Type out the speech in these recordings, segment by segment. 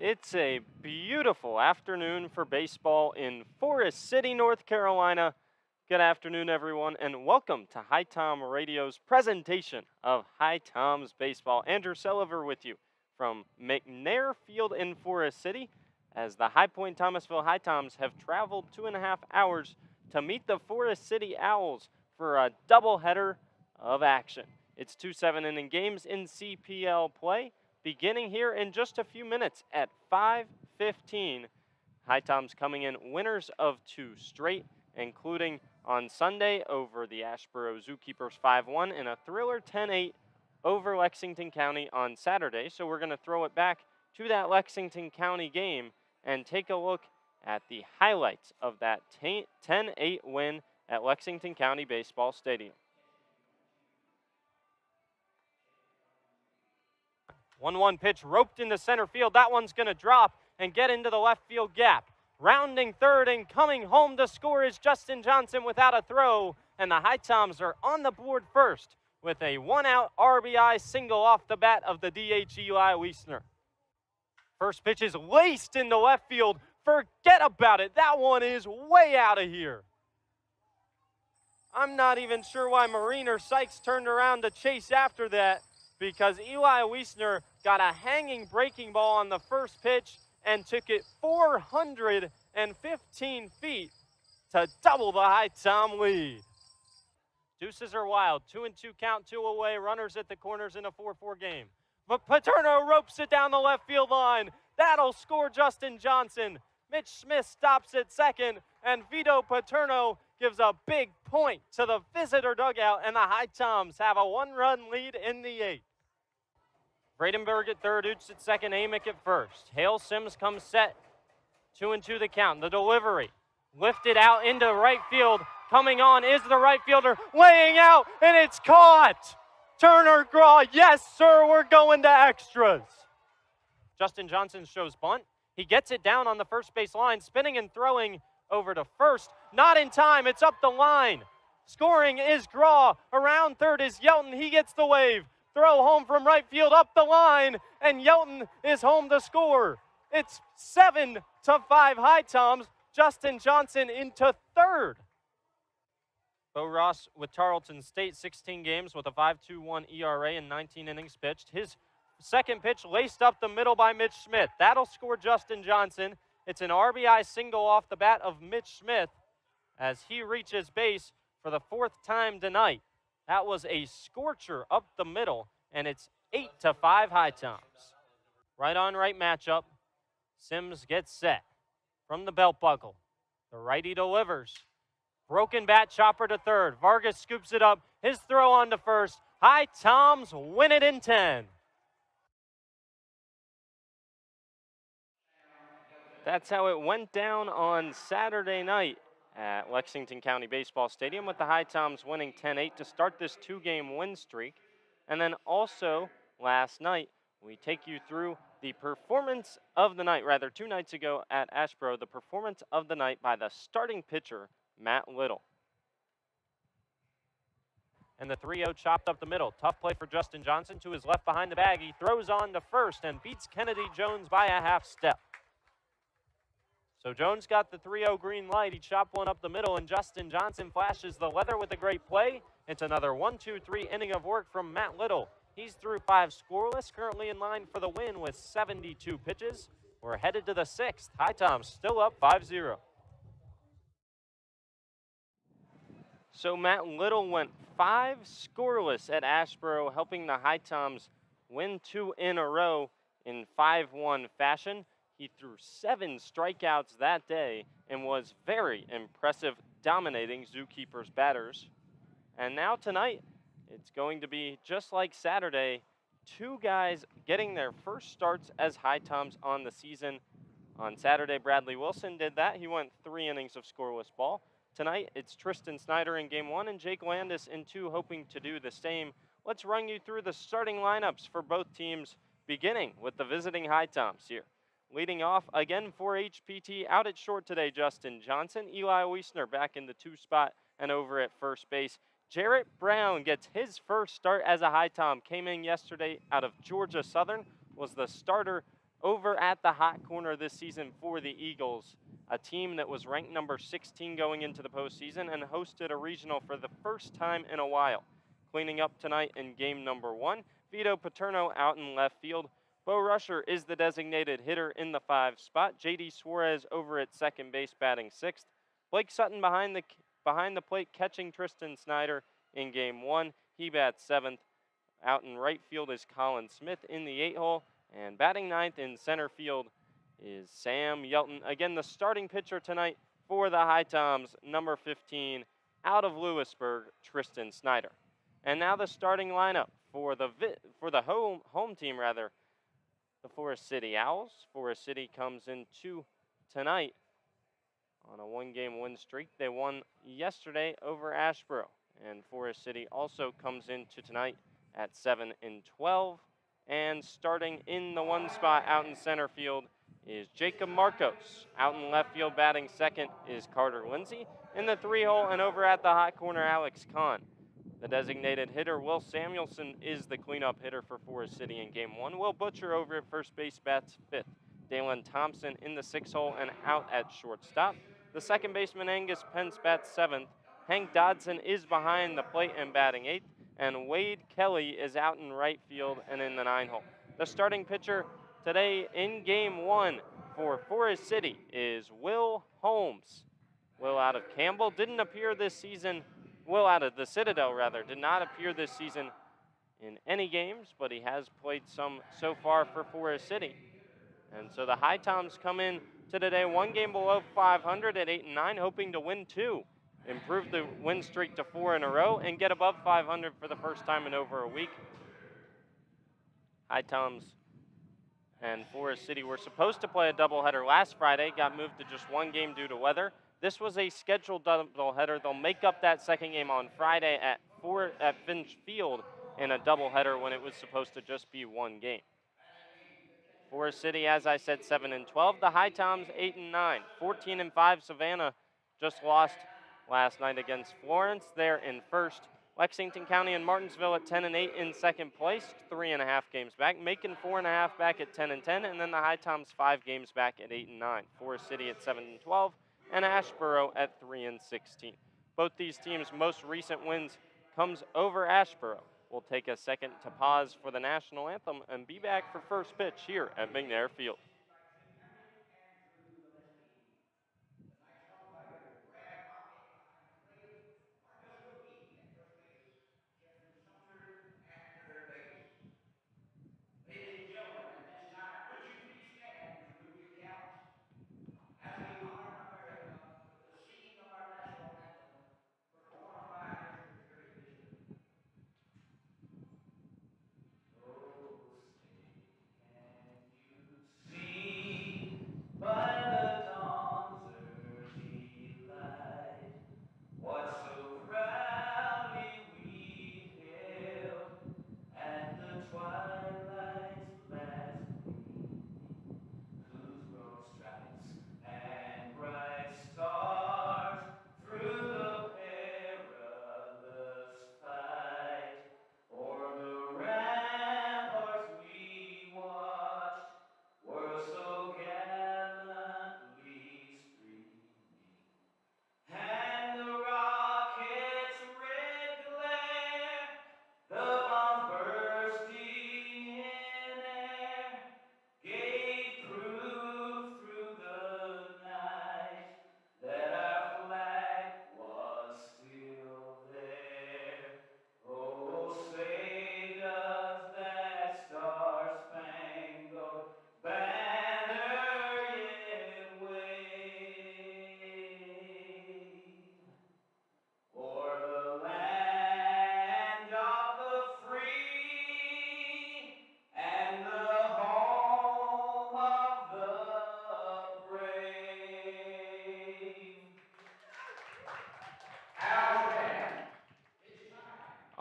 It's a beautiful afternoon for baseball in Forest City, North Carolina. Good afternoon, everyone, and welcome to HiTom Radio's presentation of HiToms Baseball. Andrew Sullivan with you from McNair Field in Forest City as the Point-Thomasville HiToms have traveled 2.5 hours to meet the Forest City Owls for a doubleheader of action. It's 2 7-inning games in CPL play, beginning here in just a few minutes at 5:15. HiToms coming in winners of 2 straight, including on Sunday over the Asheboro Zookeepers 5-1 and a thriller 10-8 over Lexington County on Saturday. So we're going to throw it back to that Lexington County game and take a look at the highlights of that 10-8 win at Lexington County Baseball Stadium. 1-1 pitch roped into center field. That one's going to drop and get into the left field gap. Rounding third and coming home to score is Justin Johnson without a throw, and the HiToms are on the board first with a 1-out RBI single off the bat of the DH Eli Wiestner. First pitch is laced into left field. Forget about it. That one is way out of here. I'm not even sure why Marine or Sykes turned around to chase after that, because Eli Wiestner got a hanging breaking ball on the first pitch and took it 415 feet to double the HiTom lead. Deuces are wild. 2-2 count, 2 away. Runners at the corners in a 4-4 game. But Paterno ropes it down the left field line. That'll score Justin Johnson. Mitch Smith stops at second, and Vito Paterno gives a big point to the visitor dugout, and the HiToms have a 1-run lead in the 8th. Bradenberg at third, Oots at second, Amick at first. Hale Sims comes set. 2-2 the count. The delivery lifted out into right field. Coming on is the right fielder, laying out, and it's caught. Turner Graw, yes sir, we're going to extras. Justin Johnson shows bunt. He gets it down on the first base line, spinning and throwing over to first. Not in time, it's up the line. Scoring is Graw. Around third is Yelton, he gets the wave. Throw home from right field up the line, and Yelton is home to score. It's 7-5 HiToms. Justin Johnson into third. Bo Ross with Tarleton State, 16 games with a 5.21 ERA and 19 innings pitched. His second pitch laced up the middle by Mitch Smith. That'll score Justin Johnson. It's an RBI single off the bat of Mitch Smith as he reaches base for the 4th time tonight. That was a scorcher up the middle, and it's 8-5 HiToms. Right on right matchup. Sims gets set from the belt buckle. The righty delivers. Broken bat chopper to third. Vargas scoops it up. His throw on to first. HiToms win it in 10. That's how it went down on Saturday night at Lexington County Baseball Stadium, with the HiToms winning 10-8 to start this 2-game win streak. And then also last night, we take you through the performance of the night, rather 2 nights ago at Asheboro, the performance of the night by the starting pitcher, Matt Little. And the 3-0 chopped up the middle. Tough play for Justin Johnson. To his left behind the bag. He throws on to first and beats Kennedy Jones by a half step. So Jones got the 3-0 green light. He chopped one up the middle, and Justin Johnson flashes the leather with a great play. It's another 1-2-3 inning of work from Matt Little. He's through 5 scoreless, currently in line for the win with 72 pitches. We're headed to the 6th. HiToms still up 5-0. So Matt Little went 5 scoreless at Asheboro, helping the HiToms win 2 in a row in 5-1 fashion. He threw 7 strikeouts that day and was very impressive, dominating Zookeepers batters. And now tonight, it's going to be just like Saturday, 2 guys getting their first starts as HiToms on the season. On Saturday, Bradley Wilson did that. He went 3 innings of scoreless ball. Tonight, it's Tristan Snyder in game 1 and Jake Landis in 2, hoping to do the same. Let's run you through the starting lineups for both teams, beginning with the visiting HiToms here. Leading off again for HPT, out at short today, Justin Johnson. Eli Wiestner back in the 2 spot and over at first base. Jarrett Brown gets his first start as a HiTom. Came in yesterday out of Georgia Southern, was the starter over at the hot corner this season for the Eagles, a team that was ranked number 16 going into the postseason and hosted a regional for the first time in a while. Cleaning up tonight in game number 1, Vito Paterno out in left field. Bo Rusher is the designated hitter in the 5 spot. J.D. Suarez over at second base batting 6th. Blake Sutton behind the plate catching Tristan Snyder in game 1. He bats 7th. Out in right field is Colin Smith in the 8-hole. And batting 9th in center field is Sam Yelton. Again, the starting pitcher tonight for the HiToms, number 15, out of Lewisburg, Tristan Snyder. And now the starting lineup for the home team, the Forest City Owls. Forest City comes into tonight on a 1-game win streak. They won yesterday over Ashboro. And Forest City also comes into tonight at 7-12. And starting in the 1 spot out in center field is Jacob Marcos. Out in left field batting 2nd is Carter Lindsay. In the 3-hole and over at the hot corner, Alex Kahn. The designated hitter, Will Samuelson, is the cleanup hitter for Forest City in game 1. Will Butcher over at first base bats 5th. Dalen Thompson in the 6-hole and out at shortstop. The second baseman, Angus Pence, bats 7th. Hank Dodson is behind the plate and batting 8th. And Wade Kelly is out in right field and in the 9-hole. The starting pitcher today in game 1 for Forest City is Will Holmes. Will out of Campbell didn't appear this season. Will out of the Citadel, did not appear this season in any games, but he has played some so far for Forest City. And so the HiToms come in to today 1 game below 500 at 8-9, hoping to win 2. Improve the win streak to 4 in a row and get above 500 for the first time in over a week. HiToms and Forest City were supposed to play a doubleheader last Friday, got moved to just 1 game due to weather. This was a scheduled doubleheader. They'll make up that second game on Friday at Finch Field in a doubleheader when it was supposed to just be 1 game. Forest City, as I said, 7-12. The HiToms 8-9. 14-5. Savannah just lost last night against Florence. They're in first. Lexington County and Martinsville at 10-8 in second place, 3.5 games back. Macon 4.5 back at 10-10, and then the HiToms 5 games back at 8-9. Forest City at 7-12, and Ashboro at 3-16. Both these teams' most recent wins comes over Ashboro. We'll take a second to pause for the national anthem and be back for first pitch here at McNair Field.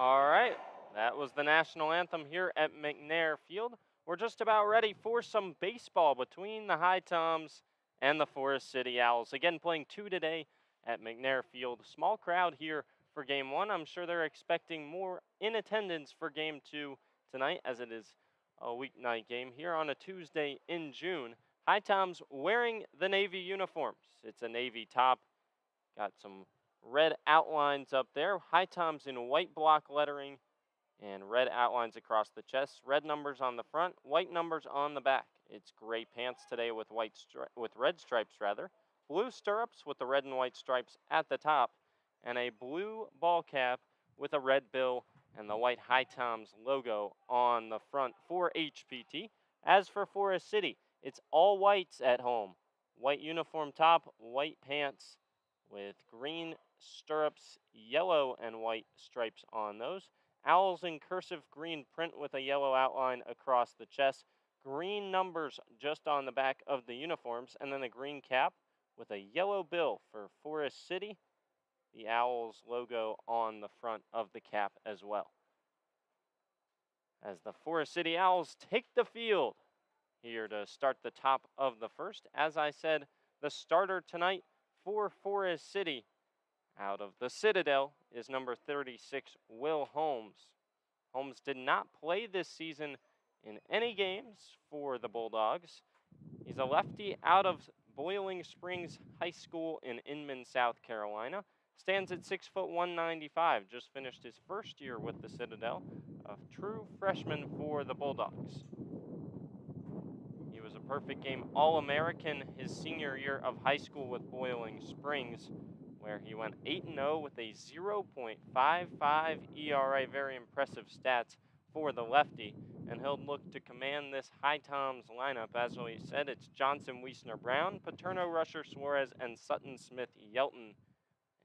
All right, that was the national anthem here at McNair Field. We're just about ready for some baseball between the HiToms and the Forest City Owls. Again, playing 2 today at McNair Field. Small crowd here for game 1. I'm sure they're expecting more in attendance for game 2 tonight, as it is a weeknight game here on a Tuesday in June. HiToms wearing the Navy uniforms. It's a Navy top. Got some red outlines up there. HiToms in white block lettering and red outlines across the chest. Red numbers on the front, white numbers on the back. It's gray pants today with red stripes rather. Blue stirrups with the red and white stripes at the top, and a blue ball cap with a red bill and the white HiToms logo on the front for HPT. As for Forest City, it's all whites at home. White uniform top, white pants with green stirrups, yellow and white stripes on those. Owls in cursive green print with a yellow outline across the chest. Green numbers just on the back of the uniforms, and then a green cap with a yellow bill for Forest City. The Owls logo on the front of the cap as well. As the Forest City Owls take the field here to start the top of the first. As I said, the starter tonight for Forest City out of the Citadel is number 36, Will Holmes. Holmes did not play this season in any games for the Bulldogs. He's a lefty out of Boiling Springs High School in Inman, South Carolina. Stands at 6 foot 195. Just finished his first year with the Citadel. A true freshman for the Bulldogs. He was a perfect game All-American his senior year of high school with Boiling Springs, where he went 8-0 with a 0.55 ERA. Very impressive stats for the lefty. And he'll look to command this HiToms lineup. As we said, it's Johnson, Wiestner, Brown, Paterno, Rusher, Suarez, and Sutton, Smith, Yelton.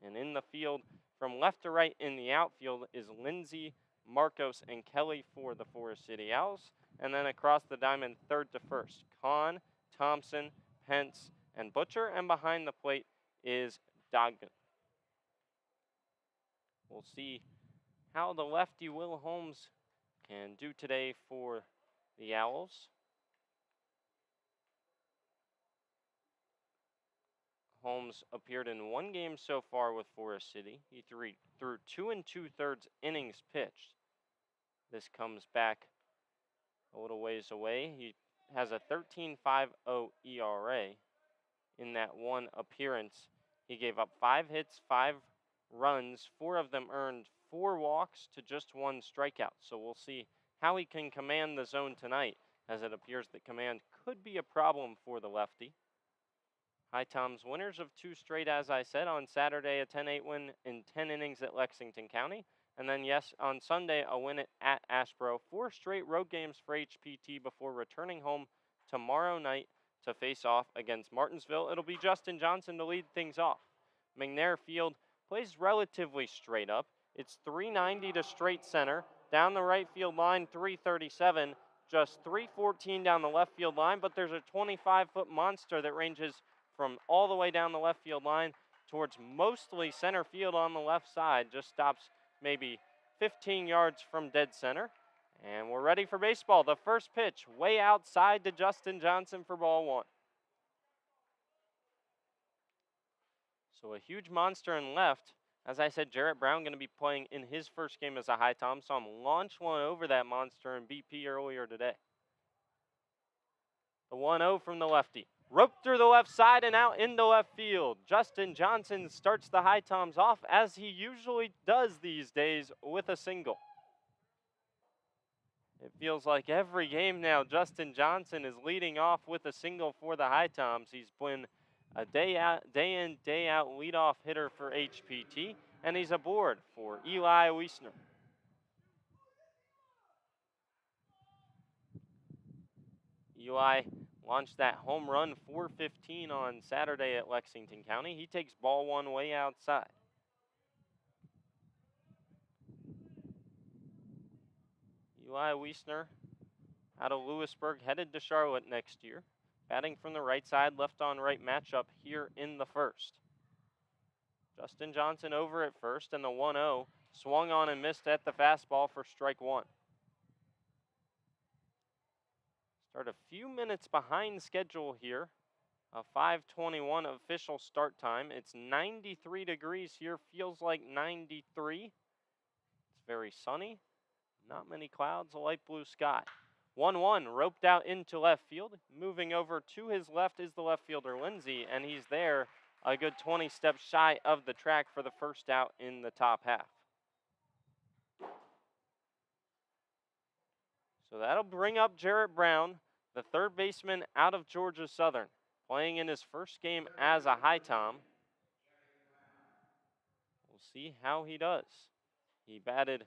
And in the field, from left to right in the outfield, is Lindsay, Marcos, and Kelly for the Forest City Owls. And then across the diamond, third to first, Kahn, Thompson, Pence, and Butcher. And behind the plate is Doggan. We'll see how the lefty Will Holmes can do today for the Owls. Holmes appeared in one game so far with Forest City. He threw 2 2/3 innings pitched. This comes back a little ways away. He has a 13.50 ERA. In that one appearance, he gave up 5 hits, 5 runs, 4 of them earned, 4 walks to just 1 strikeout. So we'll see how he can command the zone tonight, as it appears that command could be a problem for the lefty. HiToms winners of 2 straight, as I said, on Saturday, a 10-8 win in 10 innings at Lexington County. And then, yes, on Sunday, a win at Asheboro. 4 straight road games for HPT before returning home tomorrow night to face off against Martinsville. It'll be Justin Johnson to lead things off. McNair Field plays relatively straight up. It's 390 to straight center. Down the right field line, 337. Just 314 down the left field line, but there's a 25-foot monster that ranges from all the way down the left field line towards mostly center field on the left side. Just stops maybe 15 yards from dead center. And we're ready for baseball. The first pitch way outside to Justin Johnson for ball 1. So a huge monster in left. As I said, Jarrett Brown going to be playing in his first game as a HiTom. Saw him launch one over that monster in BP earlier today. The 1-0 from the lefty. Roped through the left side and out into left field. Justin Johnson starts the HiToms off, as he usually does these days, with a single. It feels like every game now Justin Johnson is leading off with a single for the HiToms. He's been a day in, day out leadoff hitter for HPT, and he's aboard for Eli Wiestner. Eli launched that home run 415 on Saturday at Lexington County. He takes ball 1 way outside. Eli Wiestner out of Lewisburg, headed to Charlotte next year. Batting from the right side, left on right matchup here in the first. Justin Johnson over at first, and the 1-0 swung on and missed at the fastball for strike 1. Start a few minutes behind schedule here. A 5:21 official start time. It's 93 degrees here, feels like 93. It's very sunny. Not many clouds, a light blue sky. 1-1, roped out into left field. Moving over to his left is the left fielder, Lindsey, and he's there a good 20 steps shy of the track for the first out in the top half. So that'll bring up Jarrett Brown, the third baseman out of Georgia Southern, playing in his first game as a HiTom. We'll see how he does. He batted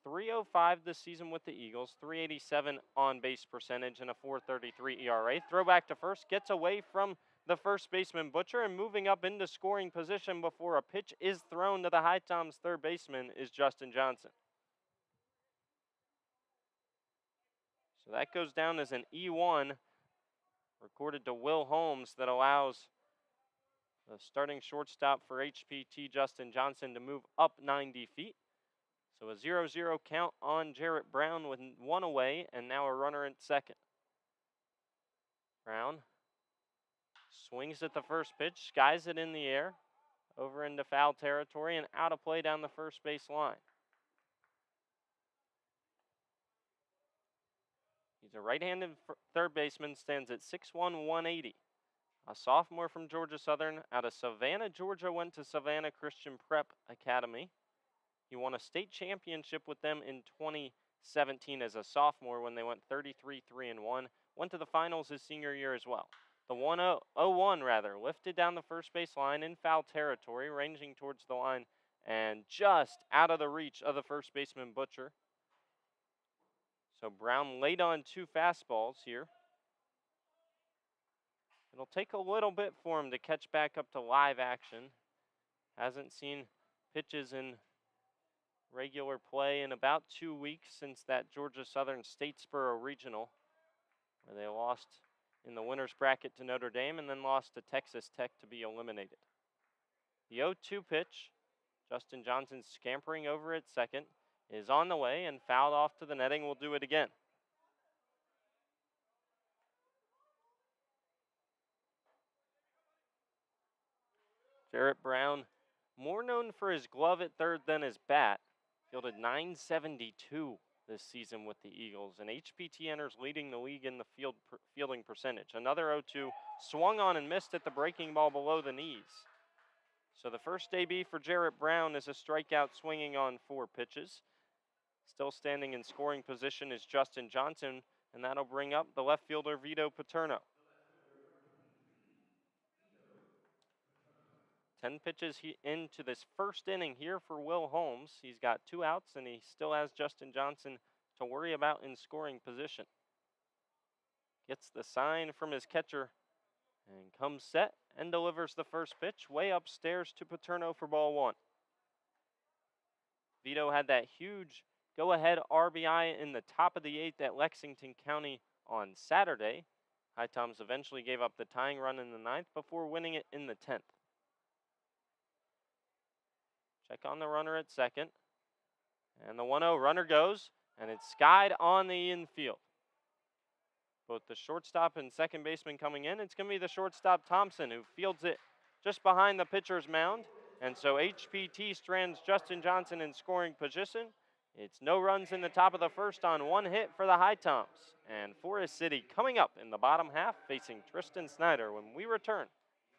.305 this season with the Eagles, .387 on base percentage, and a .433 ERA. Throwback to first, gets away from the first baseman Butcher, and moving up into scoring position before a pitch is thrown to the HiTom's third baseman is Justin Johnson. So that goes down as an E1 recorded to Will Holmes that allows the starting shortstop for HPT, Justin Johnson, to move up 90 feet. So a 0-0 count on Jarrett Brown with one away, and now a runner at second. Brown swings at the first pitch, skies it in the air, over into foul territory, and out of play down the first base line. He's a right-handed third baseman, stands at 6'1", 180. A sophomore from Georgia Southern out of Savannah, Georgia, went to Savannah Christian Prep Academy. He won a state championship with them in 2017 as a sophomore when they went 33-3-1. Went to the finals his senior year as well. The 1-0-1 lifted down the first base line in foul territory, ranging towards the line and just out of the reach of the first baseman Butcher. So Brown laid on two fastballs here. It'll take a little bit for him to catch back up to live action. Hasn't seen pitches in regular play in about 2 weeks since that Georgia Southern Statesboro Regional, where they lost in the winner's bracket to Notre Dame and then lost to Texas Tech to be eliminated. The 0-2 pitch, Justin Johnson scampering over at second, is on the way and fouled off to the netting. Will do it again. Jarrett Brown, more known for his glove at third than his bat, fielded .972 this season with the Eagles, and HPT enters leading the league in the fielding percentage. Another 0-2, swung on and missed at the breaking ball below the knees. So the first AB for Jarrett Brown is a strikeout swinging on 4 pitches. Still standing in scoring position is Justin Johnson, and that'll bring up the left fielder Vito Paterno. 10 pitches into this first inning here for Will Holmes. He's got 2 outs, and he still has Justin Johnson to worry about in scoring position. Gets the sign from his catcher and comes set and delivers the first pitch way upstairs to Paterno for ball 1. Vito had that huge go-ahead RBI in the top of the 8th at Lexington County on Saturday. HiToms eventually gave up the tying run in the 9th before winning it in the 10th. Check on the runner at second. And the 1-0 runner goes, and it's skied on the infield. Both the shortstop and second baseman coming in. It's going to be the shortstop Thompson who fields it just behind the pitcher's mound. And so HPT strands Justin Johnson in scoring position. It's no runs in the top of the first on 1 hit for the HiToms. And Forest City coming up in the bottom half, facing Tristan Snyder when we return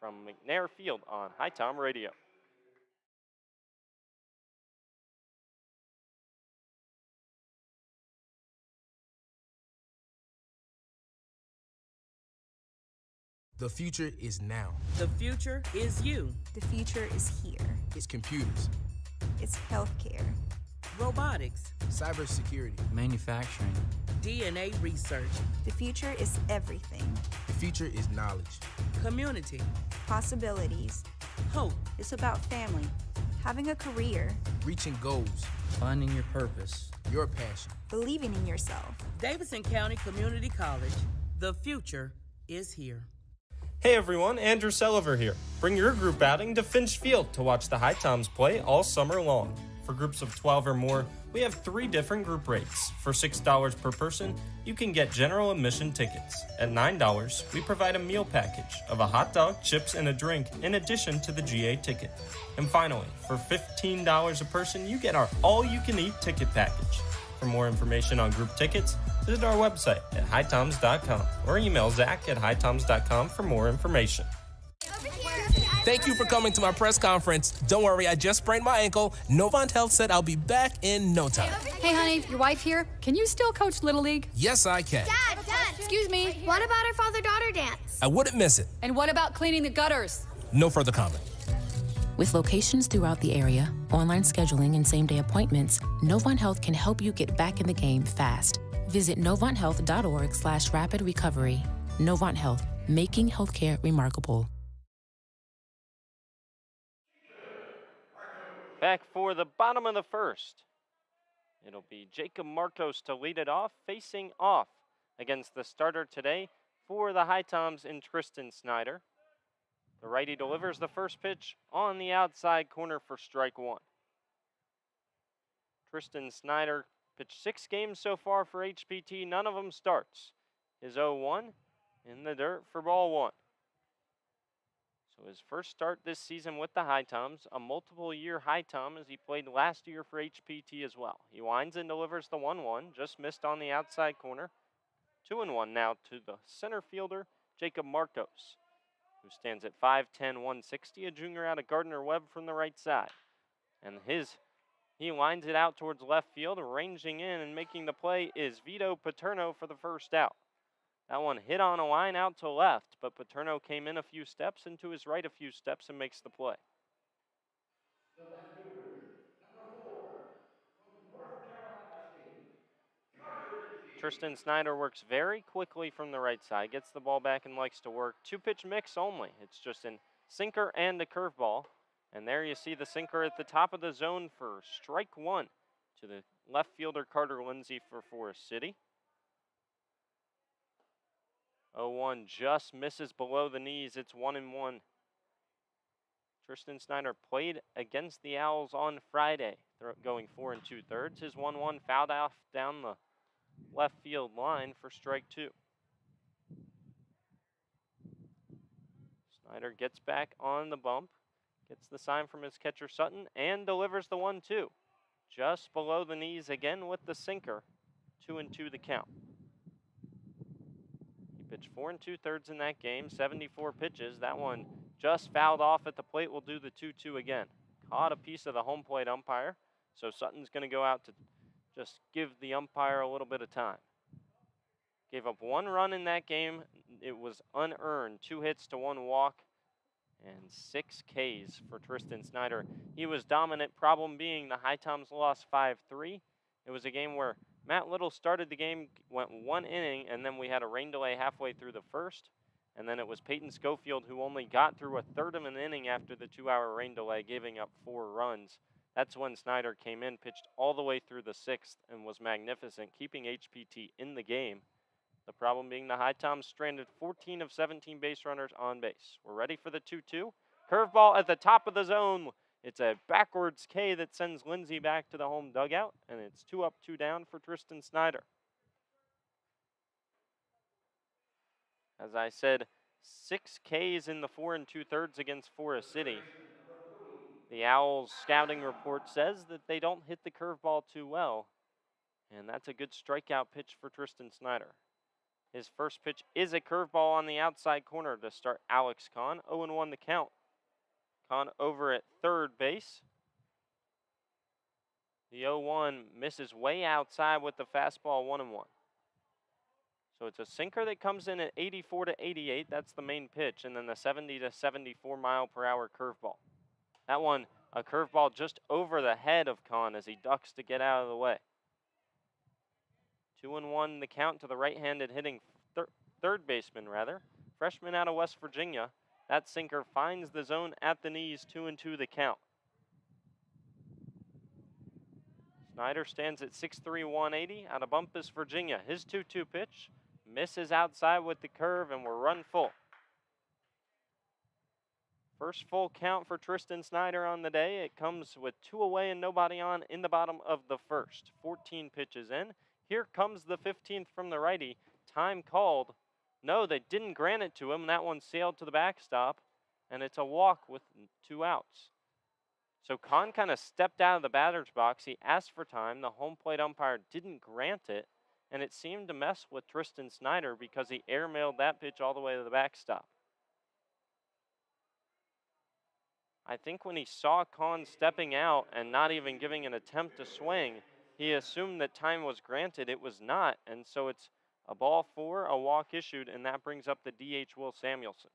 from McNair Field on HiTom Radio. The future is now. The future is you. The future is here. It's computers. It's healthcare. Robotics. Cybersecurity. Manufacturing. DNA research. The future is everything. The future is knowledge. Community. Possibilities. Hope. It's about family, having a career, Reaching goals. Finding your purpose. Your passion. believing in yourself. Davidson County Community College. The future is here. Hey everyone, Andrew Selliver here. Bring your group outing to Finch Field to watch the HiToms play all summer long. For groups of 12 or more, we have 3 different group rates. For $6 per person, you can get general admission tickets. At $9, we provide a meal package of a hot dog, chips, and a drink in addition to the GA ticket. And finally, for $15 a person, you get our all-you-can-eat ticket package. For more information on group tickets, visit our website at HiToms.com or email Zach at HiToms.com for more information. Thank you for coming to my press conference. Don't worry, I just sprained my ankle. Novant Health said I'll be back in no time. Hey, honey, your wife here. Can you still coach Little League? Yes, I can. Dad, excuse me. What about our father-daughter dance? I wouldn't miss it. And what about cleaning the gutters? No further comment. With locations throughout the area, online scheduling, and same-day appointments, Novant Health can help you get back in the game fast. Visit novanthealth.org/rapid recovery. Novant Health, making healthcare remarkable. Back for the bottom of the first. It'll be Jacob Marcos to lead it off, facing off against the starter today for the HiToms in Tristan Snyder. The righty delivers the first pitch on the outside corner for strike one. Tristan Snyder pitched 6 games so far for HPT. None of them starts. His 0-1 in the dirt for ball 1. So his first start this season with the HiToms, a multiple-year HiTom as he played last year for HPT as well. He winds and delivers the 1-1, just missed on the outside corner. 2-1 now to the center fielder, Jacob Marcos, who stands at 5'10", 160, a junior out of Gardner-Webb from the right side. And he lines it out towards left field, ranging in and making the play is Vito Paterno for the first out. That one hit on a line out to left, but Paterno came in a few steps and to his right a few steps and makes the play. Tristan Snyder works very quickly from the right side, gets the ball back and likes to work. 2-pitch mix only. It's just a sinker and a curveball. And there you see the sinker at the top of the zone for strike one to the left fielder Carter Lindsay for Forest City. 0-1 just misses below the knees. It's 1-1. Tristan Snyder played against the Owls on Friday, going 4 2/3. His 1-1 fouled off down the left field line for strike two. Snyder gets back on the bump, gets the sign from his catcher Sutton, and delivers the 1-2. Just below the knees again with the sinker. 2-2 the count. Pitched 4 2/3 in that game, 74 pitches. That one just fouled off at the plate. Will do the 2-2 again. Caught a piece of the home plate umpire, so Sutton's going to go out to just give the umpire a little bit of time. Gave up 1 run in that game. It was unearned. 2 hits to 1 walk and 6 Ks for Tristan Snyder. He was dominant, problem being the HiToms lost 5-3. It was a game where Matt Little started the game, went 1 inning, and then we had a rain delay halfway through the first. And then it was Peyton Schofield who only got through a third of an inning after the 2-hour rain delay, giving up 4 runs. That's when Snyder came in, pitched all the way through the 6th, and was magnificent, keeping HPT in the game. The problem being the HiToms stranded 14 of 17 base runners on base. We're ready for the 2-2. Curveball at the top of the zone. It's a backwards K that sends Lindsay back to the home dugout, and it's 2 up, 2 down for Tristan Snyder. As I said, 6 Ks in the 4 2/3 against Forest City. The Owls scouting report says that they don't hit the curveball too well, and that's a good strikeout pitch for Tristan Snyder. His first pitch is a curveball on the outside corner to start Alex Kahn. 0-1 the count. Kahn over at third base. The 0-1 misses way outside with the fastball 1-1. So it's a sinker that comes in at 84 to 88. That's the main pitch. And then the 70 to 74 mile per hour curveball. That one, a curveball just over the head of Kahn as he ducks to get out of the way. 2-1 the count to the right-handed hitting third baseman, freshman out of West Virginia. That sinker finds the zone at the knees, 2-2 the count. Snyder stands at 6'3", 180 out of Bumpus, Virginia. His 2-2 pitch misses outside with the curve, and we're run full. First full count for Tristan Snyder on the day. It comes with 2 away and nobody on in the bottom of the first. 14 pitches in. Here comes the 15th from the righty. Time called. No, they didn't grant it to him. That one sailed to the backstop, and it's a walk with 2 outs. So Kahn kind of stepped out of the batter's box. He asked for time. The home plate umpire didn't grant it, and it seemed to mess with Tristan Snyder because he airmailed that pitch all the way to the backstop. I think when he saw Kahn stepping out and not even giving an attempt to swing, he assumed that time was granted. It was not, and so it's a ball 4, a walk issued, and that brings up the DH Will Samuelson.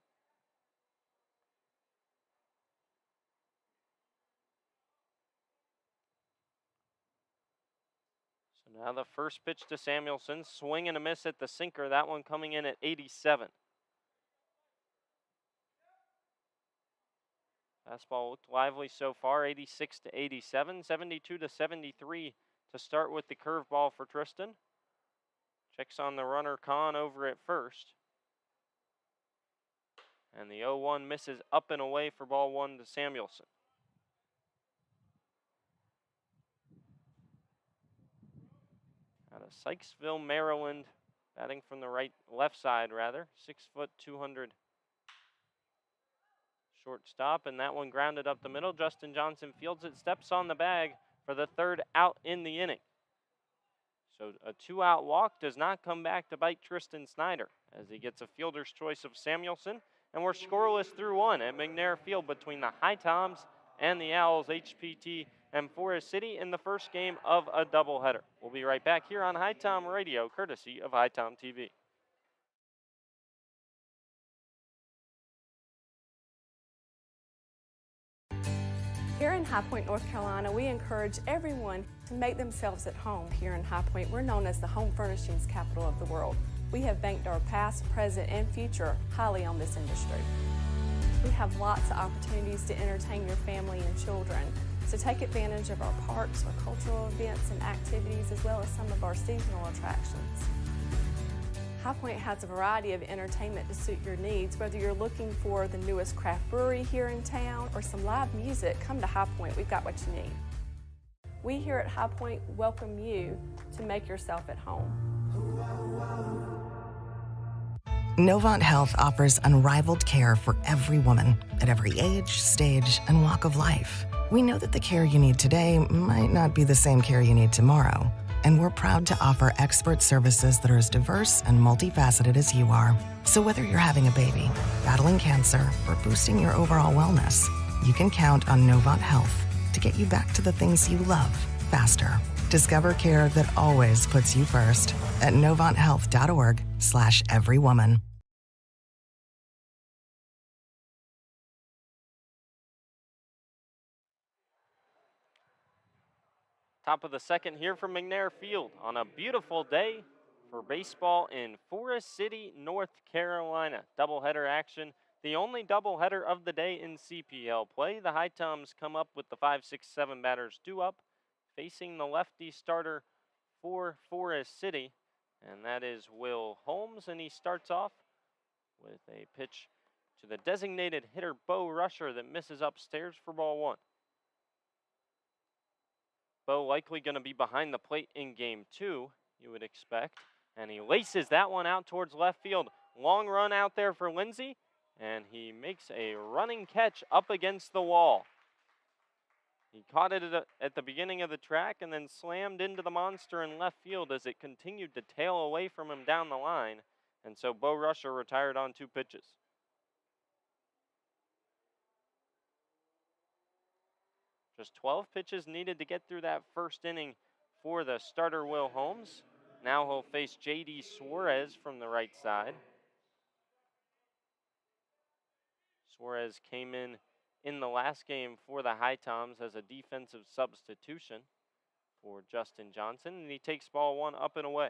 So now the first pitch to Samuelson, swing and a miss at the sinker, that one coming in at 87. Fastball looked lively so far, 86 to 87, 72 to 73 to start with the curveball for Tristan. Checks on the runner Kahn over at first. And the 0-1 misses up and away for ball 1 to Samuelson. Out of Sykesville, Maryland, batting from the left side rather, 6 foot 200 shortstop, and that one grounded up the middle. Justin Johnson fields it, steps on the bag for the 3rd out in the inning. So a 2-out walk does not come back to bite Tristan Snyder as he gets a fielder's choice of Samuelson, and we're scoreless through 1 at McNair Field between the HiToms and the Owls, HPT and Forest City in the first game of a doubleheader. We'll be right back here on HiTom Radio, courtesy of HiTom TV. Here in High Point, North Carolina, we encourage everyone to make themselves at home. Here in High Point, we're known as the home furnishings capital of the world. We have banked our past, present, and future highly on this industry. We have lots of opportunities to entertain your family and children, so take advantage of our parks, our cultural events and activities, as well as some of our seasonal attractions. High Point has a variety of entertainment to suit your needs. Whether you're looking for the newest craft brewery here in town or some live music, come to High Point. We've got what you need. We here at High Point welcome you to make yourself at home. Novant Health offers unrivaled care for every woman at every age, stage, and walk of life. We know that the care you need today might not be the same care you need tomorrow. And we're proud to offer expert services that are as diverse and multifaceted as you are. So whether you're having a baby, battling cancer, or boosting your overall wellness, you can count on Novant Health to get you back to the things you love faster. Discover care that always puts you first at novanthealth.org/everywoman. Top of the second here from McNair Field on a beautiful day for baseball in Forest City, North Carolina. Doubleheader action, the only doubleheader of the day in CPL play. The HiToms come up with the 5, 6, 7 batters due up, facing the lefty starter for Forest City, and that is Will Holmes, and he starts off with a pitch to the designated hitter Bo Rusher that misses upstairs for ball 1. Bo likely going to be behind the plate in game 2, you would expect. And he laces that one out towards left field. Long run out there for Lindsey, and he makes a running catch up against the wall. He caught it at the beginning of the track and then slammed into the monster in left field as it continued to tail away from him down the line. And so Bo Rusher retired on 2 pitches. Just 12 pitches needed to get through that first inning for the starter Will Holmes. Now he'll face J.D. Suarez from the right side. Suarez came in the last game for the HiToms as a defensive substitution for Justin Johnson, and he takes ball 1 up and away.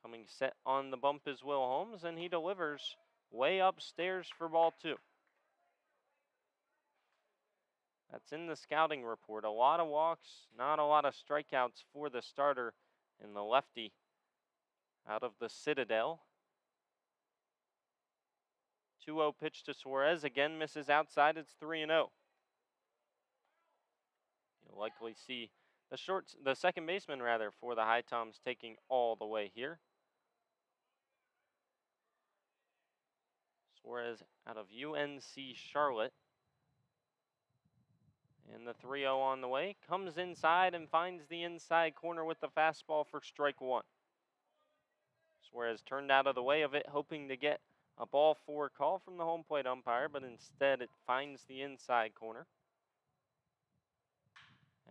Coming set on the bump is Will Holmes, and he delivers way upstairs for ball 2. That's in the scouting report. A lot of walks, not a lot of strikeouts for the starter in the lefty out of the Citadel. 2-0 pitch to Suarez. Again misses outside. It's 3-0. You'll likely see the second baseman for the HiToms taking all the way here. Suarez out of UNC Charlotte. And the 3-0 on the way. Comes inside and finds the inside corner with the fastball for strike one. Suarez turned out of the way of it, hoping to get a ball four call from the home plate umpire, but instead it finds the inside corner.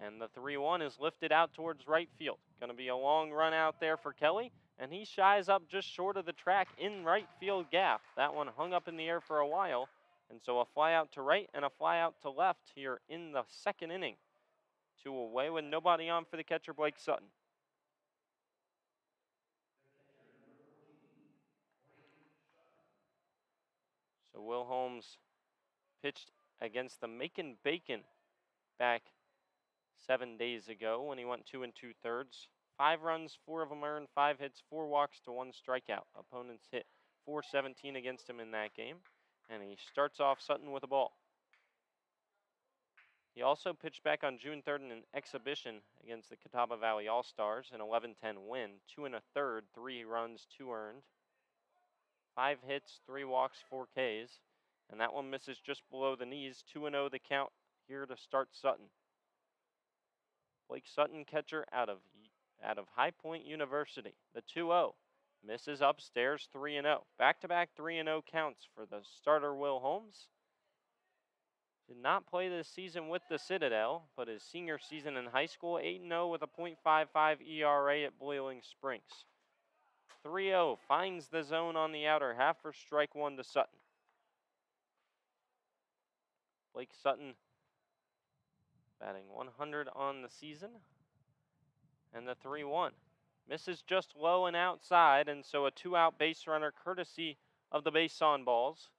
And the 3-1 is lifted out towards right field. Going to be a long run out there for Kelly, and he shies up just short of the track in right field gap. That one hung up in the air for a while, and so a fly out to right and a fly out to left here in the second inning. 2 away with nobody on for the catcher, Blake Sutton. So Will Holmes pitched against the Macon Bacon back 7 days ago when he went 2 2/3. 5 runs, 4 of them earned, 5 hits, 4 walks to 1 strikeout. Opponents hit .417 against him in that game, and he starts off Sutton with a ball. He also pitched back on June 3rd in an exhibition against the Catawba Valley All-Stars, an 11-10 win, 2 1/3, 3 runs, 2 earned, 5 hits, 3 walks, 4 Ks, and that one misses just below the knees. 2-0 the count here to start Sutton. Blake Sutton, catcher out of High Point University. The 2-0 misses upstairs, 3-0. Back-to-back 3-0 counts for the starter Will Holmes. Did not play this season with the Citadel, but his senior season in high school, 8-0 with a .55 ERA at Boiling Springs. 3-0 finds the zone on the outer half for strike one to Sutton. Blake Sutton batting 100 on the season. And the 3-1 misses just low and outside, and so a 2-out base runner courtesy of the base on balls.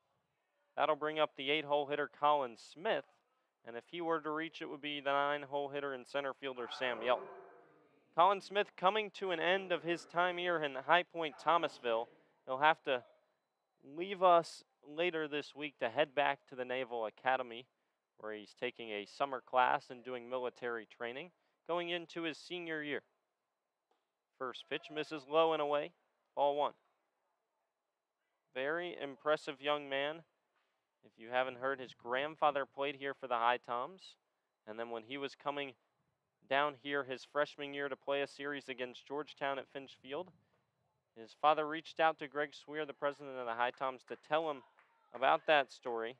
That'll bring up the 8-hole hitter Colin Smith, and if he were to reach, it would be the 9-hole hitter and center fielder Sam Yelton. Colin Smith coming to an end of his time here in High Point-Thomasville. He'll have to leave us later this week to head back to the Naval Academy, where he's taking a summer class and doing military training, going into his senior year. First pitch misses low and away, ball one. Very impressive young man. If you haven't heard, his grandfather played here for the HiToms, and then when he was coming down here his freshman year to play a series against Georgetown at Finch Field, his father reached out to Greg Swear, the president of the HiToms, to tell him about that story,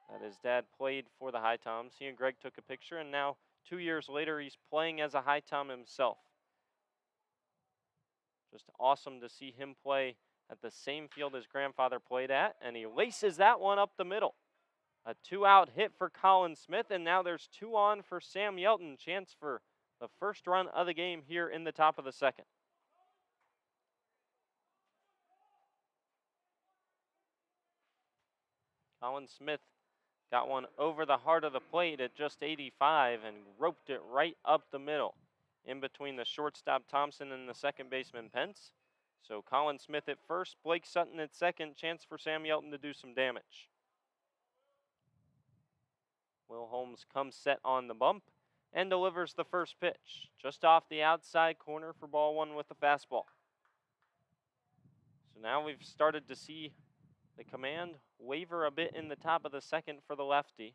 that his dad played for the HiToms. He and Greg took a picture, and now 2 years later he's playing as a HiTom himself. Just awesome to see him play at the same field his grandfather played at, and he laces that one up the middle. A 2-out hit for Colin Smith, and now there's 2 on for Sam Yelton. Chance for the first run of the game here in the top of the second. Colin Smith got one over the heart of the plate at just 85 and roped it right up the middle in between the shortstop Thompson and the second baseman Pence. So Colin Smith at first, Blake Sutton at second. Chance for Sam Yelton to do some damage. Will Holmes comes set on the bump and delivers the first pitch. Just off the outside corner for ball one with the fastball. So now we've started to see the command waver a bit in the top of the second for the lefty.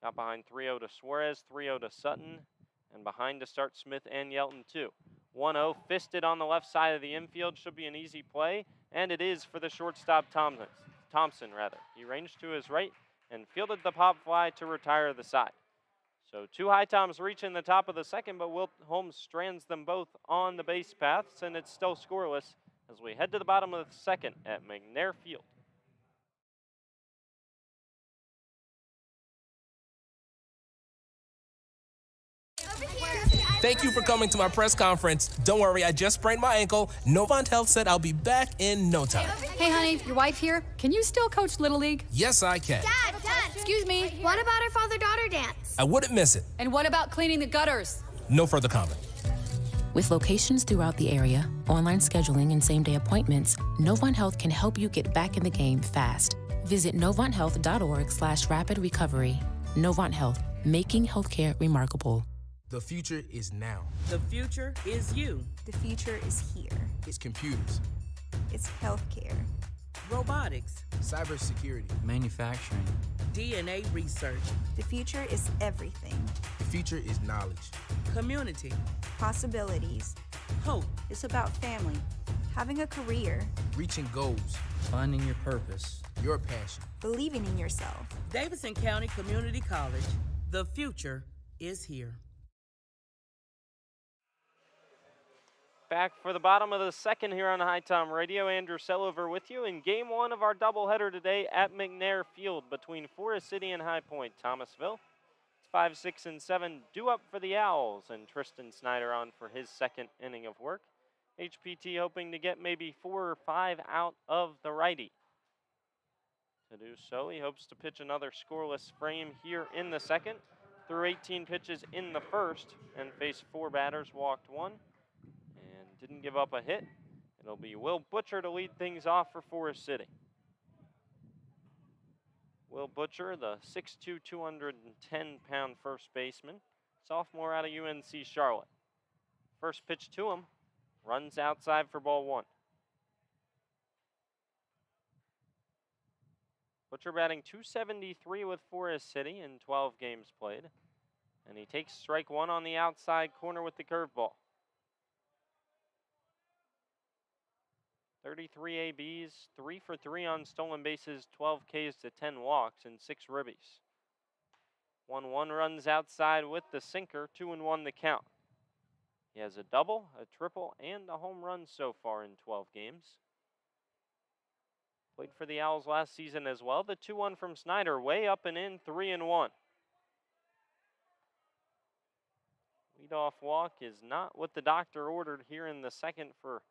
Got behind 3-0 to Suarez, 3-0 to Sutton, and behind to start Smith and Yelton too. 1-0 fisted on the left side of the infield. Should be an easy play, and it is for the shortstop Thompson. He ranged to his right and fielded the pop fly to retire the side. So 2 HiToms reaching the top of the second, but Will Holmes strands them both on the base paths, and it's still scoreless as we head to the bottom of the second at McNair Field. Thank you for coming to my press conference. Don't worry, I just sprained my ankle. Novant Health said I'll be back in no time. Hey, honey, your wife here. Can you still coach Little League? Yes, I can. Dad, excuse me. What about our father-daughter dance? I wouldn't miss it. And what about cleaning the gutters? No further comment. With locations throughout the area, online scheduling, and same-day appointments, Novant Health can help you get back in the game fast. Visit novanthealth.org/rapid recovery. Novant Health, making healthcare remarkable. The future is now. The future is you. The future is here. It's computers. It's healthcare. robotics, cybersecurity, manufacturing, DNA research. The future is everything. The future is knowledge. Community, Possibilities. hope. It's about family, having a career, Reaching goals. finding your purpose. Your passion. believing in yourself. Davidson County Community College. The future is here. Back for the bottom of the second here on HiTom Radio. Andrew Sellover with you in game one of our doubleheader today at McNair Field between Forest City and High Point-Thomasville. It's 5, 6, and 7 due up for the Owls, and Tristan Snyder on for his second inning of work. HPT hoping to get maybe 4 or 5 out of the righty. To do so, he hopes to pitch another scoreless frame here in the second, threw 18 pitches in the first, and faced 4 batters, walked 1. Didn't give up a hit. It'll be Will Butcher to lead things off for Forest City. Will Butcher, the 6'2", 210-pound first baseman, sophomore out of UNC Charlotte. First pitch to him, runs outside for ball 1. Butcher batting .273 with Forest City in 12 games played. And he takes strike 1 on the outside corner with the curveball. 33 ABs, 3 for 3 on stolen bases, 12 Ks to 10 walks, and 6 ribbies. 1-1 runs outside with the sinker, 2-1 the count. He has a double, a triple, and a home run so far in 12 games. Played for the Owls last season as well. The 2-1 from Snyder, way up and in, 3-1. Leadoff walk is not what the doctor ordered here in the second for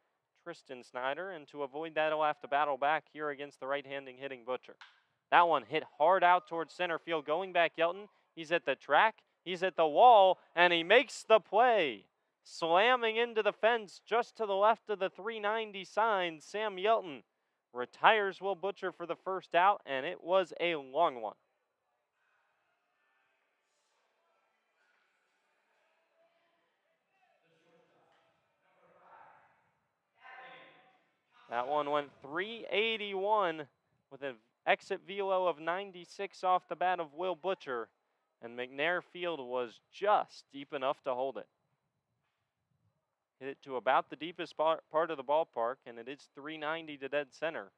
Tristan Snyder, and to avoid that, he'll have to battle back here against the right-handing hitting Butcher. That one hit hard out towards center field. Going back, Yelton. He's at the track, he's at the wall, and he makes the play. Slamming into the fence just to the left of the 390 sign, Sam Yelton retires Will Butcher for the first out, and it was a long one. That one went 381 with an exit velo of 96 off the bat of Will Butcher, and McNair Field was just deep enough to hold it. Hit it to about the deepest part of the ballpark, and it is 390 to dead center.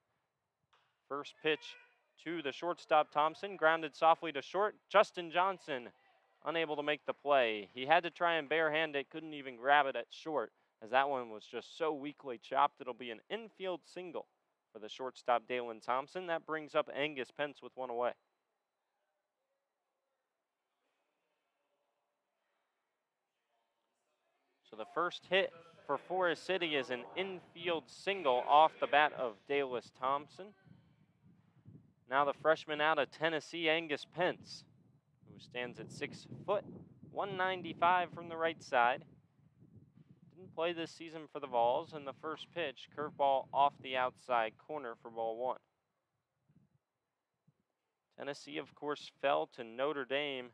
First pitch to the shortstop Thompson, grounded softly to short. Justin Johnson unable to make the play. He had to try and barehand it, couldn't even grab it at short, as that one was just so weakly chopped. It'll be an infield single for the shortstop Dalen Thompson. That brings up Angus Pence with 1 away. So the first hit for Forest City is an infield single off the bat of Dalen Thompson. Now the freshman out of Tennessee, Angus Pence, who stands at 6 foot, 195 from the right side. Didn't play this season for the Vols, and the first pitch, curveball off the outside corner for ball 1. Tennessee, of course, fell to Notre Dame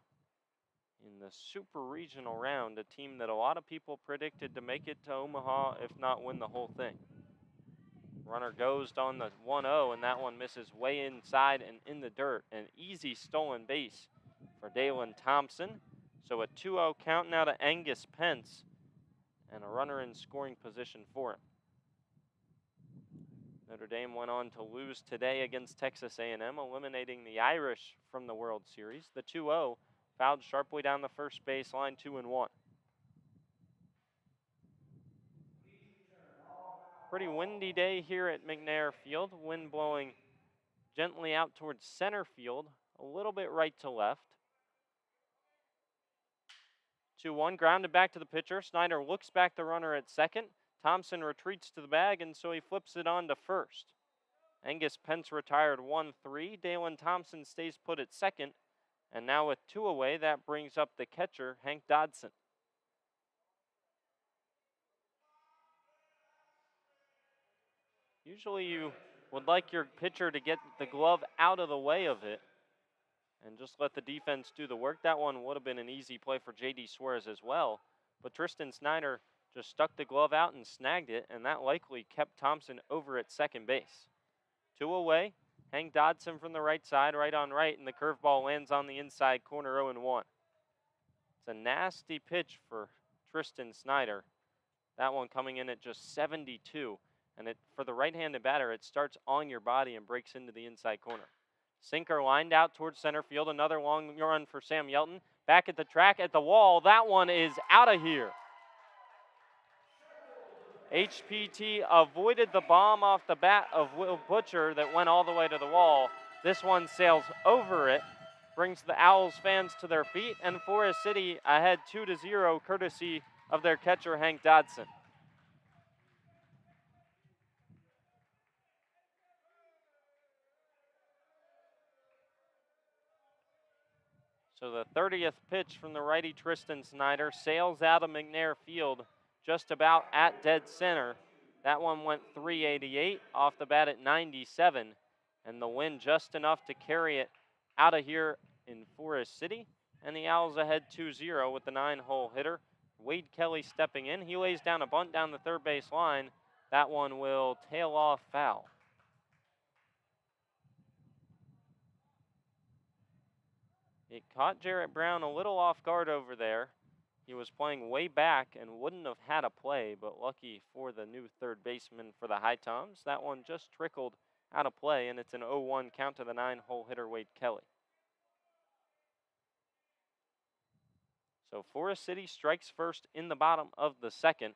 in the super regional round, a team that a lot of people predicted to make it to Omaha, if not win the whole thing. Runner goes on the 1-0, and that one misses way inside and in the dirt. An easy stolen base for Dalen Thompson. So a 2-0 count now to Angus Pence, and a runner in scoring position for him. Notre Dame went on to lose today against Texas A&M, eliminating the Irish from the World Series. The 2-0 fouled sharply down the first baseline, 2-1. Pretty windy day here at McNair Field. Wind blowing gently out towards center field, a little bit right to left. 2-1, grounded back to the pitcher. Snyder looks back the runner at second. Thompson retreats to the bag, and so he flips it on to first. Angus Pence retired 1-3. Dalen Thompson stays put at second. And now with 2 away, that brings up the catcher, Hank Dodson. Usually you would like your pitcher to get the glove out of the way of it and just let the defense do the work. That one would have been an easy play for J.D. Suarez as well. But Tristan Snyder just stuck the glove out and snagged it, and that likely kept Thompson over at second base. 2 away. Hank Dodson from the right side, right on right, and the curveball lands on the inside corner, 0-1. It's a nasty pitch for Tristan Snyder. That one coming in at just 72. And for the right-handed batter, it starts on your body and breaks into the inside corner. Sinker lined out towards center field. Another long run for Sam Yelton. Back at the track, at the wall. That one is out of here. HPT avoided the bomb off the bat of Will Butcher that went all the way to the wall. This one sails over it, brings the Owls fans to their feet, and Forest City ahead 2-0 courtesy of their catcher, Hank Dodson. So the 30th pitch from the righty Tristan Snyder sails out of McNair Field just about at dead center. That one went 388 off the bat at 97, and the wind just enough to carry it out of here in Forest City. And the Owls ahead 2-0 with the 9-hole hitter. Wade Kelly stepping in. He lays down a bunt down the third base line. That one will tail off foul. It caught Jarrett Brown a little off guard over there. He was playing way back and wouldn't have had a play, but lucky for the new third baseman for the HiToms, that one just trickled out of play, and it's an 0-1 count to the 9-hole hitter, Wade Kelly. So Forest City strikes first in the bottom of the second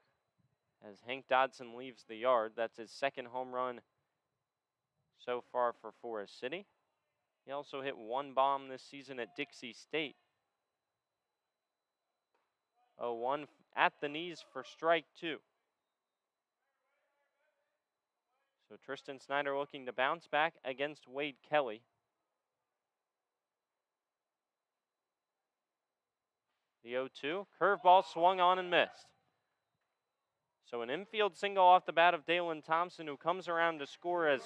as Hank Dodson leaves the yard. That's his second home run so far for Forest City. He also hit 1 bomb this season at Dixie State. 0-1 at the knees for strike 2. So Tristan Snyder looking to bounce back against Wade Kelly. The 0-2, curveball swung on and missed. So an infield single off the bat of Dalen Thompson, who comes around to score as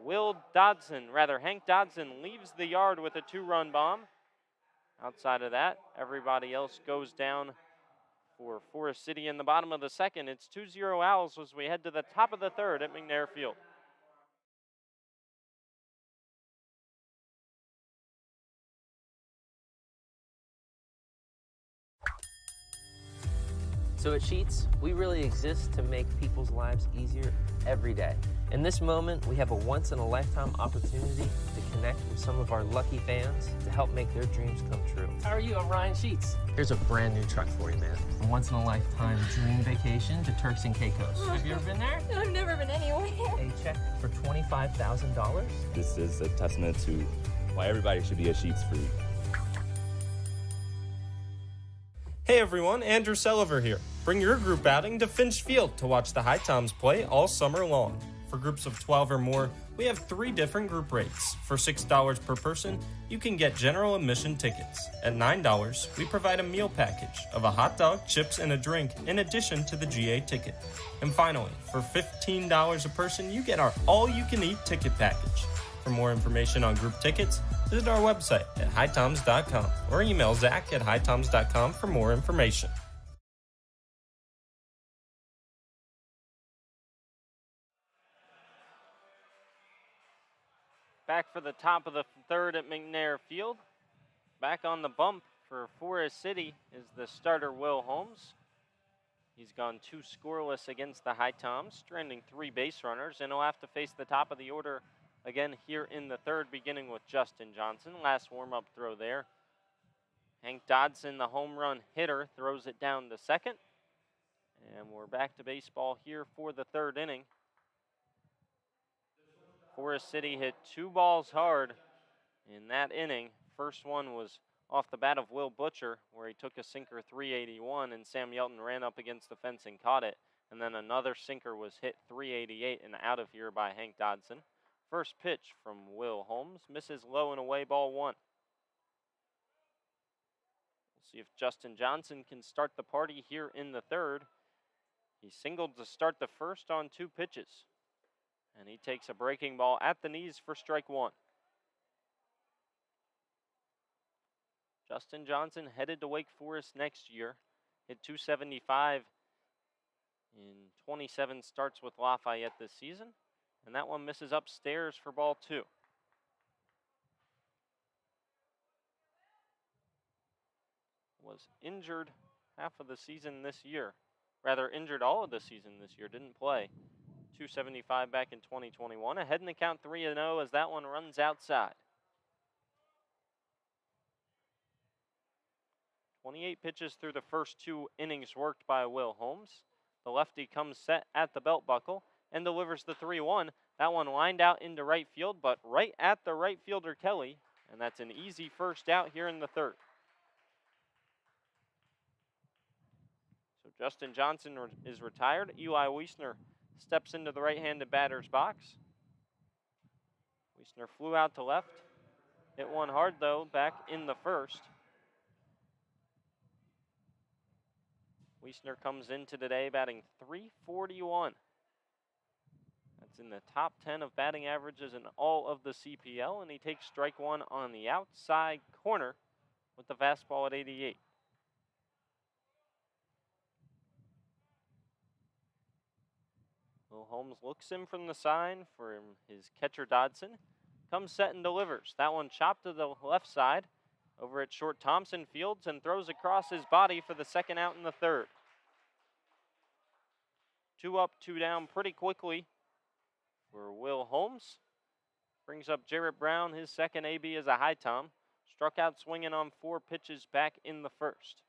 Hank Dodson leaves the yard with a 2-run bomb. Outside of that, everybody else goes down for Forest City in the bottom of the second. It's 2-0 Owls as we head to the top of the third at McNair Field. So at Sheets, we really exist to make people's lives easier every day. In this moment, we have a once-in-a-lifetime opportunity to connect with some of our lucky fans to help make their dreams come true. How are you? I'm Ryan Sheets. Here's a brand new truck for you, man. A once-in-a-lifetime dream vacation to Turks and Caicos. Have you ever been there? I've never been anywhere. A check for $25,000. This is a testament to why everybody should be a Sheets freak. Hey everyone, Andrew Selliver here. Bring your group outing to Finch Field to watch the HiToms play all summer long. For groups of 12 or more, we have 3 different group rates. For $6 per person, you can get general admission tickets. At $9, we provide a meal package of a hot dog, chips, and a drink in addition to the GA ticket. And finally, for $15 a person, you get our all-you-can-eat ticket package. For more information on group tickets, visit our website at HiToms.com or email Zach at HiToms.com for more information. Back for the top of the third at McNair Field. Back on the bump for Forest City is the starter Will Holmes. He's gone 2 scoreless against the HiToms, stranding 3 base runners, and he'll have to face the top of the order again here in the third, beginning with Justin Johnson. Last warm-up throw there. Hank Dodson, the home run hitter, throws it down to second. And we're back to baseball here for the third inning. Forest City hit 2 balls hard in that inning. First one was off the bat of Will Butcher, where he took a sinker 381, and Sam Yelton ran up against the fence and caught it. And then another sinker was hit 388 and out of here by Hank Dodson. First pitch from Will Holmes, misses low and away, ball 1. We'll see if Justin Johnson can start the party here in the third. He singled to start the first on 2 pitches. And he takes a breaking ball at the knees for strike 1. Justin Johnson headed to Wake Forest next year. Hit .275 in 27 starts with Lafayette this season. and that one misses upstairs for ball 2. Was injured half of the season this year. Rather, injured all of the season this year. Didn't play. 275 back in 2021. Ahead in the count 3-0 as that one runs outside. 28 pitches through the first 2 innings worked by Will Holmes. The lefty comes set at the belt buckle and delivers the 3-1. That one lined out into right field, but right at the right fielder Kelly, and that's an easy first out here in the 3rd. So Justin Johnson is retired. Eli Wiestner steps into the right-handed batter's box. Wiestner flew out to left. Hit one hard, though, back in the 1st. Wiestner comes into today batting .341. That's in the top 10 of batting averages in all of the CPL, and he takes strike 1 on the outside corner with the fastball at 88. Will Holmes looks in from the sign for his catcher Dodson. Comes set and delivers. That one chopped to the left side over at short Thompson fields and throws across his body for the 2nd out in the 3rd. 2 up, 2 down pretty quickly for Will Holmes. Brings up Jarrett Brown, his 2nd AB as a HiTom. Struck out swinging on 4 pitches back in the 1st.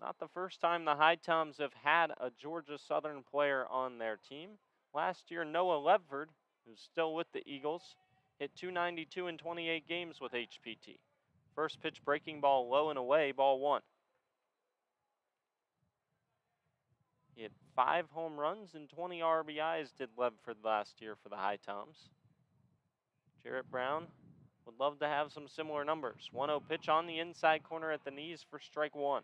Not the first time the HiToms have had a Georgia Southern player on their team. Last year, Noah Ledford, who's still with the Eagles, hit .292 in 28 games with HPT. First pitch breaking ball low and away, ball 1. He had 5 home runs and 20 RBIs did Ledford last year for the HiToms. Jarrett Brown would love to have some similar numbers. 1-0 pitch on the inside corner at the knees for strike 1.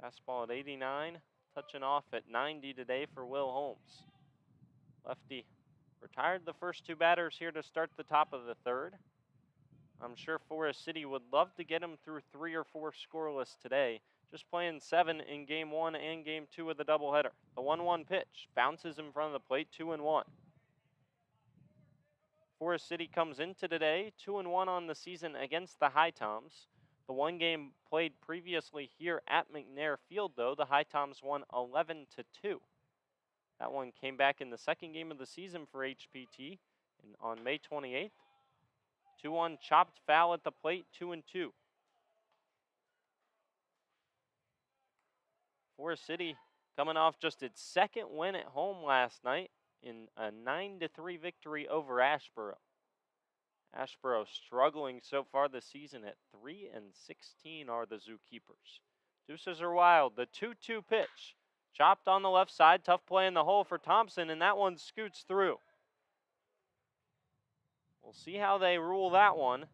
Fastball at 89, touching off at 90 today for Will Holmes. Lefty retired the first 2 batters here to start the top of the 3rd. I'm sure Forest City would love to get him through 3 or 4 scoreless today. Just playing 7 in Game 1 and Game 2 of the doubleheader. The 1-1 pitch bounces in front of the plate, 2-1. Forest City comes into today 2-1 on the season against the HiToms. The 1 game played previously here at McNair Field, though, the HiToms won 11-2. That one came back in the 2nd game of the season for HPT on May 28th. 2-1 chopped foul at the plate, 2-2. Forest City coming off just its 2nd win at home last night in a 9-3 victory over Ashboro. Ashboro struggling so far this season at 3-16 are the Zookeepers. Deuces are wild. The 2-2 pitch. Chopped on the left side. Tough play in the hole for Thompson, and that one scoots through. We'll see how they rule that one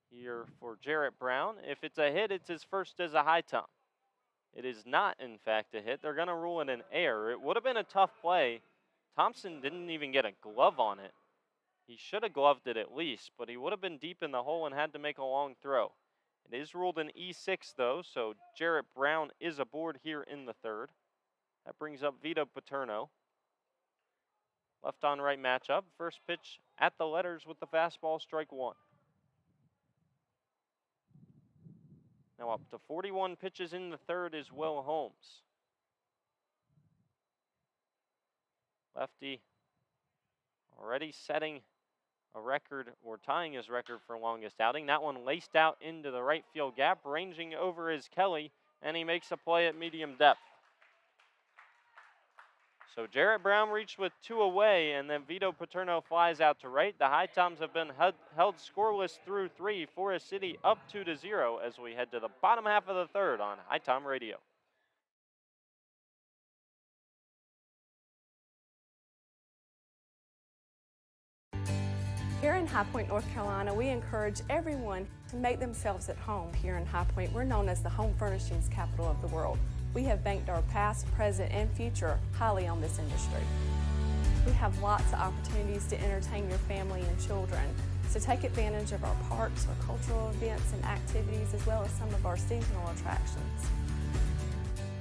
here for Jarrett Brown. If it's a hit, it's his first as a HiTom. It is not, in fact, a hit. They're going to rule it an error. It would have been a tough play. Thompson didn't even get a glove on it. He should have gloved it at least, but he would have been deep in the hole and had to make a long throw. It is ruled an E6, though, so Jarrett Brown is aboard here in the 3rd. That brings up Vito Paterno. Left on right matchup. First pitch at the letters with the fastball, strike 1. Now up to 41 pitches in the 3rd is Will Holmes. Lefty already setting a record, or tying his record for longest outing. That one laced out into the right field gap, ranging over is Kelly, and he makes a play at medium depth. So Jarrett Brown reached with 2 away, and then Vito Paterno flies out to right. The HiToms have been held scoreless through 3. Forest City up 2-0 as we head to the bottom half of the 3rd on HiTom Radio. Here in High Point, North Carolina, we encourage everyone to make themselves at home. Here in High Point, we're known as the home furnishings capital of the world. We have banked our past, present, and future highly on this industry. We have lots of opportunities to entertain your family and children. So take advantage of our parks, our cultural events and activities, as well as some of our seasonal attractions.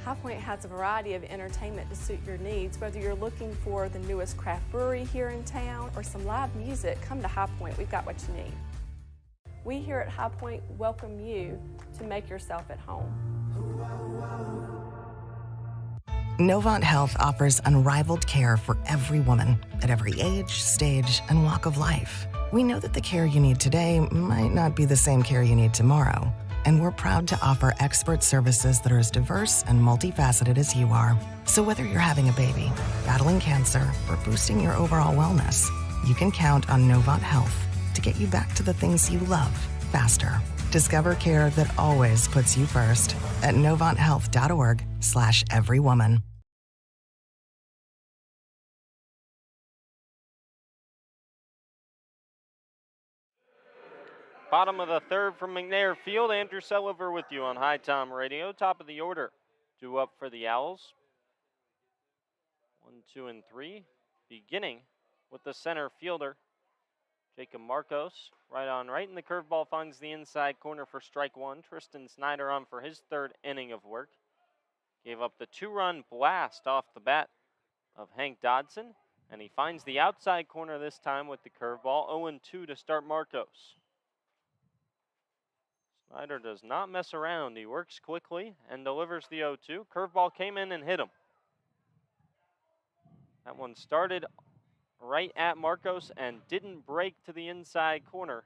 High Point has a variety of entertainment to suit your needs. Whether you're looking for the newest craft brewery here in town or some live music, come to High Point. We've got what you need. We here at High Point welcome you to make yourself at home. Novant Health offers unrivaled care for every woman at every age, stage, and walk of life. We know that the care you need today might not be the same care you need tomorrow, and we're proud to offer expert services that are as diverse and multifaceted as you are. So whether you're having a baby, battling cancer, or boosting your overall wellness, you can count on Novant Health to get you back to the things you love faster. Discover care that always puts you first at novanthealth.org/everywoman. Bottom of the third from McNair Field. Andrew Selliver with you on HiTom Radio. Top of the order. 2 up for the Owls. 1, 2, and 3. Beginning with the center fielder, Jacob Marcos. Right on right, and the curveball finds the inside corner for strike 1. Tristan Snyder on for his 3rd inning of work. Gave up the 2-run blast off the bat of Hank Dodson, and he finds the outside corner this time with the curveball. 0-2 to start Marcos. Snyder does not mess around. He works quickly and delivers the 0-2. Curveball came in and hit him. That one started right at Marcos and didn't break to the inside corner.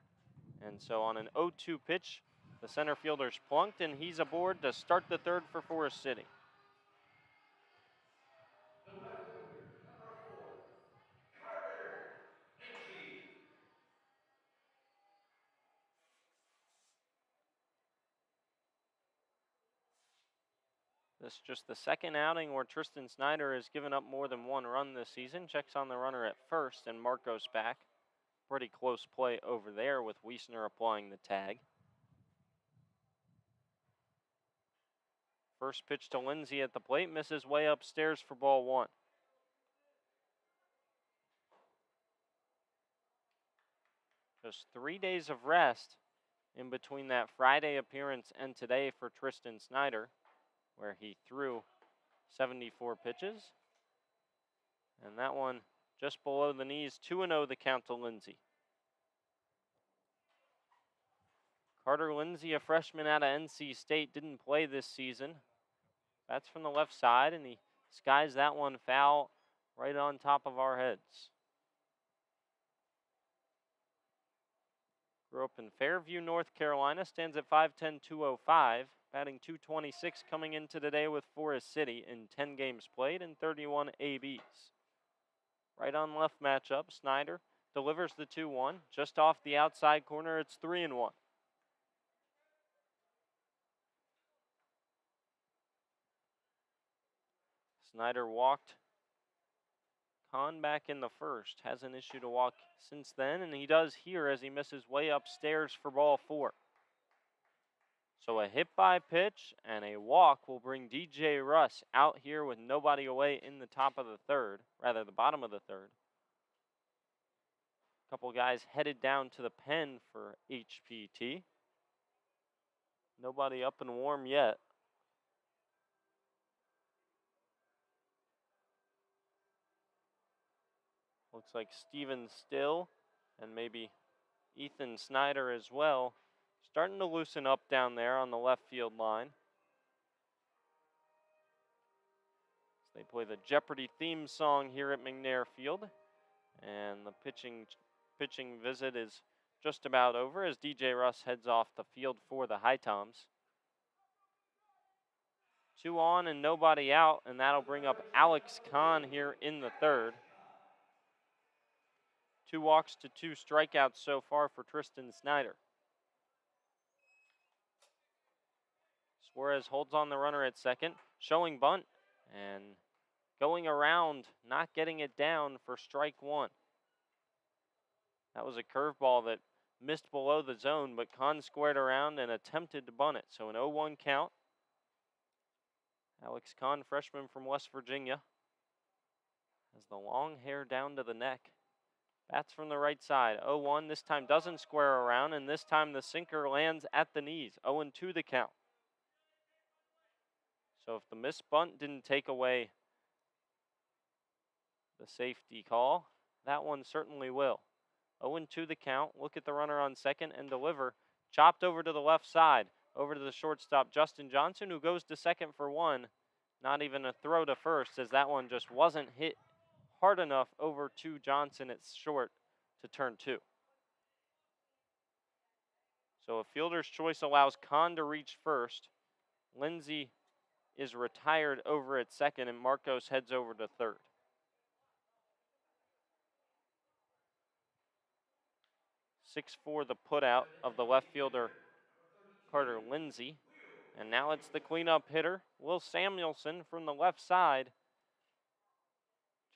And so on an 0-2 pitch, the center fielder's plunked, and he's aboard to start the third for Forest City. This is just the second outing where Tristan Snyder has given up more than 1 run this season. Checks on the runner at first, and Marcos back. Pretty close play over there with Wiestner applying the tag. First pitch to Lindsay at the plate, misses way upstairs for ball 1. Just 3 days of rest in between that Friday appearance and today for Tristan Snyder, where he threw 74 pitches. And that one just below the knees, 2-0 the count to Lindsay. Carter Lindsay, a freshman out of NC State, didn't play this season. Bats from the left side, and he skies that one foul right on top of our heads. Grew up in Fairview, North Carolina, stands at 5'10", 205, batting .226 coming into today with Forest City in 10 games played and 31 ABs. Right on left matchup, Snyder delivers the 2-1. Just off the outside corner, it's 3-1. Snyder walked Kahn back in the first. Hasn't issued a walk since then, and he does here as he misses way upstairs for ball 4. So a hit by pitch and a walk will bring DJ Russ out here with nobody away in the top of the third, rather the bottom of the third. A couple guys headed down to the pen for HPT. Nobody up and warm yet. Looks like Steven Still and maybe Ethan Snyder as well, starting to loosen up down there on the left field line. As they play the Jeopardy theme song here at McNair Field. And the pitching visit is just about over as DJ Russ heads off the field for the HiToms. 2 on and nobody out, and that'll bring up Alex Kahn here in the third. 2 walks to 2 strikeouts so far for Tristan Snyder. Suarez holds on the runner at second, showing bunt, and going around, not getting it down for strike 1. That was a curveball that missed below the zone, but Kahn squared around and attempted to bunt it. So an 0-1 count. Alex Kahn, freshman from West Virginia, has the long hair down to the neck. Bats from the right side. 0-1 this time doesn't square around, and this time the sinker lands at the knees. 0-2 the count. So if the missed bunt didn't take away the safety call, that one certainly will. 0-2 the count. Look at the runner on second and deliver. Chopped over to the left side. Over to the shortstop, Justin Johnson, who goes to second for one. Not even a throw to first, as that one just wasn't hit hard enough over to Johnson. It's short to turn two. So a fielder's choice allows Kahn to reach first. Lindsay is retired over at second, and Marcos heads over to third. (6-4) the putout of the left fielder, Carter Lindsay. And now it's the cleanup hitter, Will Samuelson, from the left side.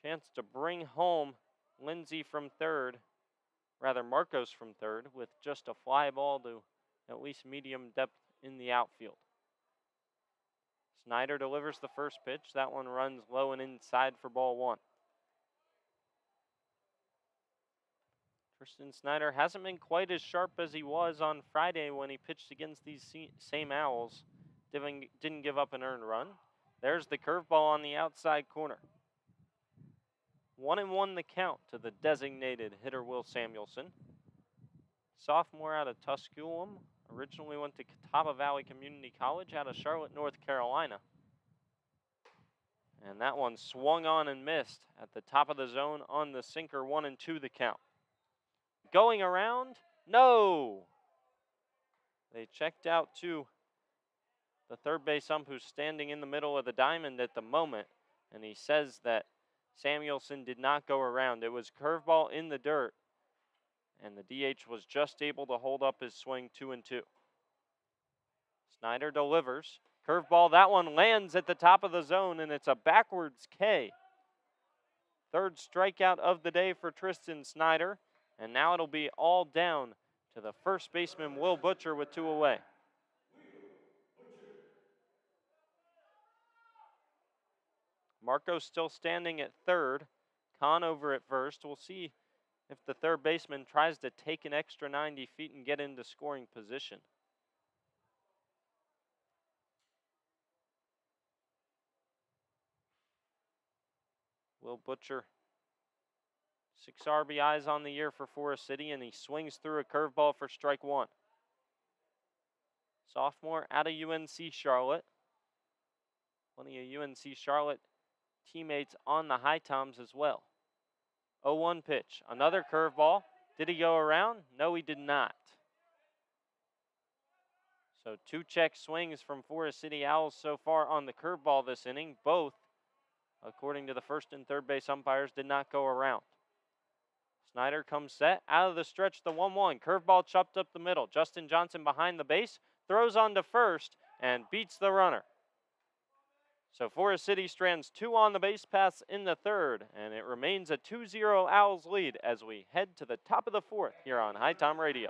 Chance to bring home Lindsay from third, rather Marcos from third, with just a fly ball to at least medium depth in the outfield. Snyder delivers the first pitch. That one runs low and inside for ball one. Tristan Snyder hasn't been quite as sharp as he was on Friday when he pitched against these same Owls. Didn't give up an earned run. There's the curveball on the outside corner. 1-1 the count to the designated hitter Will Samuelson. Sophomore out of Tusculum. Originally went to Catawba Valley Community College out of Charlotte, North Carolina. And that one swung on and missed at the top of the zone on the sinker. 1-2 the count. Going around? No! They checked out to the third base ump, who's standing in the middle of the diamond at the moment, and he says that Samuelson did not go around. It was curveball in the dirt, and the DH was just able to hold up his swing. 2-2. Snyder delivers. Curveball, that one lands at the top of the zone, and it's a backwards K. Third strikeout of the day for Tristan Snyder. And now it'll be all down to the first baseman, Will Butcher, with two away. Marco's still standing at third. Kahn over at first. We'll see if the third baseman tries to take an extra 90 feet and get into scoring position. Will Butcher, 6 RBIs on the year for Forest City, and he swings through a curveball for strike one. Sophomore out of UNC Charlotte. Plenty of UNC Charlotte teammates on the HiToms as well. 0-1 pitch. Another curveball. Did he go around? No, he did not. So 2 check swings from Forest City Owls so far on the curveball this inning. Both, according to the first and third base umpires, did not go around. Snyder comes set. Out of the stretch, the 1-1. Curveball chopped up the middle. Justin Johnson behind the base. Throws on to first and beats the runner. So Forest City strands 2 on the base paths in the third, and it remains a 2-0 Owls lead as we head to the top of the fourth here on HiTom Radio.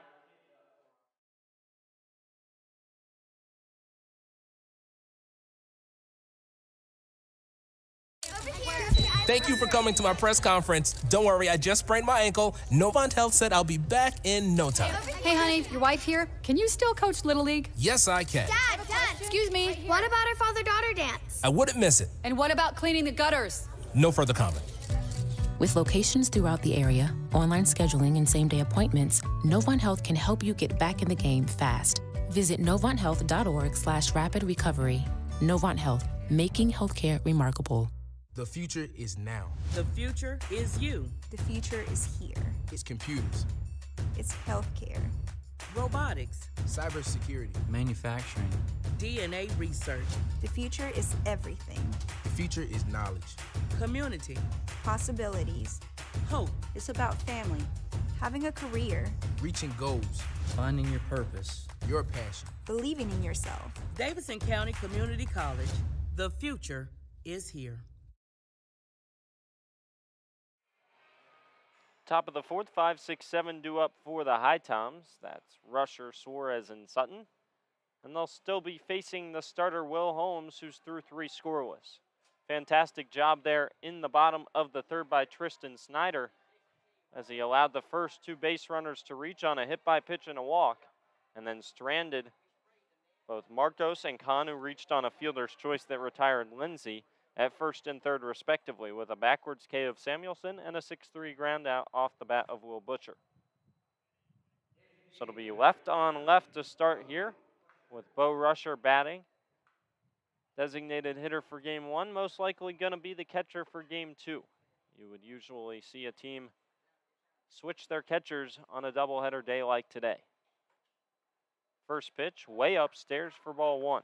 Thank you for coming to my press conference. Don't worry, I just sprained my ankle. Novant Health said I'll be back in no time. Hey, honey, your wife here. Can you still coach Little League? Yes, I can. Dad, excuse me. What about our father-daughter dance? I wouldn't miss it. And what about cleaning the gutters? No further comment. With locations throughout the area, online scheduling, and same-day appointments, Novant Health can help you get back in the game fast. Visit novanthealth.org/rapid recovery. Novant Health, making healthcare remarkable. The future is now. The future is you. The future is here. It's computers, It's healthcare. Robotics, cybersecurity, manufacturing. DNA research, The future is everything. The future is knowledge. community, Possibilities. hope. It's about family, having a career, Reaching goals, finding your purpose, your passion. believing in yourself. Davidson County Community College. The future is here. Top of the fourth, 5, 6, 7 due up for the HiToms. That's Rusher, Suarez, and Sutton. And they'll still be facing the starter Will Holmes, who's through 3 scoreless. Fantastic job there in the bottom of the third by Tristan Snyder. as he allowed the first two base runners to reach on a hit by pitch and a walk, and then stranded both Marcos and Kahn, who reached on a fielder's choice that retired Lindsay at first and third respectively, with a backwards K of Samuelson and a 6-3 ground out off the bat of Will Butcher. So it'll be left on left to start here with Bo Rusher batting. Designated hitter for game one, most likely going to be the catcher for game two. You would usually see a team switch their catchers on a doubleheader day like today. First pitch, way upstairs for ball one,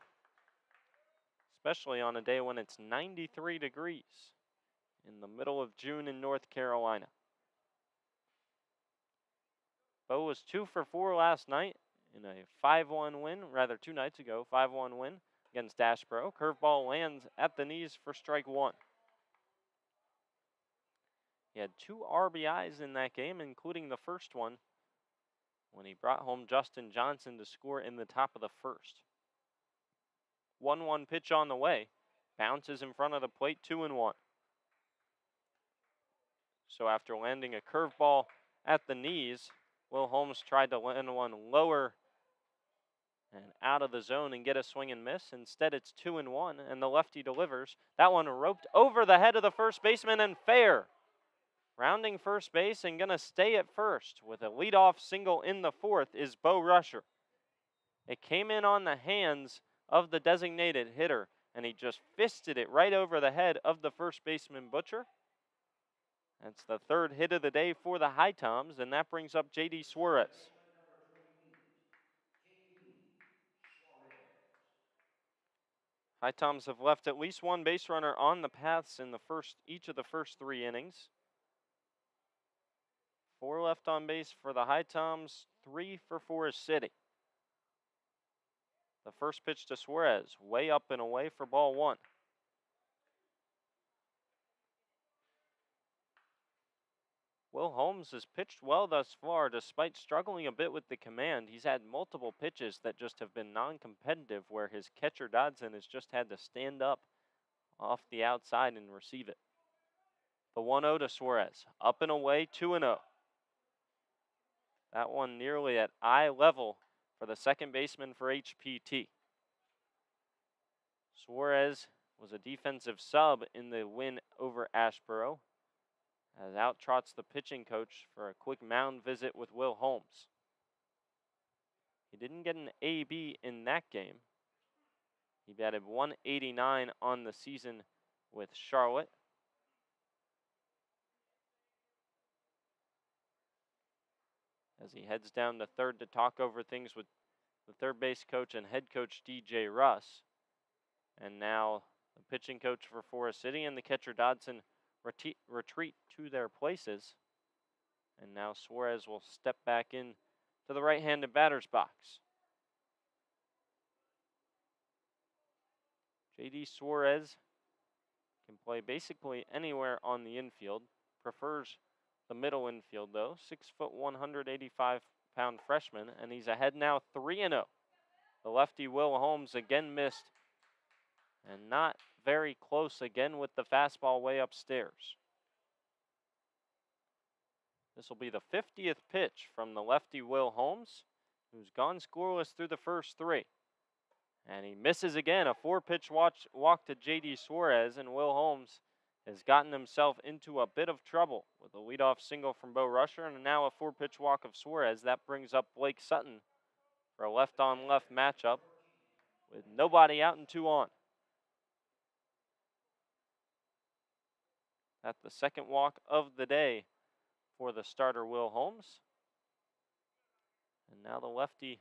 especially on a day when it's 93 degrees in the middle of June in North Carolina. Bo was 2 for 4 last night in a 5-1 win, rather 2 nights ago, 5-1 win against Ashboro. Curveball lands at the knees for strike one. He had 2 RBIs in that game, including the first one when he brought home Justin Johnson to score in the top of the first. 1-1 pitch on the way. Bounces in front of the plate, 2-1. So after landing a curveball at the knees, Will Holmes tried to land one lower and out of the zone and get a swing and miss. Instead, it's 2-1, and the lefty delivers. That one roped over the head of the first baseman and fair. Rounding first base and going to stay at first with a leadoff single in the fourth is Bo Rusher. It came in on the hands of the designated hitter, and he just fisted it right over the head of the first baseman Butcher. That's the third hit of the day for the HiToms, and that brings up J.D. Suarez. HiToms have left at least one base runner on the paths in each of the first 3 innings. 4 left on base for the HiToms, 3 for Forest City. The first pitch to Suarez, way up and away for ball one. Will Holmes has pitched well thus far, despite struggling a bit with the command. He's had multiple pitches that just have been non-competitive, where his catcher Dodson has just had to stand up off the outside and receive it. The 1-0 to Suarez, up and away, 2-0. That one nearly at eye level for the second baseman for HPT. Suarez was a defensive sub in the win over Ashboro, as out trots the pitching coach for a quick mound visit with Will Holmes. He didn't get an AB in that game. He batted 189 on the season with Charlotte. As he heads down to third to talk over things with the third base coach and head coach DJ Russ. And now the pitching coach for Forest City and the catcher Dodson retreat to their places. And now Suarez will step back in to the right-handed batter's box. J.D. Suarez can play basically anywhere on the infield. Prefers the middle infield, though. 6 foot, 185-pound freshman, and he's ahead now 3-0. The lefty Will Holmes again missed, and not very close again with the fastball way upstairs. This will be the 50th pitch from the lefty Will Holmes, who's gone scoreless through the first 3. And he misses again, a 4-pitch walk to J.D. Suarez, and Will Holmes has gotten himself into a bit of trouble with a leadoff single from Bo Rusher and now a 4-pitch walk of Suarez. That brings up Blake Sutton for a left-on-left matchup with nobody out and 2 on. That's the second walk of the day for the starter Will Holmes. And now the lefty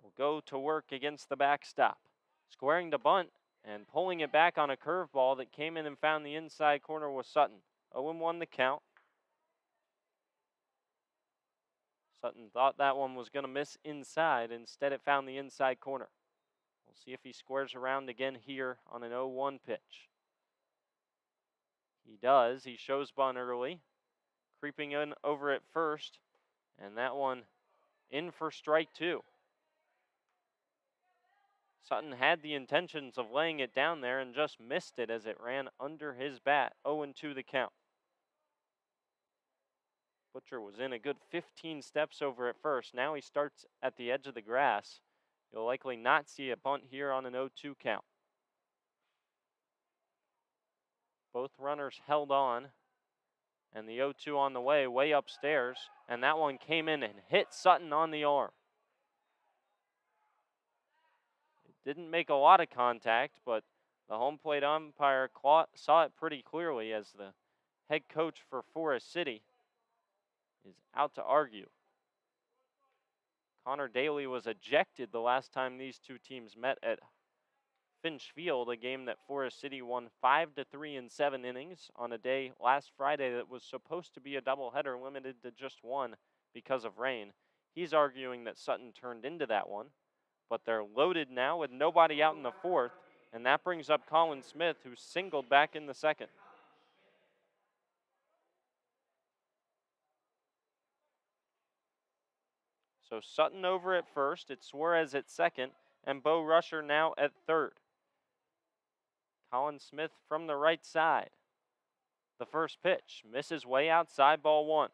will go to work against the backstop, squaring to bunt and pulling it back on a curveball that came in and found the inside corner was Sutton. 0-1 the count. Sutton thought that one was going to miss inside. Instead, it found the inside corner. We'll see if he squares around again here on an 0-1 pitch. He does. He shows bunt early, creeping in over at first, and that one in for strike 2. Sutton had the intentions of laying it down there and just missed it as it ran under his bat. 0-2 the count. Butcher was in a good 15 steps over at first. Now he starts at the edge of the grass. You'll likely not see a bunt here on an 0-2 count. Both runners held on, and the 0-2 on the way upstairs, and that one came in and hit Sutton on the arm. It didn't make a lot of contact, but the home plate umpire saw it pretty clearly as the head coach for Forest City is out to argue. Connor Daly was ejected the last time these two teams met at Finch Field, a game that Forest City won 5-3 in 7 innings on a day last Friday that was supposed to be a doubleheader limited to just one because of rain. He's arguing that Sutton turned into that one, but they're loaded now with nobody out in the fourth, and that brings up Colin Smith, who singled back in the second. So Sutton over at first, it's Suarez at second, and Bo Rusher now at third. Colin Smith from the right side. The first pitch misses way outside, ball one.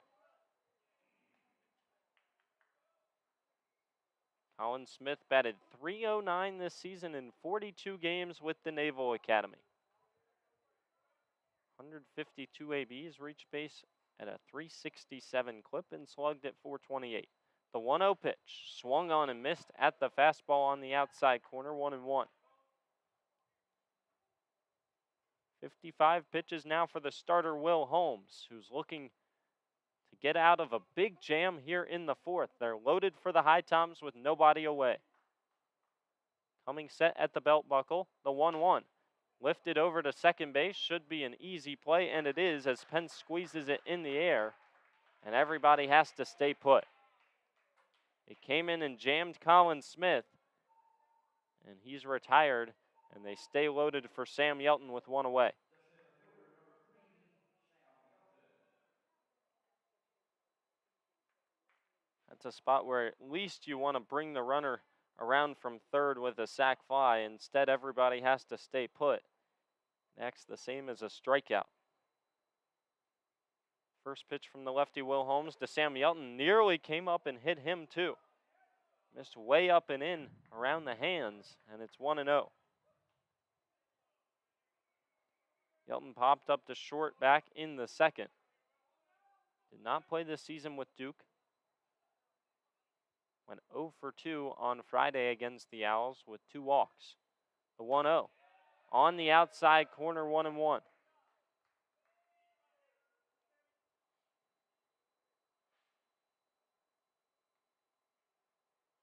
Colin Smith batted .309 this season in 42 games with the Naval Academy. 152 ABs, reached base at a .367 clip and slugged at .428. The 1-0 pitch swung on and missed at the fastball on the outside corner, 1-1. 55 pitches now for the starter, Will Holmes, who's looking to get out of a big jam here in the fourth. They're loaded for the HiToms with nobody away. Coming set at the belt buckle, the 1-1. Lifted over to second base, should be an easy play, and it is as Pence squeezes it in the air, and everybody has to stay put. It came in and jammed Colin Smith, and he's retired, and they stay loaded for Sam Yelton with one away. That's a spot where at least you want to bring the runner around from third with a sac fly. Instead, everybody has to stay put. Next, the same as a strikeout. First pitch from the lefty, Will Holmes, to Sam Yelton. Nearly came up and hit him, too. Missed way up and in around the hands, and it's 1-0. Yelton popped up to short back in the second. Did not play this season with Duke. Went 0 for 2 on Friday against the Owls with 2 walks. The 1-0. On the outside corner, 1-1.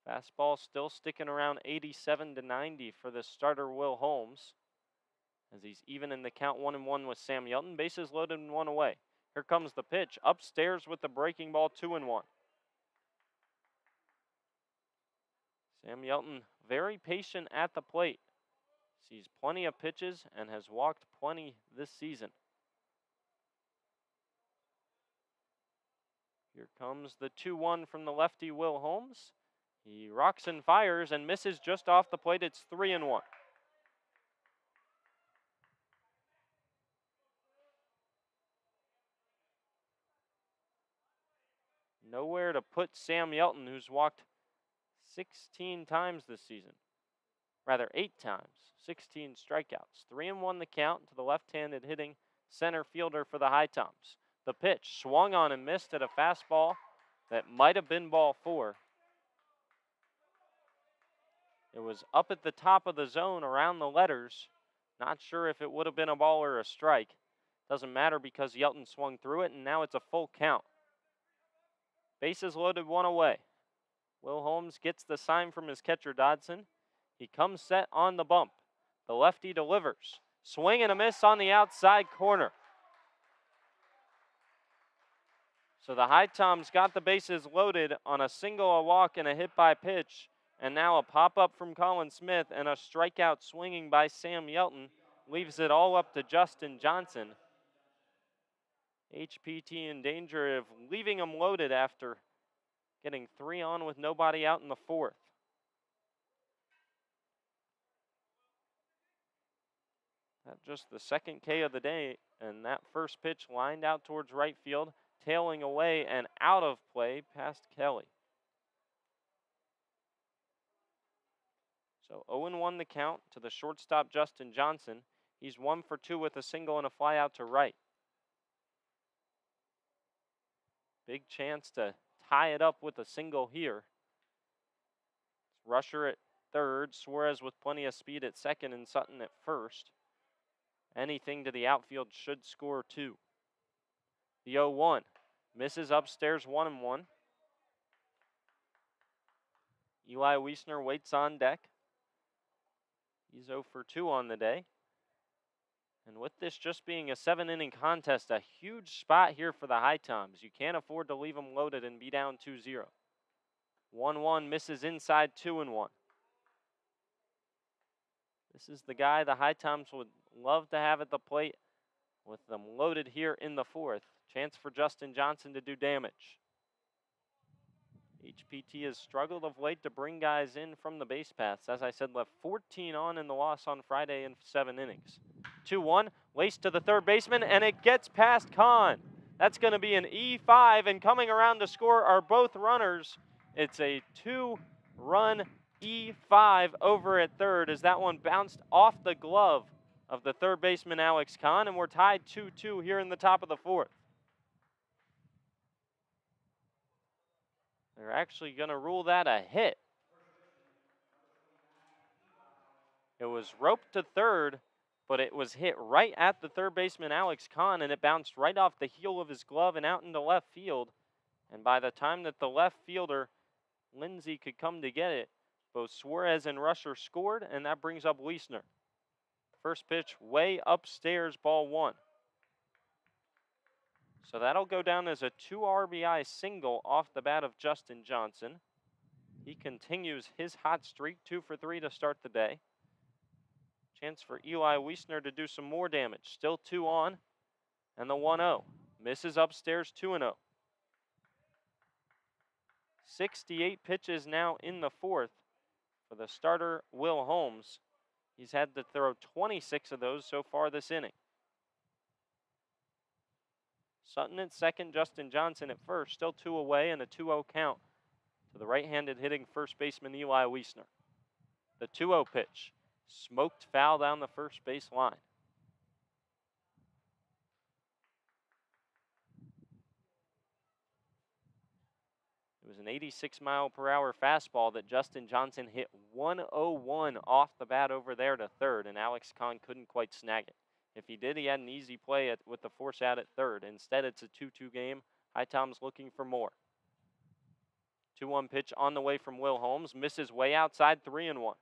Fastball still sticking around 87 to 90 for the starter, Will Holmes, as he's even in the count, 1-1 with Sam Yelton. Bases loaded and 1 away. Here comes the pitch. Upstairs with the breaking ball, 2-1. Sam Yelton very patient at the plate. Sees plenty of pitches and has walked plenty this season. Here comes the 2-1 from the lefty, Will Holmes. He rocks and fires and misses just off the plate. It's 3-1. Nowhere to put Sam Yelton, who's walked 16 times this season. Rather, 8 times. 16 strikeouts. 3-1 the count to the left-handed hitting center fielder for the HiToms. The pitch swung on and missed at a fastball that might have been ball 4. It was up at the top of the zone around the letters. Not sure if it would have been a ball or a strike. Doesn't matter because Yelton swung through it, and now it's a full count. Bases loaded, 1 away. Will Holmes gets the sign from his catcher, Dodson. He comes set on the bump. The lefty delivers. Swing and a miss on the outside corner. So the HiToms got the bases loaded on a single, a walk, and a hit by pitch. And now a pop-up from Colin Smith and a strikeout swinging by Sam Yelton leaves it all up to Justin Johnson. HPT in danger of leaving him loaded after getting 3 on with nobody out in the fourth. That's just the second K of the day, and that first pitch lined out towards right field. tailing away and out of play past Kelly. So 0-1 the count to the shortstop, Justin Johnson. He's 1 for 2 with a single and a fly out to right. Big chance to tie it up with a single here. Rusher at third, Suarez with plenty of speed at second, and Sutton at first. Anything to the outfield should score 2. The 0-1 misses upstairs 1-1. Eli Wiestner waits on deck. He's 0 for 2 on the day. And with this just being a 7-inning contest, a huge spot here for the HiToms. You can't afford to leave them loaded and be down 2-0. 1-1 misses inside 2-1. This is the guy the HiToms would love to have at the plate with them loaded here in the 4th. Chance for Justin Johnson to do damage. HPT has struggled of late to bring guys in from the base paths. As I said, left 14 on in the loss on Friday in 7 innings. 2-1, laced to the third baseman, and it gets past Kahn. That's going to be an E5, and coming around to score are both runners. It's a 2-run E5 over at third as that one bounced off the glove of the third baseman, Alex Kahn, and we're tied 2-2 here in the top of the 4th. They're actually going to rule that a hit. It was roped to third, but it was hit right at the third baseman, Alex Kahn, and it bounced right off the heel of his glove and out into left field. And by the time that the left fielder, Lindsay, could come to get it, both Suarez and Rusher scored, and that brings up Wiestner. First pitch way upstairs, ball 1. So that'll go down as a 2 RBI single off the bat of Justin Johnson. He continues his hot streak, 2 for 3 to start the day. Chance for Eli Wiestner to do some more damage. Still 2 on, and the 1-0. Misses upstairs, 2-0. 68 pitches now in the 4th for the starter, Will Holmes. He's had to throw 26 of those so far this inning. Sutton at second, Justin Johnson at first, still 2 away, and a 2-0 count to the right-handed hitting first baseman Eli Wiestner. The 2-0 pitch, smoked foul down the first base line. It was an 86-mile-per-hour fastball that Justin Johnson hit 101 off the bat over there to third, and Alex Kahn couldn't quite snag it. If he did, he had an easy play with the force out at third. Instead, it's a 2-2 game. HiToms looking for more. 2-1 pitch on the way from Will Holmes. Misses way outside, 3-1.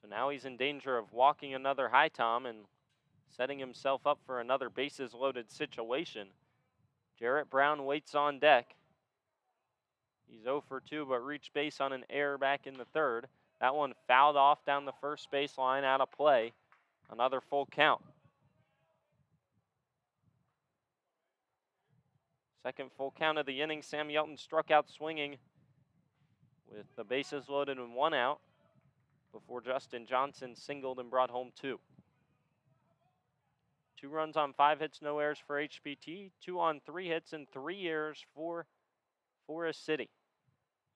So now he's in danger of walking another HiTom and setting himself up for another bases-loaded situation. Jarrett Brown waits on deck. He's 0 for 2, but reached base on an error back in the 3rd. That one fouled off down the first baseline, out of play. Another full count. Second full count of the inning. Sam Yelton struck out swinging with the bases loaded and 1 out before Justin Johnson singled and brought home 2. 2 runs on 5 hits, no errors for HPT. 2 on 3 hits and 3 errors for Forest City.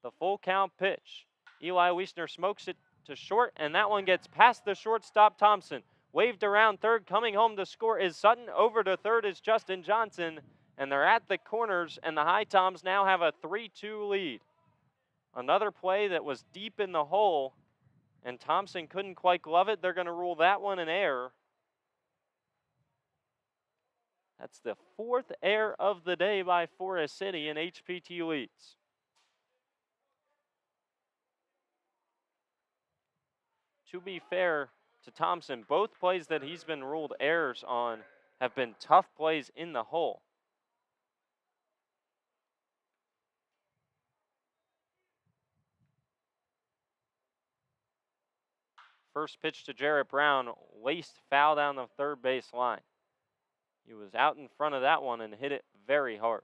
The full count pitch. Eli Wiestner smokes it to short, and that one gets past the shortstop, Thompson. Waved around third, coming home to score is Sutton. Over to third is Justin Johnson, and they're at the corners, and the HiToms now have a 3-2 lead. Another play that was deep in the hole, and Thompson couldn't quite glove it. They're going to rule that one an error. That's the 4th error of the day by Forest City, and HPT leads. To be fair to Thompson, both plays that he's been ruled errors on have been tough plays in the hole. First pitch to Jarrett Brown, laced foul down the third base line. He was out in front of that one and hit it very hard.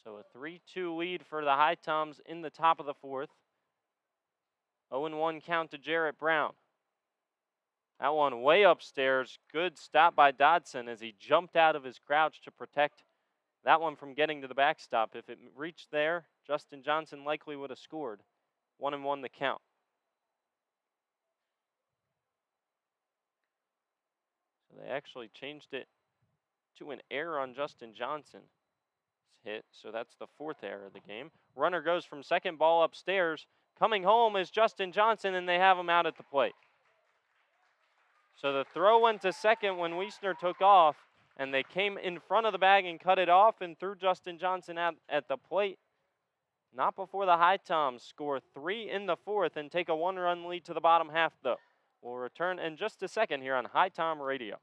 So a 3-2 lead for the HiToms in the top of the 4th. 0-1 count to Jarrett Brown. That one way upstairs. Good stop by Dodson as he jumped out of his crouch to protect that one from getting to the backstop. If it reached there, Justin Johnson likely would have scored. 1-1 the count. So they actually changed it to an error on Justin Johnson's hit, so that's the 4th error of the game. Runner goes from second, ball upstairs. Coming home is Justin Johnson, and they have him out at the plate. So the throw went to second when Wiestner took off, and they came in front of the bag and cut it off and threw Justin Johnson out at the plate. Not before the HiToms score 3 in the 4th and take a 1-run lead to the bottom half, though. We'll return in just a second here on HiTom Radio.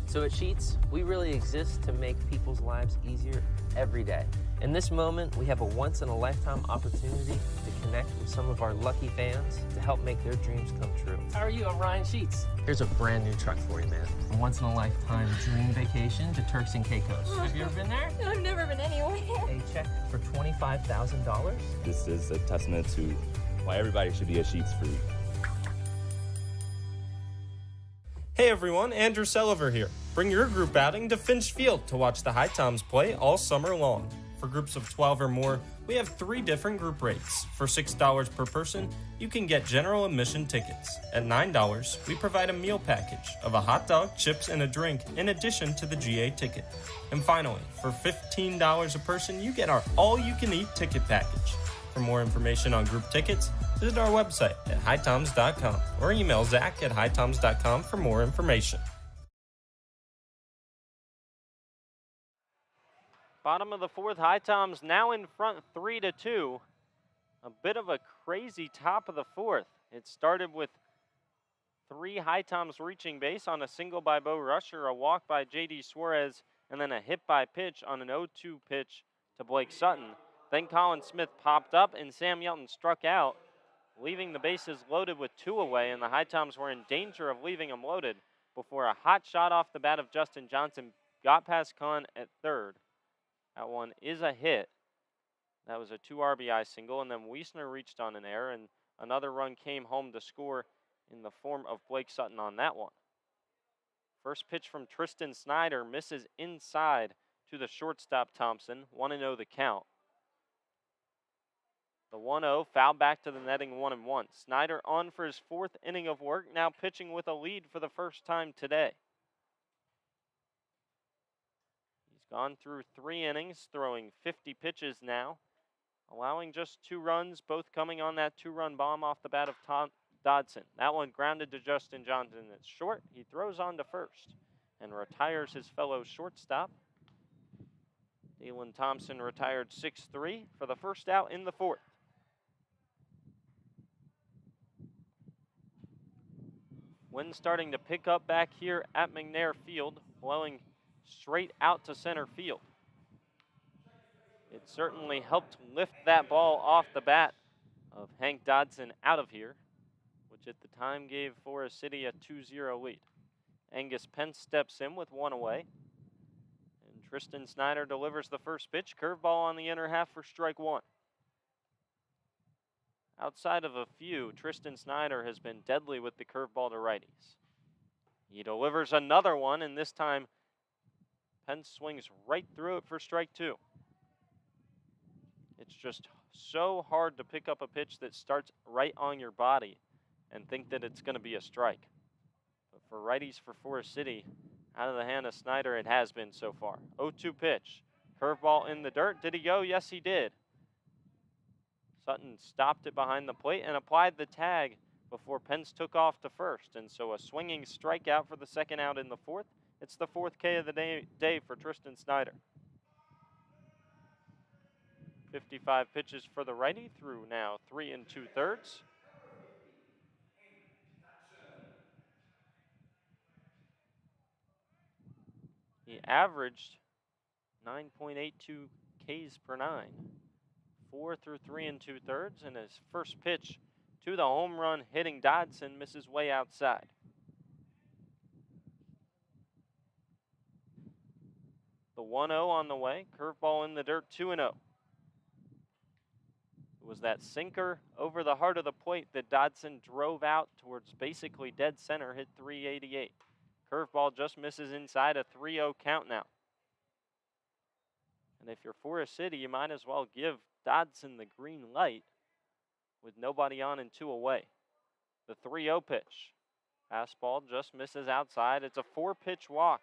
So at Sheets, we really exist to make people's lives easier every day. In this moment, we have a once-in-a-lifetime opportunity to connect with some of our lucky fans to help make their dreams come true. How are you? I'm Ryan Sheets. Here's a brand new truck for you, man. A once-in-a-lifetime dream vacation to Turks and Caicos. Have you ever been there? I've never been anywhere. A check for $25,000. This is a testament to why everybody should be a Sheets freak. Hey everyone, Andrew Selliver here. Bring your group outing to Finch Field to watch the HiToms play all summer long. For groups of 12 or more, we have 3 different group rates. For $6 per person, you can get general admission tickets. At $9, we provide a meal package of a hot dog, chips, and a drink in addition to the GA ticket. And finally, for $15 a person, you get our all-you-can-eat ticket package. For more information on group tickets, visit our website at HiToms.com or email Zach at HiToms.com for more information. Bottom of the 4th, HiToms now in front 3-2. A bit of a crazy top of the 4th. It started with 3 HiToms reaching base on a single by Bo Rusher, a walk by J.D. Suarez, and then a hit by pitch on an 0-2 pitch to Blake Sutton. Then Colin Smith popped up and Sam Yelton struck out, leaving the bases loaded with 2 away, and the HiToms were in danger of leaving them loaded before a hot shot off the bat of Justin Johnson got past Kahn at 3rd. That one is a hit. That was a 2 RBI single, and then Wiestner reached on an error, and another run came home to score in the form of Blake Sutton on that one. First pitch from Tristan Snyder misses inside to the shortstop Thompson. 1-0 the count. The 1-0 foul back to the netting 1-1. Snyder on for his 4th inning of work, now pitching with a lead for the first time today. He's gone through 3 innings, throwing 50 pitches now, allowing just 2 runs, both coming on that 2-run bomb off the bat of Dodson. That one grounded to Justin Johnson. It's short. He throws on to first and retires his fellow shortstop. Dalen Thompson retired 6-3 for the first out in the 4th. Wind starting to pick up back here at McNair Field, blowing straight out to center field. It certainly helped lift that ball off the bat of Hank Dodson out of here, which at the time gave Forest City a 2-0 lead. Angus Pence steps in with 1 away. And Tristan Snyder delivers the first pitch. Curveball on the inner half for strike 1. Outside of a few, Tristan Snyder has been deadly with the curveball to righties. He delivers another one, and this time Pence swings right through it for strike 2. It's just so hard to pick up a pitch that starts right on your body and think that it's going to be a strike. But for righties for Forest City, out of the hand of Snyder, it has been so far. 0-2 pitch. Curveball in the dirt. Did he go? Yes, he did. Sutton stopped it behind the plate and applied the tag before Pence took off to first. And so a swinging strikeout for the second out in the 4th. It's the 4th K of the day for Tristan Snyder. 55 pitches for the righty through now 3 2/3. He averaged 9.82 Ks per 9. 4 through 3 2/3, and his first pitch to the home run hitting Dodson misses way outside. the 1-0 on the way. Curveball in the dirt, 2-0. It was that sinker over the heart of the plate that Dodson drove out towards basically dead center, hit 388. Curveball just misses inside, a 3-0 count now. And if you're Forest City, you might as well give Dodson the green light with nobody on and 2 away. The 3-0 pitch. Fastball just misses outside. It's a 4-pitch walk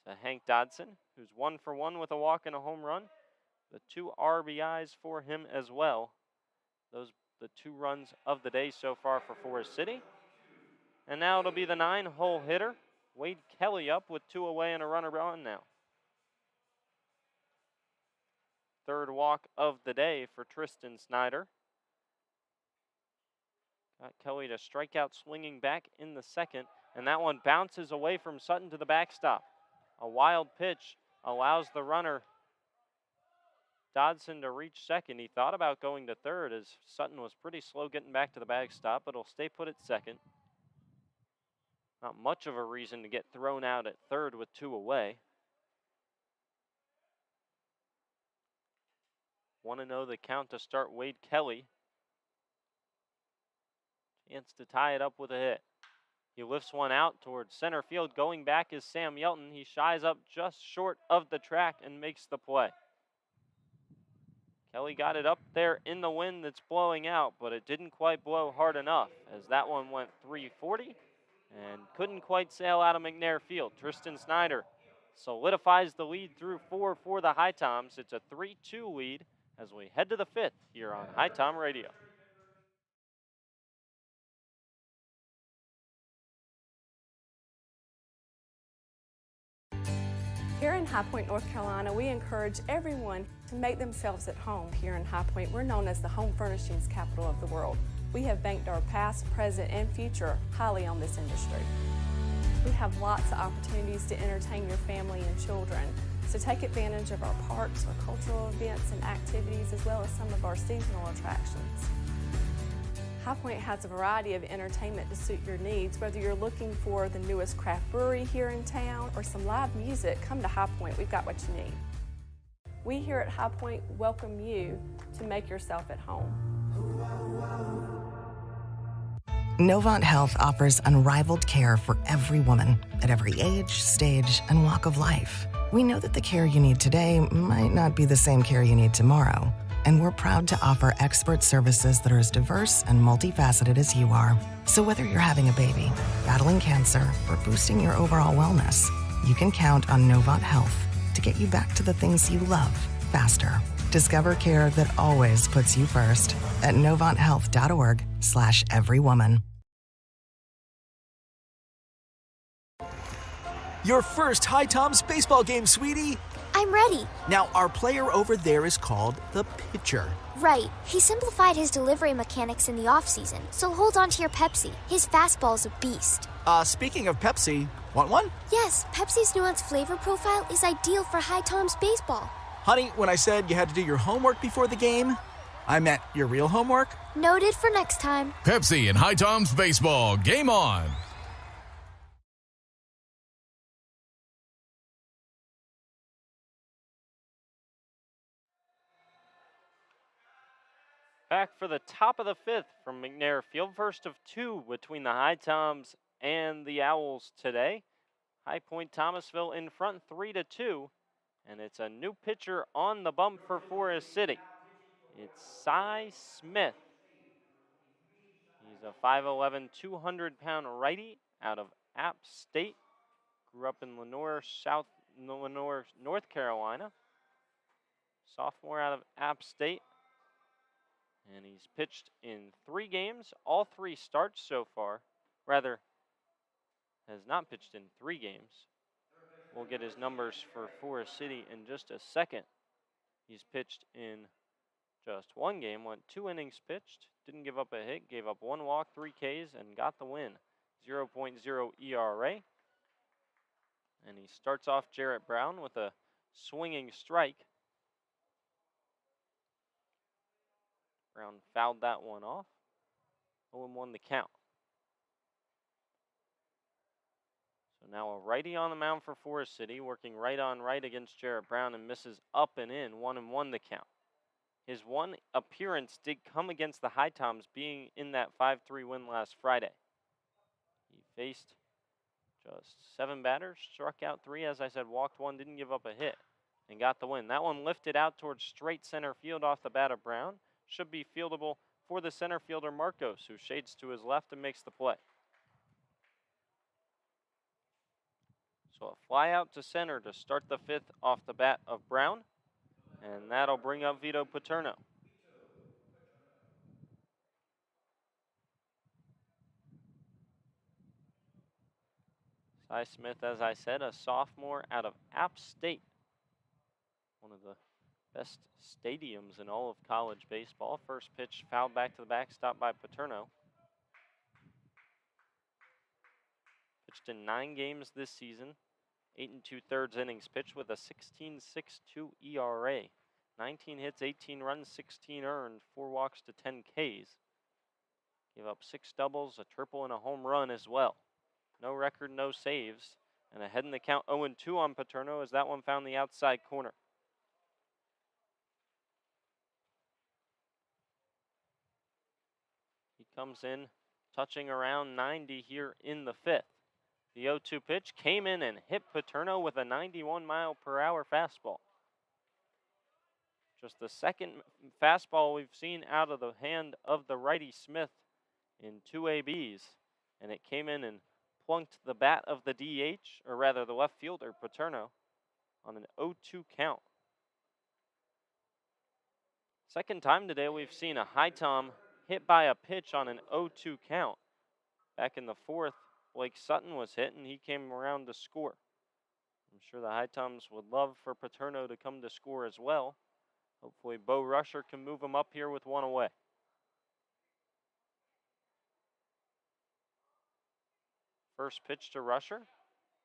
to Hank Dodson, who's 1 for 1 with a walk and a home run. The 2 RBIs for him as well. Those the 2 runs of the day so far for Forest City. And now it'll be the 9-hole hitter, Wade Kelly, up with 2 away and a runner on now. 3rd walk of the day for Tristan Snyder. Got Kelly to strike out swinging back in the 2nd, and that one bounces away from Sutton to the backstop. A wild pitch allows the runner Dodson to reach 2nd. He thought about going to 3rd as Sutton was pretty slow getting back to the backstop, but it'll stay put at 2nd. Not much of a reason to get thrown out at 3rd with 2 away. 1-0 the count to start Wade Kelly. Chance to tie it up with a hit. He lifts one out towards center field. Going back is Sam Yelton. He shies up just short of the track and makes the play. Kelly got it up there in the wind that's blowing out, but it didn't quite blow hard enough as that one went 340 and couldn't quite sail out of McNair Field. Tristan Snyder solidifies the lead through 4 for the HiToms. It's a 3-2 lead as we head to the 5th here on HiTom Radio. Here in High Point, North Carolina, we encourage everyone to make themselves at home. Here in High Point, we're known as the home furnishings capital of the world. We have banked our past, present, and future highly on this industry. We have lots of opportunities to entertain your family and children, so take advantage of our parks, our cultural events and activities, as well as some of our seasonal attractions. High Point has a variety of entertainment to suit your needs. Whether you're looking for the newest craft brewery here in town or some live music, come to High Point. We've got what you need. We here at High Point welcome you to make yourself at home. Novant Health offers unrivaled care for every woman at every age, stage, and walk of life. We know that the care you need today might not be the same care you need tomorrow. And we're proud to offer expert services that are as diverse and multifaceted as you are. So whether you're having a baby, battling cancer, or boosting your overall wellness, you can count on Novant Health to get you back to the things you love faster. Discover care that always puts you first at novanthealth.org/everywoman. Your first HiToms baseball game, sweetie. I'm ready. Now, our player over there is called the pitcher. Right. He simplified his delivery mechanics in the offseason, so hold on to your Pepsi. His fastball's a beast. Speaking of Pepsi, want one? Yes, Pepsi's nuanced flavor profile is ideal for HiToms baseball. Honey, when I said you had to do your homework before the game, I meant your real homework. Noted for next time. Pepsi and HiToms baseball. Game on. Back for the top of the 5th from McNair Field. First of 2 between the HiToms and the Owls today. High Point-Thomasville in front 3-2. And it's a new pitcher on the bump for Forest City. It's Cy Smith. He's a 5'11", 200-pound righty out of App State. Grew up in Lenoir, North Carolina. Sophomore out of App State. And he's pitched in 3 games, all 3 starts so far. Rather, has not pitched in 3 games. We'll get his numbers for Forest City in just a second. He's pitched in just 1 game, went 2 innings pitched, didn't give up a hit, gave up 1 walk, 3 Ks, and got the win. 0.0 ERA. And he starts off Jarrett Brown with a swinging strike. Brown fouled that one off. 0-1 the count. So So now a righty on the mound for Forest City, working right on right against Jarrett Brown and misses up and in, 1-1 the count. His one appearance did come against the HiToms, being in that 5-3 win last Friday. He faced just 7 batters, struck out 3, as I said, walked 1, didn't give up a hit, and got the win. That one lifted out towards straight center field off the bat of Brown. Should be fieldable for the center fielder Marcos, who shades to his left and makes the play. So a fly out to center to start the 5th off the bat of Brown, and that'll bring up Vito Paterno. Cy Smith, as I said, a sophomore out of App State, one of the best stadiums in all of college baseball. First pitch fouled back to the backstop by Paterno. Pitched in 9 games this season, 8 2/3 innings pitched with a 16.62 ERA. 19 hits, 18 runs, 16 earned, 4 walks to 10 Ks. Gave up 6 doubles, a triple, and a home run as well. No record, no saves, and ahead in the count 0-2 on Paterno as that one found the outside corner. He comes in touching around 90 here in the 5th. The 0-2 pitch came in and hit Paterno with a 91-mile-per-hour fastball. Just the second fastball we've seen out of the hand of the righty Smith in 2 ABs, and it came in and plunked the bat of the DH, or rather the left fielder, Paterno, on an 0-2 count. Second time today we've seen a HiTom hit by a pitch on an 0-2 count. Back in the 4th, Blake Sutton was hit, and he came around to score. I'm sure the HiToms would love for Paterno to come to score as well. Hopefully Bo Rusher can move him up here with 1 away. First pitch to Rusher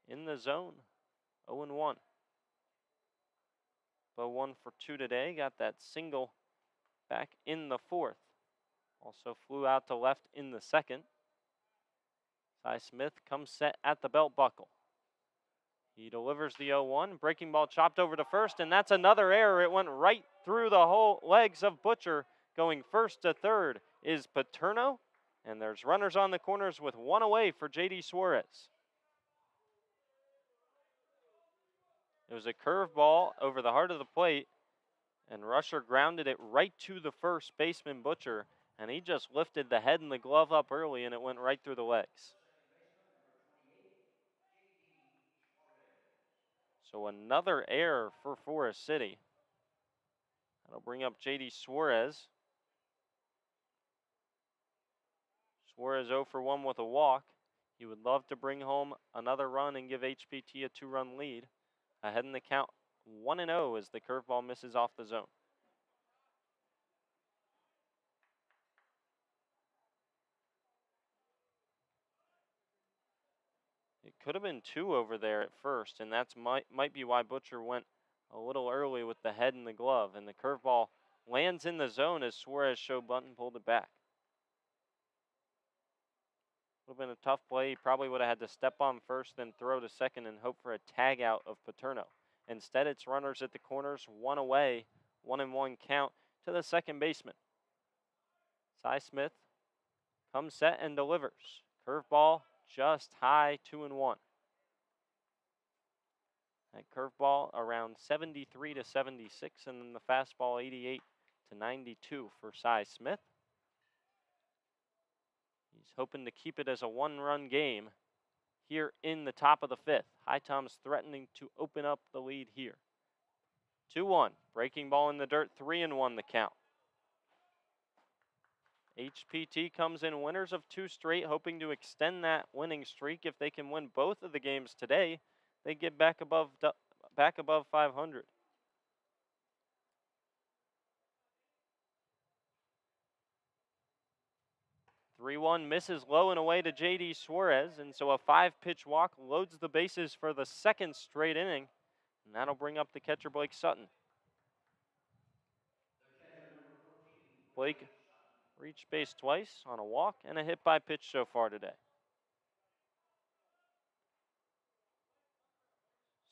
in the zone, 0-1. Bo 1 for 2 today, got that single back in the 4th. Also flew out to left in the 2nd. Cy Smith comes set at the belt buckle. He delivers the 0-1, breaking ball chopped over to first, and that's another error. It went right through the whole legs of Butcher. Going first to third is Paterno, and there's runners on the corners with 1 away for J.D. Suarez. It was a curveball over the heart of the plate, and Rusher grounded it right to the first baseman, Butcher, and he just lifted the head and the glove up early, and it went right through the legs. So another error for Forest City. That'll bring up J.D. Suarez. Suarez 0 for 1 with a walk. He would love to bring home another run and give HPT a 2-run lead. Ahead in the count 1-0 as the curveball misses off the zone. It could have been 2 over there at first, and that's might be why Butcher went a little early with the head and the glove, and the curveball lands in the zone as Suarez showed button pulled it back. Would have been a tough play. He probably would have had to step on first, then throw to second and hope for a tag out of Paterno. Instead, it's runners at the corners, 1 away, 1-1 count to the second baseman. Cy Smith comes set and delivers. Curveball just high, 2-1. That curveball around 73 to 76, and then the fastball 88 to 92 for Cy Smith. He's hoping to keep it as a 1-run game here in the top of the 5th. HiToms threatening to open up the lead here. 2-1, breaking ball in the dirt, 3-1 the count. HPT comes in winners of 2 straight, hoping to extend that winning streak. If they can win both of the games today, they get back above 500. Three-1 misses low and away to J.D. Suarez, and so a 5-pitch walk loads the bases for the 2nd straight inning, and that'll bring up the catcher Blake Sutton. Blake reached base twice on a walk and a hit by pitch so far today.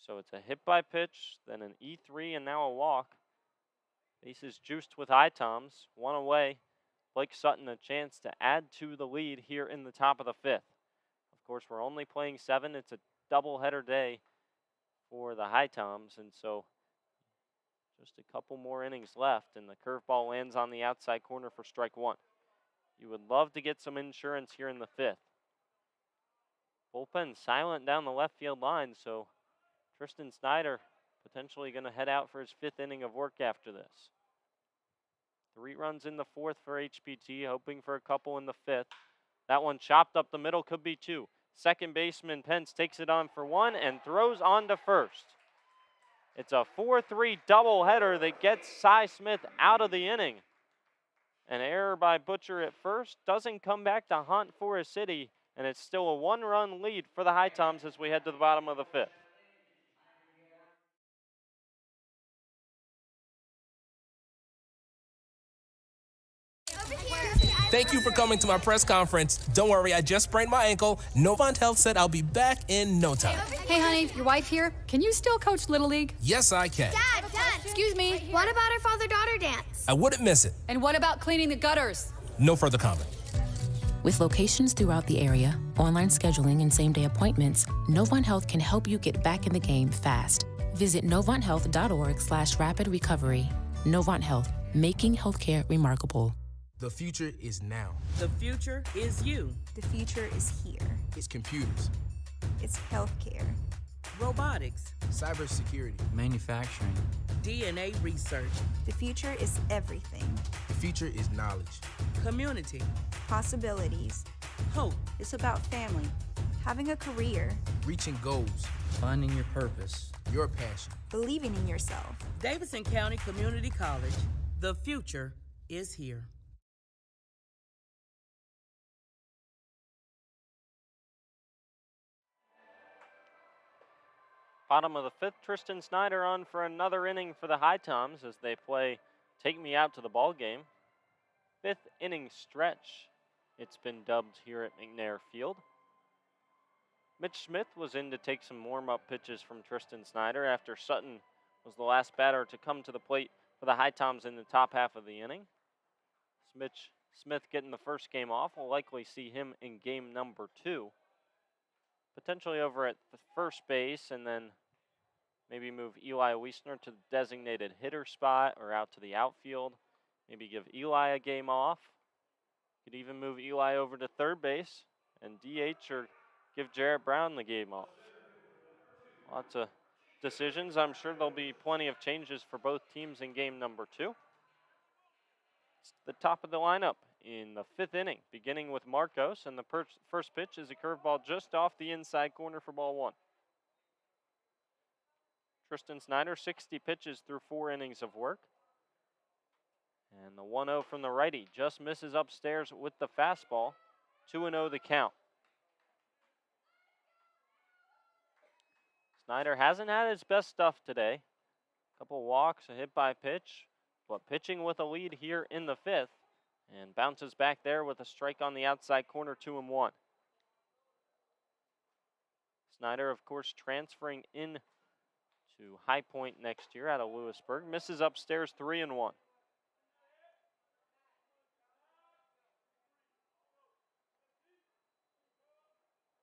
So it's a hit by pitch, then an E3, and now a walk. Bases juiced with HiToms, one away. Blake Sutton a chance to add to the lead here in the top of the fifth. Of course, we're only playing 7. It's a doubleheader day for the HiToms, and so just a couple more innings left, and the curveball lands on the outside corner for strike 1. You would love to get some insurance here in the 5th. Bullpen silent down the left field line, so Tristan Snyder potentially going to head out for his 5th inning of work after this. 3 runs in the 4th for HPT, hoping for a couple in the 5th. That one chopped up the middle, could be 2. Second baseman Pence takes it on for 1 and throws on to first. It's a 4-3 doubleheader that gets Cy Smith out of the inning. An error by Butcher at first, doesn't come back to haunt Forest City, and it's still a 1-run lead for the HiToms as we head to the bottom of the 5th. Thank you for coming to my press conference. Don't worry, I just sprained my ankle. Novant Health said I'll be back in no time. Hey, honey, your wife here. Can you still coach Little League? Yes, I can. Dad, Excuse me. what about our father-daughter dance? I wouldn't miss it. And what about cleaning the gutters? No further comment. With locations throughout the area, online scheduling, and same-day appointments, Novant Health can help you get back in the game fast. Visit novanthealth.org/rapid recovery. Novant Health, making healthcare remarkable. The future is now. The future is you. The future is here. It's computers, It's healthcare. Robotics, cybersecurity, Manufacturing. DNA research, The future is everything. the future is knowledge. community, Possibilities. hope. It's about family, having a career, Reaching goals, Finding your purpose. your passion. believing in yourself. Davidson County Community College. The future is here. Bottom of the 5th, Tristan Snyder on for another inning for the HiToms as they play Take Me Out to the Ball Game. 5th inning stretch, it's been dubbed here at McNair Field. Mitch Smith was in to take some warm-up pitches from Tristan Snyder after Sutton was the last batter to come to the plate for the HiToms in the top half of the inning. Mitch Smith getting the first game off. We'll likely see him in game number 2. Potentially over at the first base, and then maybe move Eli Wiestner to the designated hitter spot or out to the outfield. Maybe give Eli a game off. Could even move Eli over to third base and DH, or give Jarrett Brown the game off. Lots of decisions. I'm sure there'll be plenty of changes for both teams in game number 2. It's the top of the lineup in the 5th inning, beginning with Marcos, and the first pitch is a curveball just off the inside corner for ball 1. Tristan Snyder, 60 pitches through 4 innings of work. And the 1-0 from the righty just misses upstairs with the fastball. 2-0 the count. Snyder hasn't had his best stuff today. A couple walks, a hit by pitch, but pitching with a lead here in the 5th. And bounces back there with a strike on the outside corner, 2-1. Snyder, of course, transferring in to High Point next year out of Lewisburg. Misses upstairs, 3-1.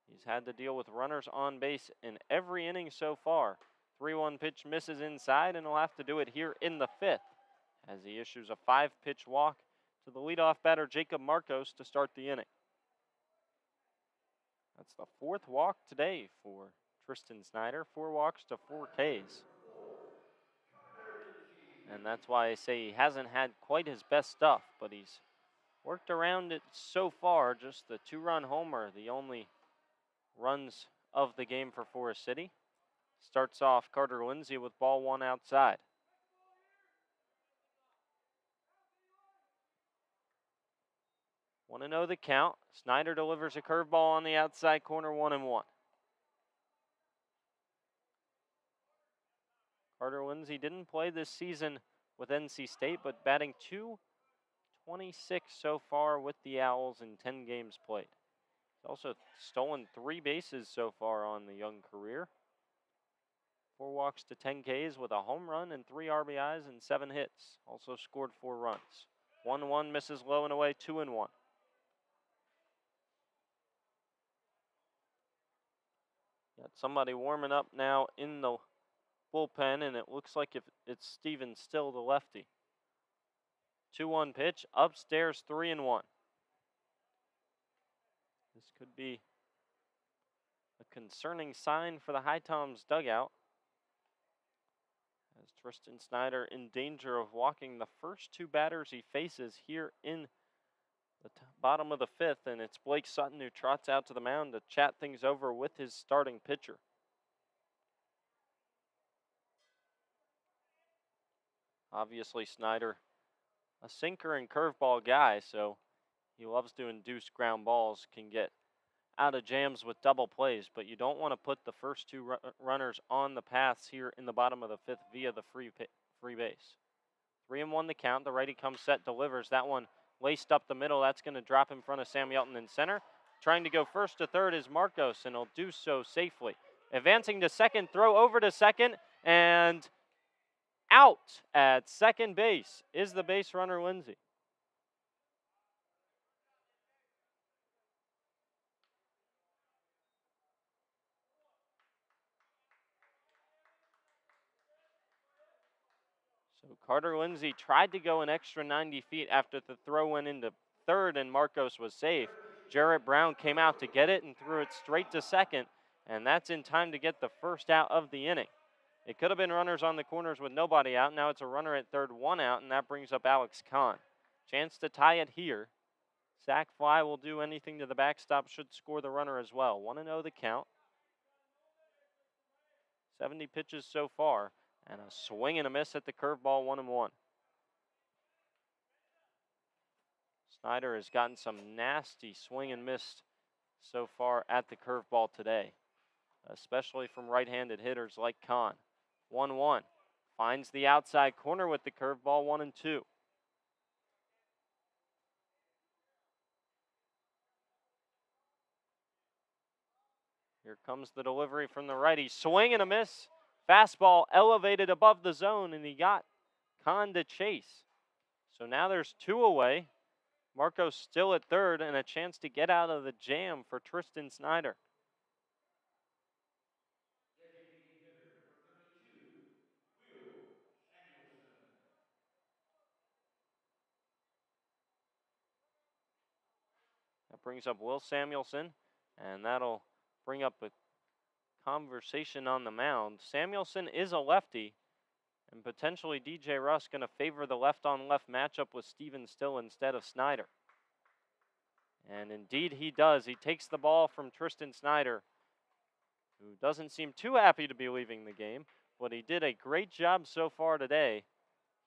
He's had to deal with runners on base in every inning so far. 3-1 pitch misses inside, and he'll have to do it here in the 5th as he issues a 5-pitch walk to the leadoff batter, Jacob Marcos, to start the inning. That's the 4th walk today for Tristan Snyder. 4 walks to 4 Ks. And that's why I say he hasn't had quite his best stuff, but he's worked around it so far. Just the 2-run homer, the only runs of the game for Forest City. Starts off Carter Lindsay with ball 1 outside. Want to know the count. Snyder delivers a curveball on the outside corner, 1-1. Carter Lindsay didn't play this season with NC State, but batting .226 so far with the Owls in 10 games played. He's also stolen 3 bases so far on the young career. 4 walks to 10 Ks with a home run and 3 RBIs and 7 hits. Also scored 4 runs. 1-1 misses low and away, 2-1. Got somebody warming up now in the bullpen, and it looks like if it's Steven Still, the lefty. 2-1 pitch, upstairs, 3-1. This could be a concerning sign for the HiToms dugout, as Tristan Snyder in danger of walking the first 2 batters he faces here in the bottom of the 5th, and it's Blake Sutton who trots out to the mound to chat things over with his starting pitcher. Obviously, Snyder, a sinker and curveball guy, so he loves to induce ground balls, can get out of jams with double plays, but you don't want to put the first 2 runners on the paths here in the bottom of the 5th via the free base. 3-1 the count. The righty comes set, delivers. That one laced up the middle. That's going to drop in front of Sam Yelton in center. Trying to go first to third is Marcos, and he'll do so safely. Advancing to second, throw over to second, and out at second base is the base runner, Lindsay. So Carter Lindsay tried to go an extra 90 feet after the throw went into third and Marcos was safe. Jarrett Brown came out to get it and threw it straight to second, and that's in time to get the first out of the inning. It could have been runners on the corners with nobody out. Now it's a runner at third, 1 out, and that brings up Alex Kahn. Chance to tie it here. Sac fly will do anything to the backstop, should score the runner as well. 1-0 the count. 70 pitches so far, and a swing and a miss at the curveball, 1-1. Snyder has gotten some nasty swing and miss so far at the curveball today, especially from right-handed hitters like Kahn. 1-1. Finds the outside corner with the curveball, 1-2. Here comes the delivery from the righty. Swing and a miss. Fastball elevated above the zone, and he got Kahn to chase. So now there's 2 away. Marcos still at third, and a chance to get out of the jam for Tristan Snyder. That brings up Will Samuelson, and that'll bring up a conversation on the mound. Samuelson is a lefty, and potentially DJ Russ going to favor the left-on-left matchup with Steven Still instead of Snyder. And indeed he does. He takes the ball from Tristan Snyder, who doesn't seem too happy to be leaving the game, but he did a great job so far today.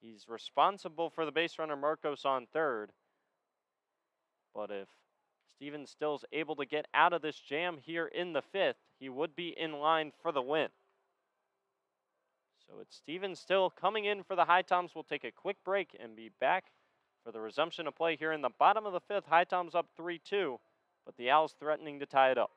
He's responsible for the base runner Marcos on third, but if Steven Still's able to get out of this jam here in the 5th, he would be in line for the win. So it's Steven Still coming in for the HiToms. We'll take a quick break and be back for the resumption of play here in the bottom of the 5th. HiToms up 3-2, but the Owls threatening to tie it up.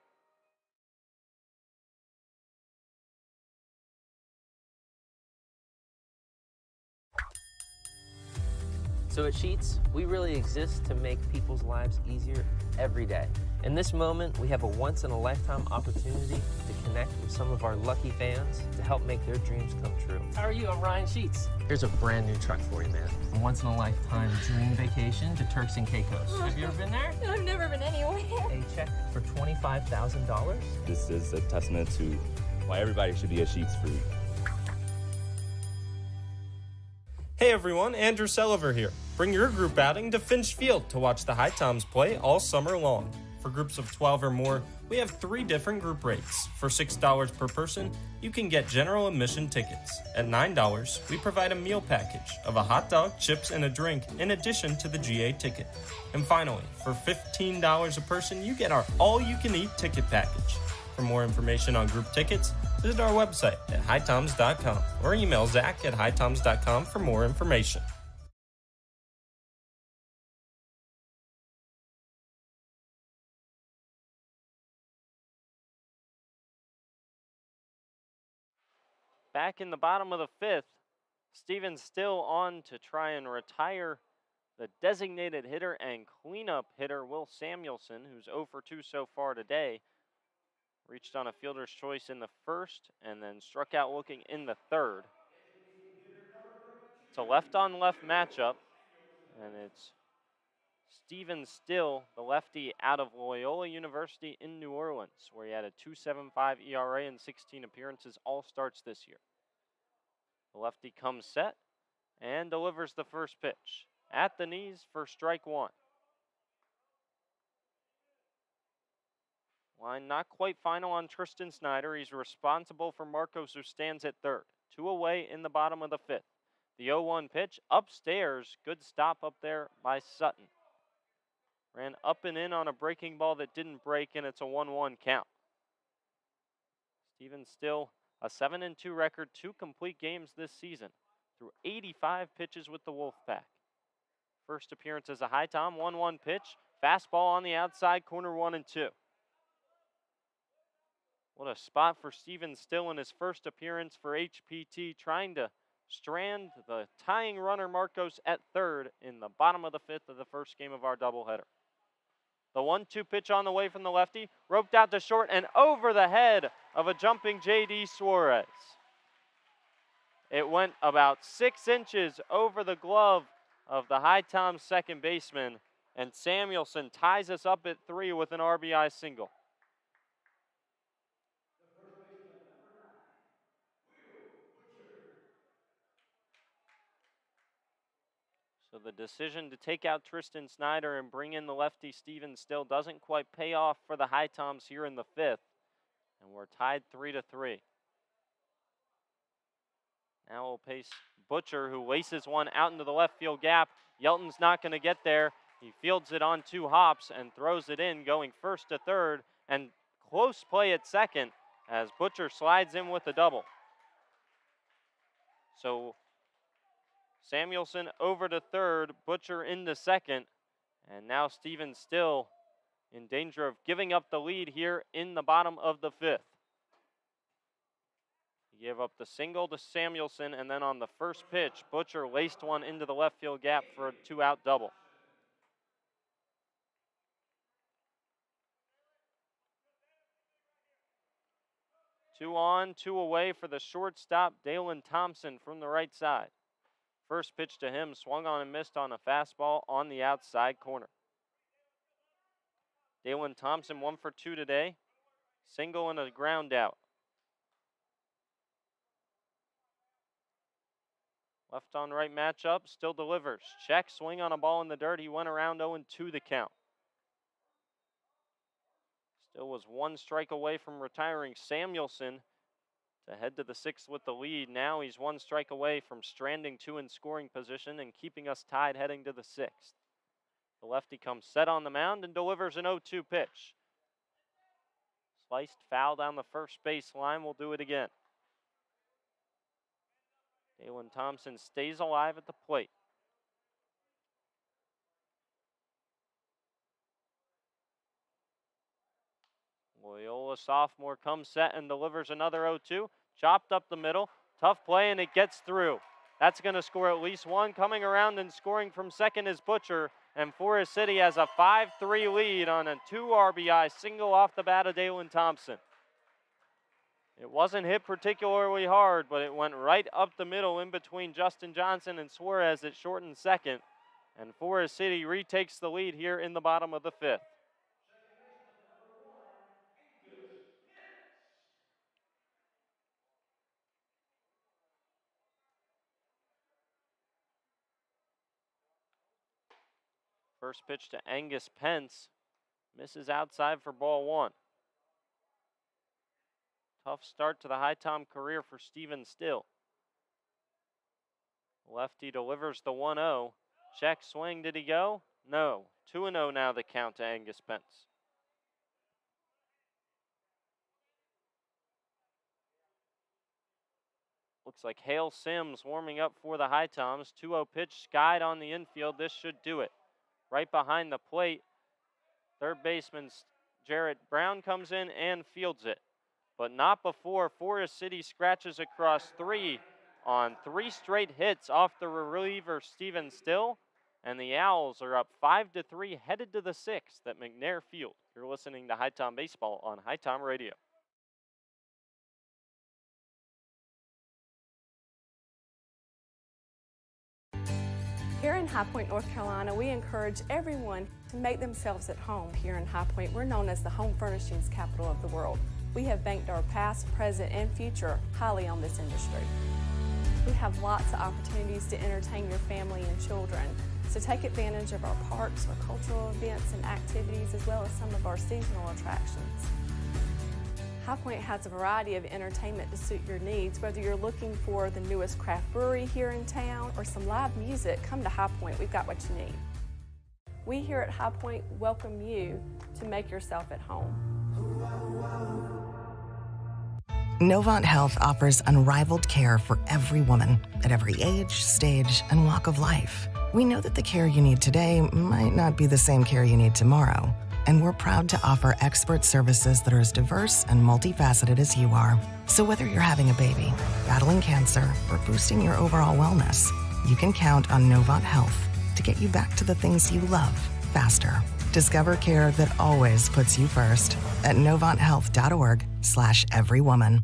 So at Sheets, we really exist to make people's lives easier every day. In this moment, we have a once-in-a-lifetime opportunity to connect with some of our lucky fans to help make their dreams come true. How are you? I'm Ryan Sheets. Here's a brand new truck for you, man. A once-in-a-lifetime dream vacation to Turks and Caicos. Have you ever been there? I've never been anywhere. A check for $25,000. This is a testament to why everybody should be a Sheets freak. Hey everyone, Andrew Selliver here. Bring your group outing to Finch Field to watch the HiToms play all summer long. For groups of 12 or more, we have 3 different group rates. For $6 per person, you can get general admission tickets. At $9, we provide a meal package of a hot dog, chips, and a drink in addition to the GA ticket. And finally, for $15 a person, you get our all-you-can-eat ticket package. For more information on group tickets, visit our website at HiToms.com or email Zach at HiToms.com for more information. back in the bottom of the fifth, Stevens still on to try and retire the designated hitter and cleanup hitter, Will Samuelson, who's 0 for 2 so far today. Reached on a fielder's choice in the first and then struck out looking in the third. It's a left-on-left matchup, and it's Stevens Still, the lefty out of Loyola University in New Orleans, where he had a 2.75 ERA and 16 appearances, all starts this year. The lefty comes set and delivers the first pitch at the knees for strike one. Line not quite final on Tristan Snyder. He's responsible for Marcos, who stands at third. 2 away in the bottom of the fifth. The 0-1 pitch upstairs. Good stop up there by Sutton. Ran up and in on a breaking ball that didn't break, and it's a 1-1 count. Stevens Still a 7-2 record, 2 complete games this season, through 85 pitches with the Wolfpack. First appearance as a HiTom, 1-1 pitch, fastball on the outside corner, 1-2. What a spot for Stevens Still in his first appearance for HPT, trying to strand the tying runner Marcos at third in the bottom of the fifth of the first game of our doubleheader. The 1-2 pitch on the way from the lefty, roped out to short and over the head of a jumping J.D. Suarez. It went about 6 inches over the glove of the HiTom second baseman, and Samuelson ties us up at 3 with an RBI single. So the decision to take out Tristan Snyder and bring in the lefty Stevens Still doesn't quite pay off for the HiToms here in the fifth. And we're tied 3-3. Now we'll pace Butcher, who laces one out into the left field gap. Yelton's not going to get there. He fields it on 2 hops and throws it in, going first to third. And close play at second as Butcher slides in with a double. So Samuelson over to third, Butcher into second, and now Stevens Still in danger of giving up the lead here in the bottom of the fifth. He gave up the single to Samuelson, and then on the first pitch, Butcher laced one into the left field gap for a 2-out double. Two on, 2 away for the shortstop, Dalen Thompson from the right side. First pitch to him, swung on and missed on a fastball on the outside corner. Dalen Thompson 1 for 2 today. Single and a ground out. Left on right matchup, still delivers. Check, swing on a ball in the dirt. He went around 0-2 the count. Still was 1 strike away from retiring Samuelson to head to the 6th with the lead. Now he's 1 strike away from stranding 2 in scoring position and keeping us tied heading to the 6th. The lefty comes set on the mound and delivers an 0-2 pitch. Sliced foul down the first base line. We'll do it again. Dalen Thompson stays alive at the plate. Loyola sophomore comes set and delivers another 0-2. Chopped up the middle. Tough play, and it gets through. That's going to score at least 1. Coming around and scoring from second is Butcher. And Forest City has a 5-3 lead on a 2 RBI single off the bat of Dalen Thompson. It wasn't hit particularly hard, but it went right up the middle in between Justin Johnson and Suarez at short and second. And Forest City retakes the lead here in the bottom of the 5th. First pitch to Angus Pence. Misses outside for ball 1. Tough start to the HiTom career for Stevens Still. Lefty delivers the 1-0. Check, swing, did he go? No. 2-0 now the count to Angus Pence. Looks like Hale Sims warming up for the HiToms. 2-0 pitch skied on the infield. This should do it. Right behind the plate, third baseman Jarrett Brown comes in and fields it. but not before Forest City scratches across 3 on 3 straight hits off the reliever Stephen Still, and the Owls are up 5-3 headed to the 6th at McNair Field. You're listening to HiTom Baseball on HiTom Radio. Here in High Point, North Carolina, we encourage everyone to make themselves at home. Here in High Point, we're known as the home furnishings capital of the world. We have banked our past, present, and future highly on this industry. We have lots of opportunities to entertain your family and children, so take advantage of our parks, our cultural events and activities, as well as some of our seasonal attractions. High Point has a variety of entertainment to suit your needs. Whether you're looking for the newest craft brewery here in town or some live music, come to High Point. We've got what you need. We here at High Point welcome you to make yourself at home. Novant Health offers unrivaled care for every woman at every age, stage, and walk of life. We know that the care you need today might not be the same care you need tomorrow, and we're proud to offer expert services that are as diverse and multifaceted as you are. So whether you're having a baby, battling cancer, or boosting your overall wellness, you can count on Novant Health to get you back to the things you love faster. Discover care that always puts you first at novanthealth.org/everywoman.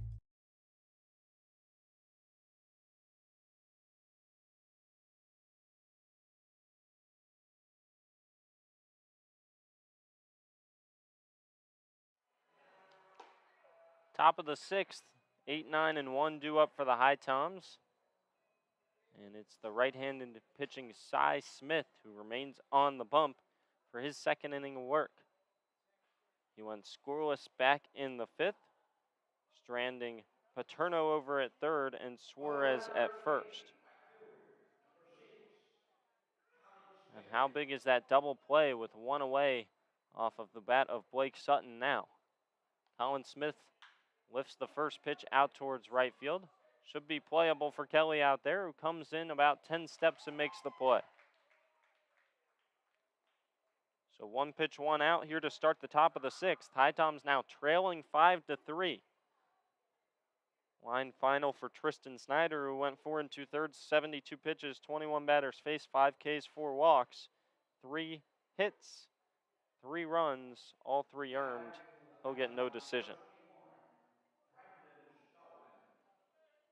Top of the 6th, 8-9-1 due up for the HiToms. And it's the right-handed pitching Cy Smith who remains on the bump for his second inning of work. He went scoreless back in the 5th, stranding Paterno over at 3rd and Suarez at 1st. And how big is that double play with 1 away off of the bat of Blake Sutton now? Colin Smith lifts the first pitch out towards right field. Should be playable for Kelly out there, who comes in about 10 steps and makes the play. So 1 pitch, 1 out here to start the top of the 6th. HiToms now trailing 5-3. Line final for Tristan Snyder, who went 4 2/3, 72 pitches, 21 batters faced, 5 Ks, 4 walks, 3 hits, 3 runs, all 3 earned. He'll get no decision.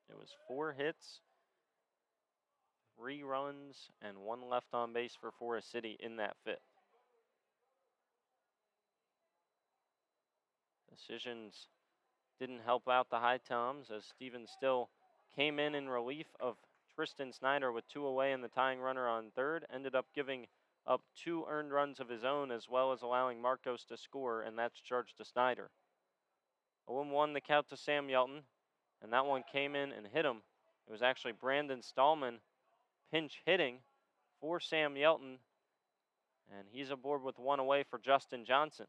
It was 4 hits, 3 runs, and 1 left on base for Forest City in that 5th. Decisions didn't help out the HiToms as Stephen Still came in relief of Tristan Snyder with 2 away and the tying runner on 3rd. Ended up giving up 2 earned runs of his own as well as allowing Marcos to score, and that's charged to Snyder. 0-1 the count to Sam Yelton, and that one came in and hit him. It was actually Brandon Stallman pinch hitting for Sam Yelton, and he's aboard with 1 away for Justin Johnson.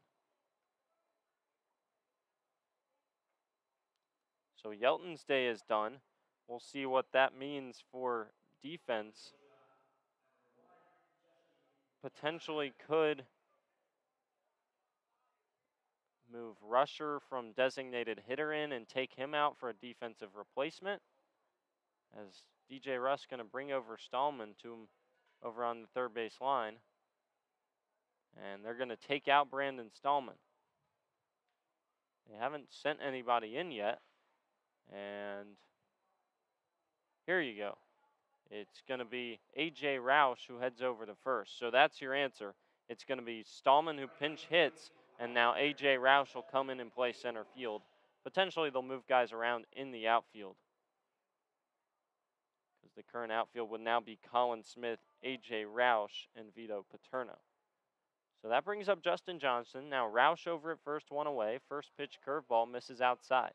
So Yelton's day is done. We'll see what that means for defense. Potentially could move Rusher from designated hitter in and take him out for a defensive replacement, as DJ Russ going to bring over Stallman to him over on the 3rd base line. And they're going to take out Brandon Stallman. They haven't sent anybody in yet. And here you go. It's going to be A.J. Roush who heads over to 1st. So that's your answer. It's going to be Stallman who pinch hits, and now A.J. Roush will come in and play center field. Potentially they'll move guys around in the outfield, because the current outfield would now be Colin Smith, A.J. Roush, and Vito Paterno. So that brings up Justin Johnson. Now Roush over at 1st, 1 away. First pitch curveball misses outside.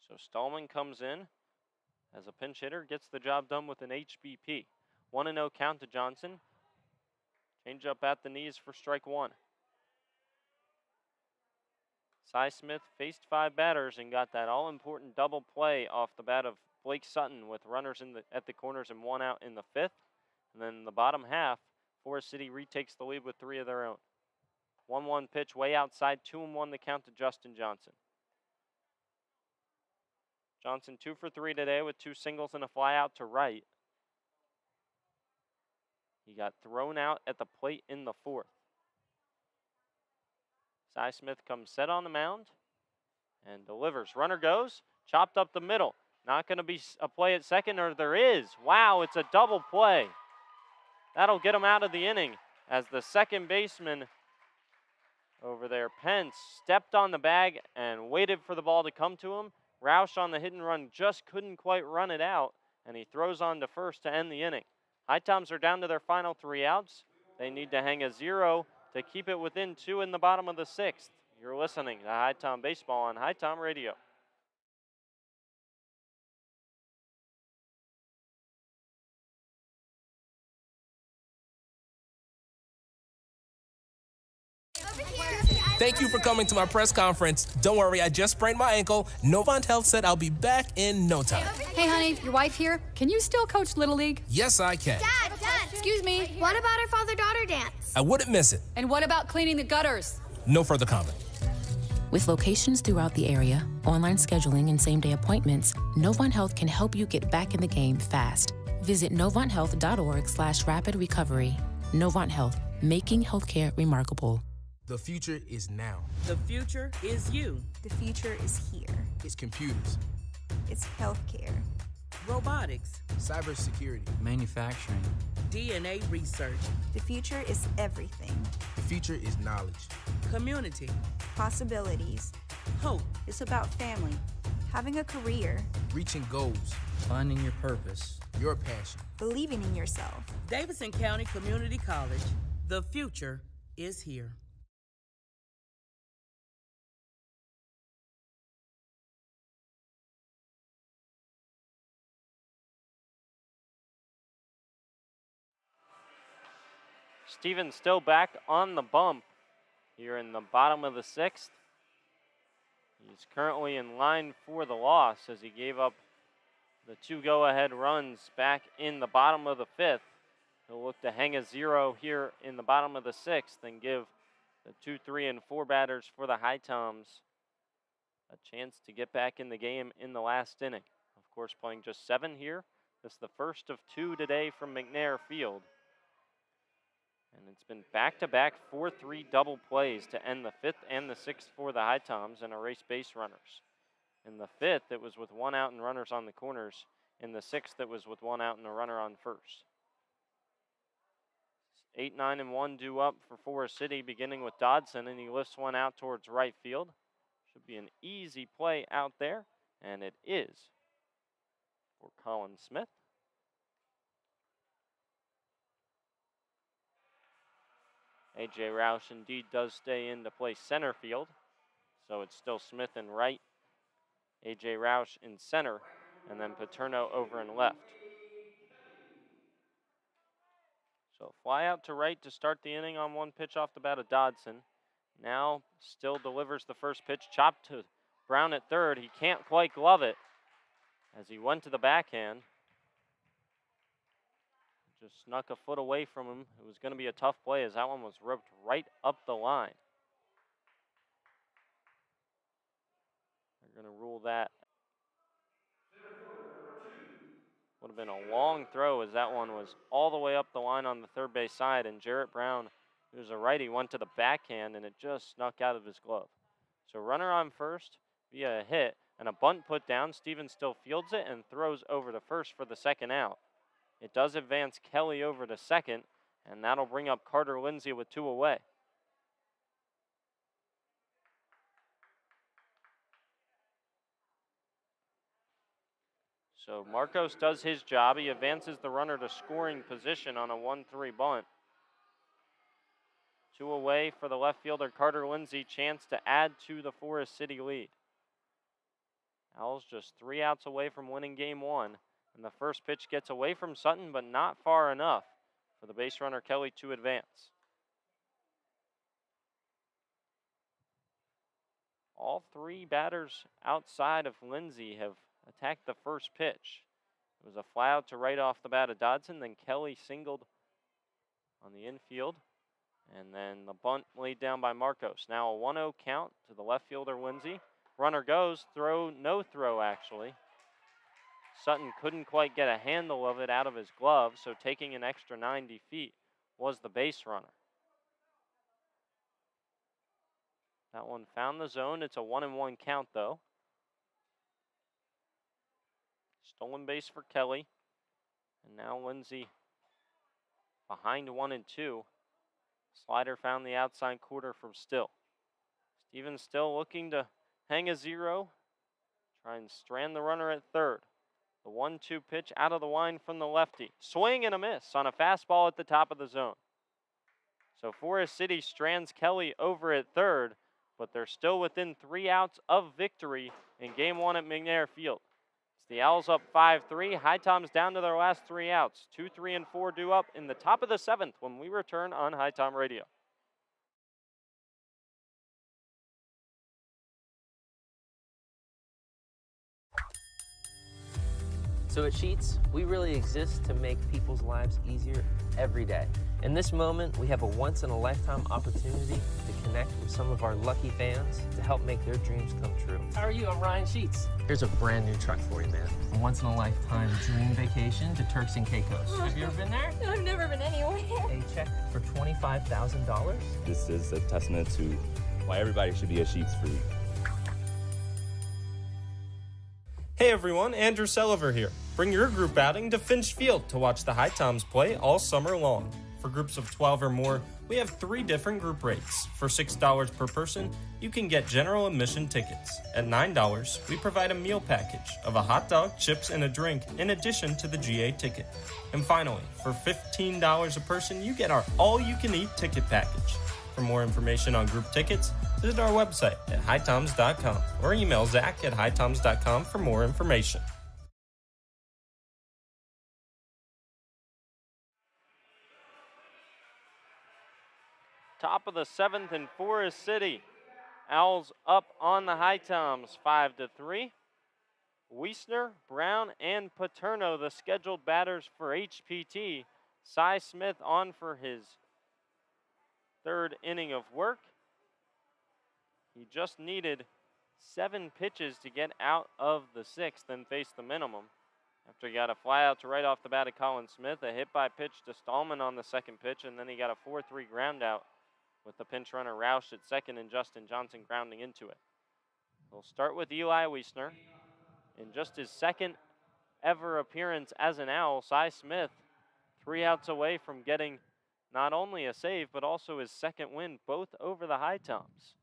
So Stallman comes in as a pinch hitter, gets the job done with an HBP. 1-0 count to Johnson. Change up at the knees for strike 1. Cy Smith faced 5 batters and got that all-important double play off the bat of Blake Sutton with runners at the corners and 1 out in the 5th. And then in the bottom half, Forest City retakes the lead with 3 of their own. 1-1 pitch way outside, 2-1 the count to Justin Johnson. Johnson 2 for 3 today with 2 singles and a fly out to right. He got thrown out at the plate in the 4th. Cy Smith comes set on the mound and delivers. Runner goes, chopped up the middle. Not going to be a play at second, or there is. Wow, it's a double play. That'll get him out of the inning as the second baseman over there, Pence, stepped on the bag and waited for the ball to come to him. Roush on the hit and run just couldn't quite run it out, and he throws on to first to end the inning. HiToms are down to their final 3 outs. They need to hang a 0 to keep it within 2 in the bottom of the 6th. You're listening to HiTom Baseball on HiTom Radio. Thank you for coming to my press conference. Don't worry, I just sprained my ankle. Novant Health said I'll be back in no time. Hey, honey, your wife here. Can you still coach Little League? Yes, I can. Dad, Excuse me. what about our father-daughter dance? I wouldn't miss it. And what about cleaning the gutters? No further comment. With locations throughout the area, online scheduling, and same-day appointments, Novant Health can help you get back in the game fast. Visit novanthealth.org/rapid recovery. Novant Health, making healthcare remarkable. The future is now. The future is you. The future is here. It's computers, It's healthcare. Robotics, cybersecurity, Manufacturing. DNA research, The future is everything. the future is knowledge. community, Possibilities. hope. It's about family, having a career, Reaching goals, Finding your purpose. your passion. believing in yourself. Davidson County Community College. The future is here. Stevens still back on the bump here in the bottom of the 6th. He's currently in line for the loss as he gave up the 2 go-ahead runs back in the bottom of the 5th. He'll look to hang a 0 here in the bottom of the 6th and give the 2, 3, and 4 batters for the HiToms a chance to get back in the game in the last inning. Of course, playing just 7 here. This is the first of 2 today from McNair Field. And it's been back-to-back 4-3 double plays to end the 5th and the 6th for the HiToms and erase base runners. In the 5th, it was with 1 out and runners on the corners. In the 6th, it was with 1 out and a runner on first. 8, 9, and 1 due up for Forest City, beginning with Dodson, and he lifts one out towards right field. Should be an easy play out there, and it is for Colin Smith. A.J. Roush indeed does stay in to play center field, so it's still Smith in right, A.J. Roush in center, and then Paterno over in left. So fly out to right to start the inning on 1 pitch off the bat of Dodson. Now still delivers the first pitch, chopped to Brown at third. He can't quite glove it as he went to the backhand. Just snuck a foot away from him. It was going to be a tough play as that one was roped right up the line. They're going to rule that. Would have been a long throw as that one was all the way up the line on the third base side, and Jarrett Brown, who's a righty, went to the backhand and it just snuck out of his glove. So runner on first via a hit and a bunt put down. Stevens still fields it and throws over to first for the second out. It does advance Kelly over to second, and that'll bring up Carter Lindsay with 2 away. So Marcos does his job. He advances the runner to scoring position on a 1-3 bunt. 2 away for the left fielder, Carter Lindsay, chance to add to the Forest City lead. Owls just 3 outs away from winning game 1. And the first pitch gets away from Sutton, but not far enough for the base runner Kelly to advance. All 3 batters outside of Lindsay have attacked the first pitch. It was a fly out to right off the bat of Dodson. Then Kelly singled on the infield. And then the bunt laid down by Marcos. Now a 1-0 count to the left fielder, Lindsay. Runner goes, no throw actually. Sutton couldn't quite get a handle of it out of his glove, so taking an extra 90 feet was the base runner. That one found the zone. It's a 1-1 count though. Stolen base for Kelly. And now Lindsay behind 1-2. Slider found the outside corner from Still. Stevens still looking to hang a 0. Try and strand the runner at third. The 1-2 pitch out of the line from the lefty. Swing and a miss on a fastball at the top of the zone. So Forest City strands Kelly over at third, but they're still within 3 outs of victory in Game 1 at McNair Field. It's the Owls up 5-3. HiToms down to their last 3 outs. 2, 3, and 4 due up in the top of the 7th when we return on HiTom Radio. So at Sheets, we really exist to make people's lives easier every day. In this moment, we have a once-in-a-lifetime opportunity to connect with some of our lucky fans to help make their dreams come true. How are you? I'm Ryan Sheets. Here's a brand new truck for you, man. A once-in-a-lifetime dream vacation to Turks and Caicos. Have you ever been there? No, I've never been anywhere. A check for $25,000. This is a testament to why everybody should be at Sheets for you. Hey everyone, Andrew Selliver here. Bring your group outing to Finch Field to watch the HiToms play all summer long. For groups of 12 or more, we have 3 different group rates. For $6 per person, you can get general admission tickets. At $9, we provide a meal package of a hot dog, chips, and a drink in addition to the GA ticket. And finally, for $15 a person, you get our all-you-can-eat ticket package. For more information on group tickets, visit our website at HiToms.com or email Zach at HiToms.com for more information. Top of the 7th in Forest City. Owls up on the HiToms 5-3. Wiestner, Brown, and Paterno, the scheduled batters for HPT. Cy Smith on for his 3rd inning of work. He just needed 7 pitches to get out of the 6th and face the minimum. After he got a fly out to right off the bat of Colin Smith, a hit by pitch to Stallman on the 2nd pitch, and then he got a 4-3 ground out with the pinch runner Roush at 2nd and Justin Johnson grounding into it. We'll start with Eli Wiestner. In just his 2nd ever appearance as an Owl, Cy Smith 3 outs away from getting not only a save, but also his 2nd win, both over the HiToms.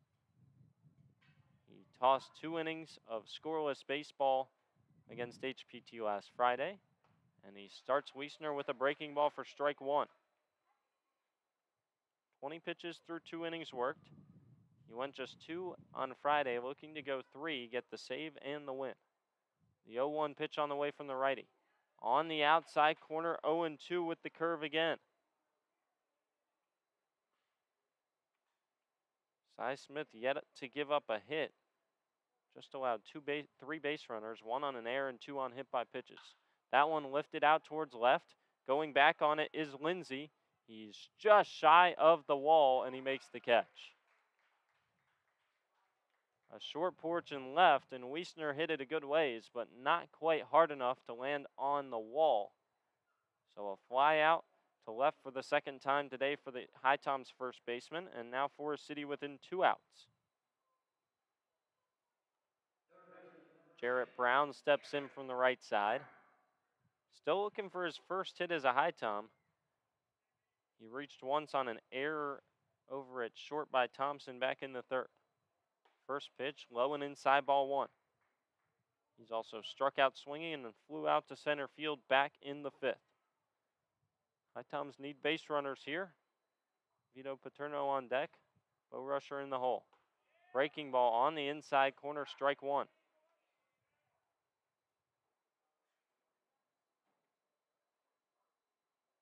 He tossed 2 innings of scoreless baseball against HPT last Friday, and he starts Wiestner with a breaking ball for strike 1. 20 pitches through 2 innings worked. He went just 2 on Friday, looking to go 3, get the save and the win. The 0-1 pitch on the way from the righty. On the outside corner, 0-2 with the curve again. Cy Smith yet to give up a hit. Just allowed 3 base runners, 1 on an error and 2 on hit by pitches. That one lifted out towards left. Going back on it is Lindsay. He's just shy of the wall and he makes the catch. A short porch and left, and Wiestner hit it a good ways, but not quite hard enough to land on the wall. So a fly out to left for the 2nd time today for the HiToms first baseman, and now Forest City within 2 outs. Jarrett Brown steps in from the right side. Still looking for his first hit as a HiTom. He reached once on an error over at short by Thompson back in the 3rd. First pitch, low and inside, ball 1. He's also struck out swinging and then flew out to center field back in the 5th. HiToms need base runners here. Vito Paterno on deck. Bo Rusher in the hole. Breaking ball on the inside corner, strike 1.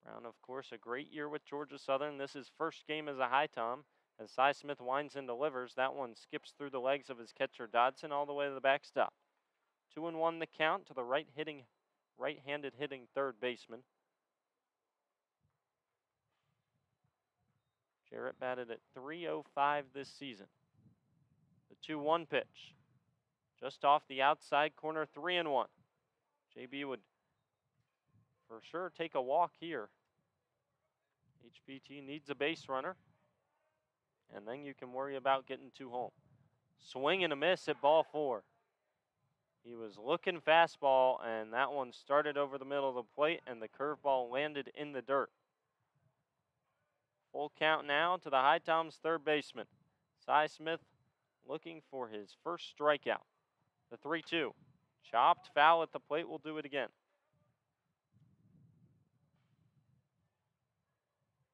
Brown, of course, a great year with Georgia Southern. This is first game as a HiTom. As Cy Smith winds and delivers, that one skips through the legs of his catcher Dodson all the way to the backstop. 2-1 the count to the right-hitting right-handed hitting third baseman. Jarrett batted at .305 this season. The 2-1 pitch. Just off the outside corner, 3-1. JB would for sure take a walk here. HPT needs a base runner. And then you can worry about getting 2 home. Swing and a miss at ball 4. He was looking fastball, and that one started over the middle of the plate, and the curveball landed in the dirt. Full count now to the HiToms third baseman. Cy Smith looking for his first strikeout. The 3-2. Chopped foul at the plate will do it again.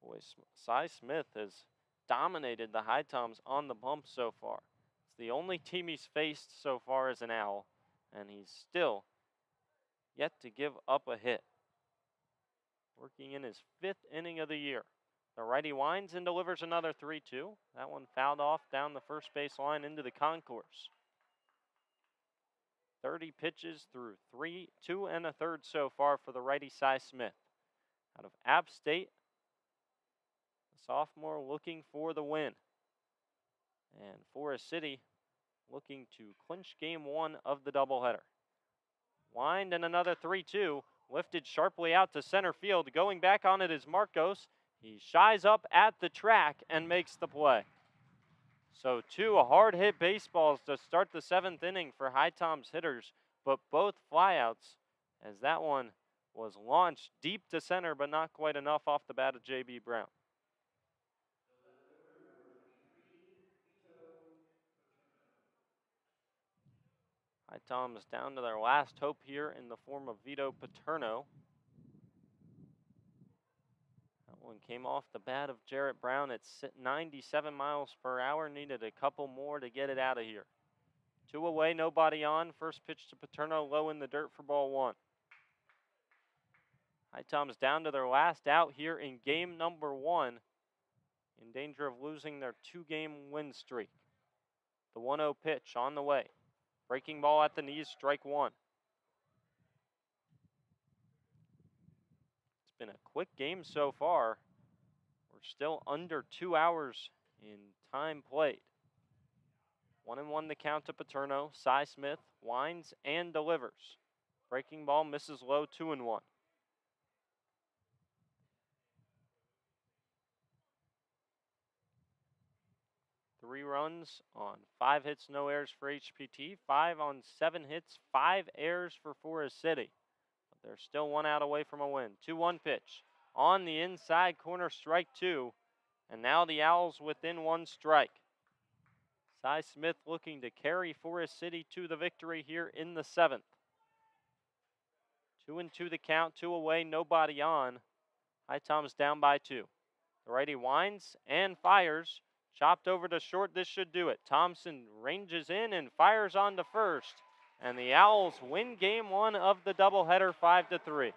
Boy, Cy Smith has dominated the HiToms on the bump so far. It's the only team he's faced so far as an Owl, and he's still yet to give up a hit. Working in his 5th inning of the year. The righty winds and delivers another 3-2. That one fouled off down the first base line into the concourse. 30 pitches through 2 1/3 so far for the righty Cy Smith. Out of App State, the sophomore looking for the win. And Forest City looking to clinch game 1 of the doubleheader. Wind and another 3-2. Lifted sharply out to center field. Going back on it is Marcos. He shies up at the track and makes the play. So 2 hard-hit baseballs to start the 7th inning for HiToms hitters, but both flyouts as that one was launched deep to center, but not quite enough off the bat of J.B. Brown. HiToms down to their last hope here in the form of Vito Paterno. That one came off the bat of Jarrett Brown at 97 miles per hour. Needed a couple more to get it out of here. 2 away, nobody on. First pitch to Paterno, low in the dirt for ball 1. HiToms down to their last out here in game number 1. In danger of losing their 2-game win streak. The 1-0 pitch on the way. Breaking ball at the knees, strike 1. It's been a quick game so far. We're still under 2 hours in time played. 1-1 the count to Paterno. Cy Smith winds and delivers. Breaking ball misses low, 2-1. Three runs on 5 hits, no errors for HPT. 5 on 7 hits, 5 errors for Forest City. But they're still 1 out away from a win. 2-1 pitch. On the inside corner, strike 2. And now the Owls within 1 strike. Cy Smith looking to carry Forest City to the victory here in the 7th. 2-2 the count, 2 away, nobody on. HiToms down by 2. The righty winds and fires. Chopped over to short, this should do it. Thompson ranges in and fires on to first. And the Owls win game 1 of the doubleheader 5-3.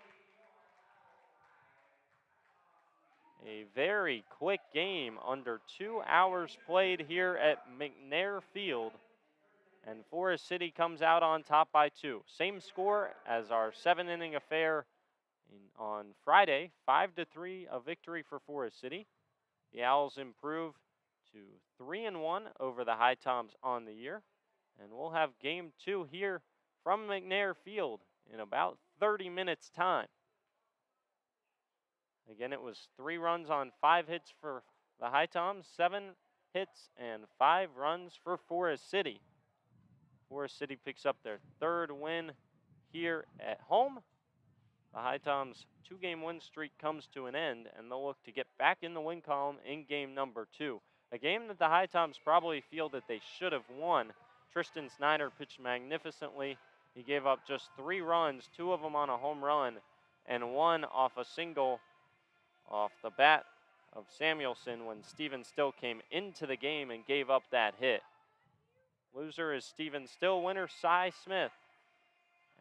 A very quick game, under 2 hours played here at McNair Field. And Forest City comes out on top by 2. Same score as our 7-inning affair on Friday. 5-3, a victory for Forest City. The Owls improve to 3-1 over the HiToms on the year. And we'll have game 2 here from McNair Field in about 30 minutes time. Again, it was 3 runs on 5 hits for the HiToms, 7 hits and 5 runs for Forest City. Forest City picks up their 3rd win here at home. The HiToms' 2-game win streak comes to an end, and they'll look to get back in the win column in game number 2. A game that the HiToms probably feel that they should have won. Tristan Snyder pitched magnificently. He gave up just 3 runs, 2 of them on a home run, and 1 off a single off the bat of Samuelson when Steven Still came into the game and gave up that hit. Loser is Steven Still, winner Cy Smith.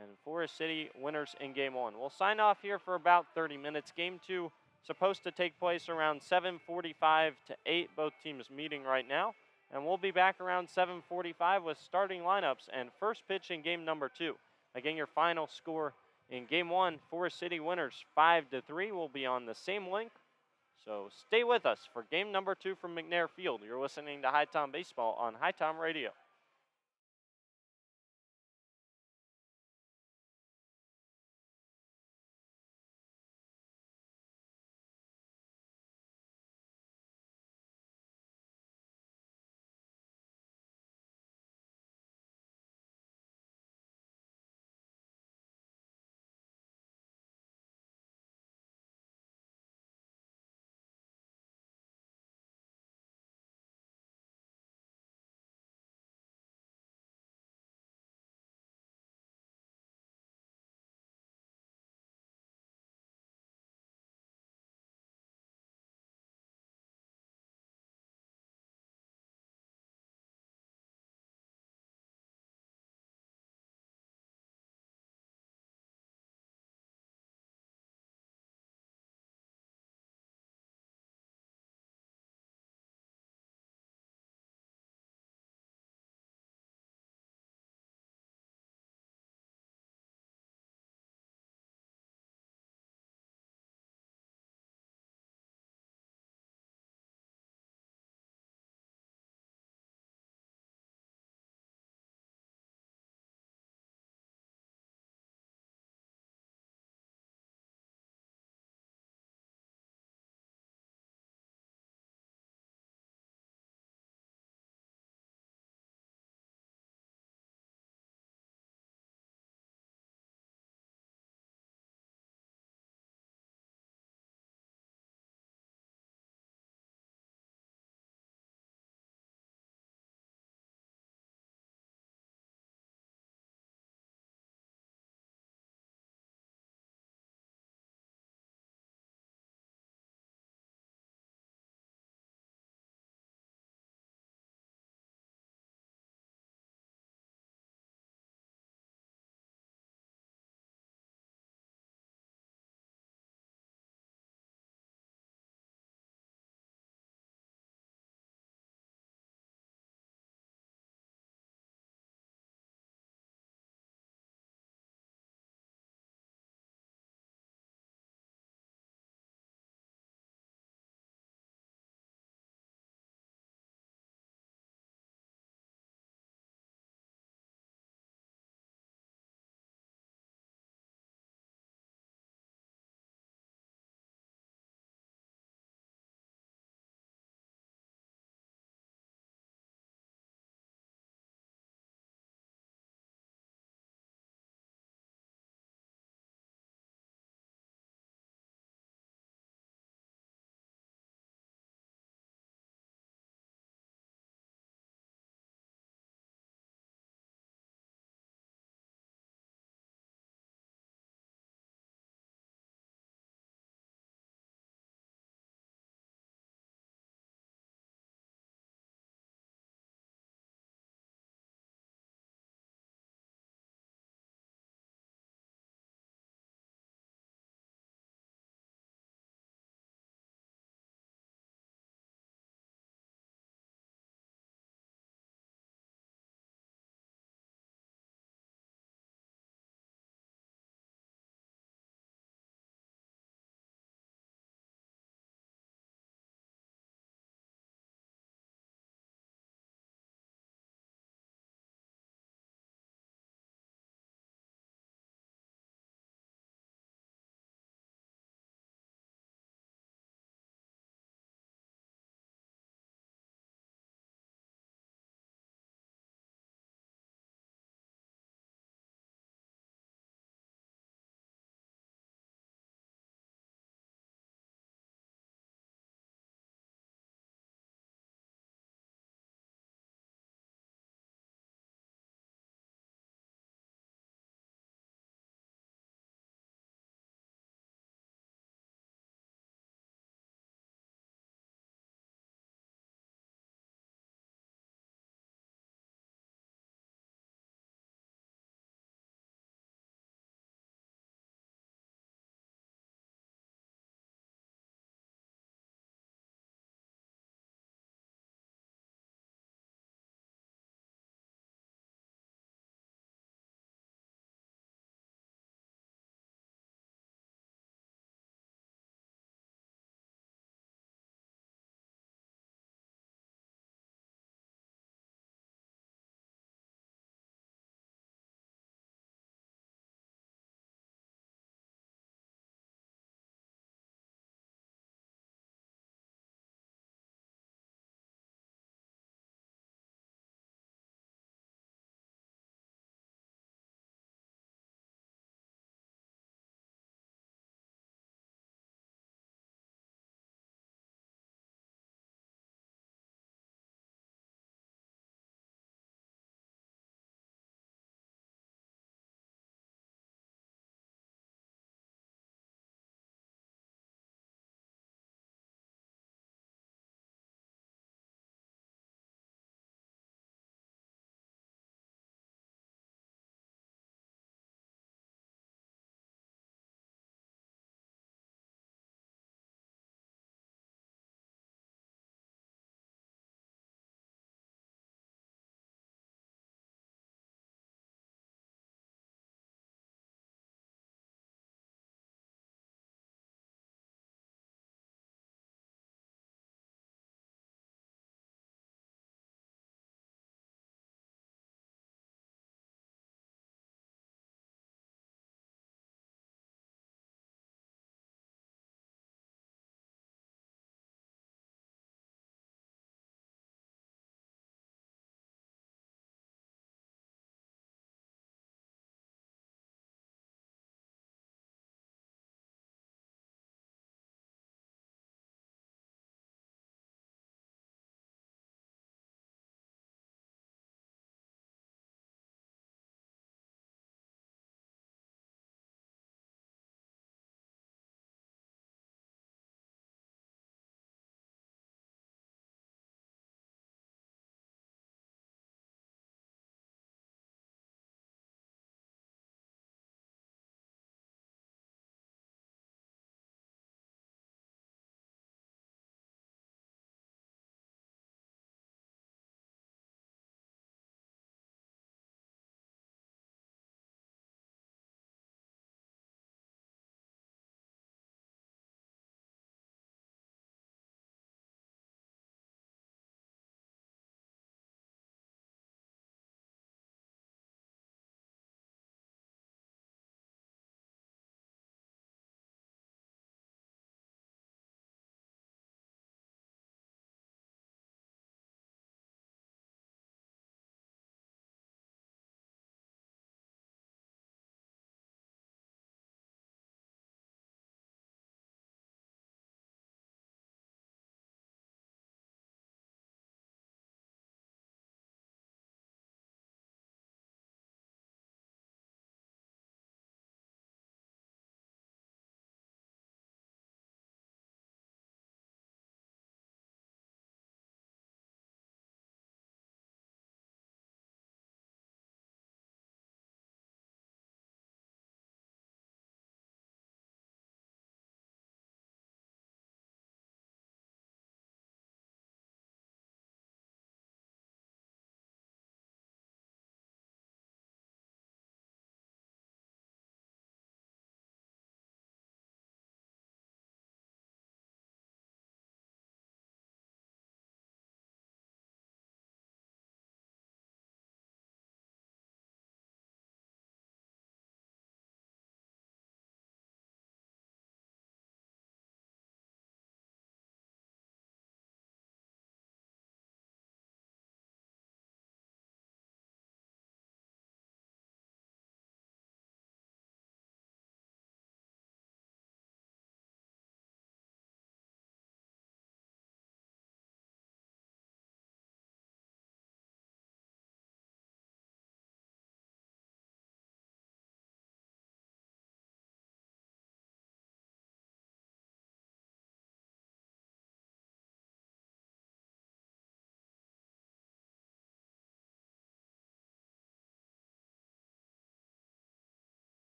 And Forest City winners in game 1. We'll sign off here for about 30 minutes. Game 2 supposed to take place around 7:45 to 8. Both teams meeting right now. And we'll be back around 7:45 with starting lineups and first pitch in game number 2. Again, your final score In Game 1, Forest City winners 5-3 will be on the same link. So stay with us for game number 2 from McNair Field. You're listening to HiTom Baseball on HiTom Radio.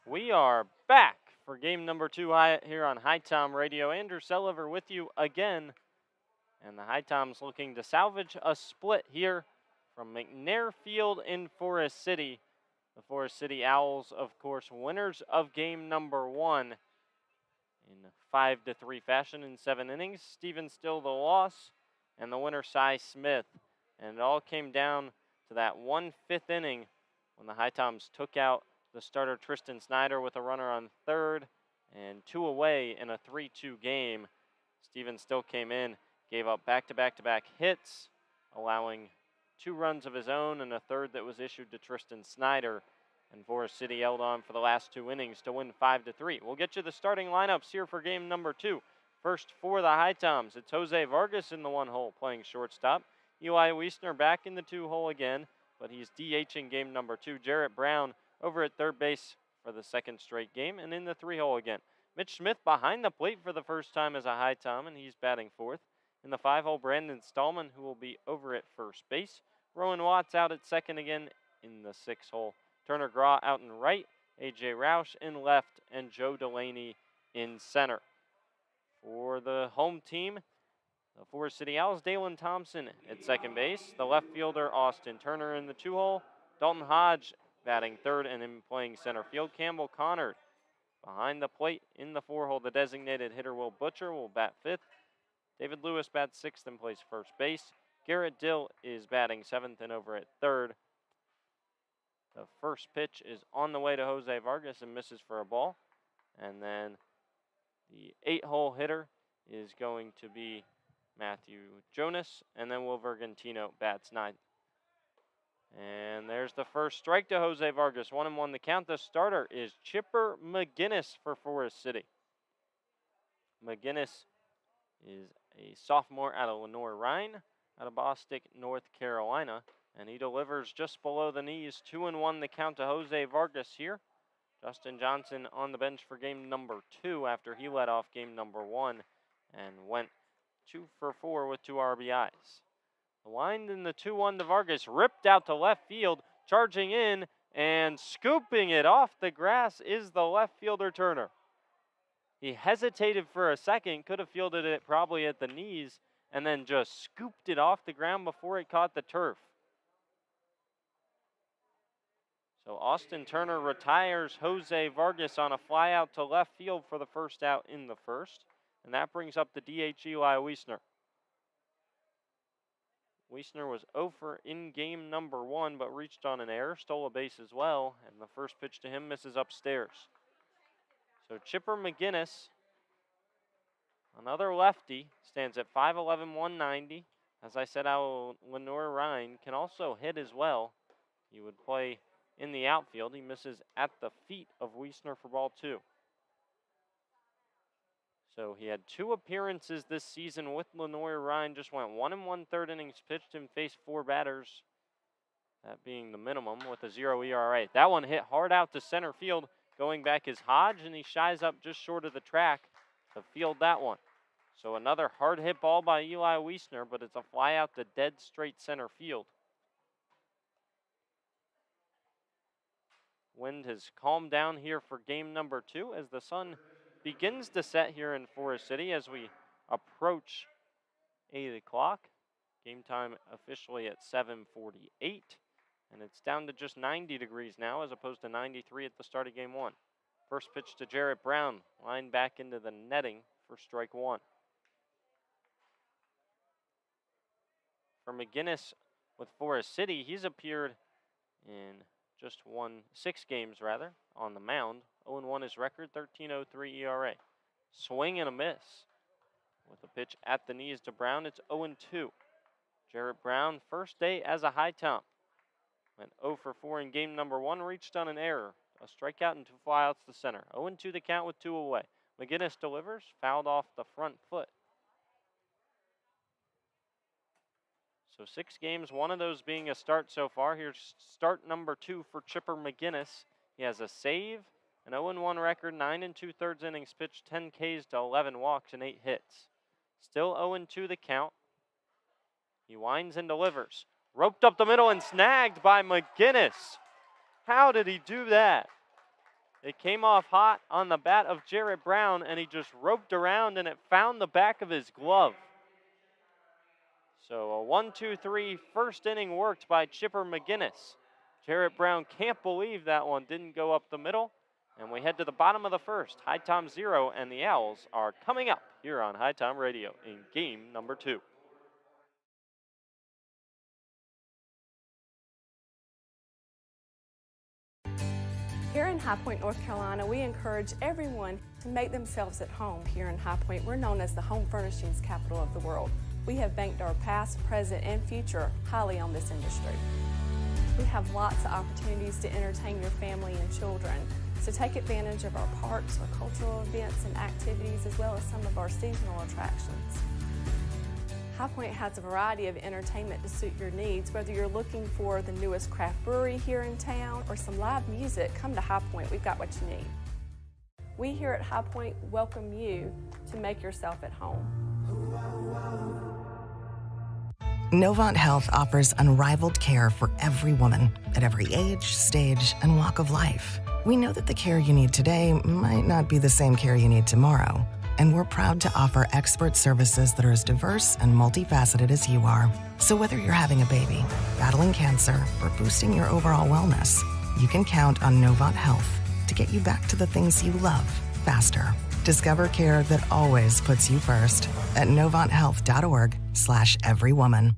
We are back for game number 2 here on HiTom Radio. Andrew Selliver with you again. And the HiToms looking to salvage a split here from McNair Field in Forest City. The Forest City Owls, of course, winners of game number 1 in 5-3 fashion in 7 innings. Stephen Still the loss, and the winner Cy Smith. And it all came down to that 1/5 inning when the HiToms took out the starter Tristan Snyder with a runner on third and 2 away in a 3-2 game. Stephen Still came in, gave up back-to-back hits, allowing 2 runs of his own and a third that was issued to Tristan Snyder. And Forest City held on for the last 2 innings to win 5-3. We'll get you the starting lineups here for game number 2. First for the HiToms, it's Jose Vargas in the 1 hole playing shortstop. Eli Wiestner back in the 2 hole again, but he's DHing game number 2. Jarrett Brown over at third base for the 2nd straight game, and in the 3 hole again. Mitch Smith behind the plate for the first time as a HiTom, and he's batting 4th. In the 5 hole, Brandon Stallman, who will be over at first base. Rowan Watts out at 2nd again in the 6 hole. Turner Graw out in right, A.J. Roush in left, and Joe Delaney in center. For the home team, the Forest City Owls, Dalen Thompson at 2nd base. The left fielder, Austin Turner in the 2 hole. Dalton Hodge batting 3rd and in playing center field. Campbell Connard behind the plate in the 4 hole. The designated hitter, Will Butcher, will bat 5th. David Lewis bats 6th and plays first base. Garrett Dill is batting 7th and over at 3rd. The first pitch is on the way to Jose Vargas and misses for a ball. And then the 8 hole hitter is going to be Matthew Jonas, and then Will Vergantino bats 9th. And there's the first strike to Jose Vargas. 1-1 the count. The starter is Chipper McGinnis for Forest City. McGinnis is a sophomore out of Lenore-Rhine, out of Bostic, North Carolina. And he delivers just below the knees. 2-1 the count to Jose Vargas here. Justin Johnson on the bench for game number 2 after he led off game number 1 and went 2 for 4 with 2 RBIs. The wind in the 2-1 to Vargas, ripped out to left field, charging in and scooping it off the grass is the left fielder Turner. He hesitated for a second, could have fielded it probably at the knees, and then just scooped it off the ground before it caught the turf. So Austin Turner retires Jose Vargas on a fly out to left field for the first out in the 1st. And that brings up the DH Eli Wiestner. Wiestner was 0 for in game number 1, but reached on an error, stole a base as well, and the first pitch to him misses upstairs. So Chipper McGinnis, another lefty, stands at 5'11", 190. As I said, Lenore-Rhine can also hit as well. He would play in the outfield. He misses at the feet of Wiestner for ball 2. So he had 2 appearances this season with Lenore-Rhine, just went 1 1/3 innings pitched and faced 4 batters, that being the minimum, with a 0 ERA. That one hit hard out to center field. Going back is Hodge, and he shies up just short of the track to field that one. So another hard hit ball by Eli Wiestner, but it's a fly out to dead straight center field. Wind has calmed down here for game number 2 as the sun begins to set here in Forest City as we approach 8 o'clock. Game time officially at 7:48, and it's down to just 90 degrees now as opposed to 93 at the start of game 1. First pitch to Jarrett Brown, lined back into the netting for strike 1. For McGinnis with Forest City, he's appeared in just 6 games on the mound. 0-1 his record, 13.03 ERA. Swing and a miss. With a pitch at the knees to Brown, it's 0-2. Jarrett Brown, first day as a HiTom. Went 0 for 4 in game number 1, reached on an error. A strikeout and 2 flyouts to center. 0-2 the count with 2 away. McGinnis delivers, fouled off the front foot. So 6 games, 1 of those being a start so far. Here's start number 2 for Chipper McGinnis. He has a save, an 0-1 record, 9 2/3 innings pitched, 10 Ks to 11 walks and 8 hits. Still 0-2 the count. He winds and delivers. Roped up the middle and snagged by McGinnis. How did he do that? It came off hot on the bat of Jarrett Brown, and he just roped around, and it found the back of his glove. So a 1-2-3 first inning worked by Chipper McGinnis. Jarrett Brown can't believe that one didn't go up the middle. And we head to the bottom of the first. HiTom 0 and the Owls are coming up here on HiTom Radio in game number 2. Here in High Point, North Carolina, we encourage everyone to make themselves at home. Here in High Point, we're known as the home furnishings capital of the world. We have banked our past, present, and future highly on this industry. We have lots of opportunities to entertain your family and children. So take advantage of our parks, our cultural events and activities, as well as some of our seasonal attractions. High Point has a variety of entertainment to suit your needs. Whether you're looking for the newest craft brewery here in town or some live music, come to High Point. We've got what you need. We here at High Point welcome you to make yourself at home. Novant Health offers unrivaled care for every woman at every age, stage, and walk of life. We know that the care you need today might not be the same care you need tomorrow, and we're proud to offer expert services that are as diverse and multifaceted as you are. So whether you're having a baby, battling cancer, or boosting your overall wellness, you can count on Novant Health to get you back to the things you love faster. Discover care that always puts you first at novanthealth.org/everywoman.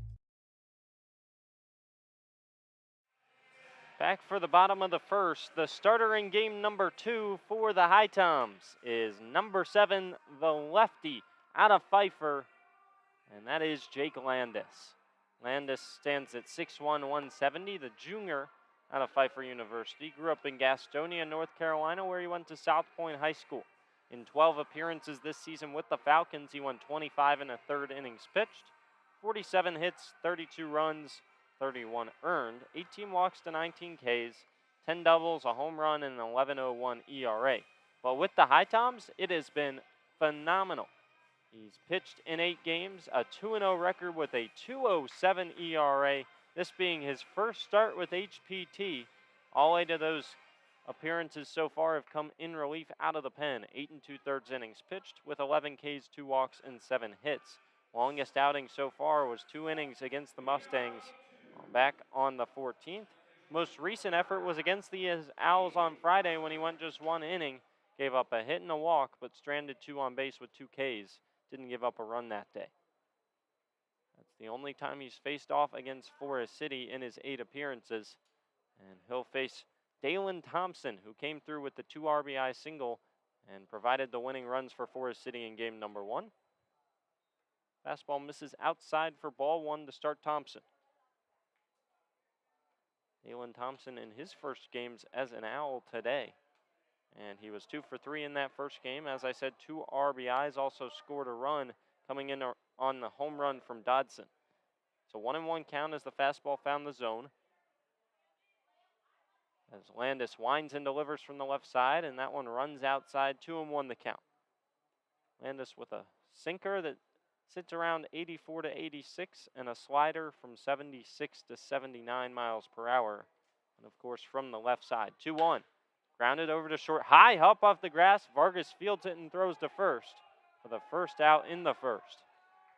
Back for the bottom of the first. The starter in game number 2 for the HiToms is number 7, the lefty out of Pfeiffer, and that is Jake Landis. Landis stands at 6'1", 170, the junior out of Pfeiffer University. Grew up in Gastonia, North Carolina, where he went to South Point High School. In 12 appearances this season with the Falcons, he won 25 and a third innings pitched, 47 hits, 32 runs, 31 earned, 18 walks to 19 Ks, 10 doubles, a home run, and an 11.01 ERA. But with the HiToms, it has been phenomenal. He's pitched in 8 games, a 2-0 record with a 2.07 ERA, this being his first start with HPT. All 8 of those appearances so far have come in relief out of the pen. 8 2/3 innings pitched with 11 Ks, 2 walks, and 7 hits. Longest outing so far was 2 innings against the Mustangs back on the 14th. Most recent effort was against the Owls on Friday when he went just 1 inning, gave up a hit and a walk, but stranded 2 on base with 2 Ks. Didn't give up a run that day. That's the only time he's faced off against Forest City in his 8 appearances. And he'll face Dalen Thompson, who came through with the 2 RBI single and provided the winning runs for Forest City in game number 1. Fastball misses outside for ball 1 to start Thompson. Dalen Thompson in his first games as an Owl today. And he was 2 for 3 in that first game. As I said, 2 RBIs, also scored a run coming in on the home run from Dodson. So 1-1 count as the fastball found the zone. As Landis winds and delivers from the left side, and that one runs outside, 2-1 the count. Landis with a sinker that sits around 84 to 86, and a slider from 76 to 79 miles per hour. And of course from the left side, 2-1. Grounded over to short, high up off the grass. Vargas fields it and throws to first for the first out in the first.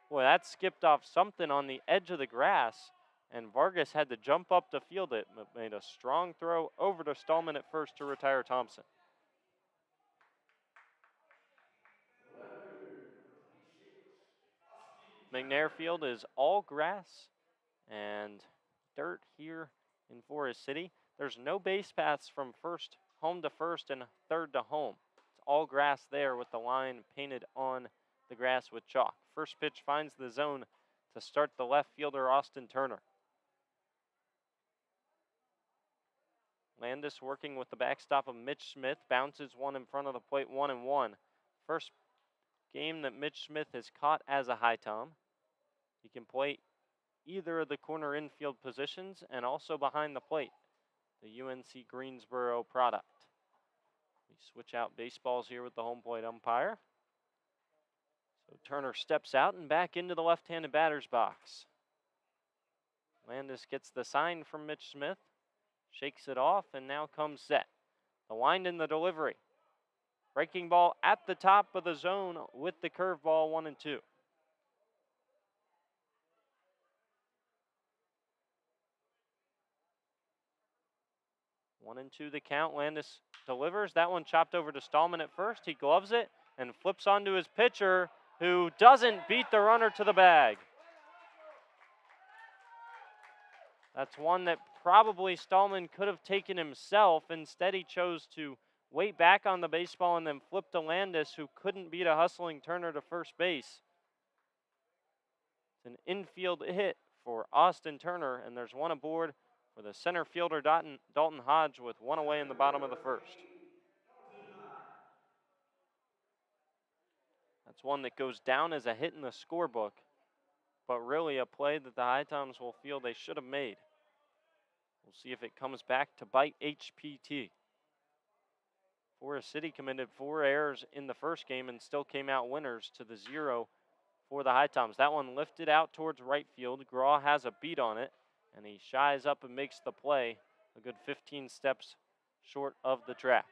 Boy, that skipped off something on the edge of the grass, and Vargas had to jump up to field it, but made a strong throw over to Stallman at first to retire Thompson. McNair Field is all grass and dirt here in Forest City. There's no base paths from home to first and third to home. It's all grass there with the line painted on the grass with chalk. First pitch finds the zone to start the left fielder, Austin Turner. Landis working with the backstop of Mitch Smith, bounces one in front of the plate, 1-1. First game that Mitch Smith has caught as a HiTom. He can play either of the corner infield positions and also behind the plate, the UNC Greensboro product. We switch out baseballs here with the home plate umpire. So Turner steps out and back into the left-handed batter's box. Landis gets the sign from Mitch Smith, shakes it off, and now comes set. The wind in the delivery. Breaking ball at the top of the zone with the curveball 1-2. One and two the count. Landis delivers. That one chopped over to Stallman at first. He gloves it and flips onto his pitcher, who doesn't beat the runner to the bag. That's one that probably Stallman could have taken himself. Instead, he chose to wait back on the baseball and then flip to Landis, who couldn't beat a hustling Turner to first base. It's an infield hit for Austin Turner, and there's one aboard for the center fielder Dalton Hodge with one away in the bottom of the first. That's one that goes down as a hit in the scorebook, but really a play that the HiToms will feel they should have made. We'll see if it comes back to bite HPT. Forest City committed 4 errors in the first game and still came out winners to the 0 for the HiToms. That one lifted out towards right field. Graw has a beat on it, and he shies up and makes the play a good 15 steps short of the track.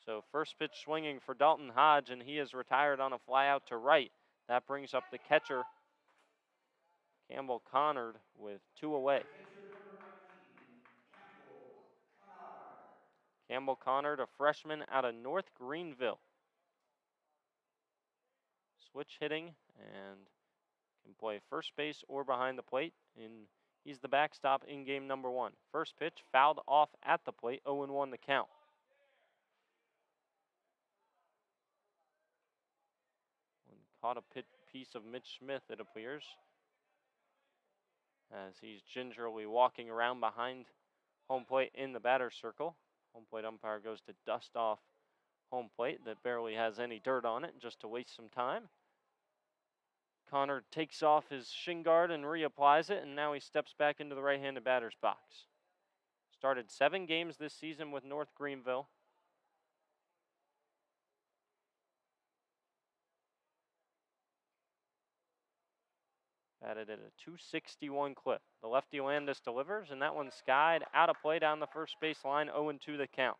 So first pitch swinging for Dalton Hodge, and he is retired on a fly out to right. That brings up the catcher, Campbell Connard, with 2 away. Campbell Connard, a freshman out of North Greenville. Switch hitting and can play first base or behind the plate. He's the backstop in game number 1. First pitch fouled off at the plate, 0-1 the count. Caught a piece of Mitch Smith, it appears, as he's gingerly walking around behind home plate in the batter's circle. Home plate umpire goes to dust off home plate that barely has any dirt on it, just to waste some time. Connor takes off his shin guard and reapplies it, and now he steps back into the right-handed batter's box. Started 7 games this season with North Greenville. Batted at a 261 clip. The lefty Landis delivers, and that one skied out of play down the first base line, 0-2 the count.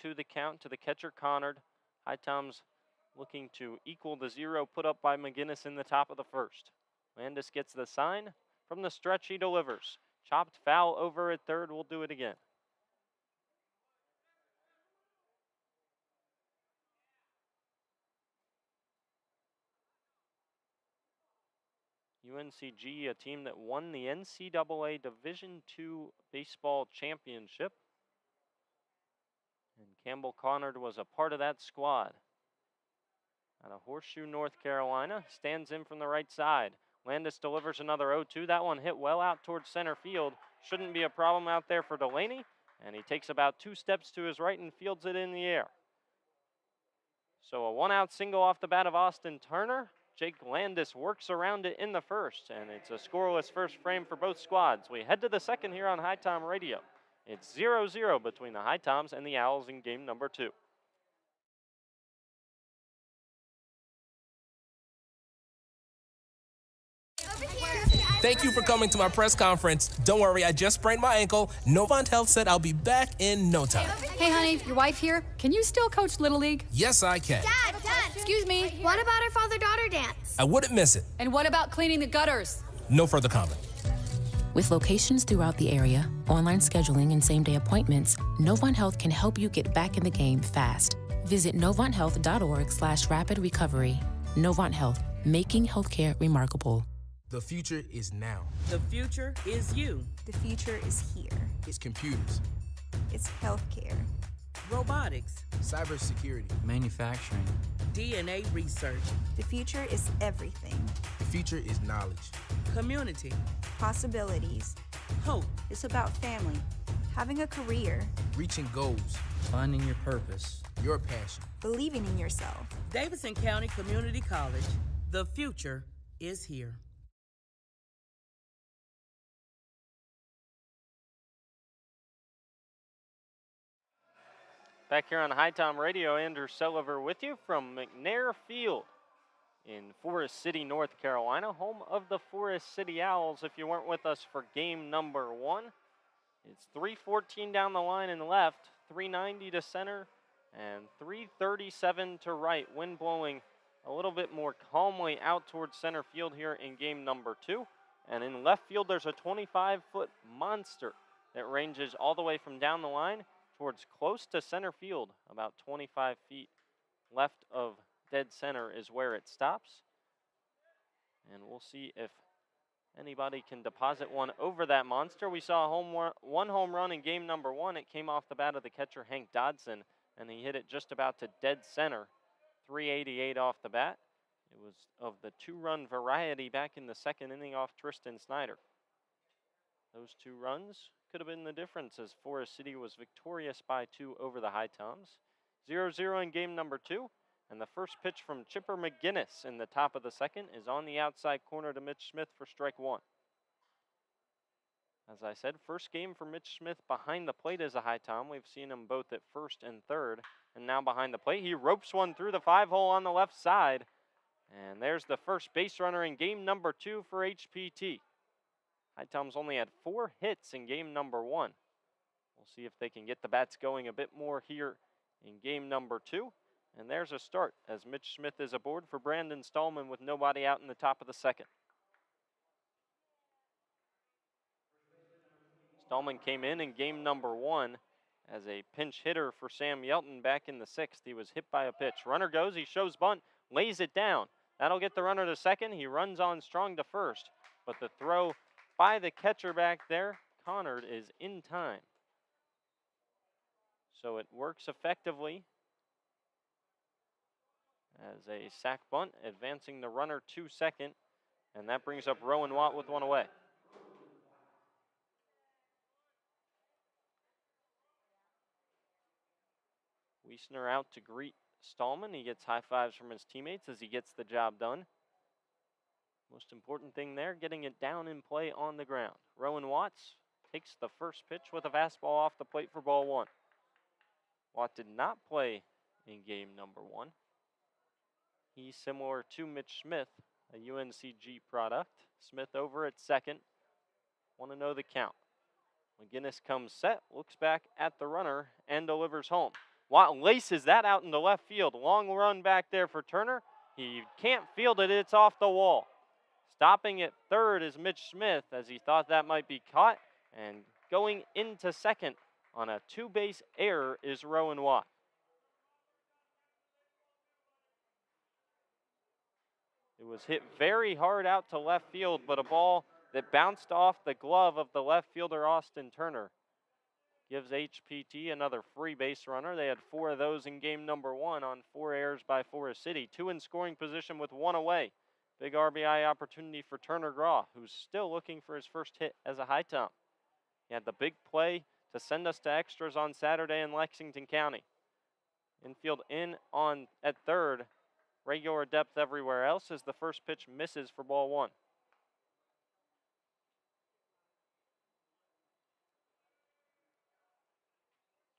To the count to the catcher Connard. HiToms looking to equal the 0 put up by McGinnis in the top of the first. Landis gets the sign. From the stretch, he delivers. Chopped foul over at third. We'll do it again. UNCG, a team that won the NCAA Division II baseball championship. And Campbell Connard was a part of that squad. Out of Horseshoe, North Carolina, stands in from the right side. Landis delivers another 0-2. That one hit well out towards center field. Shouldn't be a problem out there for Delaney. And he takes about 2 steps to his right and fields it in the air. So a 1-out single off the bat of Austin Turner. Jake Landis works around it in the first, and it's a scoreless first frame for both squads. We head to the second here on HiTom Radio. It's 0-0 between the HiToms and the Owls in game number 2. Thank you for coming to my press conference. Don't worry, I just sprained my ankle. Novant Health said I'll be back in no time. Hey, honey, your wife here. Can you still coach Little League? Yes, I can. Dad! Excuse me. What about our father-daughter dance? I wouldn't miss it. And what about cleaning the gutters? No further comment. With locations throughout the area, online scheduling, and same-day appointments, Novant Health can help you get back in the game fast. Visit novanthealth.org/rapid recovery. Novant Health, making healthcare remarkable. The future is now. The future is you. The future is here. It's computers, It's healthcare. Robotics, cybersecurity, manufacturing, DNA research. The future is everything. the future is knowledge. Community, Possibilities. hope. It's about family, having a career, Reaching goals, Finding your purpose. your passion. believing in yourself. Davidson County Community College. The future is here. Back here on HiTom Radio, Andrew Sullivan with you from McNair Field in Forest City, North Carolina, home of the Forest City Owls. If you weren't with us for game number 1, it's 3:14 down the line and left, 390 to center, and 337 to right. Wind blowing a little bit more calmly out towards center field here in game number 2. And in left field, there's a 25-foot monster that ranges all the way from down the line towards close to center field. About 25 feet left of dead center is where it stops. And we'll see if anybody can deposit one over that monster. We saw one home run in game number 1. It came off the bat of the catcher, Hank Dodson, and he hit it just about to dead center. 388 off the bat. It was of the 2-run variety back in the second inning off Tristan Snyder. Those 2 runs could have been the difference as Forest City was victorious by 2 over the HiToms. 0-0 in game number 2. And the first pitch from Chipper McGinnis in the top of the second is on the outside corner to Mitch Smith for strike 1. As I said, first game for Mitch Smith behind the plate as a HiTom. We've seen him both at first and third, and now behind the plate. He ropes one through the 5-hole on the left side. And there's the first base runner in game number 2 for HPT. HiToms only had 4 hits in game number 1. We'll see if they can get the bats going a bit more here in game number 2. And there's a start as Mitch Smith is aboard for Brandon Stallman with nobody out in the top of the second. Stallman came in game number 1 as a pinch hitter for Sam Yelton back in the 6th. He was hit by a pitch. Runner goes, he shows bunt, lays it down. That'll get the runner to second. He runs on strong to first, but the throw by the catcher back there, Connard, is in time. So it works effectively as a sac bunt, advancing the runner to second, and that brings up Rowan Watt with one away. Wiestner out to greet Stallman. He gets high fives from his teammates as he gets the job done. Most important thing there, getting it down in play on the ground. Rowan Watts takes the first pitch with a fastball off the plate for ball 1. Watt did not play in game number 1. He's similar to Mitch Smith, a UNCG product. Smith over at second. Want to know the count. McGinnis comes set, looks back at the runner, and delivers home. Watt laces that out into left field. Long run back there for Turner. He can't field it, it's off the wall. Stopping at third is Mitch Smith as he thought that might be caught. And going into second on a 2-base error is Rowan Watt. It was hit very hard out to left field, but a ball that bounced off the glove of the left fielder, Austin Turner, gives HPT another free base runner. They had 4 of those in game number 1 on 4 errors by Forest City. 2 in scoring position with 1 away. Big RBI opportunity for Turner Graw, who's still looking for his first hit as a HiTom. He had the big play to send us to extras on Saturday in Lexington County. Infield in on at third. Regular depth everywhere else as the first pitch misses for ball 1.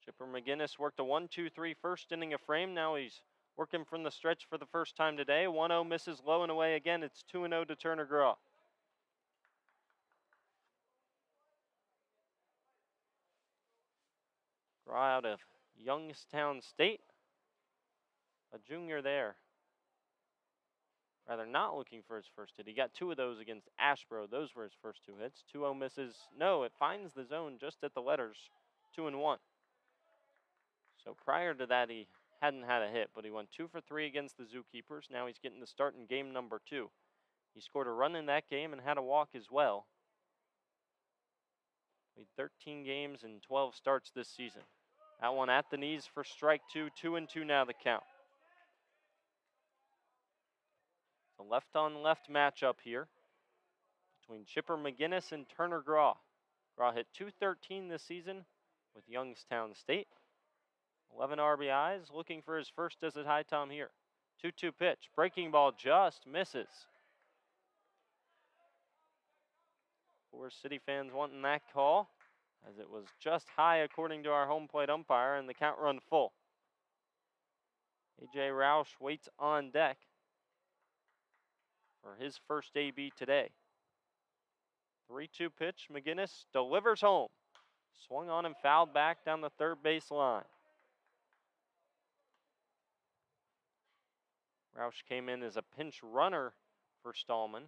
Chipper McGinnis worked a 1-2-3 first inning of frame. Now he's working from the stretch for the first time today. 1-0 misses low and away again. It's 2-0 to Turner Graw. Graw out of Youngstown State. A junior there. Rather not looking for his first hit. He got 2 of those against Ashbro. Those were his first 2 hits. 2-0 misses. No, it finds the zone just at the letters. 2-1. So prior to that, he hadn't had a hit, but he went 2 for 3 against the Zookeepers. Now he's getting the start in game number 2. He scored a run in that game and had a walk as well. Played 13 games and 12 starts this season. That one at the knees for strike 2. 2-2 now the count. The left-on-left matchup here between Chipper McGinnis and Turner Graw. Graw hit .213 this season with Youngstown State. 11 RBIs, looking for his first as a HiTom here. 2-2 pitch, breaking ball just misses. Forest City fans wanting that call as it was just high according to our home plate umpire, and the count run full. A.J. Roush waits on deck for his first AB today. 3-2 pitch, McGinnis delivers home. Swung on and fouled back down the third base line. Roush came in as a pinch runner for Stallman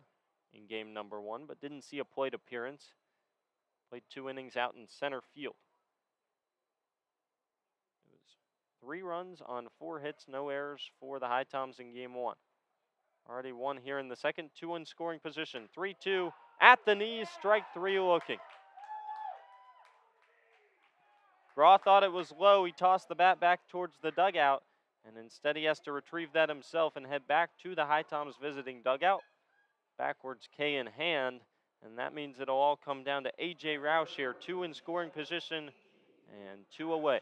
in game number 1, but didn't see a plate appearance. Played 2 innings out in center field. It was 3 runs on 4 hits, no errors for the HiToms in game 1. Already 1 here in the second, 2 in scoring position. 3-2 at the knees, strike 3 looking. Graw thought it was low. He tossed the bat back towards the dugout, and instead he has to retrieve that himself and head back to the HiToms visiting dugout. Backwards K in hand, and that means it'll all come down to A.J. Roush here. 2 in scoring position and 2 away.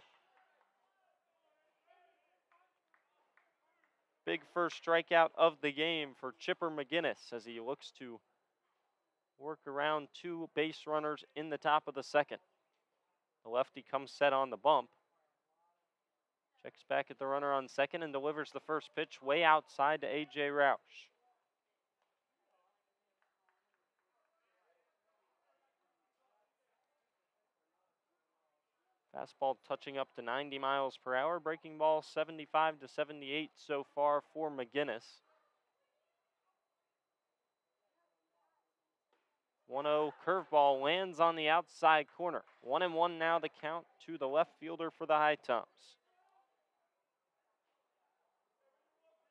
Big first strikeout of the game for Chipper McGinnis as he looks to work around 2 base runners in the top of the second. The lefty comes set on the bump. Checks back at the runner on second and delivers the first pitch way outside to A.J. Roush. Fastball touching up to 90 miles per hour. Breaking ball 75 to 78 so far for McGinnis. 1-0 curveball lands on the outside corner. 1-1 now the count to the left fielder for the HiToms.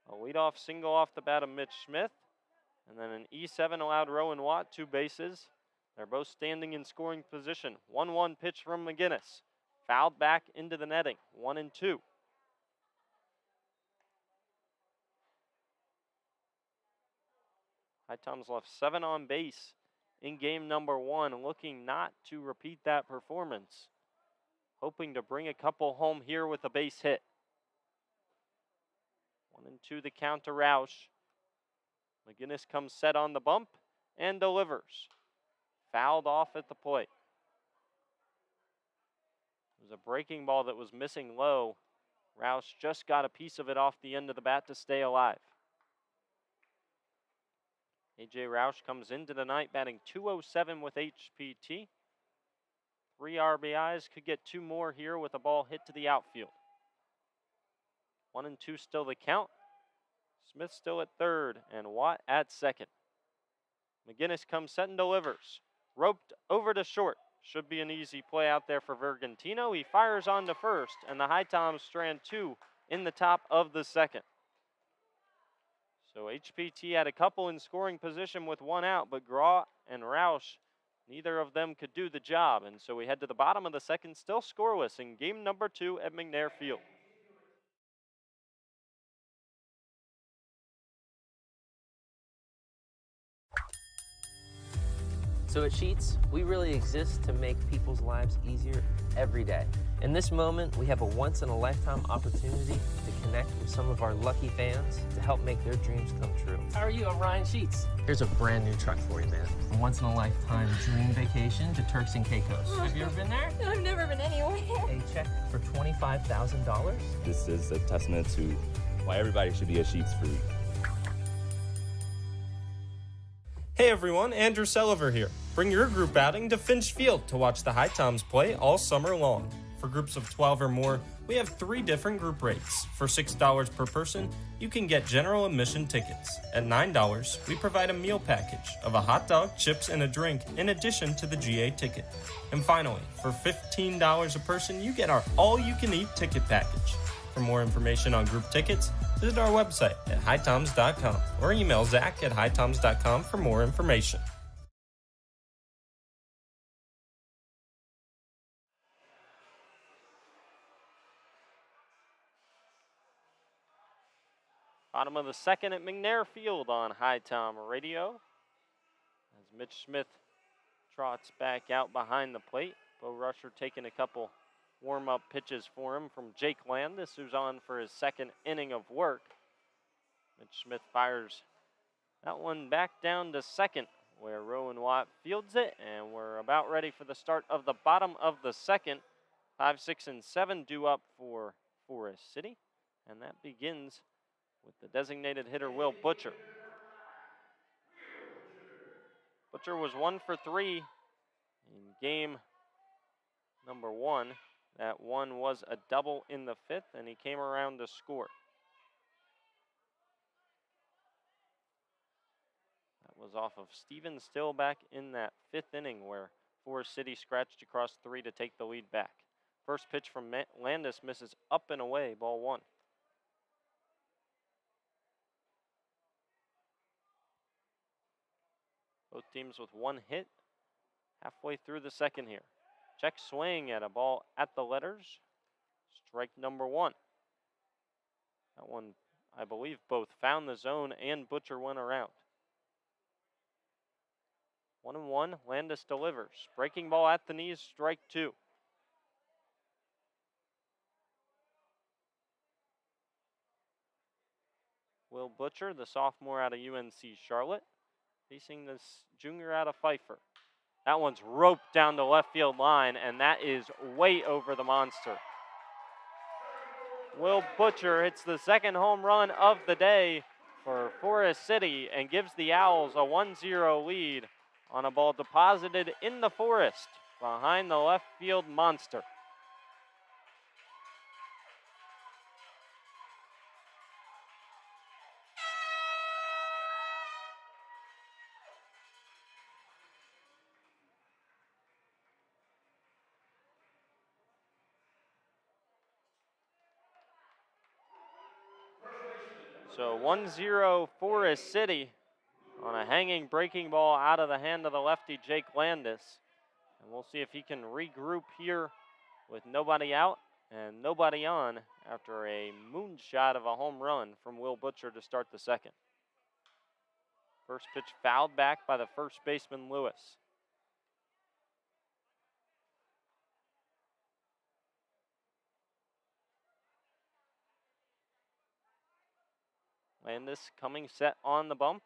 A leadoff single off the bat of Mitch Smith. And then an E7 allowed Rowan Watt 2 bases. They're both standing in scoring position. 1-1 pitch from McGinnis. Fouled back into the netting. 1-2. HiToms left 7 on base in game number 1, looking not to repeat that performance. Hoping to bring a couple home here with a base hit. 1-2 the count to Roush. McGinnis comes set on the bump and delivers. Fouled off at the plate. It was a breaking ball that was missing low. Roush just got a piece of it off the end of the bat to stay alive. A.J. Roush comes into the night batting .207 with HPT. 3 RBIs, could get 2 more here with a ball hit to the outfield. 1-2 still the count. Smith still at third and Watt at second. McGinnis comes set and delivers. Roped over to short. Should be an easy play out there for Vergantino. He fires on to first, and the HiToms strand 2 in the top of the second. So HPT had a couple in scoring position with 1 out, but Graw and Roush, neither of them could do the job. And so we head to the bottom of the second, still scoreless in game number 2 at McNair Field. So at Sheets, we really exist to make people's lives easier every day. In this moment, we have a once-in-a-lifetime opportunity to connect with some of our lucky fans to help make their dreams come true. How are you? I'm Ryan Sheets. Here's a brand new truck for you, man. A once-in-a-lifetime dream vacation to Turks and Caicos. Have you ever been there? I've never been anywhere. A check for $25,000? This is a testament to why everybody should be a Sheets freak. Hey everyone, Andrew Selliver here. Bring your group outing to Finch Field to watch the HiToms play all summer long. For groups of 12 or more, we have 3 different group rates. For $6 per person, you can get general admission tickets. At $9, we provide a meal package of a hot dog, chips, and a drink in addition to the GA ticket. And finally, for $15 a person, you get our all-you-can-eat ticket package. For more information on group tickets, visit our website at HiToms.com or email Zach at HiToms.com for more information. Bottom of the second at McNair Field on HiTom Radio. As Mitch Smith trots back out behind the plate. Bo Rusher taking a couple warm-up pitches for him from Jake Landis, who's on for his second inning of work. Mitch Smith fires that one back down to second. where Rowan Watt fields it, and we're about ready for the start of the bottom of the second. 5, 6, and 7 due up for Forest City, and that begins with the designated hitter, Will Butcher. Butcher was 1 for 3 in game number 1. That one was a double in the 5th, and he came around to score. That was off of Steven Still back in that 5th inning where Forest City scratched across 3 to take the lead back. First pitch from Landis misses up and away, ball 1. Both teams with 1 hit halfway through the second here. Check swing at a ball at the letters. Strike number 1. That one, I believe, both found the zone and Butcher went around. 1-1, Landis delivers. Breaking ball at the knees, strike 2. Will Butcher, the sophomore out of UNC Charlotte, facing this junior out of Pfeiffer. That one's roped down the left field line, and that is way over the monster. Will Butcher hits the second home run of the day for Forest City and gives the Owls a 1-0 lead on a ball deposited in the forest behind the left field monster. So 1-0 Forest City on a hanging breaking ball out of the hand of the lefty Jake Landis. And we'll see if he can regroup here with nobody out and nobody on after a moonshot of a home run from Will Butcher to start the second. First pitch fouled back by the first baseman Lewis. Landis coming set on the bump,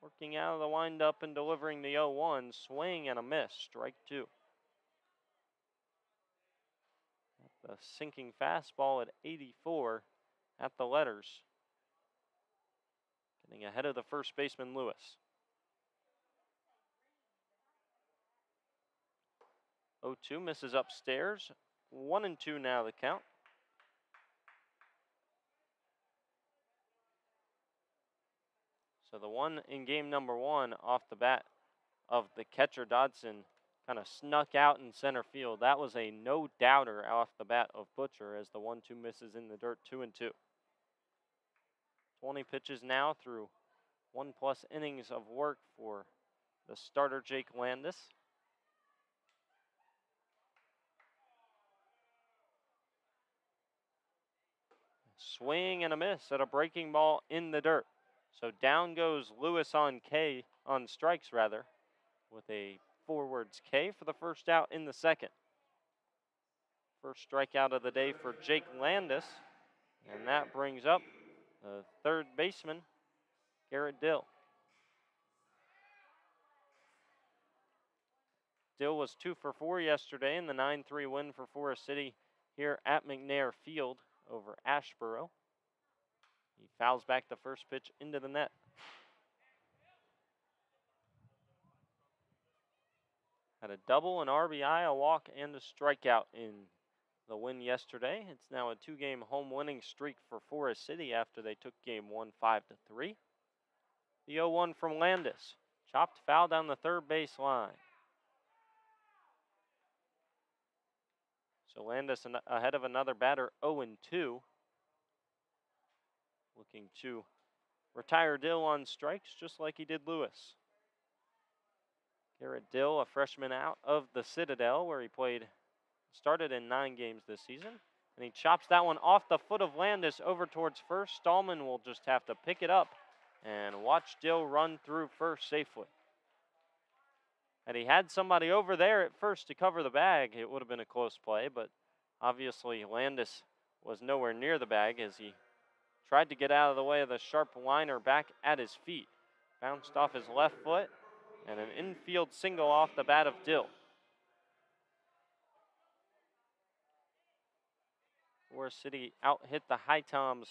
working out of the windup and delivering the 0-1, swing and a miss, strike 2. The sinking fastball at 84 at the letters. Getting ahead of the first baseman Lewis. 0-2 misses upstairs. 1-2 now the count. So the one in game number 1 off the bat of the catcher Dodson kind of snuck out in center field. That was a no-doubter off the bat of Butcher as the 1-2 misses in the dirt, 2-2. 20 pitches now through 1+ innings of work for the starter Jake Landis. Swing and a miss at a breaking ball in the dirt. So down goes Lewis on strikes with a forwards K for the first out in the second. First strikeout of the day for Jake Landis, and that brings up the third baseman, Garrett Dill. Dill was 2 for 4 yesterday in the 9-3 win for Forest City here at McNair Field over Ashboro. He fouls back the first pitch into the net. Had a double, an RBI, a walk, and a strikeout in the win yesterday. It's now a 2-game home winning streak for Forest City after they took game 1 5-3. The 0-1 from Landis. Chopped foul down the third base line. So Landis ahead of another batter, 0-2. Looking to retire Dill on strikes just like he did Lewis. Garrett Dill, a freshman out of the Citadel where he started in 9 games this season. And he chops that one off the foot of Landis over towards first. Stallman will just have to pick it up and watch Dill run through first safely. Had he had somebody over there at first to cover the bag, it would have been a close play, but obviously Landis was nowhere near the bag as he tried to get out of the way of the sharp liner back at his feet. Bounced off his left foot And an infield single off the bat of Dill. Forest City out-hit the HiToms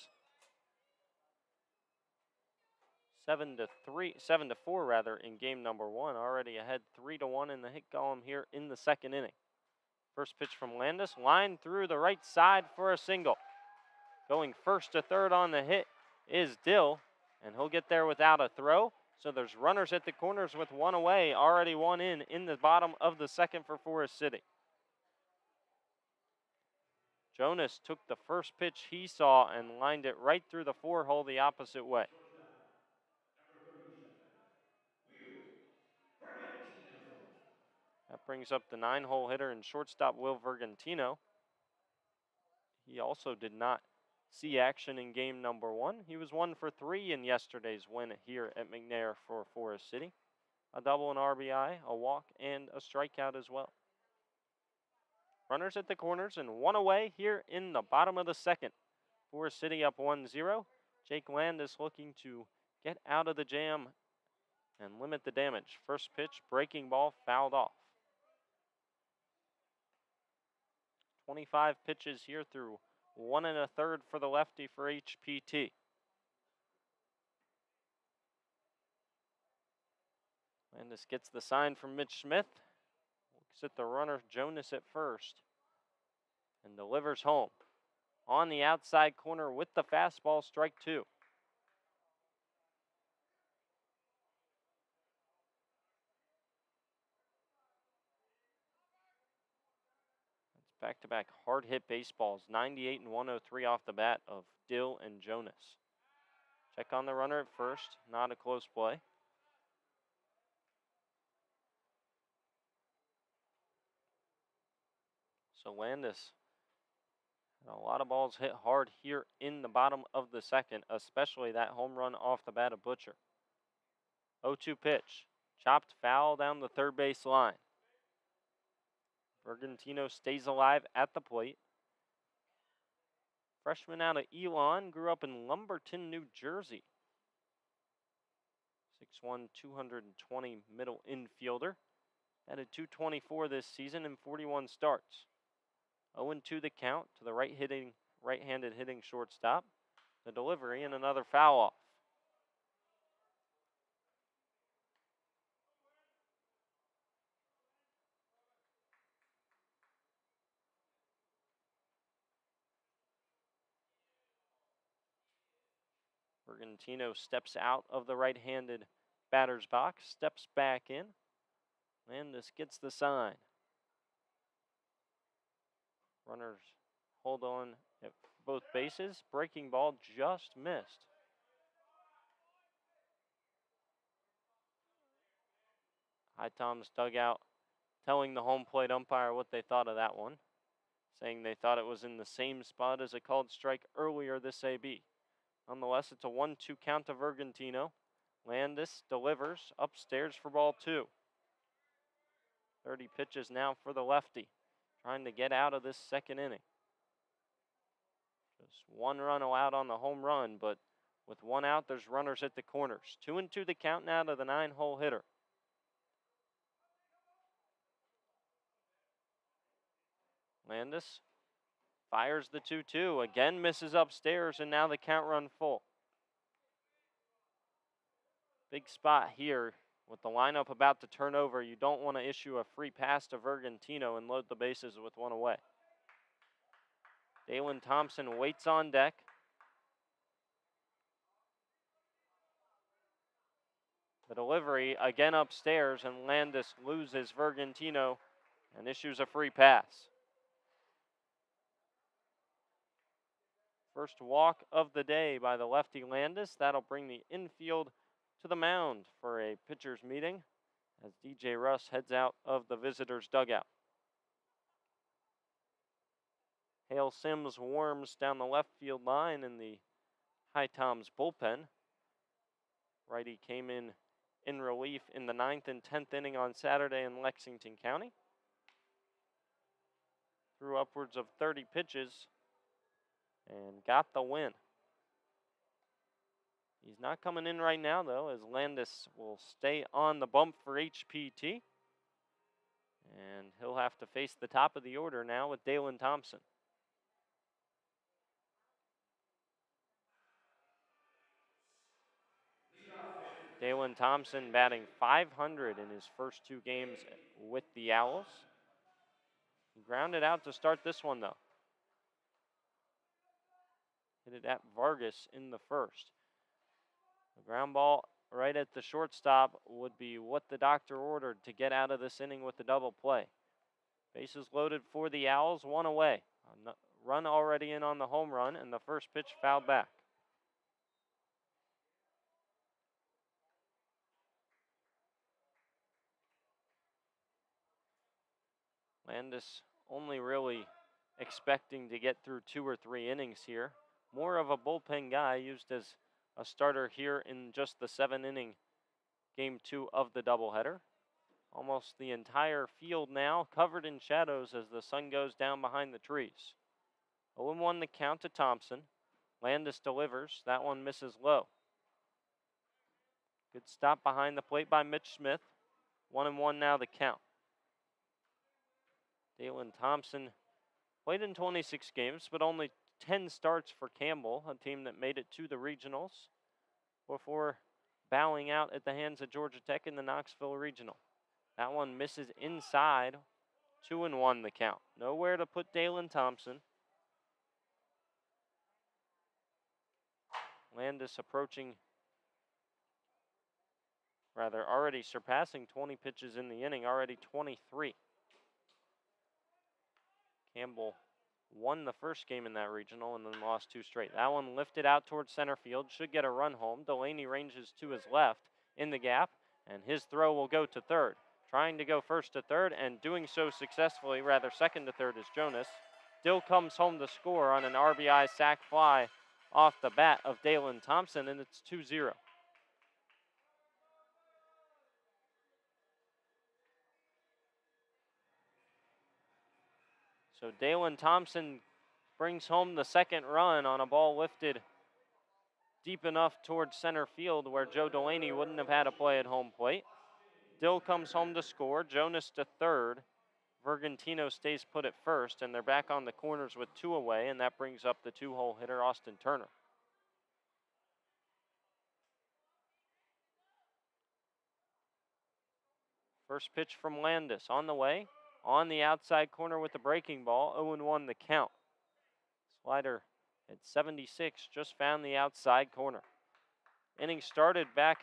7-4 rather in game number 1. Already ahead 3-1 in the hit column here in the second inning. First pitch from Landis, line through the right side for a single. Going first to third on the hit is Dill, and he'll get there without a throw. So there's runners at the corners with one away, already one in the bottom of the second for Forest City. Jonas took the first pitch he saw and lined it right through the 4-hole the opposite way. That brings up the 9-hole hitter and shortstop Will Vergantino. He also did not see action in game number 1. He was 1 for 3 in yesterday's win here at McNair for Forest City. A double, an RBI, a walk, and a strikeout as well. Runners at the corners and one away here in the bottom of the second. Forest City up 1-0. Jake Landis looking to get out of the jam and limit the damage. First pitch, breaking ball, fouled off. 25 pitches here through 1 1/3 for the lefty for HPT. Landis gets the sign from Mitch Smith. Looks at the runner, Jonas, at first. And delivers home. On the outside corner with the fastball, strike 2. Back-to-back hard-hit baseballs, 98 and 103 off the bat of Dill and Jonas. Check on the runner at first, not a close play. So Landis had a lot of balls hit hard here in the bottom of the second, especially that home run off the bat of Butcher. 0-2 pitch, chopped foul down the third base line. Vergantino stays alive at the plate. Freshman out of Elon, grew up in Lumberton, New Jersey. 6'1", 220 middle infielder. Batted .224 this season in 41 starts. 0-2 the count to the right-handed hitting shortstop. The delivery and another foul off. Vergantino steps out of the right-handed batter's box, steps back in. Landis gets the sign. Runners hold on at both bases. Breaking ball just missed. HiToms dugout telling the home plate umpire what they thought of that one, saying they thought it was in the same spot as a called strike earlier this AB. Nonetheless, it's a 1-2 count to Vergantino. Landis delivers upstairs for ball 2. 30 pitches now for the lefty, trying to get out of this second inning. Just one run allowed on the home run, but with one out, there's runners at the corners. 2-2 the count now to the 9-hole hitter. Landis fires the 2-2, again misses upstairs, and now the count run full. Big spot here with the lineup about to turn over. You don't want to issue a free pass to Vergantino and load the bases with one away. Dalen Thompson waits on deck. The delivery again upstairs, and Landis loses Vergantino and issues a free pass. First walk of the day by the lefty Landis. That'll bring the infield to the mound for a pitcher's meeting as DJ Russ heads out of the visitors' dugout. Hale Sims warms down the left field line in the HiToms bullpen. Righty came in relief in the 9th and 10th inning on Saturday in Lexington County. Threw upwards of 30 pitches and got the win. He's He's not coming in right now, though, as Landis will stay on the bump for HPT. And he'll have to face the top of the order now with Dalen Thompson. Dalen Thompson batting .500 in his first 2 games with the Owls. He grounded out to start this one, though. Hit it at Vargas in the first. The ground ball right at the shortstop would be what the doctor ordered to get out of this inning with the double play. Bases loaded for the Owls, 1 away. A run already in on the home run, and the first pitch fouled back. Landis only really expecting to get through 2 or 3 innings here. More of a bullpen guy, used as a starter here in just the 7-inning game 2 of the doubleheader. Almost the entire field now covered in shadows as the sun goes down behind the trees. 0-1 the count to Thompson. Landis delivers. That one misses low. Good stop behind the plate by Mitch Smith. 1-1 now the count. Dalen Thompson played in 26 games, but only 10 starts for Campbell, a team that made it to the regionals before bowing out at the hands of Georgia Tech in the Knoxville Regional. That one misses inside. 2-1 the count. Nowhere to put Dalen Thompson. Landis already surpassing 20 pitches in the inning, already 23. Campbell won the first game in that regional and then lost 2 straight. That one lifted out towards center field, should get a run home. Delaney ranges to his left in the gap, and his throw will go to third. Trying to go first to third, and doing so successfully, rather second to third, is Jonas. Still comes home to score on an RBI sac fly off the bat of Dalen Thompson, and it's 2-0. So Dalen Thompson brings home the second run on a ball lifted deep enough towards center field where Joe Delaney wouldn't have had a play at home plate. Dill comes home to score. Jonas to third. Vergantino stays put at first, and they're back on the corners with 2 away, and that brings up the 2-hole hitter, Austin Turner. First pitch from Landis on the way. On the outside corner with the breaking ball, 0-1 the count. Slider at 76 just found the outside corner. Inning started back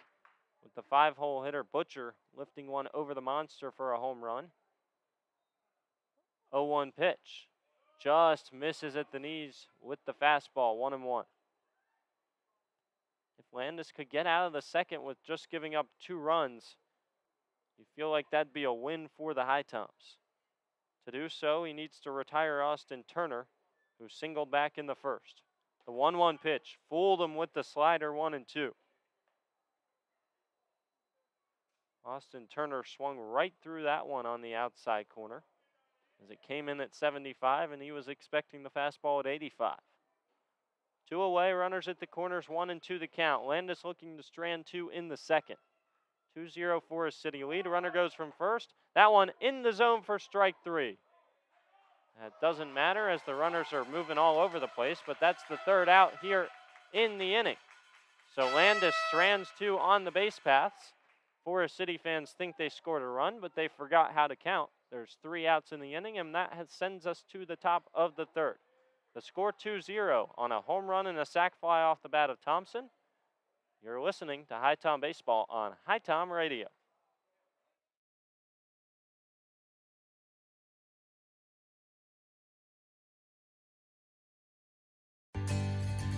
with the 5-hole hitter Butcher lifting one over the monster for a home run. 0-1 pitch. Just misses at the knees with the fastball, 1-1. If Landis could get out of the second with just giving up 2 runs, you feel like that'd be a win for the HiToms. To do so, he needs to retire Austin Turner, who singled back in the first. The 1-1 pitch fooled him with the slider, 1-2. Austin Turner swung right through that one on the outside corner as it came in at 75, and he was expecting the fastball at 85. 2 away, runners at the corners, 1-2 the count. Landis looking to strand 2 in the second. 2-0 for his city lead. Runner goes from first. That one in the zone for strike 3. That doesn't matter as the runners are moving all over the place, but that's the third out here in the inning. So Landis strands 2 on the base paths. Forest City fans think they scored a run, but they forgot how to count. There's 3 outs in the inning, and that sends us to the top of the third. The score 2-0 on a home run and a sac fly off the bat of Thompson. You're listening to HiTom Baseball on HiTom Radio.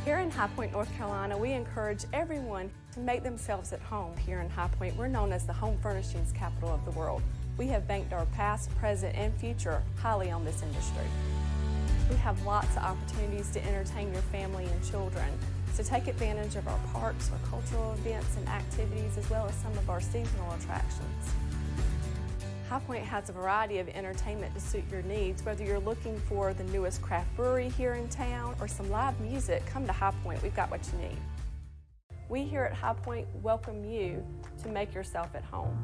Here in High Point, North Carolina, we encourage everyone to make themselves at home. Here in High Point, we're known as the home furnishings capital of the world. We have banked our past, present, and future highly on this industry. We have lots of opportunities to entertain your family and children. So take advantage of our parks, our cultural events and activities, as well as some of our seasonal attractions. High Point has a variety of entertainment to suit your needs. Whether you're looking for the newest craft brewery here in town or some live music, come to High Point. We've got what you need. We here at High Point welcome you to make yourself at home.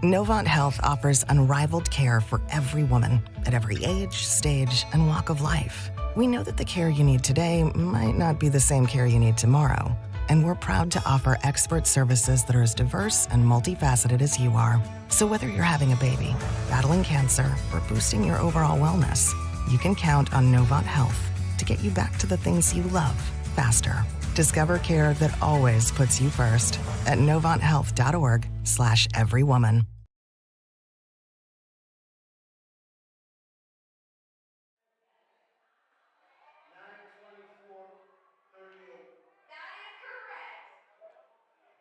Novant Health offers unrivaled care for every woman at every age, stage, and walk of life. We know that the care you need today might not be the same care you need tomorrow, and we're proud to offer expert services that are as diverse and multifaceted as you are. So whether you're having a baby, battling cancer, or boosting your overall wellness, you can count on Novant Health to get you back to the things you love faster. Discover care that always puts you first at novanthealth.org/everywoman.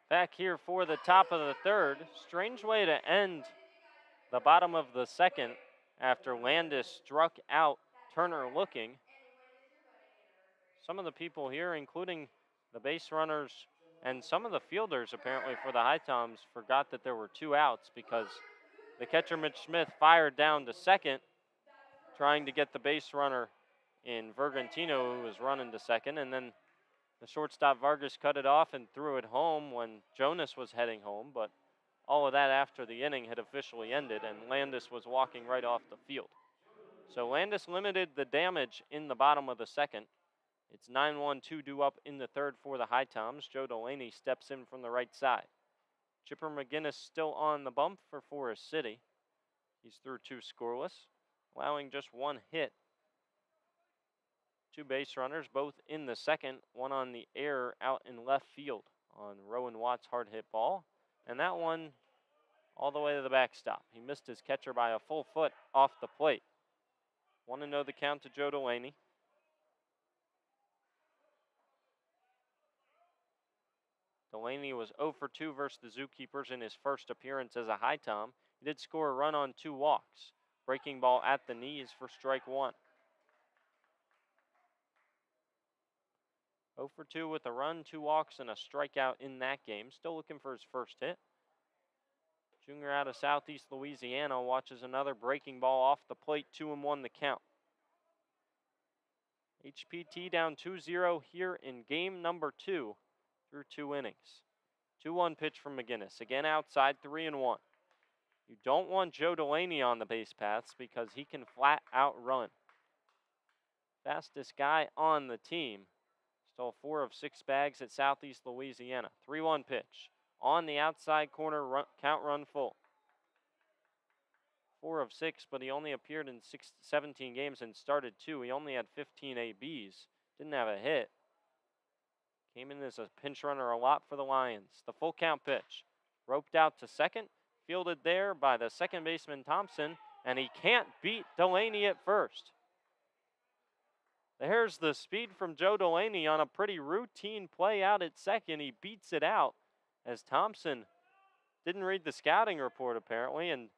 Back here for the top of the third. Strange way to end the bottom of the second after Landis struck out Turner looking. Some of the people here, including the base runners and some of the fielders apparently for the HiToms, forgot that there were 2 outs because the catcher Mitch Smith fired down to second, trying to get the base runner in Vergantino, who was running to second, and then the shortstop Vargas cut it off and threw it home when Jonas was heading home, but all of that after the inning had officially ended and Landis was walking right off the field. So Landis limited the damage in the bottom of the second. It's 9-1-2 due up in the third for the HiToms. Joe Delaney steps in from the right side. Chipper McGinnis still on the bump for Forest City. He's through 2 scoreless, allowing just 1 hit. 2 base runners, both in the second, one on the air out in left field on Rowan Watt's hard hit ball. And that one all the way to the backstop. He missed his catcher by a full foot off the plate. 1-0 the count to Joe Delaney. Delaney was 0 for 2 versus the Zookeepers in his first appearance as a HiTom. He did score a run on 2 walks. Breaking ball at the knees for strike 1. 0 for 2 with a run, 2 walks, and a strikeout in that game. Still looking for his first hit. Junior out of Southeast Louisiana watches another breaking ball off the plate, 2-1 the count. HPT down 2-0 here in game number 2 through 2 innings. 2-1 pitch from McGinnis. Again outside, 3-1. You don't want Joe Delaney on the base paths because he can flat out run. Fastest guy on the team. Stole 4 of 6 bags at Southeast Louisiana. 3-1 pitch. On the outside corner, count run full. 4 of 6, but he only appeared in 17 games and started 2. He only had 15 ABs. Didn't have a hit. Came in as a pinch runner a lot for the Lions. The full count pitch. Roped out to second. Fielded there by the second baseman Thompson. And he can't beat Delaney at first. There's the speed from Joe Delaney on a pretty routine play out at second. He beats it out as Thompson didn't read the scouting report apparently and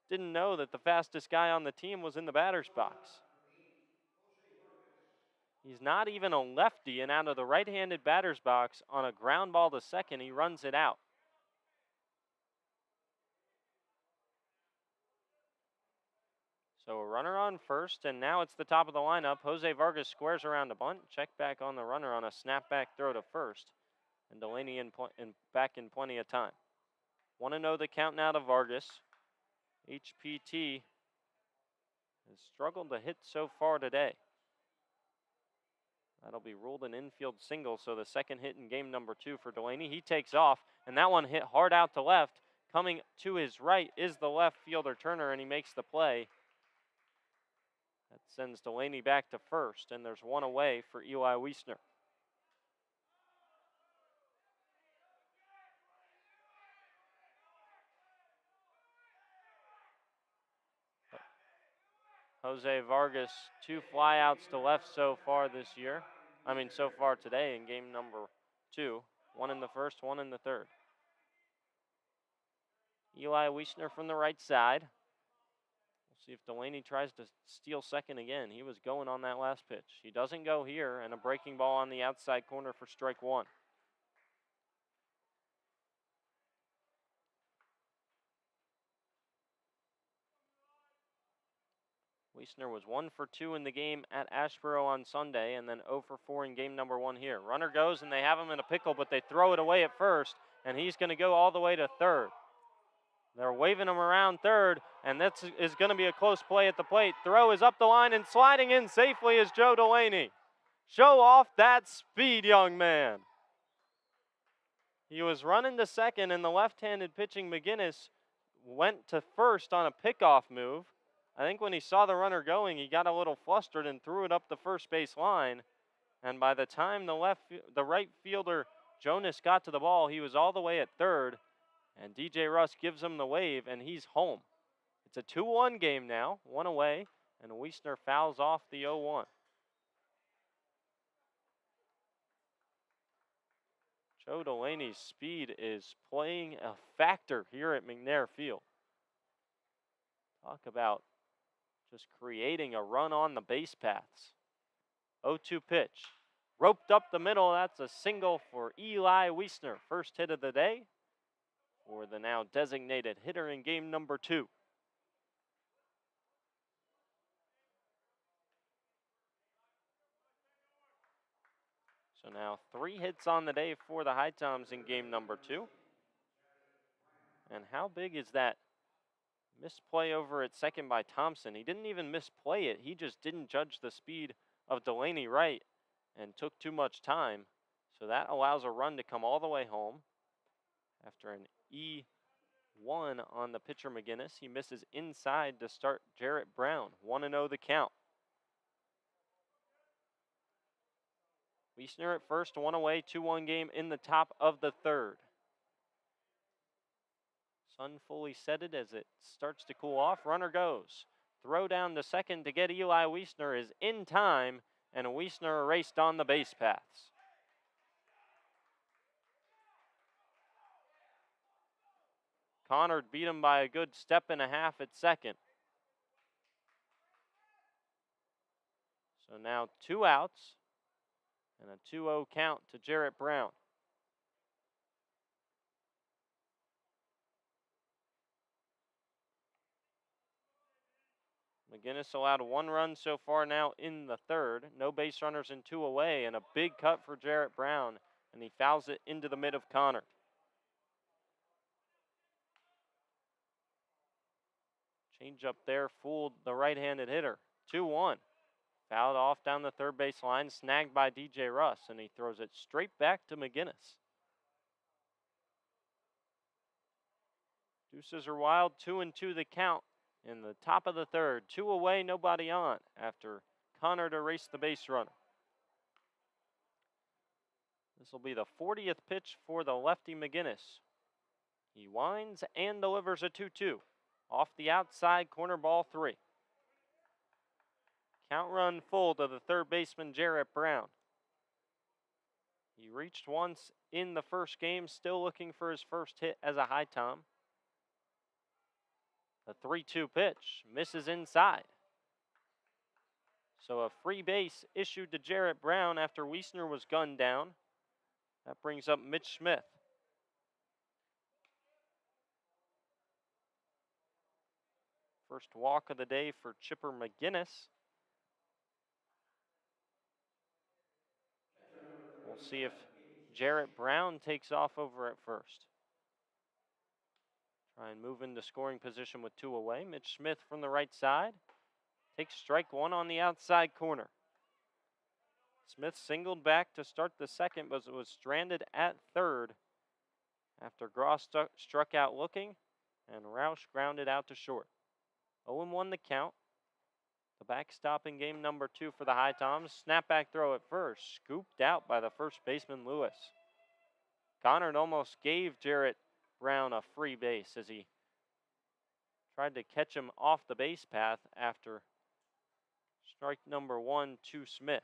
didn't know that the fastest guy on the team was in the batter's box. He's not even a lefty, and out of the right-handed batter's box on a ground ball to second, he runs it out. So a runner on first, and now it's the top of the lineup. Jose Vargas squares around a bunt. Check back on the runner on a snapback throw to first. And Delaney back in plenty of time. 1-0 the count now to Vargas. HPT has struggled to hit so far today. That'll be ruled an infield single, so the second hit in game number 2 for Delaney. He takes off, and that one hit hard out to left. Coming to his right is the left fielder Turner, and he makes the play. That sends Delaney back to first, and there's one away for Eli Wiestner. Jose Vargas, 2 flyouts to left so far this year. So far today in game number 2. 1 in the first, 1 in the third. Eli Wiestner from the right side. We'll see if Delaney tries to steal second again. He was going on that last pitch. He doesn't go here, and a breaking ball on the outside corner for strike 1. Wiestner was 1 for 2 in the game at Asheboro on Sunday and then 0 for 4 in game number 1 here. Runner goes and they have him in a pickle, but they throw it away at first, and he's going to go all the way to third. They're waving him around third, and that is going to be a close play at the plate. Throw is up the line, and sliding in safely is Joe Delaney. Show off that speed, young man. He was running to second, and the left-handed pitching McGinnis went to first on a pickoff move. I think when he saw the runner going, he got a little flustered and threw it up the first base line. And by the time the right fielder Jonas got to the ball, he was all the way at third. And DJ Russ gives him the wave, and he's home. It's a 2-1 game now, 1 away, and Wiestner fouls off the 0-1. Joe Delaney's speed is playing a factor here at McNair Field. Talk about just creating a run on the base paths. 0-2 pitch. Roped up the middle. That's a single for Eli Wiestner. First hit of the day for the now designated hitter in game number 2. So now 3 hits on the day for the HiToms in game number 2. And how big is that misplay over at second by Thompson? He didn't even misplay it. He just didn't judge the speed of Delaney right and took too much time. So that allows a run to come all the way home. After an E1 on the pitcher McGinnis, he misses inside to start Jarrett Brown. 1-0 the count. Wiestner at first, 1 away, 2-1 game in the top of the third. Sun fully setted as it starts to cool off. Runner goes. Throw down to second to get Eli Wiestner is in time, and Wiestner erased on the base paths. Connor beat him by a good 1.5 steps at second. So now 2 outs and a 2-0 count to Jarrett Brown. McGinnis allowed 1 run so far now in the third. No base runners and 2 away, and a big cut for Jarrett Brown, and he fouls it into the mid of Connor. Change up there fooled the right-handed hitter. 2-1. Fouled off down the third base line, snagged by DJ Russ, and he throws it straight back to McGinnis. Deuces are wild, 2-2 the count. In the top of the third, 2 away, nobody on after Connor to race the base runner. This will be the 40th pitch for the lefty McGinnis. He winds and delivers a 2-2. Off the outside, corner ball 3. Count run full to the third baseman, Jarrett Brown. He reached once in the first game, still looking for his first hit as a HiTom. The 3-2 pitch misses inside. So a free base issued to Jarrett Brown after Wiestner was gunned down. That brings up Mitch Smith. First walk of the day for Chipper McGinnis. We'll see if Jarrett Brown takes off over at first. Try and move into scoring position with 2 away. Mitch Smith from the right side takes strike 1 on the outside corner. Smith singled back to start the second, but was stranded at third after Gross struck out looking, and Roush grounded out to short. 0-1 the count. The backstop in game number 2 for the HiToms. Snapback throw at first, scooped out by the first baseman Lewis. Connor almost gave Jarrett Brown a free base as he tried to catch him off the base path after strike number 1 to Smith.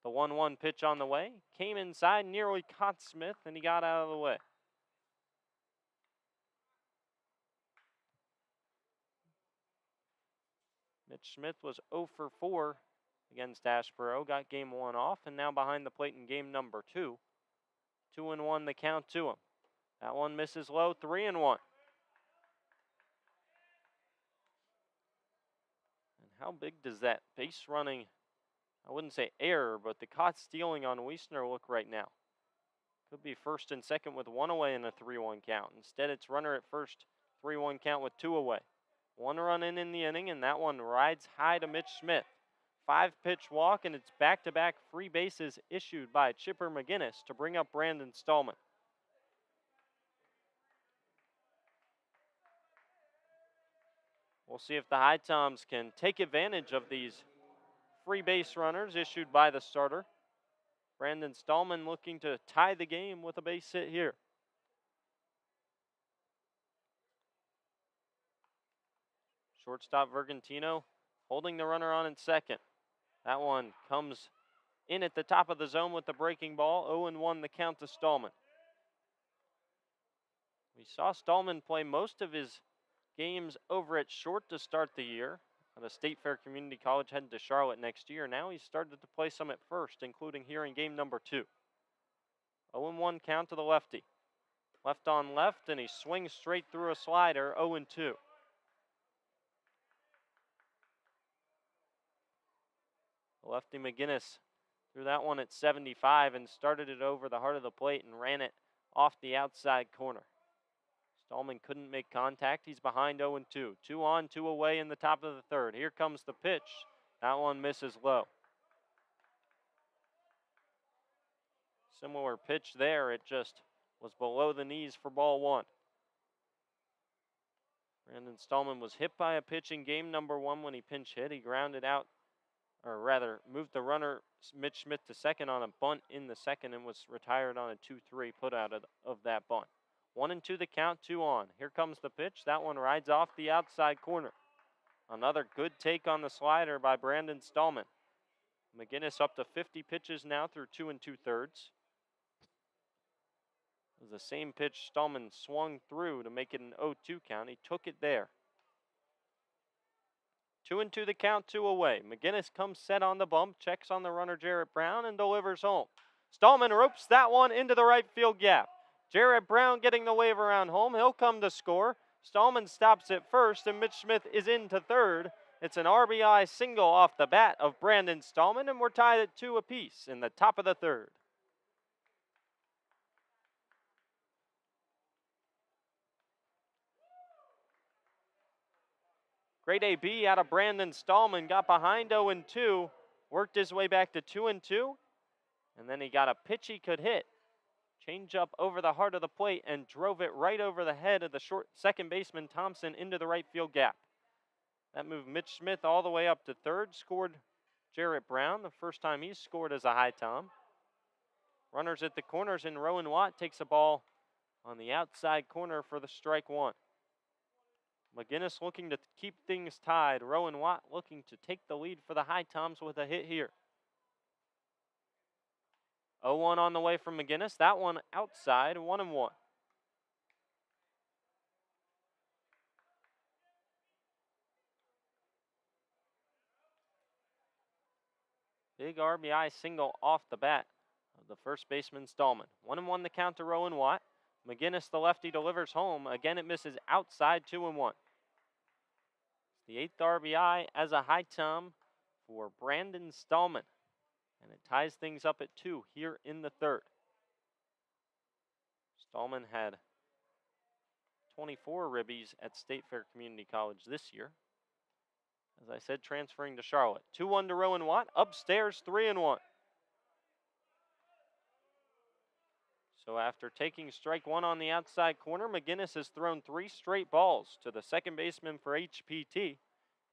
The 1-1 pitch on the way, came inside, nearly caught Smith, and he got out of the way. Mitch Smith was 0 for 4 against Asheboro, got game 1 off, and now behind the plate in game number 2. 2-1 the count to him. That one misses low, 3-1. How big does that base running, I wouldn't say error, but the caught stealing on Wiestner look right now? Could be first and second with 1 away in a 3-1 count. Instead, it's runner at first, 3-1 count with 2 away. 1 run in the inning, and that one rides high to Mitch Smith. 5-pitch walk, and it's back-to-back free bases issued by Chipper McGinnis to bring up Brandon Stallman. We'll see if the HiToms can take advantage of these free base runners issued by the starter. Brandon Stallman looking to tie the game with a base hit here. Shortstop Vergantino holding the runner on in second. That one comes in at the top of the zone with the breaking ball. 0-1 the count to Stallman. We saw Stallman play most of his games over at short to start the year. At a State Fair Community College heading to Charlotte next year. Now he's started to play some at first, including here in game number 2. 0-1 count to the lefty. Left on left, and he swings straight through a slider, 0-2. Lefty McGinnis threw that one at 75 and started it over the heart of the plate and ran it off the outside corner. Stallman couldn't make contact. He's behind 0-2. 2 on, 2 away in the top of the third. Here comes the pitch. That one misses low. Similar pitch there. It just was below the knees for ball 1. Brandon Stallman was hit by a pitch in game number 1 when he pinch hit. He grounded out, or rather moved the runner Mitch Smith to second on a bunt in the second and was retired on a 2-3 put out of that bunt. 1-2 the count, 2 on. Here comes the pitch. That one rides off the outside corner. Another good take on the slider by Brandon Stallman. McGinnis up to 50 pitches now through 2 2/3. It was the same pitch Stallman swung through to make it an 0-2 count. He took it there. 2-2 the count, 2 away. McGinnis comes set on the bump, checks on the runner Jarrett Brown, and delivers home. Stallman ropes that one into the right field gap. Jarrett Brown getting the wave around home. He'll come to score. Stallman stops at first, and Mitch Smith is into third. It's an RBI single off the bat of Brandon Stallman, and we're tied at 2 apiece in the top of the third. Great AB out of Brandon Stallman. Got behind 0-2, worked his way back to 2-2, and then he got a pitch he could hit. Change up over the heart of the plate and drove it right over the head of the short second baseman Thompson into the right field gap. That moved Mitch Smith all the way up to third. Scored Jarrett Brown, the first time he's scored as a HiTom. Runners at the corners, and Rowan Watt takes a ball on the outside corner for the strike 1. McGinnis looking to keep things tied. Rowan Watt looking to take the lead for the HiToms with a hit here. 0-1 on the way from McGinnis. That one outside, 1-1. Big RBI single off the bat of the first baseman Stallman. 1-1 the count to Rowan Watt. McGinnis, the lefty, delivers home. Again, it misses outside, 2-1. The 8th RBI as a HiTom for Brandon Stallman. And it ties things up at 2 here in the third. Stallman had 24 ribbies at State Fair Community College this year. As I said, transferring to Charlotte. 2-1 to Rowan Watt. Upstairs, 3-1. So after taking strike 1 on the outside corner, McGinnis has thrown 3 straight balls to the second baseman for HPT,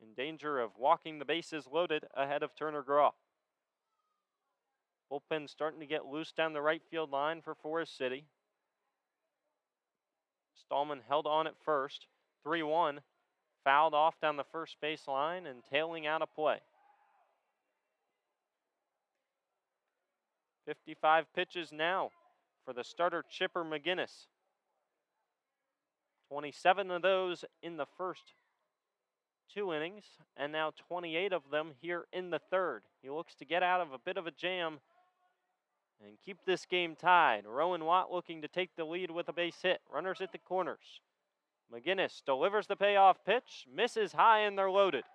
in danger of walking the bases loaded ahead of Turner Graw. Bullpen starting to get loose down the right field line for Forest City. Stallman held on at first. 3-1. Fouled off down the first base line and tailing out of play. 55 pitches now for the starter Chipper McGinnis. 27 of those in the first 2 innings, and now 28 of them here in the third. He looks to get out of a bit of a jam and keep this game tied. Rowan Watt looking to take the lead with a base hit. Runners at the corners. McGinnis delivers the payoff pitch, misses high, and they're loaded.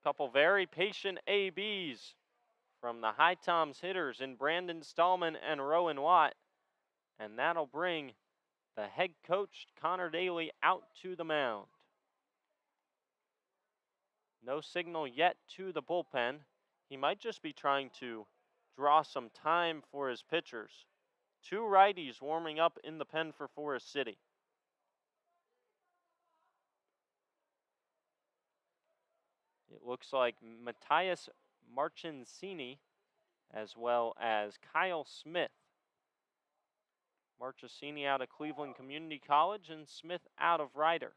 Couple very patient ABs from the HiToms hitters in Brandon Stallman and Rowan Watt. And that'll bring the head coach, Connor Daly, out to the mound. No signal yet to the bullpen. He might just be trying to draw some time for his pitchers. Two righties warming up in the pen for Forest City. It looks like Matthias Marchincini as well as Kyle Smith. Marchincini out of Cleveland Community College and Smith out of Ryder.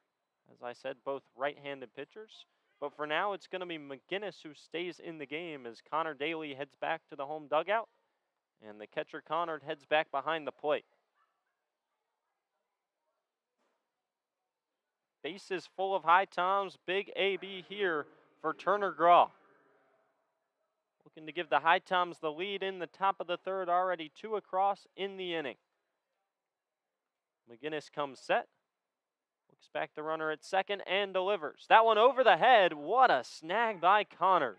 As I said, both right-handed pitchers. But for now, it's going to be McGinnis who stays in the game as Connor Daly heads back to the home dugout. And the catcher Connor heads back behind the plate. Bases full of HiToms. Big AB here for Turner Graw. Looking to give the HiToms the lead in the top of the third, already 2 across in the inning. McGinnis comes set. Looks back the runner at second and delivers. That one over the head. What a snag by Connor.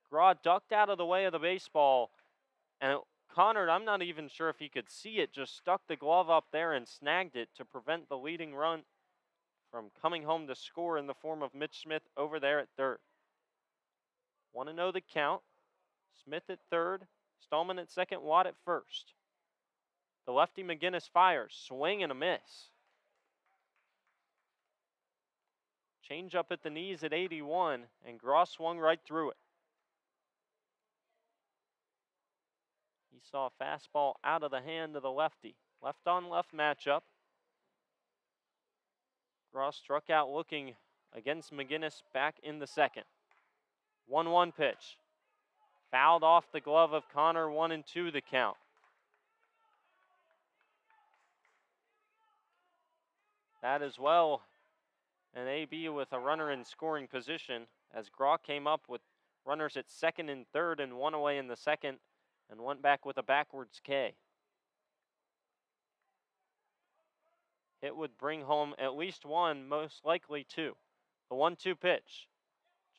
Graw ducked out of the way of the baseball. And Connor, I'm not even sure if he could see it, just stuck the glove up there and snagged it to prevent the leading run from coming home to score in the form of Mitch Smith over there at third. Want to know the count. Smith at third, Stallman at second, Watt at first. The lefty McGinnis fires, swing and a miss. Change up at the knees at 81, and Graw swung right through it. He saw a fastball out of the hand of the lefty. Left on left matchup. Graw struck out looking against McGinnis back in the second. 1-1 pitch. Fouled off the glove of Connor, 1-2 the count. That as well, an AB with a runner in scoring position as Graw came up with runners at second and third and one away in the second and went back with a backwards K. It would bring home at least one, most likely two. The 1-2 pitch,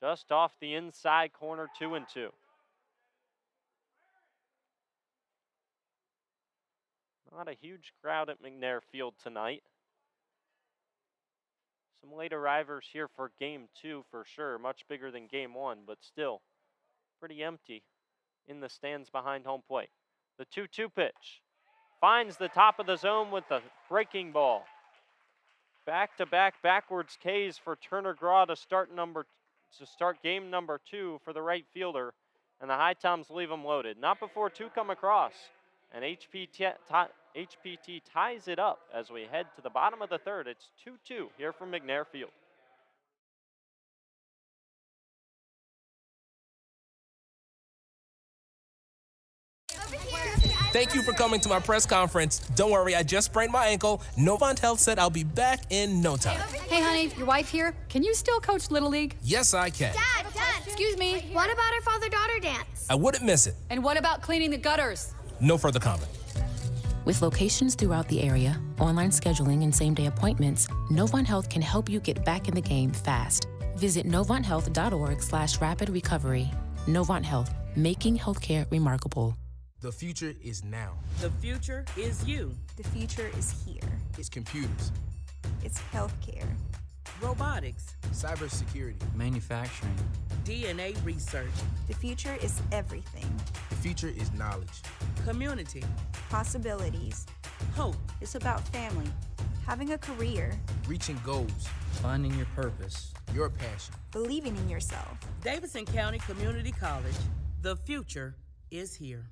just off the inside corner, 2-2. Not a huge crowd at McNair Field tonight. Some late arrivers here for game 2 for sure, much bigger than game 1, but still pretty empty in the stands behind home plate. The 2-2 pitch finds the top of the zone with the breaking ball. Back-to-back backwards Ks for Turner Graw to start game number 2 for the right fielder, and the HiToms leave them loaded. Not before 2 come across, and HPT ties it up as we head to the bottom of the third. It's 2-2 here from McNair Field. Thank you for coming to my press conference. Don't worry, I just sprained my ankle. Novant Health said I'll be back in no time. Hey, honey, your wife here. Can you still coach Little League? Yes, I can. Dad, Excuse me. what about our father-daughter dance? I wouldn't miss it. And what about cleaning the gutters? No further comment. With locations throughout the area, online scheduling, and same-day appointments, Novant Health can help you get back in the game fast. Visit novanthealth.org/rapid recovery. Novant Health, making healthcare remarkable. The future is now. The future is you. The future is here. It's computers, It's healthcare. Robotics, cybersecurity, manufacturing, DNA research, The future is everything. the future is knowledge. community, Possibilities. hope, It's about family, having a career, Reaching goals, finding your purpose. your passion. believing in yourself. Davidson County Community College, the future is here.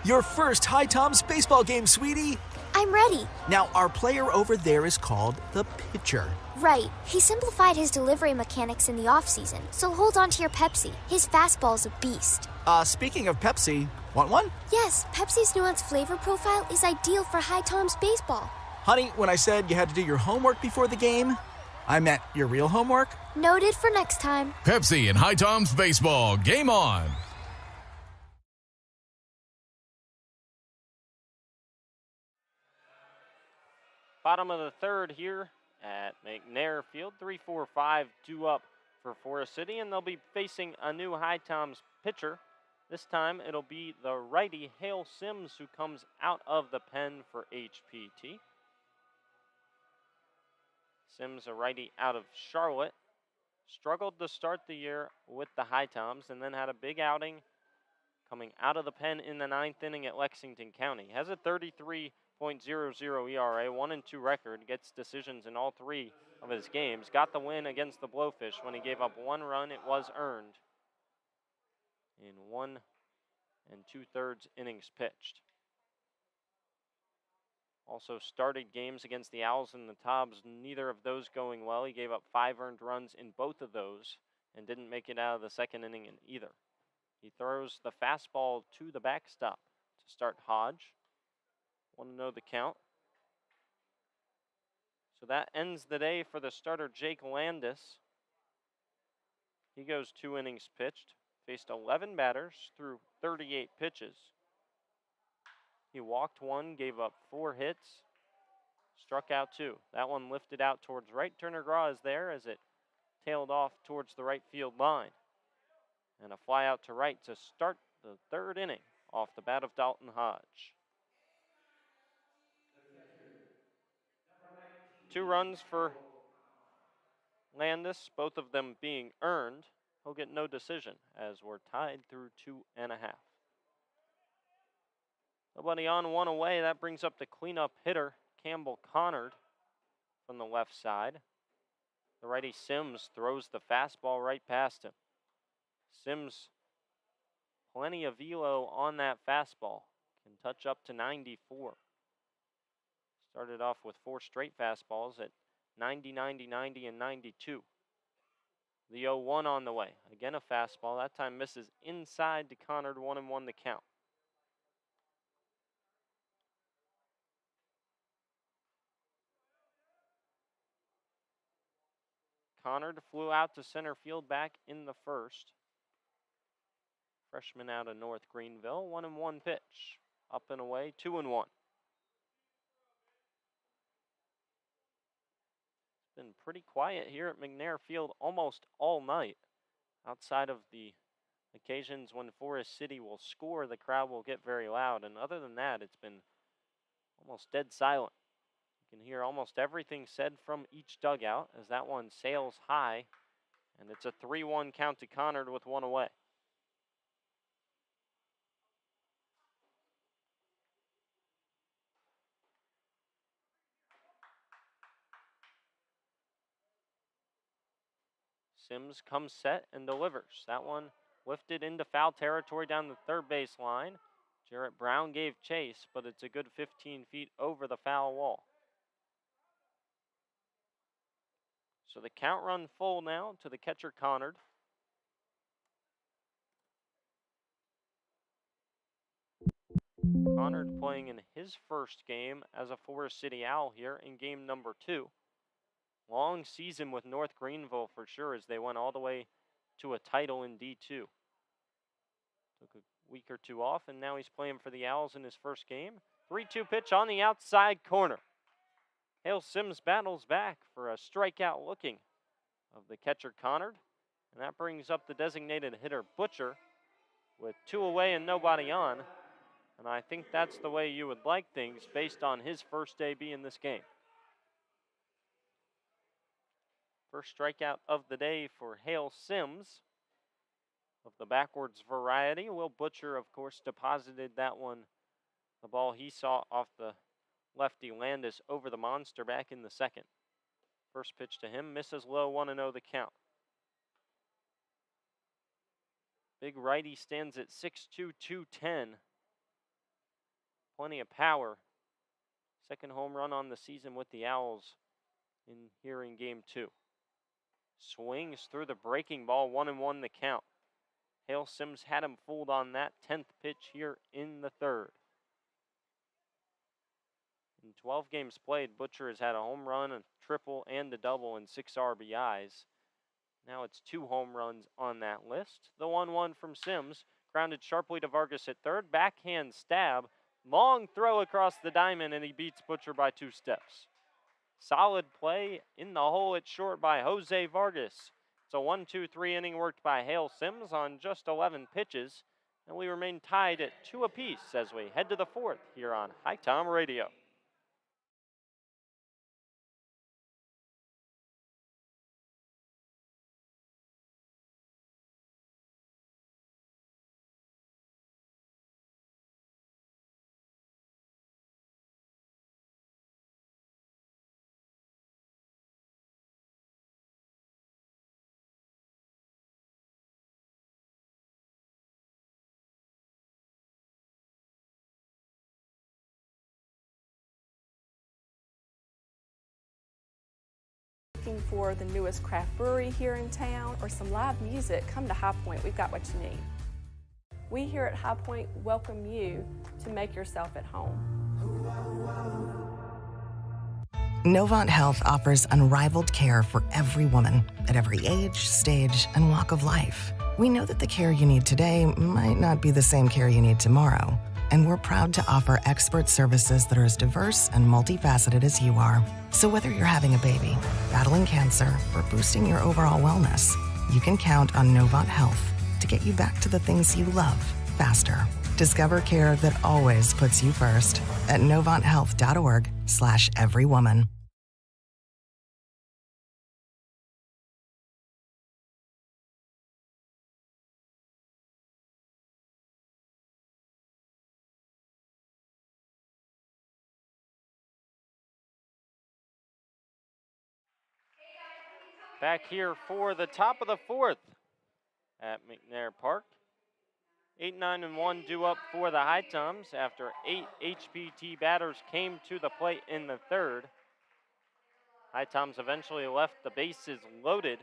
Your first HiToms baseball game, sweetie. I'm ready. Now, our player over there is called the pitcher. Right. He simplified his delivery mechanics in the offseason, so hold on to your Pepsi. His fastball's a beast. Speaking of Pepsi, want one? Yes, Pepsi's nuanced flavor profile is ideal for HiToms baseball. Honey, when I said you had to do your homework before the game, I meant your real homework. Noted for next time. Pepsi and HiToms baseball. Game on. Bottom of the third here at McNair Field. 3-4-5 due up for Forest City, and they'll be facing a new HiToms pitcher. This time it'll be the righty Hale Sims who comes out of the pen for HPT. Sims, a righty out of Charlotte, struggled to start the year with the HiToms and then had a big outing coming out of the pen in the 9th inning at Lexington County. Has a 33.00 ERA, 1-2 record, gets decisions in all 3 of his games. Got the win against the Blowfish when he gave up 1 run. It was earned in 1 2/3 innings pitched. Also started games against the Owls and the Tobs, neither of those going well. He gave up 5 earned runs in both of those and didn't make it out of the 2nd inning in either. He throws the fastball to the backstop to start Hodge. Want to know the count? So that ends the day for the starter, Jake Landis. He goes 2 innings pitched, faced 11 batters, threw 38 pitches. He walked 1, gave up 4 hits, struck out 2. That one lifted out towards right. Turner Graw is there as it tailed off towards the right field line. And a fly out to right to start the 3rd inning off the bat of Dalton Hodge. 2 runs for Landis, both of them being earned. He'll get no decision as we're tied through 2.5. Nobody on, 1 away. That brings up the cleanup hitter, Campbell Connard, from the left side. The righty Sims throws the fastball right past him. Sims, plenty of velo on that fastball. Can touch up to 94. Started off with 4 straight fastballs at 90, 90, 90, and 92. The 0-1 on the way. Again a fastball. That time misses inside to Connard, 1-1 the count. Connard flew out to center field back in the 1st. Freshman out of North Greenville, 1-1 pitch. Up and away, 2-1. It's been pretty quiet here at McNair Field almost all night. Outside of the occasions when Forest City will score, the crowd will get very loud. And other than that, it's been almost dead silent. You can hear almost everything said from each dugout as that one sails high. And it's a 3-1 count to Connard with 1 away. Sims comes set and delivers. That one lifted into foul territory down the 3rd base line. Jarrett Brown gave chase, but it's a good 15 feet over the foul wall. So the count run full now to the catcher Connard. Connard playing in his first game as a Forest City Owl here in game number 2. Long season with North Greenville for sure as they went all the way to a title in D2. Took a week or 2 off, and now he's playing for the Owls in his first game. 3-2 pitch on the outside corner. Hale Sims battles back for a strikeout looking of the catcher Connard. And that brings up the designated hitter Butcher with 2 away and nobody on. And I think that's the way you would like things based on his first AB in this game. First strikeout of the day for Hale Sims of the backwards variety. Will Butcher, of course, deposited that one, the ball he saw off the lefty Landis over the monster back in the 2nd. First pitch to him, misses low, 1-0 the count. Big righty stands at 6'2", 210. Plenty of power. 2nd home run on the season with the Owls here in game 2. Swings through the breaking ball, 1-1 the count. Hale Sims had him fooled on that 10th pitch here in the 3rd. In 12 games played, Butcher has had a home run, a triple, and a double, and 6 RBIs. Now it's 2 home runs on that list. The 1-1 from Sims, grounded sharply to Vargas at 3rd. Backhand stab, long throw across the diamond, and he beats Butcher by 2 steps. Solid play in the hole. It's short by Jose Vargas. It's a 1-2-3 inning worked by Hale Sims on just 11 pitches. And we remain tied at 2 apiece as we head to the 4th here on HiTom Radio. Looking for the newest craft brewery here in town or some live music, come to High Point. We've got what you need. We here at High Point welcome you to make yourself at home. Novant Health offers unrivaled care for every woman at every age, stage, and walk of life. We know that the care you need today might not be the same care you need tomorrow, and we're proud to offer expert services that are as diverse and multifaceted as you are. So whether you're having a baby, battling cancer, or boosting your overall wellness, you can count on Novant Health to get you back to the things you love faster. Discover care that always puts you first at novanthealth.org/everywoman. Back here for the top of the 4th at McNair Park. 8-9-1 due up for the HiToms after 8 HPT batters came to the plate in the 3rd. HiToms eventually left the bases loaded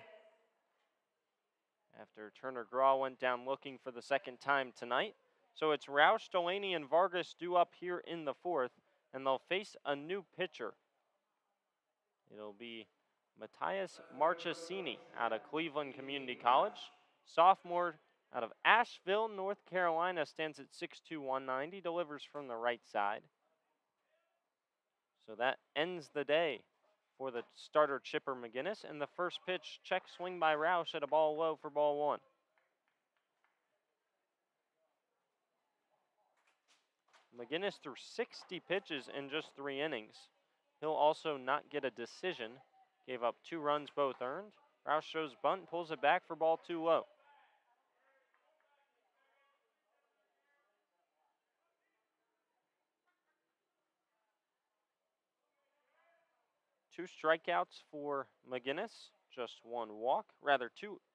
after Turner Graw went down looking for the 2nd time tonight. So it's Roush, Delaney, and Vargas due up here in the 4th, and they'll face a new pitcher. It'll be Matthias Marchesini out of Cleveland Community College. Sophomore out of Asheville, North Carolina, stands at 6'2", 190, delivers from the right side. So that ends the day for the starter Chipper McGinnis, and the first pitch, check swing by Roush at a ball low for ball 1. McGinnis threw 60 pitches in just 3 innings. He'll also not get a decision. Gave up 2 runs, both earned. Roush shows bunt, pulls it back for ball 2 low. Two strikeouts for McGinnis, just 1 walk, rather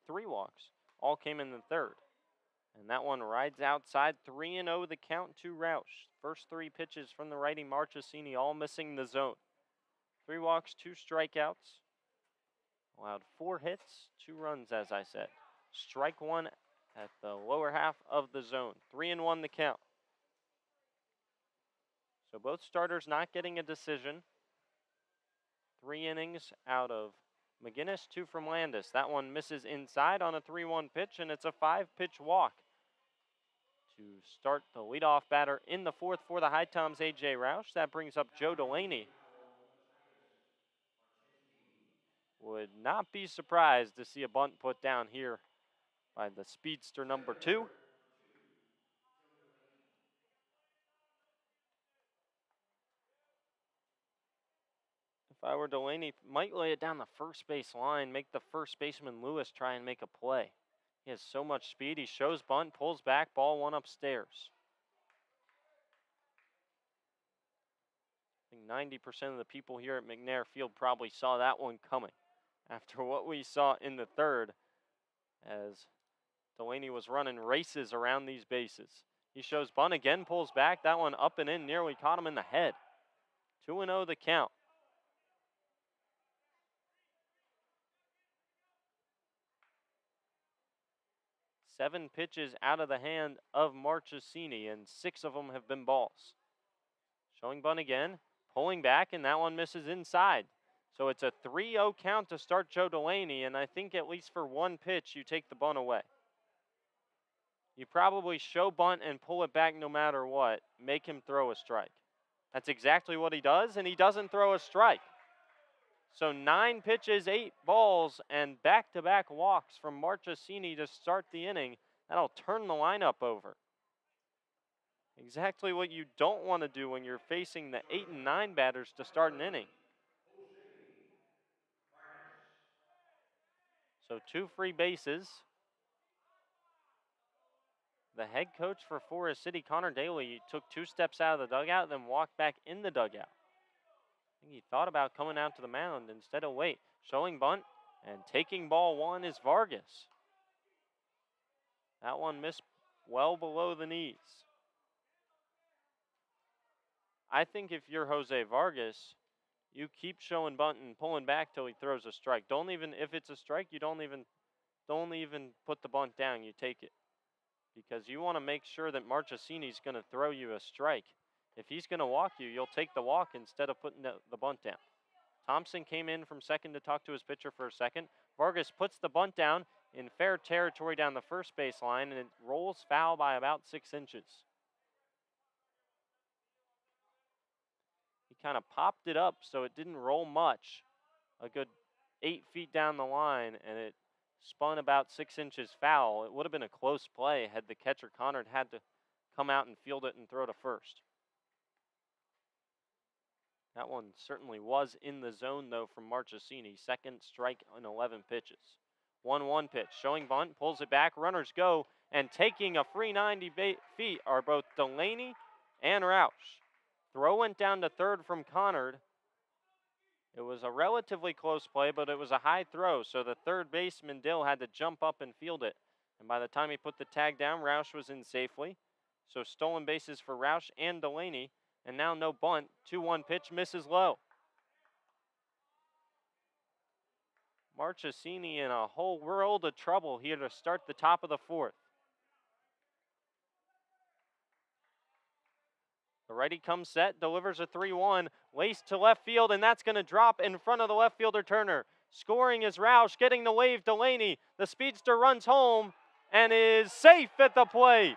3 walks. All came in the 3rd. And that one rides outside, 3-0 the count to Roush. First 3 pitches from the righty Marchesini, all missing the zone. 3 walks, 2 strikeouts. Allowed 4 hits, 2 runs, as I said. Strike 1 at the lower half of the zone. 3-1 the count. So both starters not getting a decision. 3 innings out of McGinnis, 2 from Landis. That one misses inside on a 3-1 pitch, and it's a 5-pitch walk to start the leadoff batter in the 4th for the HiToms, A.J. Roush. That brings up Joe Delaney. Would not be surprised to see a bunt put down here by the speedster number 2. If I were Delaney, might lay it down the first base line, make the first baseman Lewis try and make a play. He has so much speed. He shows bunt, pulls back, ball 1 upstairs. I think 90% of the people here at McNair Field probably saw that one coming after what we saw in the 3rd as Delaney was running races around these bases. He shows bunt again, pulls back. That one up and in, nearly caught him in the head. 2-0 the count. Seven pitches out of the hand of Marchesini, and 6 of them have been balls. Showing bunt again, pulling back, and that one misses inside. So it's a 3-0 count to start Joe Delaney, and I think at least for 1 pitch, you take the bunt away. You probably show bunt and pull it back no matter what. Make him throw a strike. That's exactly what he does, and he doesn't throw a strike. So 9 pitches, 8 balls, and back-to-back walks from Marchesini to start the inning. That'll turn the lineup over. Exactly what you don't want to do when you're facing the 8 and 9 batters to start an inning. So 2 free bases. The head coach for Forest City, Connor Daly, took 2 steps out of the dugout, then walked back in the dugout. I think he thought about coming out to the mound instead of wait. Showing bunt and taking ball 1 is Vargas. That one missed well below the knees. I think if you're Jose Vargas, you keep showing bunt and pulling back till he throws a strike. Don't even, if it's a strike, you don't even put the bunt down. You take it, because you want to make sure that Marchesini's going to throw you a strike. If he's going to walk you, you'll take the walk instead of putting the bunt down. Thompson came in from second to talk to his pitcher for a second. Vargas puts the bunt down in fair territory down the first base line, and it rolls foul by about 6 inches. He kind of popped it up so it didn't roll much, a good 8 feet down the line, and it spun about 6 inches foul. It would have been a close play had the catcher Connor had to come out and field it and throw to first. That one certainly was in the zone, though, from Marchesini. Second strike on 11 pitches. 1-1 pitch. Showing bunt, pulls it back. Runners go, and taking a free 90 feet are both Delaney and Roush. Throw went down to third from Connard. It was a relatively close play, but it was a high throw, so the third baseman, Dill, had to jump up and field it. And by the time he put the tag down, Roush was in safely. So stolen bases for Roush and Delaney. And now no bunt. 2-1 pitch, misses low. Marchesini in a whole world of trouble here to start the top of the 4th. The righty comes set, delivers a 3-1, laced to left field, and that's going to drop in front of the left fielder Turner. Scoring is Roush, getting the wave Delaney. The speedster runs home and is safe at the plate.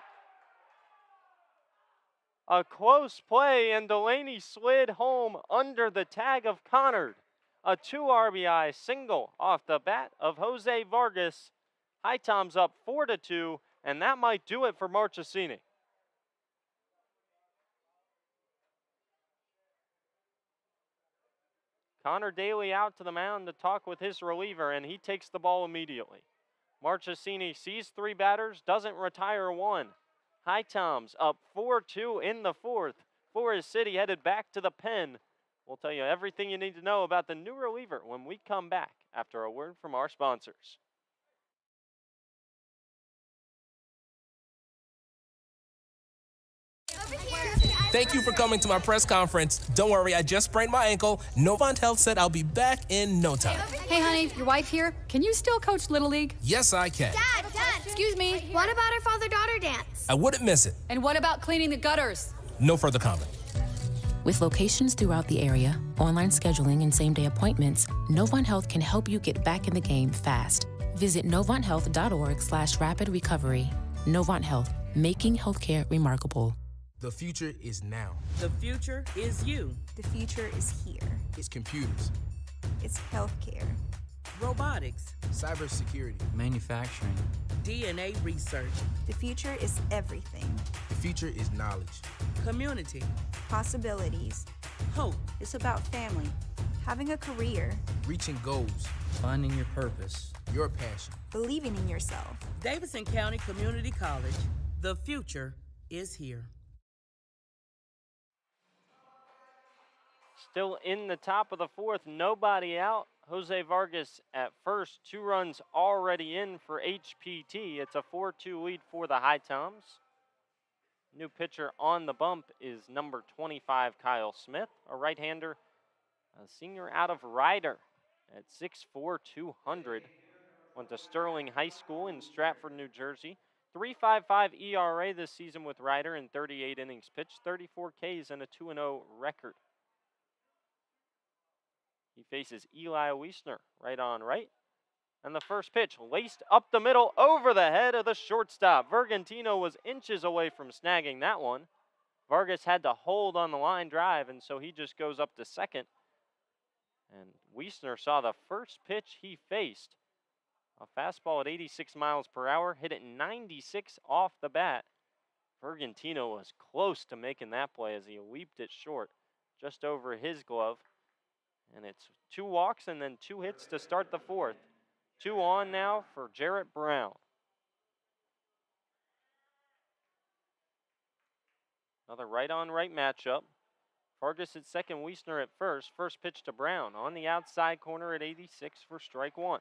A close play, and Delaney slid home under the tag of Connard. A 2 RBI single off the bat of Jose Vargas. HiToms up 4-2, and that might do it for Marchesini. Connor Daly out to the mound to talk with his reliever, and he takes the ball immediately. Marchesini sees 3 batters, doesn't retire 1. HiToms up 4-2 in the 4th. Forest City headed back to the pen. We'll tell you everything you need to know about the new reliever when we come back after a word from our sponsors. Thank you for coming to my press conference. Don't worry, I just sprained my ankle. Novant Health said I'll be back in no time. Hey, honey, your wife here. Can you still coach Little League? Yes, I can. Dad, Excuse me. what about our father-daughter dance? I wouldn't miss it. And what about cleaning the gutters? No further comment. With locations throughout the area, online scheduling, and same-day appointments, Novant Health can help you get back in the game fast. Visit novanthealth.org/rapid recovery. Novant Health, making healthcare remarkable. The future is now. The future is you. The future is here. It's computers, It's healthcare. Robotics, cybersecurity, manufacturing. DNA research, The future is everything. the future is knowledge. community, Possibilities. hope. It's about family, having a career, Reaching goals, Finding your purpose. your passion. believing in yourself. Davidson County Community College. The future is here. Still in the top of the 4th, nobody out. Jose Vargas at first, 2 runs already in for HPT. It's a 4-2 lead for the HiToms. New pitcher on the bump is number 25, Kyle Smith, a right-hander, a senior out of Ryder at 6'4", 200. Went to Sterling High School in Stratford, New Jersey. 3.55 ERA this season with Ryder in 38 innings pitched, 34 Ks, and a 2-0 record. He faces Eli Wiestner right on right. And the first pitch laced up the middle over the head of the shortstop. Vergantino was inches away from snagging that one. Vargas had to hold on the line drive, and so he just goes up to second. And Wiestner saw the first pitch he faced. A fastball at 86 miles per hour, hit it 96 off the bat. Vergantino was close to making that play as he leaped it short, just over his glove. And it's 2 walks and then 2 hits to start the 4th. 2 on now for Jarrett Brown. Another right-on-right matchup. Vargas at second, Wiestner at first. First pitch to Brown on the outside corner at 86 for strike 1.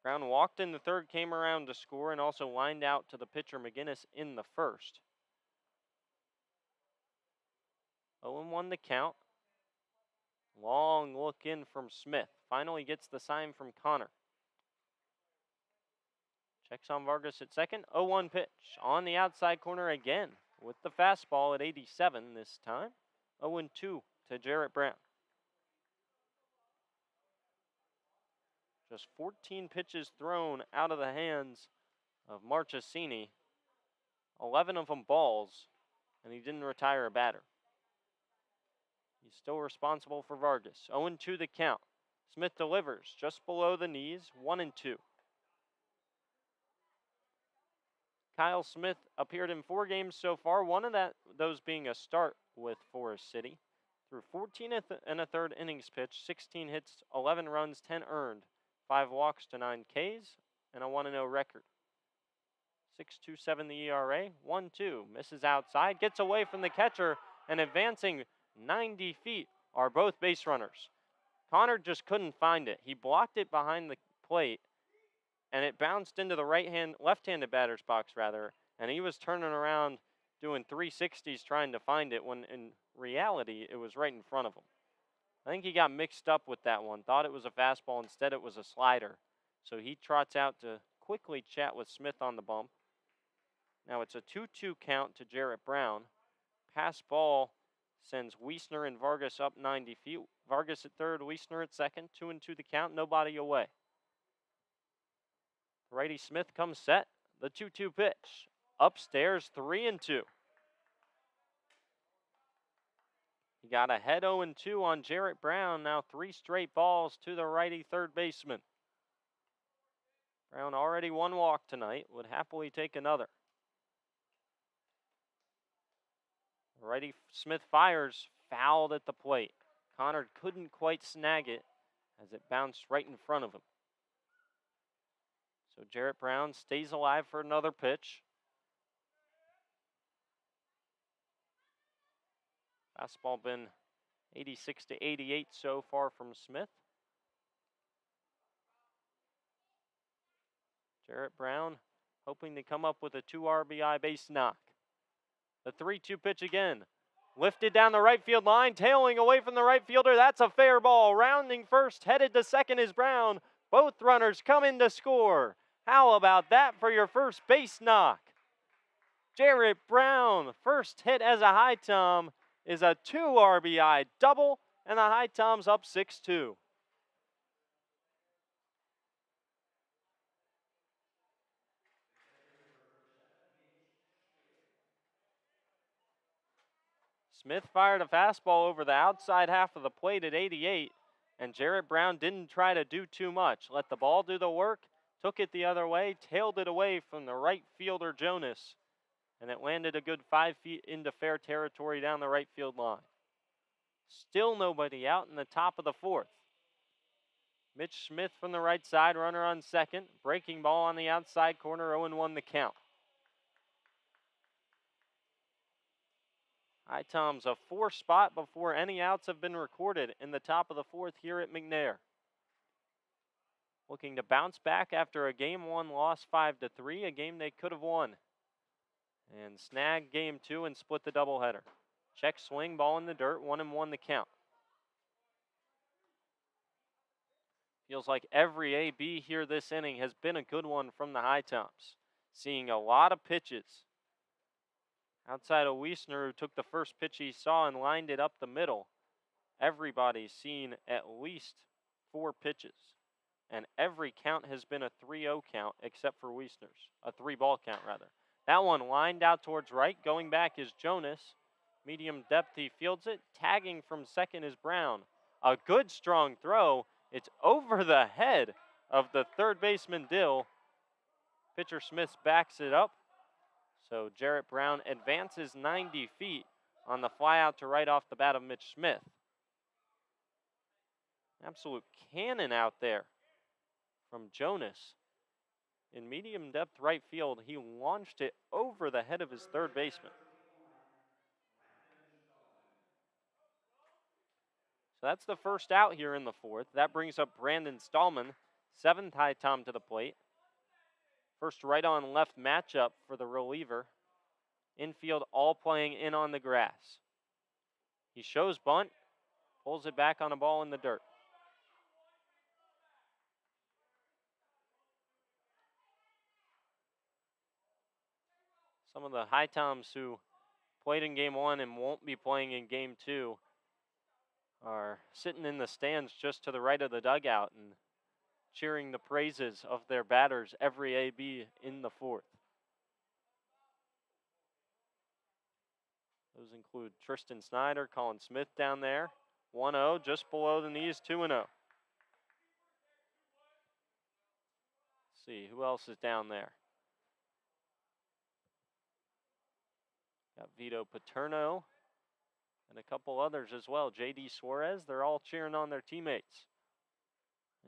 Brown walked in the 3rd, came around to score, and also lined out to the pitcher McGinnis in the 1st. 0-1 the count. Long look in from Smith. Finally gets the sign from Connor. Checks on Vargas at second. 0-1 pitch on the outside corner again with the fastball at 87 this time. 0-2 to Jarrett Brown. Just 14 pitches thrown out of the hands of Marchesini. 11 of them balls, and he didn't retire a batter. He's still responsible for Vargas. 0-2 the count. Smith delivers just below the knees, 1-2. Kyle Smith appeared in 4 games so far, one of those being a start with Forest City. Through 14 and a third innings pitched, 16 hits, 11 runs, 10 earned, 5 walks to 9 Ks, and a 1-0 record. 6.27 the ERA, 1-2, misses outside, gets away from the catcher, and advancing 90 feet are both base runners. Connor just couldn't find it. He blocked it behind the plate, and it bounced into the left-handed batter's box, and he was turning around doing 360s trying to find it when in reality it was right in front of him. I think he got mixed up with that one, thought it was a fastball, instead it was a slider. So he trots out to quickly chat with Smith on the bump. Now it's a 2-2 count to Jarrett Brown. Pass ball sends Wiestner and Vargas up 90 feet. Vargas at third, Wiestner at second. 2-2 the count, nobody away. Righty Smith comes set. The 2-2 pitch. Upstairs, 3-2. He got ahead 0-2 on Jarrett Brown. Now 3 straight balls to the righty third baseman. Brown already 1 walk tonight. Would happily take another. Righty Smith fires, fouled at the plate. Connor couldn't quite snag it as it bounced right in front of him. So Jarrett Brown stays alive for another pitch. Fastball been 86 to 88 so far from Smith. Jarrett Brown hoping to come up with a 2 RBI base knock. The 3-2 pitch again. Lifted down the right field line, tailing away from the right fielder. That's a fair ball. Rounding first, headed to second is Brown. Both runners come in to score. How about that for your first base knock? Jarrett Brown, first hit as a HiTom, is a 2 RBI double, and the HiToms up 6-2. Smith fired a fastball over the outside half of the plate at 88, and Jarrett Brown didn't try to do too much. Let the ball do the work, took it the other way, tailed it away from the right fielder Jonas, and it landed a good 5 feet into fair territory down the right field line. Still nobody out in the top of the 4th. Mitch Smith from the right side, runner on second. Breaking ball on the outside corner, 0-1 the count. HiToms a 4 spot before any outs have been recorded in the top of the 4th here at McNair. Looking to bounce back after a Game 1 loss 5-3, a game they could have won. And snag Game 2 and split the doubleheader. Check swing, ball in the dirt, 1-1 the count. Feels like every AB here this inning has been a good one from the HiToms. Seeing a lot of pitches. Outside of Wiestner, who took the first pitch he saw and lined it up the middle, everybody's seen at least 4 pitches. And every count has been a 3-0 count except for Wiestner's, a 3-ball count rather. That one lined out towards right. Going back is Jonas. Medium depth, he fields it. Tagging from second is Brown. A good strong throw. It's over the head of the third baseman Dill. Pitcher Smith backs it up. So Jarrett Brown advances 90 feet on the fly out to right off the bat of Mitch Smith. Absolute cannon out there from Jonas. In medium depth right field, he launched it over the head of his third baseman. So that's the first out here in the fourth. That brings up Brandon Stallman, 7th HiTom to the plate. First right on left matchup for the reliever. Infield all playing in on the grass. He shows bunt, pulls it back on a ball in the dirt. Some of the HiToms who played in game one and won't be playing in game two are sitting in the stands just to the right of the dugout and cheering the praises of their batters every AB in the fourth. Those include Tristan Snyder, Colin Smith down there. 1-0, just below the knees, 2-0. Let's see, who else is down there? Got Vito Paterno and a couple others as well. J.D. Suarez, they're all cheering on their teammates.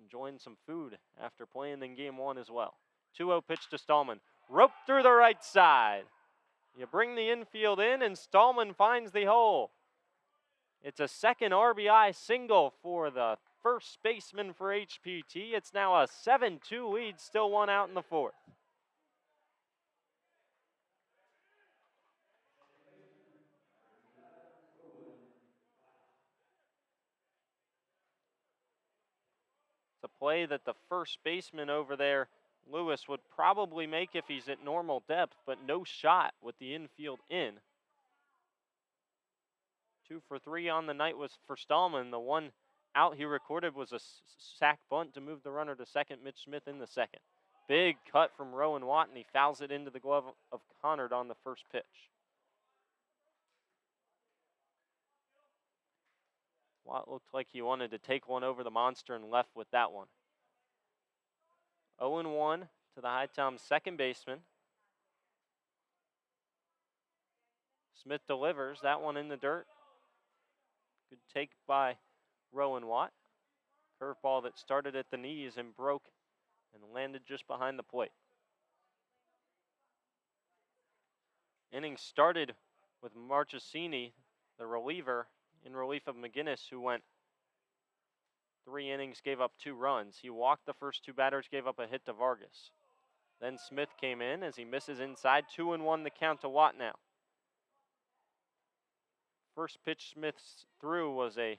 Enjoying some food after playing in game one as well. 2-0 pitch to Stallman. Roped through the right side. You bring the infield in and Stallman finds the hole. It's a second RBI single for the first baseman for HPT. It's now a 7-2 lead, still one out in the fourth. It's a play that the first baseman over there, Lewis, would probably make if he's at normal depth, but no shot with the infield in. 2 for 3 on the night was for Stallman. The one out he recorded was a sac bunt to move the runner to second. Mitch Smith in the second. Big cut from Rowan Watt, and he fouls it into the glove of Connard on the first pitch. Watt looked like he wanted to take one over the monster and left with that one. 0-1 to the HiToms second baseman. Smith delivers that one in the dirt. Good take by Rowan Watt. Curveball that started at the knees and broke and landed just behind the plate. Inning started with Marchesini, the reliever, in relief of McGinnis, who went 3 innings, gave up 2 runs. He walked the first 2 batters, gave up a hit to Vargas. Then Smith came in as he misses inside. 2-1 the count to Watt now. First pitch Smith threw was a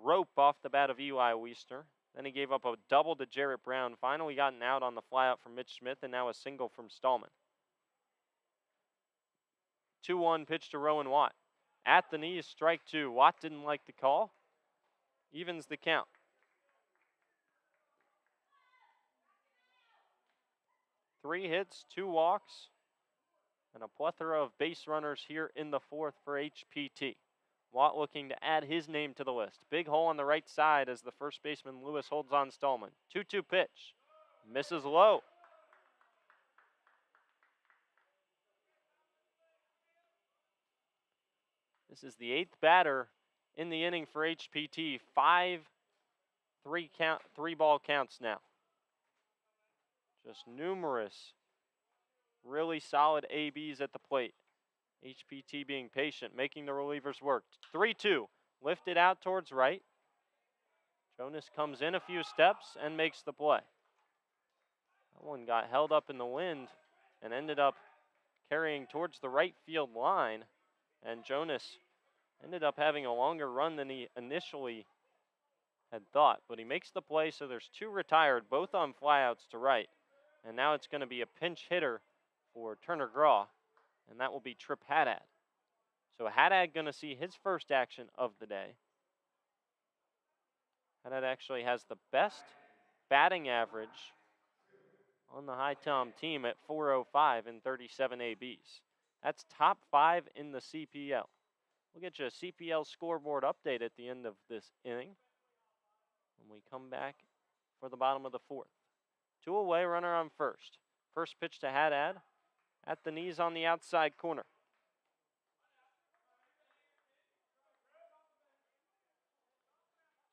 rope off the bat of Eli Wiestner. Then he gave up a double to Jarrett Brown. Finally got an out on the flyout from Mitch Smith, and now a single from Stallman. 2-1 pitch to Rowan Watt. At the knees, strike 2. Watt didn't like the call. Evens the count. Three hits, 2 walks, and a plethora of base runners here in the fourth for HPT. Watt looking to add his name to the list. Big hole on the right side as the first baseman Lewis holds on Stallman. 2-2 pitch. Misses low. This is the 8th batter in the inning for HPT. 5 3-ball counts now. Just numerous really solid ABs at the plate. HPT being patient, making the relievers work. 3-2, lifted out towards right. Jonas comes in a few steps and makes the play. That one got held up in the wind and ended up carrying towards the right field line. And Jonas ended up having a longer run than he initially had thought. But he makes the play, so there's 2 retired, both on flyouts to right. And now it's going to be a pinch hitter for Turner Graw, and that will be Tripp Haddad. So Haddad going to see his first action of the day. Haddad actually has the best batting average on the HiTom team at .405 in 37 ABs. That's top 5 in the CPL. We'll get you a CPL scoreboard update at the end of this inning when we come back for the bottom of the 4th. 2 away, runner on first. First pitch to Haddad at the knees on the outside corner.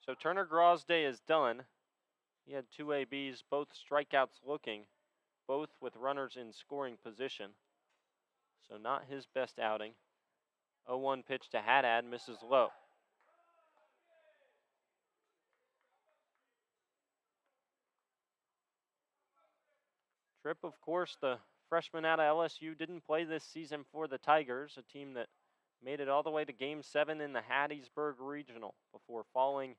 So Turner Graw's day is done. He had 2 ABs, both strikeouts looking, both with runners in scoring position. So not his best outing. 0-1 pitch to Haddad, misses low. Tripp, of course, the freshman out of LSU, didn't play this season for the Tigers, a team that made it all the way to Game 7 in the Hattiesburg Regional before falling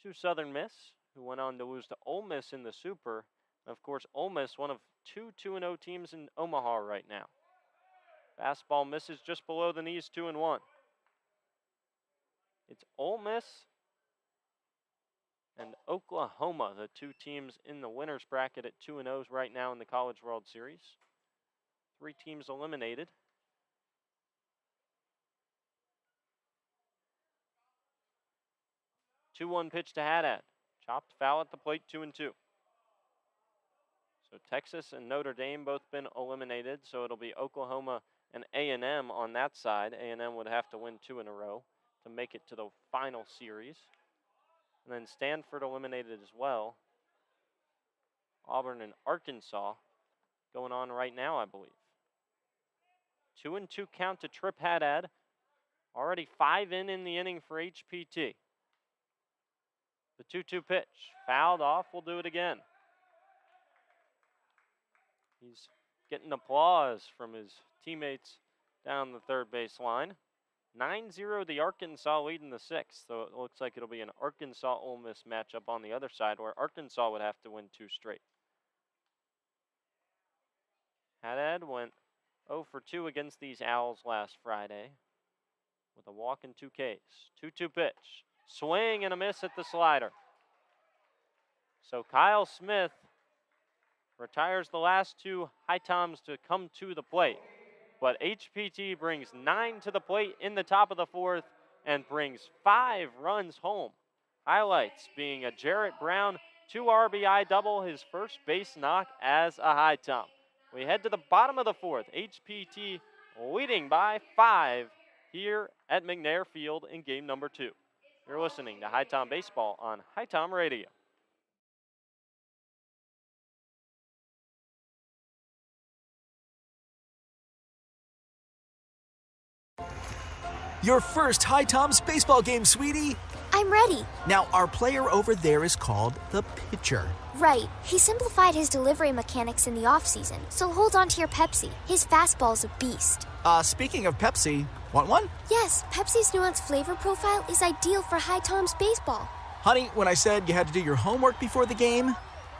to Southern Miss, who went on to lose to Ole Miss in the Super. And of course, Ole Miss, one of 2 2-0 teams in Omaha right now. Fastball misses just below the knees, 2-1. It's Ole Miss and Oklahoma, the 2 teams in the winner's bracket at 2-0 right now in the College World Series. 3 teams eliminated. Two-one pitch to Haddad. Chopped foul at the plate, 2-2. So Texas and Notre Dame both been eliminated, so it'll be Oklahoma and A&M on that side. A&M would have to win 2 in a row to make it to the final series. And then Stanford eliminated as well. Auburn and Arkansas going on right now, I believe. 2-2 count to Tripp Haddad. Already 5 in the inning for HPT. The 2-2 pitch, fouled off, we'll do it again. He's getting applause from his teammates down the third base line. 9-0 the Arkansas lead in the 6th, so it looks like it'll be an Arkansas-Ole Miss matchup on the other side where Arkansas would have to win 2 straight. Haddad went 0 for 2 against these Owls last Friday with a walk and 2 Ks. 2-2 pitch. Swing and a miss at the slider. So Kyle Smith retires the last 2 HiToms to come to the plate. But HPT brings 9 to the plate in the top of the 4th and brings 5 runs home. Highlights being a Jarrett Brown 2 RBI double, his first base knock as a HiTom. We head to the bottom of the 4th. HPT leading by 5 here at McNair Field in game number 2. You're listening to HiTom Baseball on HiTom Radio. Your first HiToms baseball game, sweetie. I'm ready. Now, our player over there is called the pitcher. Right. He simplified his delivery mechanics in the offseason, so hold on to your Pepsi. His fastball's a beast. Speaking of Pepsi, want one? Yes, Pepsi's nuanced flavor profile is ideal for HiToms baseball. Honey, when I said you had to do your homework before the game,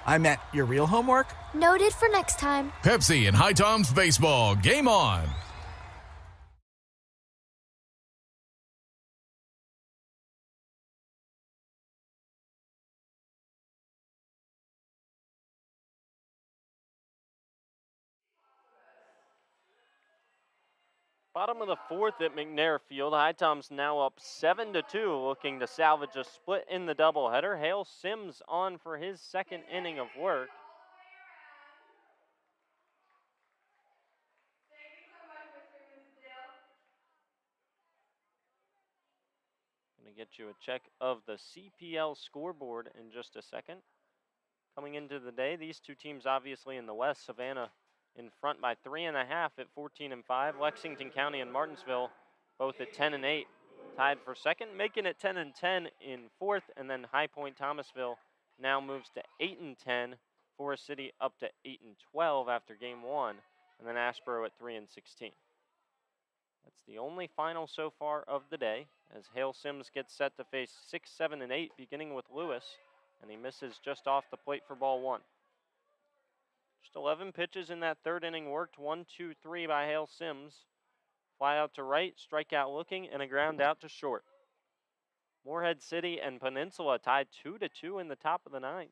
I meant your real homework. Noted for next time. Pepsi and HiToms Baseball. Game on. Bottom of the 4th at McNair Field. HiToms now up 7-2, looking to salvage a split in the doubleheader. Hale Sims on for his 2nd inning of work. Going to get you a check of the CPL scoreboard in just a second. Coming into the day, these 2 teams obviously in the West. Savannah in front by 3.5 at 14-5. Lexington County and Martinsville both at 10-8, tied for 2nd, making it 10-10 in 4th, and then High Point Thomasville now moves to 8-10. Forest City up to 8-12 after game 1, and then Ashboro at 3-16. That's the only final so far of the day, as Hale Sims gets set to face 6, 7, and 8, beginning with Lewis, and he misses just off the plate for ball 1. Just 11 pitches in that 3rd inning worked. 1, 2, 3 by Hale Sims. Fly out to right, strikeout looking, and a ground out to short. Morehead City and Peninsula tied 2-2 in the top of the 9th.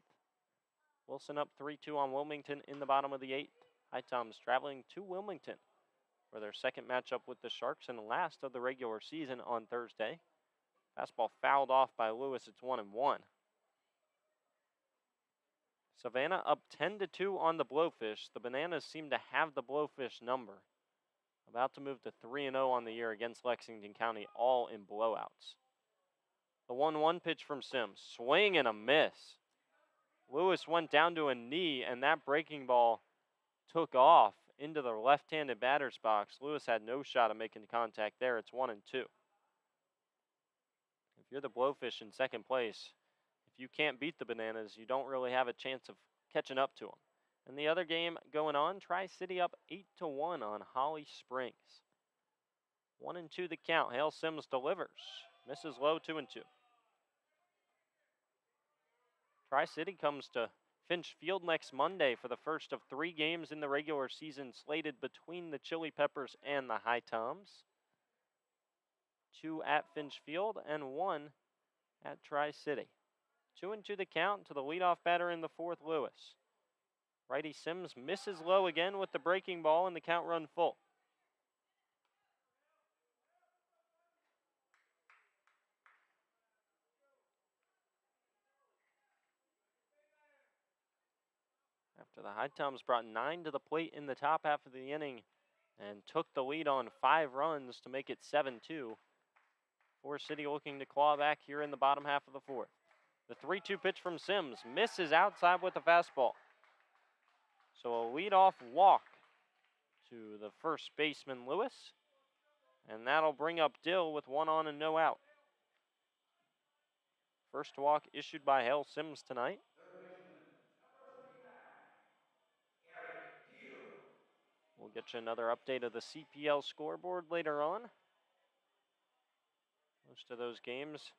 Wilson up 3-2 on Wilmington in the bottom of the 8th. HiToms traveling to Wilmington for their second matchup with the Sharks and last of the regular season on Thursday. Fastball fouled off by Lewis. It's 1-1. Savannah up 10-2 on the Blowfish. The Bananas seem to have the Blowfish number. About to move to 3-0 on the year against Lexington County, all in blowouts. The 1-1 pitch from Sims. Swing and a miss. Lewis went down to a knee, and that breaking ball took off into the left-handed batter's box. Lewis had no shot of making contact there. It's 1-2. If you're the Blowfish in second place, if you can't beat the Bananas, you don't really have a chance of catching up to them. And the other game going on, Tri-City up 8-1 on Holly Springs. 1-2 the count. Hale Sims delivers. Misses low, 2-2. Tri-City comes to Finch Field next Monday for the first of 3 games in the regular season slated between the Chili Peppers and the HiToms. 2 at Finch Field and 1 at Tri-City. 2-2 the count to the leadoff batter in the fourth, Lewis. Righty Sims misses low again with the breaking ball and the count run full. After the HiToms brought 9 to the plate in the top half of the inning and took the lead on 5 runs to make it 7-2. Forest City looking to claw back here in the bottom half of the fourth. The 3-2 pitch from Sims misses outside with the fastball. So a leadoff walk to the first baseman, Lewis. And that'll bring up Dill with 1 on and no out. First walk issued by Hale Sims tonight. We'll get you another update of the CPL scoreboard later on. Most of those games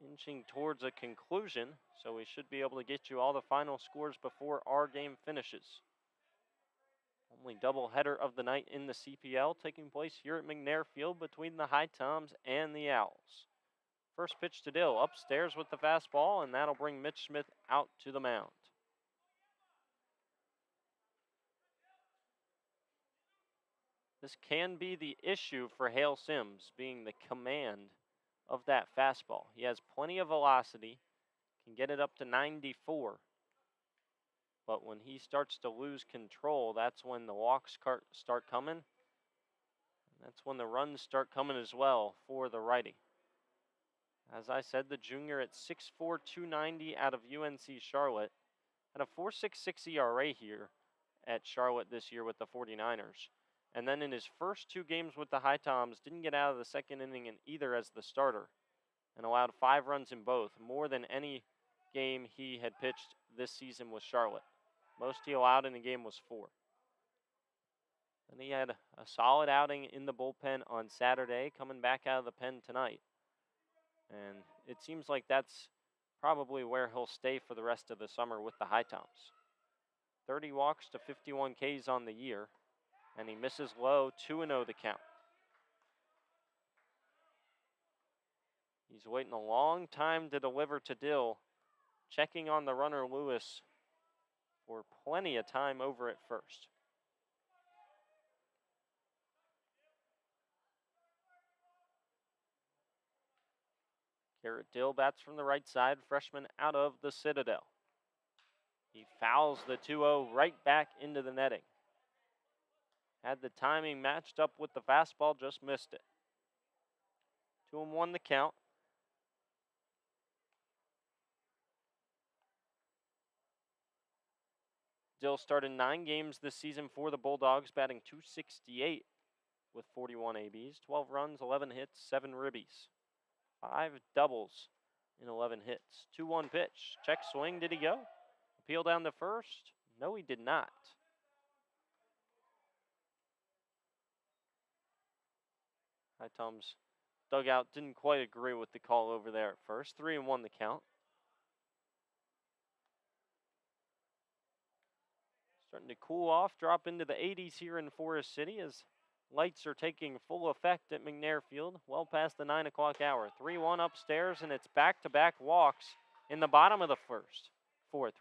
inching towards a conclusion, so we should be able to get you all the final scores before our game finishes. Only doubleheader of the night in the CPL taking place here at McNair Field between the HiToms and the Owls. First pitch to Dill, upstairs with the fastball, and that'll bring Mitch Smith out to the mound. This can be the issue for Hale Sims, being the command of that fastball. He has plenty of velocity, can get it up to 94. But when he starts to lose control, that's when the walks start coming. And that's when the runs start coming as well for the righty. As I said, the junior at 6'4", 290 out of UNC Charlotte had a 4.66 ERA here at Charlotte this year with the 49ers. And then in his first 2 games with the HiToms, didn't get out of the second inning in either as the starter and allowed 5 runs in both, more than any game he had pitched this season with Charlotte. Most he allowed in the game was 4. And he had a solid outing in the bullpen on Saturday, coming back out of the pen tonight. And it seems like that's probably where he'll stay for the rest of the summer with the HiToms. 30 walks to 51 Ks on the year. And he misses low, 2-0 the count. He's waiting a long time to deliver to Dill, checking on the runner Lewis for plenty of time over at first. Garrett Dill bats from the right side, freshman out of the Citadel. He fouls the 2-0 right back into the netting. Had the timing matched up with the fastball, just missed it. 2-1 the count. Dill started 9 games this season for the Bulldogs, batting .268 with 41 ABs, 12 runs, 11 hits, 7 ribbies, 5 doubles in 11 hits. 2-1 pitch. Check swing. Did he go? Appeal down to first? No, he did not. HiToms dugout didn't quite agree with the call over there at first. 3-1 the count. Starting to cool off, drop into the 80s here in Forest City as lights are taking full effect at McNair Field, well past the 9 o'clock hour. 3-1 upstairs, and it's back-to-back walks in the bottom of the fourth.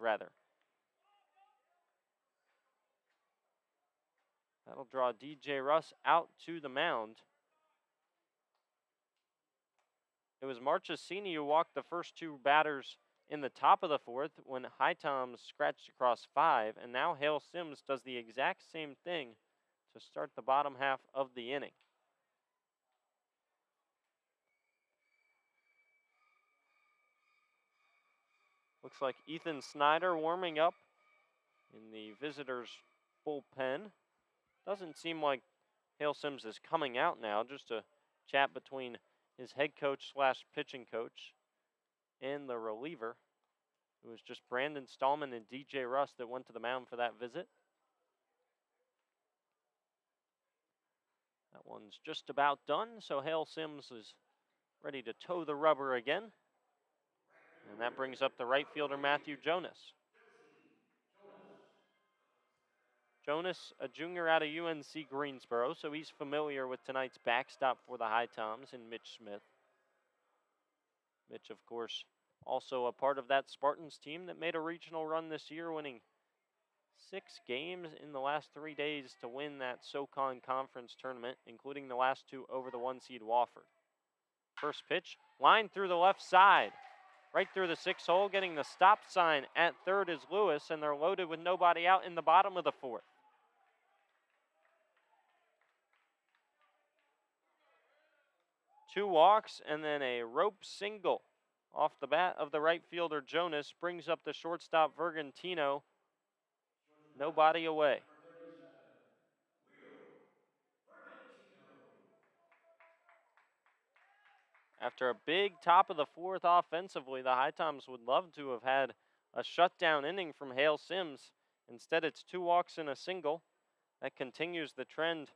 That'll draw DJ Russ out to the mound. It was Marchesini who walked the first two batters in the top of the fourth when HiToms scratched across 5, and now Hale Sims does the exact same thing to start the bottom half of the inning. Looks like Ethan Snyder warming up in the visitors' bullpen. Doesn't seem like Hale Sims is coming out now, just a chat between his head coach / pitching coach and the reliever. It was just Brandon Stallman and DJ Russ that went to the mound for that visit. That one's just about done, so Hale Sims is ready to toe the rubber again. And that brings up the right fielder, Matthew Jonas. Jonas, a junior out of UNC Greensboro, so he's familiar with tonight's backstop for the HiToms in Mitch Smith. Mitch, of course, also a part of that Spartans team that made a regional run this year, winning 6 games in the last 3 days to win that SoCon Conference tournament, including the last 2 over the 1-seed Wofford. First pitch, line through the left side. Right through the 6 hole, getting the stop sign at third is Lewis, and they're loaded with nobody out in the bottom of the 4th. Two walks and then a rope single off the bat of the right fielder Jonas brings up the shortstop Vergantino. Nobody away. After a big top of the 4th offensively, the HiToms would love to have had a shutdown inning from Hale Sims. Instead, it's 2 walks and a single. That continues the trend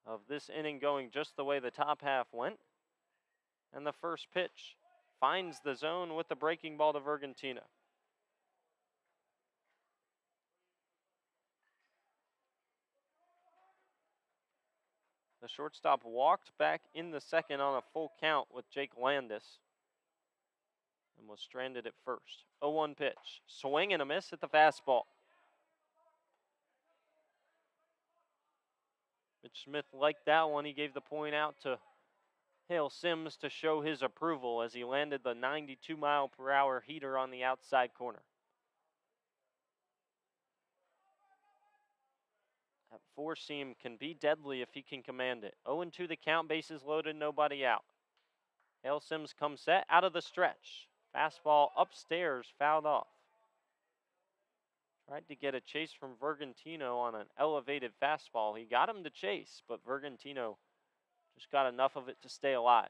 of this inning going just the way the top half went. And the first pitch finds the zone with the breaking ball to Vergantino. The shortstop walked back in the second on a full count with Jake Landis and was stranded at first. 0-1 pitch. Swing and a miss at the fastball. Mitch Smith liked that one. He gave the point out to Hale Sims to show his approval as he landed the 92-mile-per-hour heater on the outside corner. That 4-seam can be deadly if he can command it. 0-2 the count, bases loaded, nobody out. Hale Sims comes set out of the stretch. Fastball upstairs, fouled off. Tried to get a chase from Vergantino on an elevated fastball. He got him to chase, but Vergantino just got enough of it to stay alive.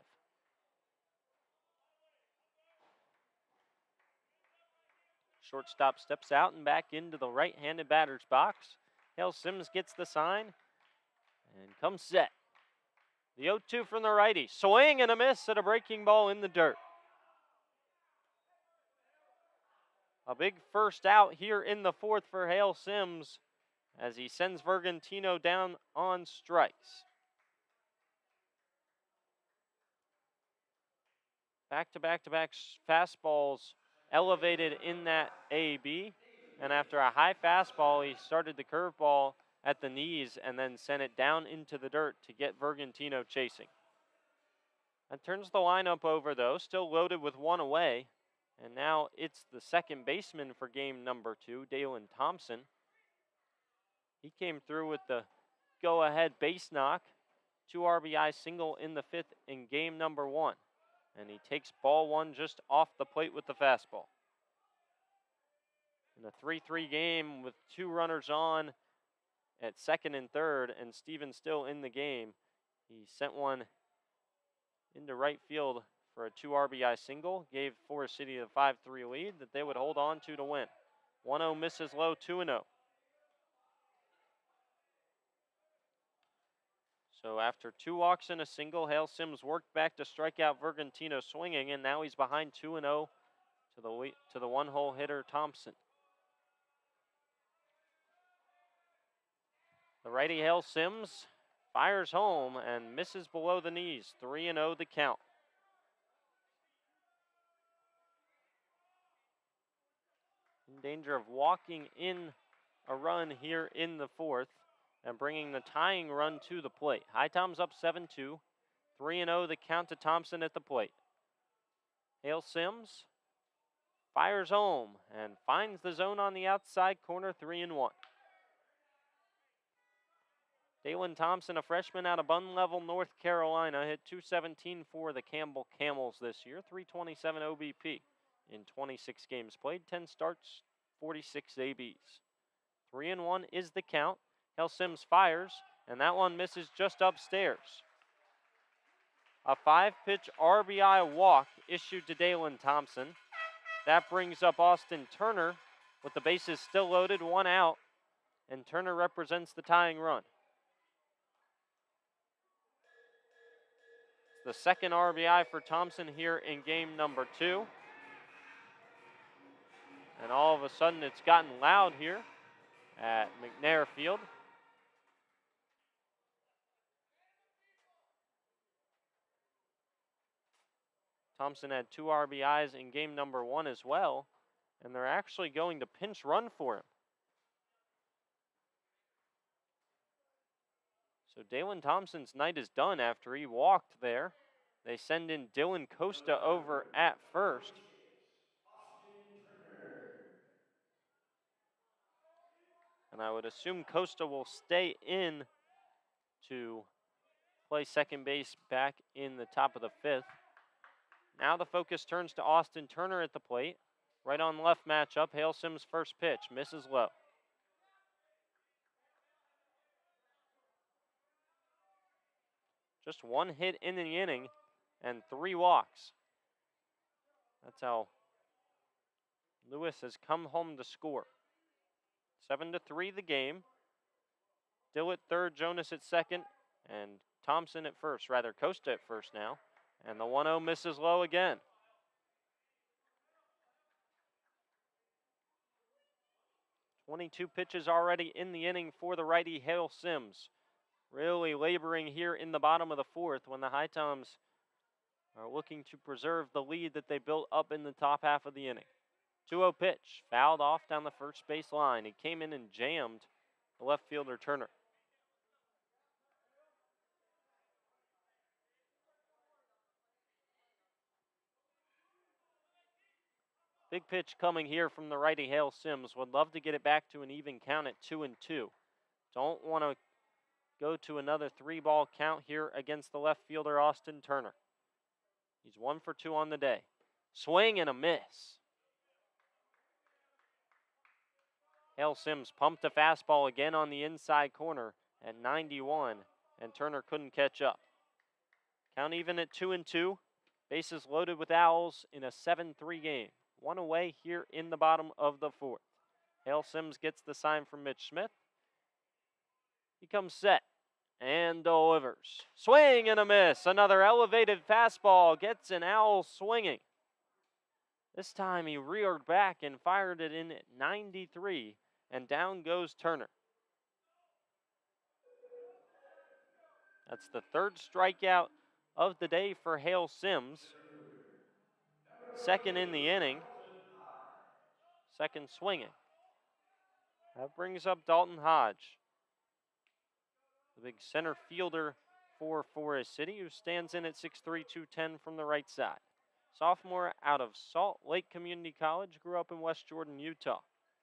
Shortstop steps out and back into the right-handed batter's box. Hale Sims gets the sign and comes set. The 0-2 from the righty. Swing and a miss at a breaking ball in the dirt. A big first out here in the 4th for Hale Sims as he sends Vergantino down on strikes. Back-to-back-to-back fastballs elevated in that AB. And after a high fastball, he started the curveball at the knees and then sent it down into the dirt to get Vergantino chasing. That turns the lineup over, though, still loaded with 1 away. And now it's the second baseman for game number 2, Dalen Thompson. He came through with the go-ahead base knock, 2 RBI single in the 5th in game number 1. And he takes ball 1 just off the plate with the fastball. In a 3-3 game with 2 runners on at second and third and Steven still in the game, he sent one into right field for a 2 RBI single, gave Forest City a 5-3 lead that they would hold on to win. 1-0 misses low, 2-0. So after 2 walks and a single, Hale Sims worked back to strike out Vergantino swinging, and now he's behind 2-0 to the 1-hole hitter Thompson. The righty Hale Sims fires home and misses below the knees. 3-0 the count. In danger of walking in a run here in the 4th. and bringing the tying run to the plate. HiToms up 7-2. 3-0 the count to Thompson at the plate. Hale Sims fires home and finds the zone on the outside corner, 3-1. Dalen Thompson, a freshman out of Bun Level, North Carolina, hit .217 for the Campbell Camels this year, .327 OBP in 26 games played, 10 starts, 46 ABs. 3-1 is the count. Hale Sims fires, and that one misses just upstairs. A 5-pitch RBI walk issued to Dalen Thompson. That brings up Austin Turner with the bases still loaded, 1 out, and Turner represents the tying run. It's the second RBI for Thompson here in game number 2. And all of a sudden it's gotten loud here at McNair Field. Thompson had 2 RBIs in game number 1 as well, and they're actually going to pinch run for him. So Dalen Thompson's night is done after he walked there. They send in Dylan Costa over at first. And I would assume Costa will stay in to play second base back in the top of the 5th. Now the focus turns to Austin Turner at the plate. Right on left matchup, Hale Sims' first pitch, misses low. Just 1 hit in the inning and 3 walks. That's how Lewis has come home to score. 7-3 the game. Dill at third, Jonas at second, and Thompson at first, rather Costa at first now. And the 1-0 misses low again. .22 pitches already in the inning for the righty Hale Sims. Really laboring here in the bottom of the 4th when the HiToms are looking to preserve the lead that they built up in the top half of the inning. 2-0 pitch, fouled off down the first base line. He came in and jammed the left fielder Turner. Big pitch coming here from the righty Hale Sims. Would love to get it back to an even count at 2-2. Don't want to go to another 3-ball count here against the left fielder Austin Turner. He's 1 for 2 on the day. Swing and a miss. Hale Sims pumped a fastball again on the inside corner at 91, and Turner couldn't catch up. Count even at 2-2. Bases loaded with Owls in a 7-3 game. 1 away here in the bottom of the 4th. Hale Sims gets the sign from Mitch Smith. He comes set and delivers. Swing and a miss. Another elevated fastball gets an Owl swinging. This time he reared back and fired it in at 93, and down goes Turner. That's the 3rd strikeout of the day for Hale Sims. 2nd in the inning. 2nd swinging. That brings up Dalton Hodge, the big center fielder for Forest City, who stands in at 6'3", 210 from the right side. Sophomore out of Salt Lake Community College, grew up in West Jordan, Utah.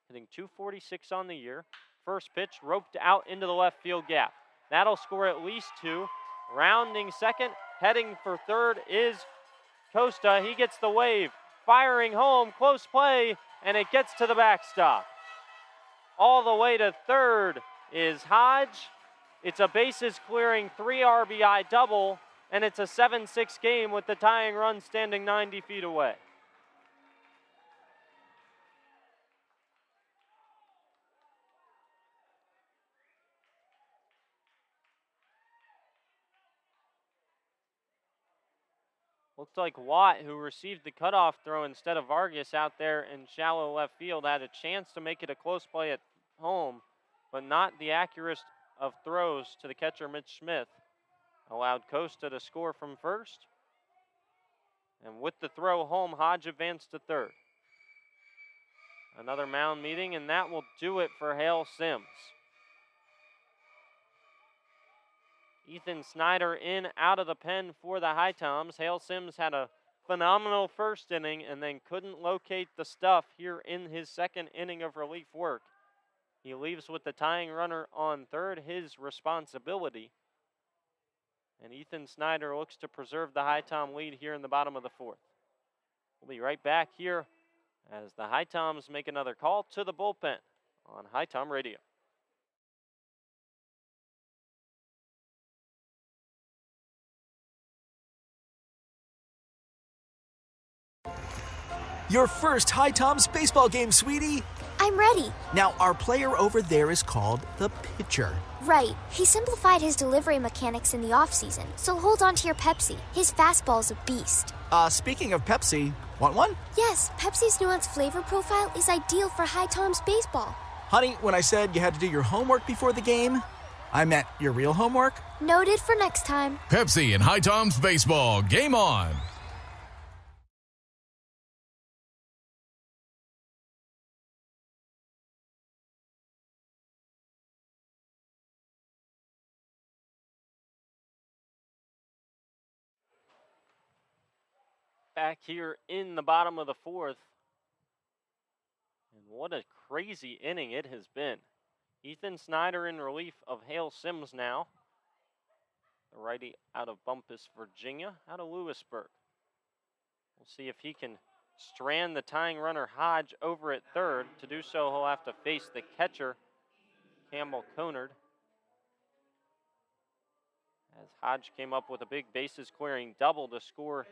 Hitting .246 on the year. First pitch roped out into the left field gap. That'll score at least 2. Rounding second, heading for third is Costa. He gets the wave. Firing home, close play, and it gets to the backstop. All the way to third is Hodge. It's a bases clearing 3 RBI double, and it's a 7-6 game with the tying run standing 90 feet away. Looked like Watt, who received the cutoff throw instead of Vargas out there in shallow left field, had a chance to make it a close play at home, but not the accuracy of throws to the catcher Mitch Smith. Allowed Costa to score from first. And with the throw home, Hodge advanced to third. Another mound meeting, and that will do it for Hale Sims. Ethan Snyder in out of the pen for the HiToms. Hale Sims had a phenomenal first inning and then couldn't locate the stuff here in his second inning of relief work. He leaves with the tying runner on third, his responsibility. And Ethan Snyder looks to preserve the HiTom lead here in the bottom of the fourth. We'll be right back here as the HiToms make another call to the bullpen on HiTom Radio. Your first HiToms baseball game, sweetie. I'm ready. Now, our player over there is called the pitcher. Right. He simplified his delivery mechanics in the offseason, so hold on to your Pepsi. His fastball's a beast. Speaking of Pepsi, want one? Yes, Pepsi's nuanced flavor profile is ideal for HiToms baseball. Honey, when I said you had to do your homework before the game, I meant your real homework. Noted for next time. Pepsi and HiToms baseball. Game on. Back here in the bottom of the fourth. And what a crazy inning it has been. Ethan Snyder in relief of Hale Sims now. The righty out of Bumpus, Virginia, out of Lewisburg. We'll see if he can strand the tying runner Hodge over at third. To do so, he'll have to face the catcher, Campbell Conard. As Hodge came up with a big bases-clearing double to score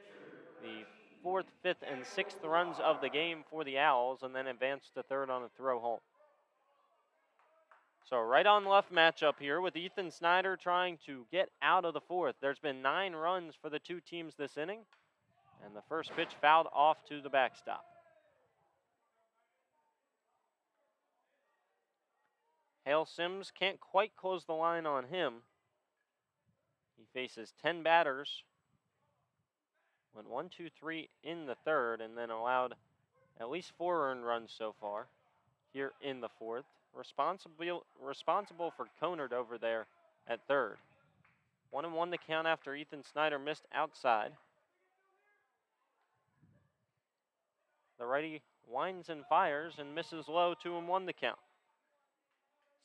the fourth, fifth, and sixth runs of the game for the Owls, and then advanced to third on a throw home. So right on left matchup here with Ethan Snyder trying to get out of the fourth. There's been 9 runs for the two teams this inning, and the first pitch fouled off to the backstop. Hale Sims can't quite close the line on him. He faces 10 batters. Went 1, 2, 3 in the third, and then allowed at least 4 earned runs so far here in the fourth. Responsible for Conard over there at third. 1-1 to count after Ethan Snyder missed outside. The righty winds and fires and misses low. 2-1 to count.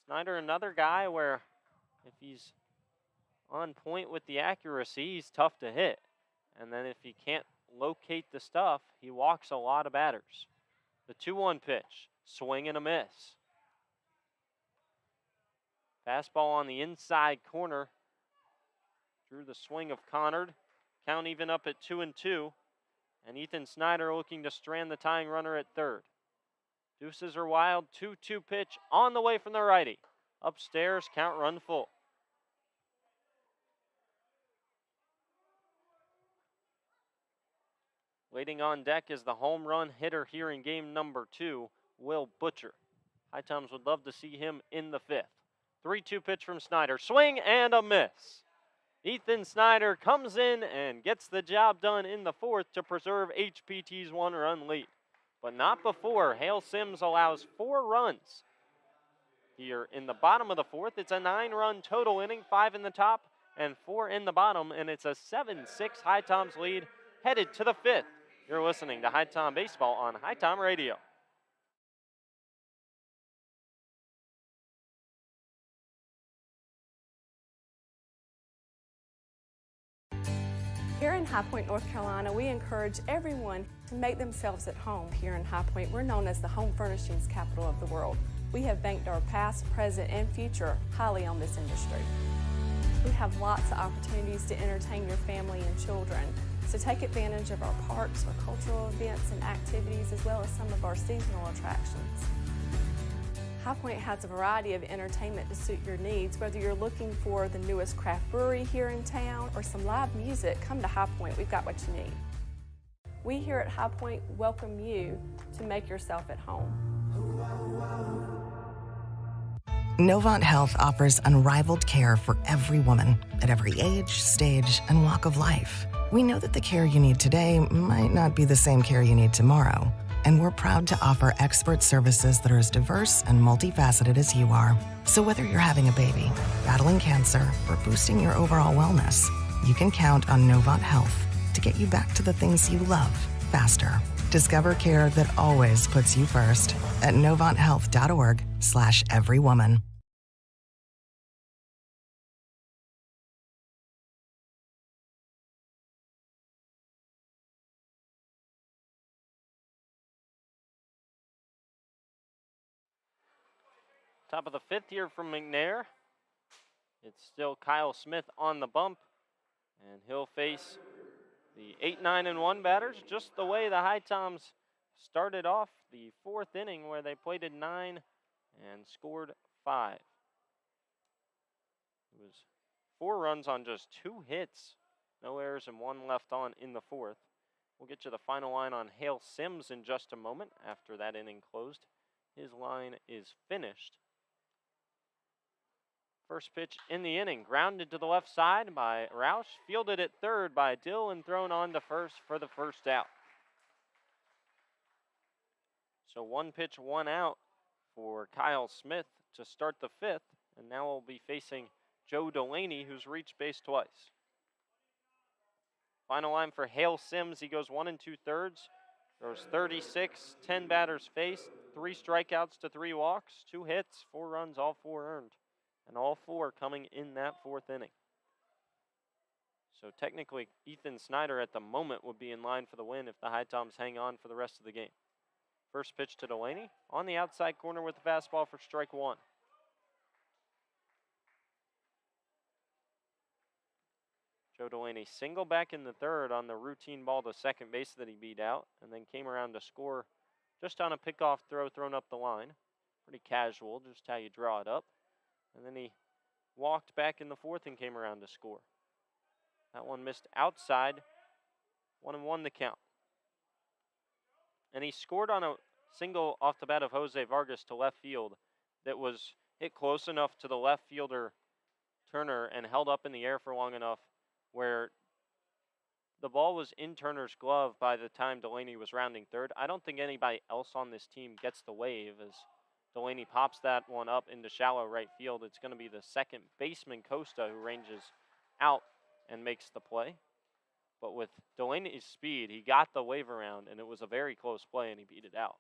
Snyder, another guy where if he's on point with the accuracy, he's tough to hit. And then if he can't locate the stuff, he walks a lot of batters. The 2-1 pitch, swing and a miss. Fastball on the inside corner. Drew the swing of Conard. Count even up at 2-2. And Ethan Snyder looking to strand the tying runner at third. Deuces are wild, 2-2 pitch on the way from the righty. Upstairs, count run full. Waiting on deck is the home run hitter here in game number 2, Will Butcher. HiToms would love to see him in the fifth. 3-2 pitch from Snyder. Swing and a miss. Ethan Snyder comes in and gets the job done in the fourth to preserve HPT's 1-run lead. But not before Hale Sims allows 4 runs. Here in the bottom of the fourth, it's a 9-run total inning, 5 in the top and 4 in the bottom, and it's a 7-6 HiToms lead headed to the fifth. You're listening to HiTom Baseball on HiTom Radio. Here in High Point, North Carolina, we encourage everyone to make themselves at home. Here in High Point, we're known as the home furnishings capital of the world. We have banked our past, present, and future highly on this industry. We have lots of opportunities to entertain your family and children. So take advantage of our parks, our cultural events and activities, as well as some of our seasonal attractions. High Point has a variety of entertainment to suit your needs. Whether you're looking for the newest craft brewery here in town or some live music, come to High Point. We've got what you need. We here at High Point welcome you to make yourself at home. Novant Health offers unrivaled care for every woman at every age, stage, and walk of life. We know that the care you need today might not be the same care you need tomorrow. And we're proud to offer expert services that are as diverse and multifaceted as you are. So whether you're having a baby, battling cancer, or boosting your overall wellness, you can count on Novant Health to get you back to the things you love faster. Discover care that always puts you first at novanthealth.org/everywoman. Top of the fifth here from McNair. It's still Kyle Smith on the bump, and he'll face the 8, 9, and 1 batters, just the way the HiToms started off the fourth inning, where they plated 9 and scored 5. It was 4 runs on just 2 hits, no errors and 1 left on in the fourth. We'll get you the final line on Hale Sims in just a moment after that inning closed. His line is finished. First pitch in the inning, grounded to the left side by Roush, fielded at third by Dill, and thrown on to first for the first out. So 1 pitch, 1 out for Kyle Smith to start the fifth, and now we'll be facing Joe Delaney, who's reached base twice. Final line for Hale Sims, he goes 1 2/3, throws 36, 10 batters faced, 3 strikeouts to 3 walks, 2 hits, 4 runs, all 4 earned. And all 4 coming in that fourth inning. So technically, Ethan Snyder at the moment would be in line for the win if the HiToms hang on for the rest of the game. First pitch to Delaney on the outside corner with the fastball for strike 1. Joe Delaney single back in the third on the routine ball to second base that he beat out, and then came around to score just on a pickoff throw thrown up the line. Pretty casual, just how you draw it up. And then he walked back in the fourth and came around to score. That one missed outside, 1-1 the count. And he scored on a single off the bat of Jose Vargas to left field that was hit close enough to the left fielder Turner and held up in the air for long enough where the ball was in Turner's glove by the time Delaney was rounding third. I don't think anybody else on this team gets the wave as Delaney pops that one up into shallow right field. It's going to be the second baseman, Costa, who ranges out and makes the play. But with Delaney's speed, he got the wave around, and it was a very close play, and he beat it out.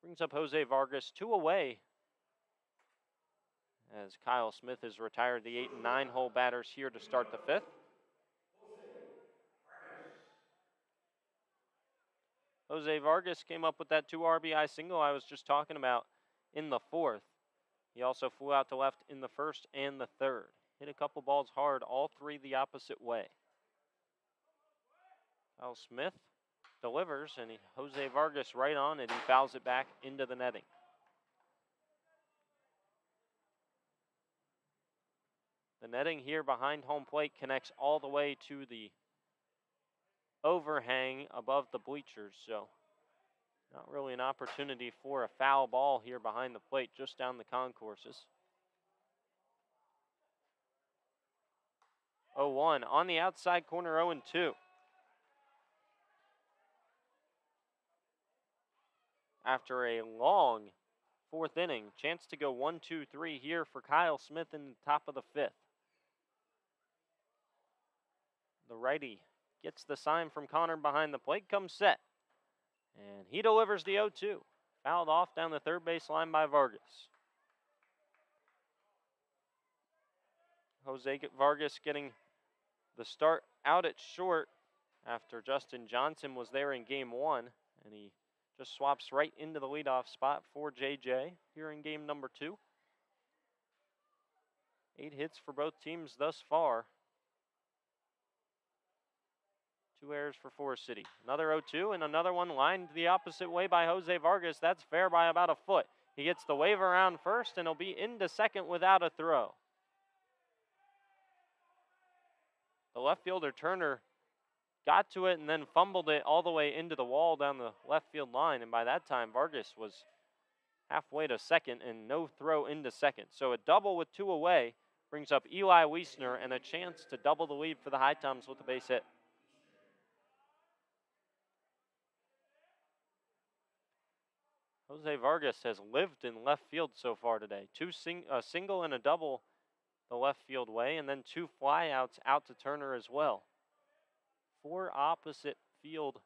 Brings up Jose Vargas, 2 away, as Kyle Smith has retired the 8 and 9 hole batters here to start the fifth. Jose Vargas came up with that 2 RBI single I was just talking about in the fourth. He also flew out to left in the first and the third. Hit a couple balls hard, all 3 the opposite way. Kyle Smith delivers, and Jose Vargas right on it. He fouls it back into the netting. The netting here behind home plate connects all the way to the overhang above the bleachers, so not really an opportunity for a foul ball here behind the plate, just down the concourses. 0-1 on the outside corner, 0-2. After a long fourth inning, chance to go 1-2-3 here for Kyle Smith in the top of the fifth. The righty gets the sign from Connor behind the plate, comes set. And he delivers the 0-2. Fouled off down the third base line by Vargas. Jose Vargas getting the start out at short after Justin Johnson was there in game 1. And he just swaps right into the leadoff spot for JJ here in game number 2. 8 hits for both teams thus far. 2 errors for Forest City. Another 0-2 and another one lined the opposite way by Jose Vargas. That's fair by about a foot. He gets the wave around first and he'll be into second without a throw. The left fielder Turner got to it and then fumbled it all the way into the wall down the left field line. And by that time, Vargas was halfway to second and no throw into second. So a double with 2 away brings up Eli Wiestner and a chance to double the lead for the HiToms with a base hit. Jose Vargas has lived in left field so far today. A single and a double the left field way, and then 2 flyouts out to Turner as well. 4 opposite field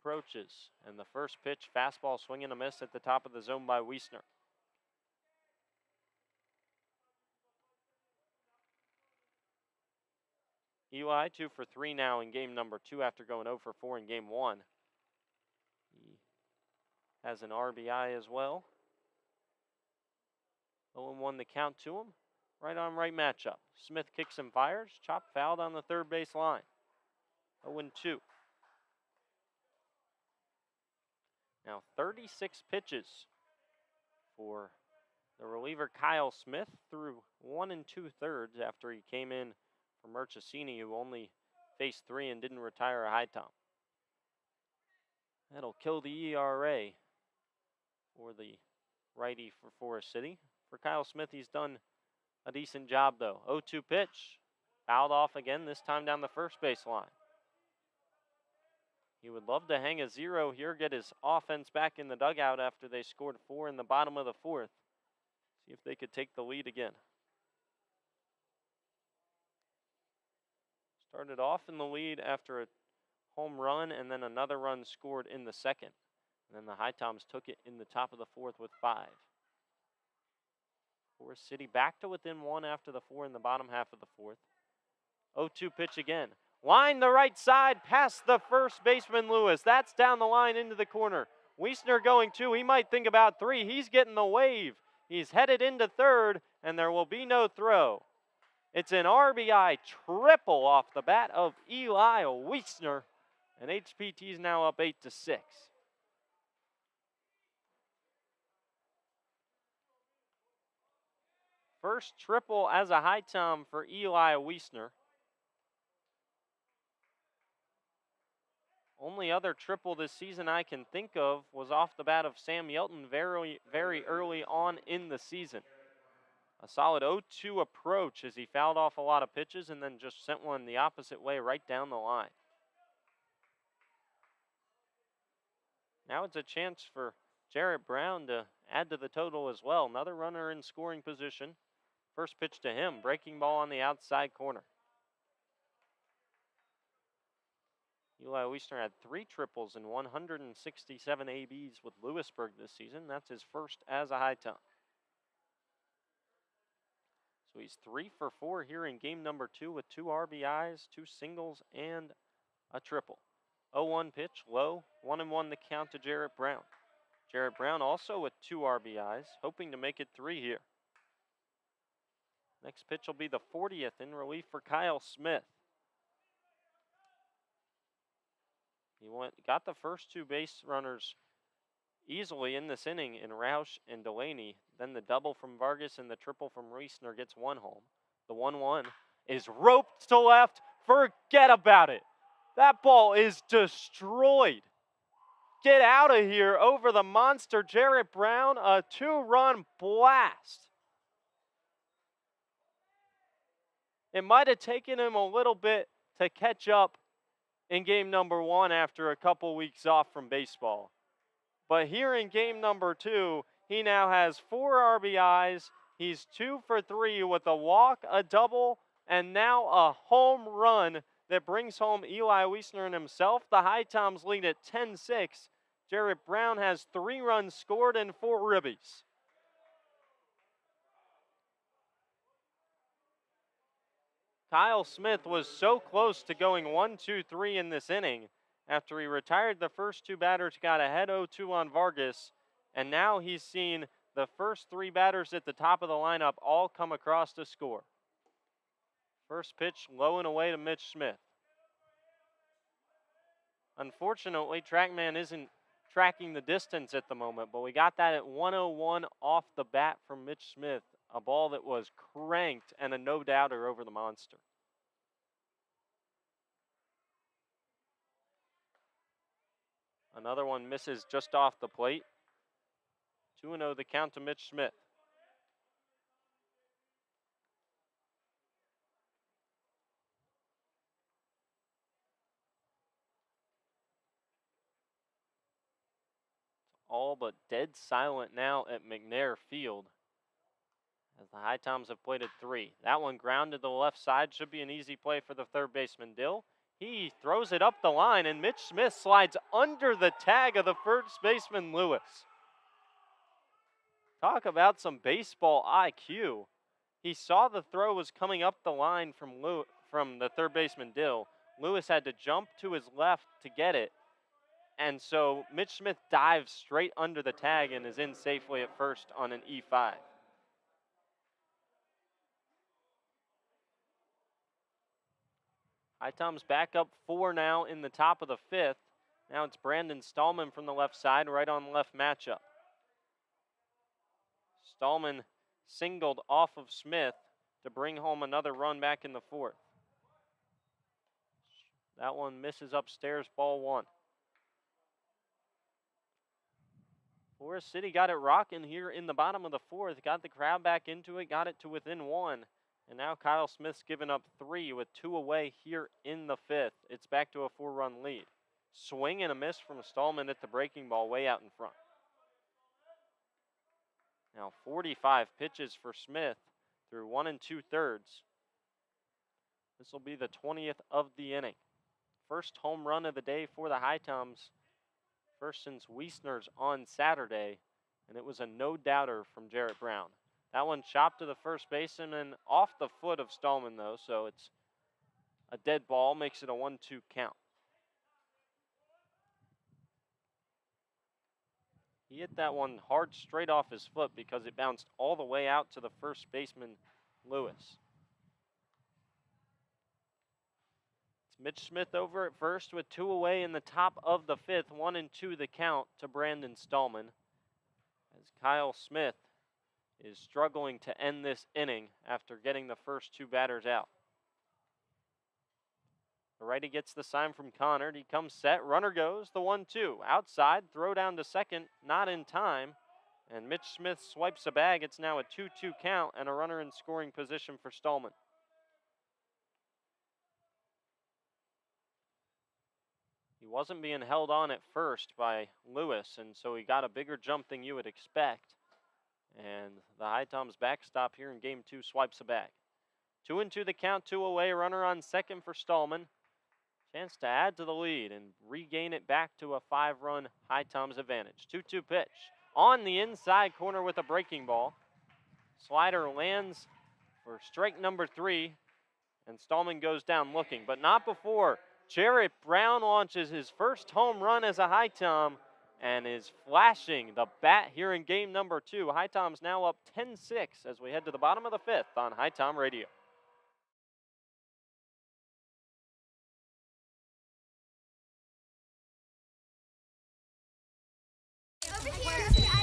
approaches. And the first pitch, fastball swing and a miss at the top of the zone by Wiestner. Eli 2 for 3 now in game number 2 after going 0 for 4 in game 1. He has an RBI as well. 0-1 the count to him. Right on right matchup. Smith kicks and fires. Chop fouled on the third base line. 0-2. Now 36 pitches for the reliever Kyle Smith through 1 2/3 after he came in for Merchesini, who only faced 3 and didn't retire a HiTom. That'll kill the ERA for the righty for Forest City. For Kyle Smith, he's done a decent job, though. 0-2 pitch. Fouled off again, this time down the first base line. He would love to hang a 0 here, get his offense back in the dugout after they scored 4 in the bottom of the 4th. See if they could take the lead again. Started off in the lead after a home run and then another run scored in the 2nd. And then the HiToms took it in the top of the 4th with 5. Forest City back to within 1 after the 4 in the bottom half of the 4th. 0-2 pitch again. Line the right side past the first baseman Lewis. That's down the line into the corner. Wiestner going 2. He might think about 3. He's getting the wave. He's headed into 3rd, and there will be no throw. It's an RBI triple off the bat of Eli Wiestner, and HPT is now up 8-6. First triple as a HiTom for Eli Wiestner. Only other triple this season I can think of was off the bat of Sam Yelton very, very early on in the season. A solid 0-2 approach as he fouled off a lot of pitches and then just sent one the opposite way right down the line. Now it's a chance for Jarrett Brown to add to the total as well. Another runner in scoring position. First pitch to him, breaking ball on the outside corner. Eli Wiestner had 3 triples and 167 ABs with Lewisburg this season. That's his first as a HiTom. So he's 3 for 4 here in game number 2 with 2 RBIs, 2 singles, and a triple. 0-1 pitch, low, 1-1 the count to Jarrett Brown. Jarrett Brown also with 2 RBIs, hoping to make it 3 here. Next pitch will be the 40th in relief for Kyle Smith. He got the first 2 base runners easily in this inning in Roush and Delaney. Then the double from Vargas and the triple from Wiestner gets 1 home. The 1-1 is roped to left. Forget about it. That ball is destroyed. Get out of here over the monster Jarrett Brown. A 2-run blast. It might have taken him a little bit to catch up in game number 1 after a couple weeks off from baseball. But here in game number 2, he now has 4 RBIs. He's 2 for 3 with a walk, a double, and now a home run that brings home Eli Wiestner and himself. The HiToms lead at 10-6. Jarrett Brown has 3 runs scored and 4 ribbies. Kyle Smith was so close to going 1-2-3 in this inning. After he retired the first 2 batters, got ahead 0-2 on Vargas, and now he's seen the first 3 batters at the top of the lineup all come across to score. First pitch low and away to Mitch Smith. Unfortunately, TrackMan isn't tracking the distance at the moment, but we got that at 101 off the bat from Mitch Smith. A ball that was cranked and a no-doubter over the monster. Another one misses just off the plate. 2-0 the count to Mitch Smith. all but dead silent now at McNair Field, as the HiToms have played at 3. That one grounded to the left side. Should be an easy play for the third baseman, Dill. He throws it up the line, and Mitch Smith slides under the tag of the first baseman, Lewis. Talk about some baseball IQ. He saw the throw was coming up the line from the third baseman, Dill. Lewis had to jump to his left to get it. And so Mitch Smith dives straight under the tag and is in safely at first on an E5. HiToms back up 4 now in the top of the 5th. Now it's Brandon Stallman from the left side, right on left matchup. Stallman singled off of Smith to bring home another run back in the 4th. That one misses upstairs, ball 1. Forest City got it rocking here in the bottom of the 4th, got the crowd back into it, got it to within 1. And now Kyle Smith's given up 3 with 2 away here in the 5th. It's back to a 4-run lead. Swing and a miss from Stallman at the breaking ball way out in front. Now 45 pitches for Smith through 1 2/3. This will be the 20th of the inning. First home run of the day for the HiToms. First since Wiestner's on Saturday. And it was a no-doubter from Jarrett Brown. That one chopped to the first baseman and off the foot of Stallman, though, so it's a dead ball, makes it a 1-2 count. He hit that one hard straight off his foot because it bounced all the way out to the first baseman, Lewis. It's Mitch Smith over at first with 2 away in the top of the 5th, 1-2 the count to Brandon Stallman. As Kyle Smith is struggling to end this inning after getting the first 2 batters out. The righty gets the sign from Connor. He comes set. Runner goes. The 1-2. Outside. Throw down to second. Not in time. And Mitch Smith swipes a bag. It's now a 2-2 count and a runner in scoring position for Stallman. He wasn't being held on at first by Lewis, and so he got a bigger jump than you would expect. And the HiToms backstop here in game 2 swipes a bag. 2-2 the count, 2 away. Runner on second for Stallman. Chance to add to the lead and regain it back to a 5-run HiToms advantage. 2-2 pitch on the inside corner with a breaking ball. Slider lands for strike number 3, and Stallman goes down looking, but not before Jarrett Brown launches his first home run as a HiTom and is flashing the bat here in game number 2. HiToms now up 10-6 as we head to the bottom of the 5th on HiTom Radio.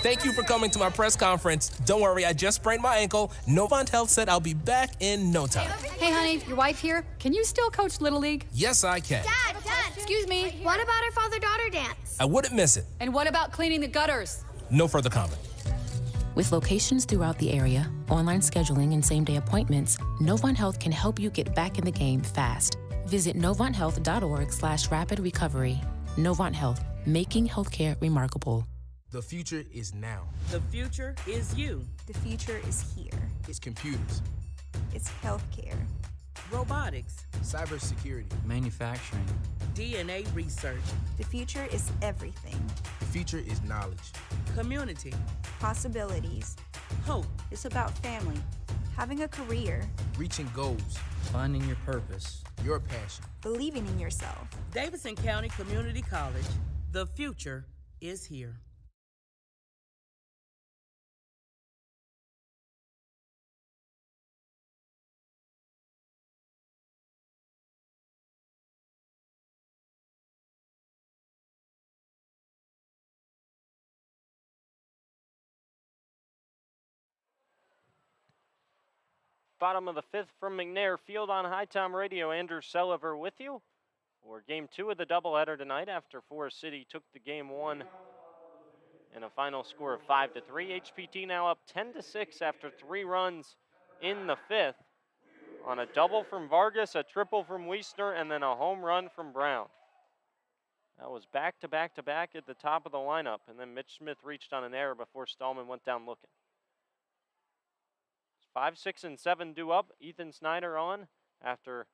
Thank you for coming to my press conference. Don't worry, I just sprained my ankle. Novant Health said I'll be back in no time. Hey, honey, your wife here. Can you still coach Little League? Yes, I can. Dad, Excuse me. what about our father-daughter dance? I wouldn't miss it. And what about cleaning the gutters? No further comment. With locations throughout the area, online scheduling, and same-day appointments, Novant Health can help you get back in the game fast. Visit novanthealth.org/rapid recovery. Novant Health, making healthcare remarkable. The future is now. The future is you. The future is here. It's computers, It's healthcare. Robotics, cybersecurity, manufacturing, DNA research, The future is everything. the future is knowledge. community, Possibilities. hope, It's about family, having a career, Reaching goals, finding your purpose. your passion. believing in yourself. Davidson County Community College, the future is here. Bottom of the 5th from McNair Field on HiTom Radio. Andrew Sulliver with you for game 2 of the doubleheader tonight after Forest City took the game 1 in a final score of 5-3. HPT now up 10-6 after 3 runs in the 5th on a double from Vargas, a triple from Wiestner, and then a home run from Brown. That was back to back to back at the top of the lineup, and then Mitch Smith reached on an error before Stallman went down looking. 5, 6, and 7 due up. Ethan Snyder on after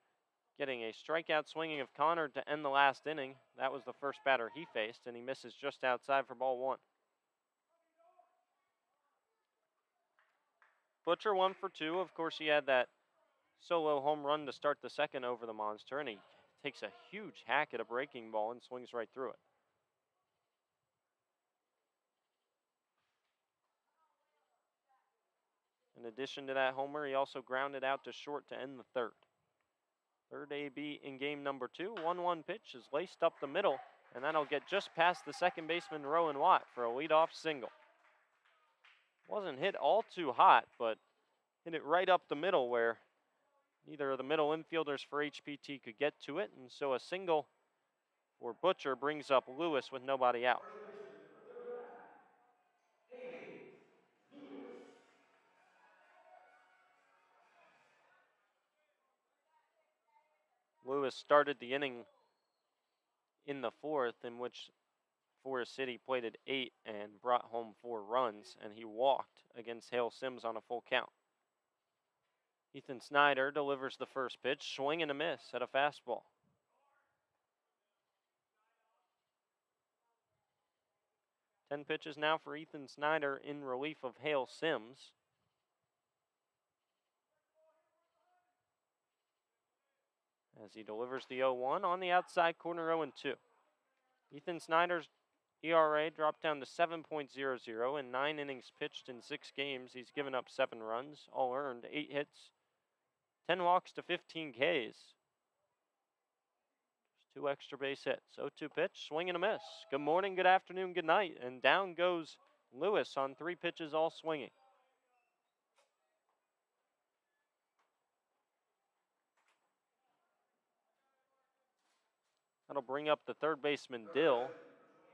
getting a strikeout swinging of Connor to end the last inning. That was the first batter he faced, and he misses just outside for ball 1. Butcher 1 for 2. Of course, he had that solo home run to start the second over the monster, and he takes a huge hack at a breaking ball and swings right through it. In addition to that homer, he also grounded out to short to end the third. Third AB in game number 2. 1-1 pitch is laced up the middle, and that'll get just past the second baseman Rowan Watt for a leadoff single. Wasn't hit all too hot, but hit it right up the middle where neither of the middle infielders for HPT could get to it, and so a single for Butcher brings up Lewis with nobody out. Lewis started the inning in the fourth, in which Forest City plated 8 and brought home 4 runs, and he walked against Hale Sims on a full count. Ethan Snyder delivers the first pitch, swing and a miss at a fastball. Ten pitches now for Ethan Snyder in relief of Hale Sims. As he delivers the 0-1 on the outside corner, 0-2. Ethan Snyder's ERA dropped down to 7.00 in 9 innings pitched in 6 games. He's given up 7 runs, all earned, 8 hits, 10 walks to 15 Ks. Just 2 extra base hits. 0-2 pitch, swing and a miss. Good morning, good afternoon, good night. And down goes Lewis on 3 pitches, all swinging. That'll bring up the third baseman, Dill.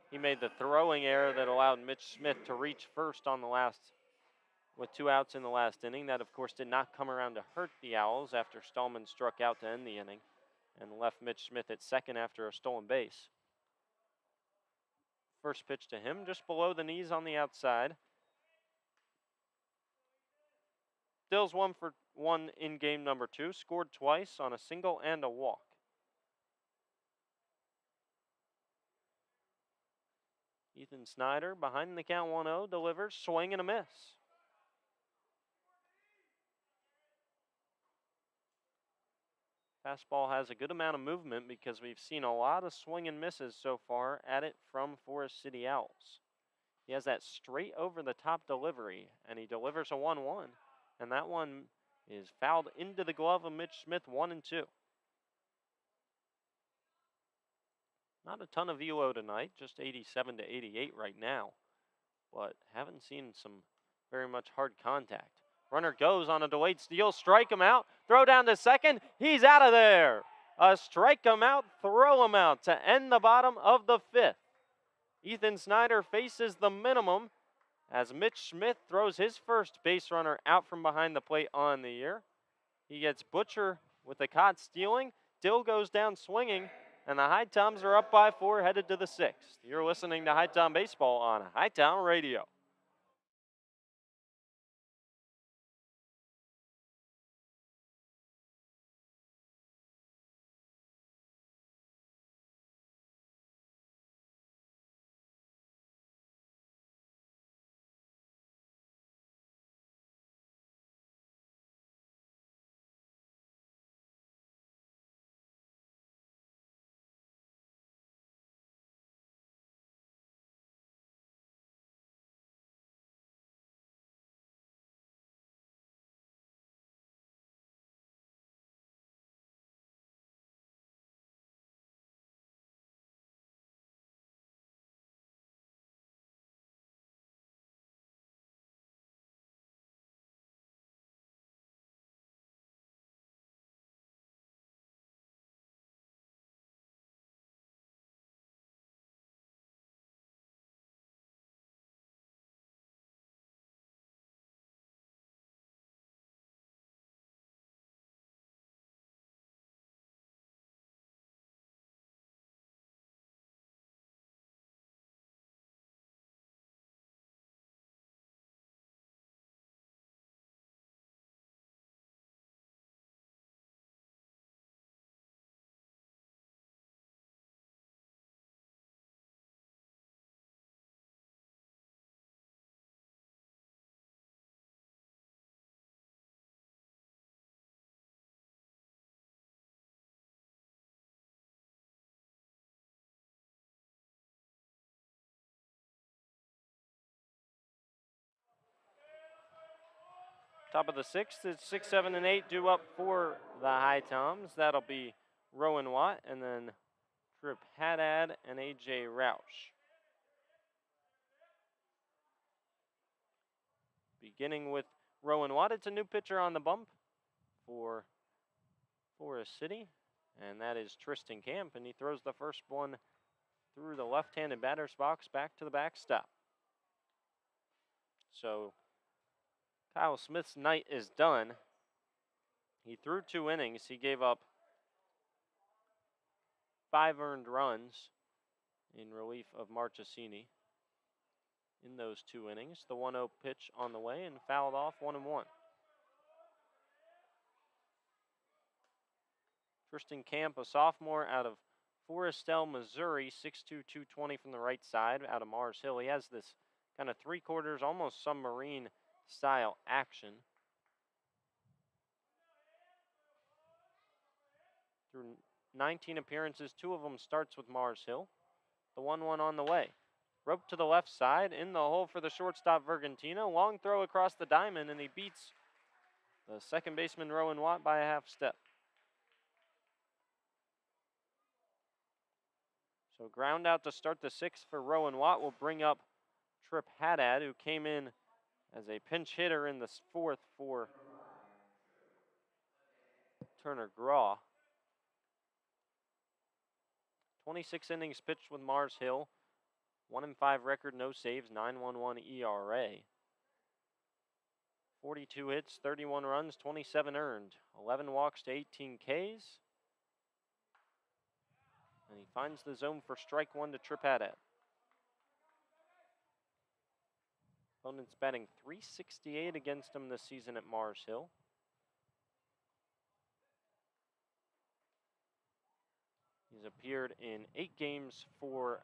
He made the throwing error that allowed Mitch Smith to reach first on the last, with 2 outs in the last inning. That, of course, did not come around to hurt the Owls after Stallman struck out to end the inning and left Mitch Smith at second after a stolen base. First pitch to him, just below the knees on the outside. Dill's 1 for 1 in game number 2, scored twice on a single and a walk. Ethan Snyder behind the count 1-0, delivers, swing and a miss. Fastball has a good amount of movement because we've seen a lot of swing and misses so far at it from Forest City Owls. He has that straight over the top delivery, and he delivers a 1-1, and that one is fouled into the glove of Mitch Smith, 1-2. Not a ton of velo tonight, just 87 to 88 right now, but haven't seen some very much hard contact. Runner goes on a delayed steal, strike him out, throw down to second, he's out of there. A strike him out, throw him out to end the bottom of the 5th. Ethan Snyder faces the minimum as Mitch Smith throws his first base runner out from behind the plate on the year. He gets Butcher with the caught stealing, Dill goes down swinging, and the HiToms are up by 4, headed to the 6th. You're listening to HiTom Baseball on HiTom Radio. Top of the sixth, it's 6, 7, and 8 due up for the HiToms. That'll be Rowan Watt and then Trip Haddad and A.J. Roush. Beginning with Rowan Watt, it's a new pitcher on the bump for Forest City, and that is Tristan Camp, and he throws the first one through the left-handed batter's box back to the backstop. So Kyle Smith's night is done. He threw 2 innings. He gave up 5 earned runs in relief of Marchesini in those 2 innings. The 1-0 pitch on the way and fouled off 1-1. Tristan Camp, a sophomore out of Forestville, Missouri, 6'2", 220 from the right side out of Mars Hill. He has this kind of 3/4, almost submarine style action. Through 19 appearances, 2 of them starts with Mars Hill. The 1-1 on the way. Rope to the left side, in the hole for the shortstop Vergantino. Long throw across the diamond, and he beats the second baseman Rowan Watt by a half step. So ground out to start the 6th for Rowan Watt will bring up Trip Haddad, who came in as a pinch hitter in the 4th for Turner Graw. 26 innings pitched with Mars Hill. 1-5 record, no saves, 9.11 ERA. 42 hits, 31 runs, 27 earned. 11 walks to 18 Ks. And he finds the zone for strike 1 to Trip Haddad. Opponent's batting .368 against him this season at Mars Hill. He's appeared in 8 games for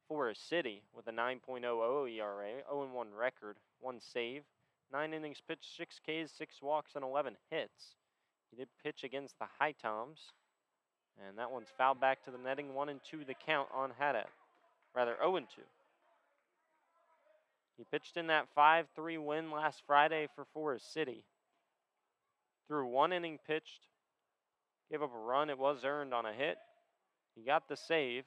Forest City with a 9.00 ERA, 0-1 record, 1 save, 9 innings pitched, 6 Ks, 6 walks, and 11 hits. He did pitch against the HiToms, and that one's fouled back to the netting. 1-2 the count on Haddad, rather 0-2. He pitched in that 5-3 win last Friday for Forest City. Through 1 inning pitched, gave up a run. It was earned on a hit. He got the save.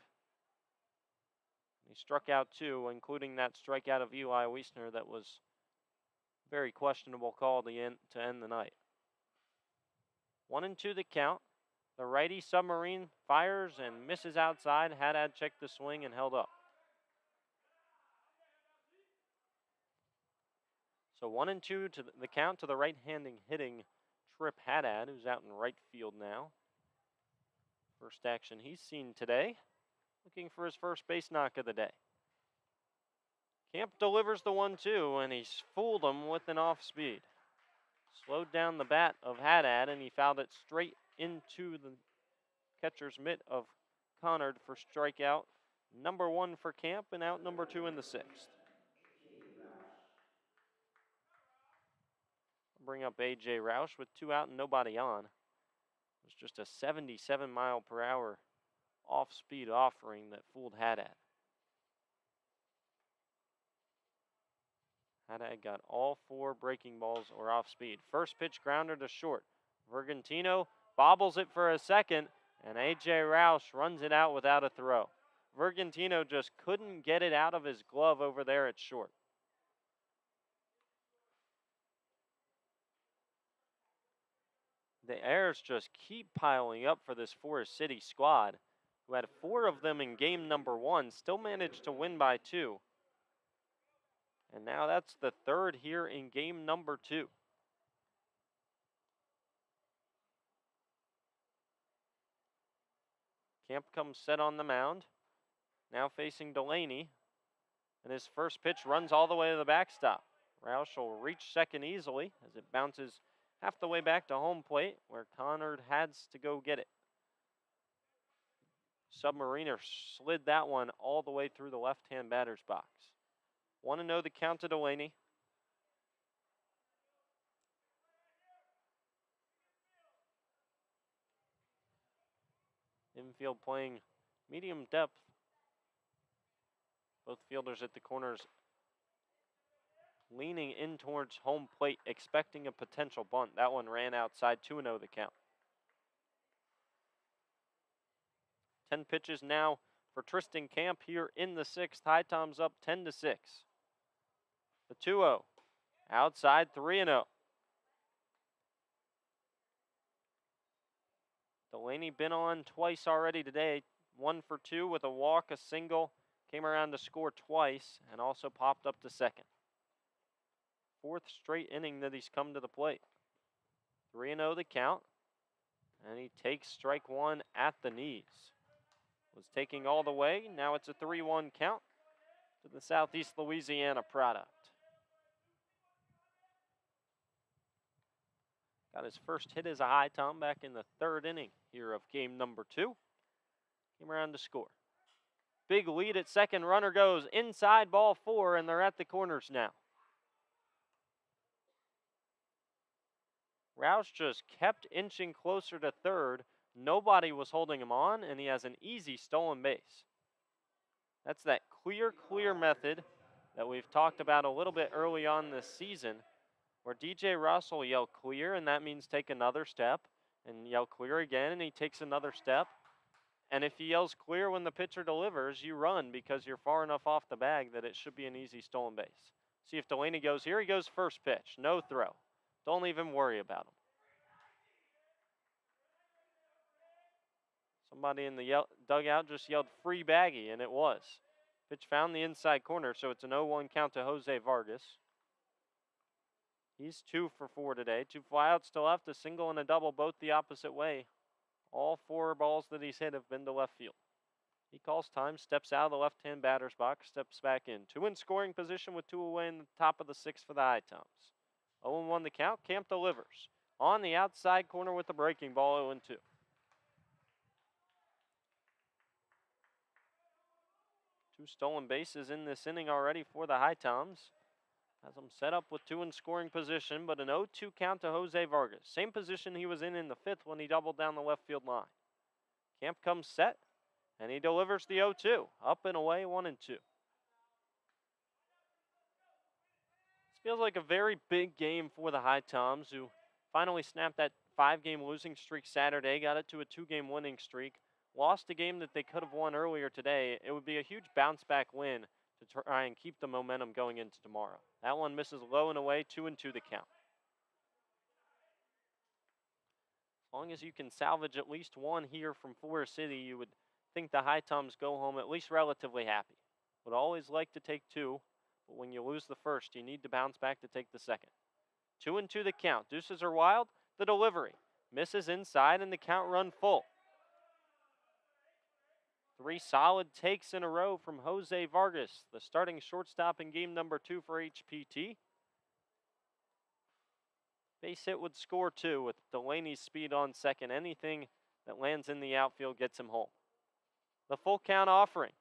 He struck out 2, including that strikeout of Eli Wiestner that was a very questionable call to end the night. 1-2 the count. The righty submarine fires and misses outside. Haddad checked the swing and held up. So 1-2 to the count to the right-handing hitting Trip Haddad, who's out in right field now. First action he's seen today. Looking for his first base knock of the day. Camp delivers the 1-2, and he's fooled him with an off-speed. Slowed down the bat of Haddad, and he fouled it straight into the catcher's mitt of Connard for strikeout number 1 for Camp, and out number 2 in the 6th. Bring up A.J. Roush with 2 out and nobody on. It was just a 77-mile-per-hour off-speed offering that fooled Haddad. Haddad got all 4 breaking balls or off-speed. First pitch grounder to short. Vergantino bobbles it for a second, and A.J. Roush runs it out without a throw. Vergantino just couldn't get it out of his glove over there at short. The errors just keep piling up for this Forest City squad, who had 4 of them in game number 1, still managed to win by 2. And now that's the 3rd here in game number 2. Camp comes set on the mound, now facing Delaney, and his first pitch runs all the way to the backstop. Roush will reach second easily as it bounces half the way back to home plate, where Connard has to go get it. Submariner slid that one all the way through the left-hand batter's box. 1-0 the count to Delaney. Infield playing medium depth. Both fielders at the corners leaning in towards home plate, expecting a potential bunt. That one ran outside, 2-0 the count. 10 pitches now for Tristan Camp here in the 6th. HiToms up 10-6. The 2-0. Outside, 3-0. Delaney been on twice already today. 1 for 2 with a walk, a single. Came around to score twice and also popped up to second. 4th straight inning that he's come to the plate. 3-0 the count. And he takes strike 1 at the knees. Was taking all the way. Now it's a 3-1 count to the Southeast Louisiana product. Got his first hit as a HiTom back in the 3rd inning here of game number 2. Came around to score. Big lead at second. Runner goes inside, ball 4, and they're at the corners now. Roush just kept inching closer to third. Nobody was holding him on, and he has an easy stolen base. That's that clear method that we've talked about a little bit early on this season, where DJ Russell yelled clear, and that means take another step, and yell clear again, and he takes another step. And if he yells clear when the pitcher delivers, you run because you're far enough off the bag that it should be an easy stolen base. See if Delaney goes here. He goes first pitch. No throw. Don't even worry about him. Somebody in the dugout just yelled free baggy, and it was. Pitch found the inside corner, so it's an 0-1 count to Jose Vargas. He's 2 for 4 today. 2 flyouts to left, a single and a double, both the opposite way. All 4 balls that he's hit have been to left field. He calls time, steps out of the left-hand batter's box, steps back in. 2 in scoring position with 2 away in the top of the 6th for the HiToms. 0-1 the count. Camp delivers. On the outside corner with the breaking ball, 0-2. Two stolen bases in this inning already for the HiToms. Has them set up with 2 in scoring position, but an 0-2 count to Jose Vargas. Same position he was in the 5th when he doubled down the left field line. Camp comes set, and he delivers the 0-2. Up and away, 1-2. This feels like a very big game for the HiToms, who finally snapped that 5-game losing streak Saturday, got it to a 2-game winning streak. Lost a game that they could have won earlier today. It would be a huge bounce-back win to try and keep the momentum going into tomorrow. That one misses low and away, 2-2 the count. As long as you can salvage at least 1 here from Forest City, you would think the HiToms go home at least relatively happy. Would always like to take 2, but when you lose the first, you need to bounce back to take the second. 2-2 the count. Deuces are wild. The delivery misses inside, and the count run full. 3 solid takes in a row from Jose Vargas, the starting shortstop in game number 2 for HPT. Base hit would score 2 with Delaney's speed on second. Anything that lands in the outfield gets him home. The full count offering.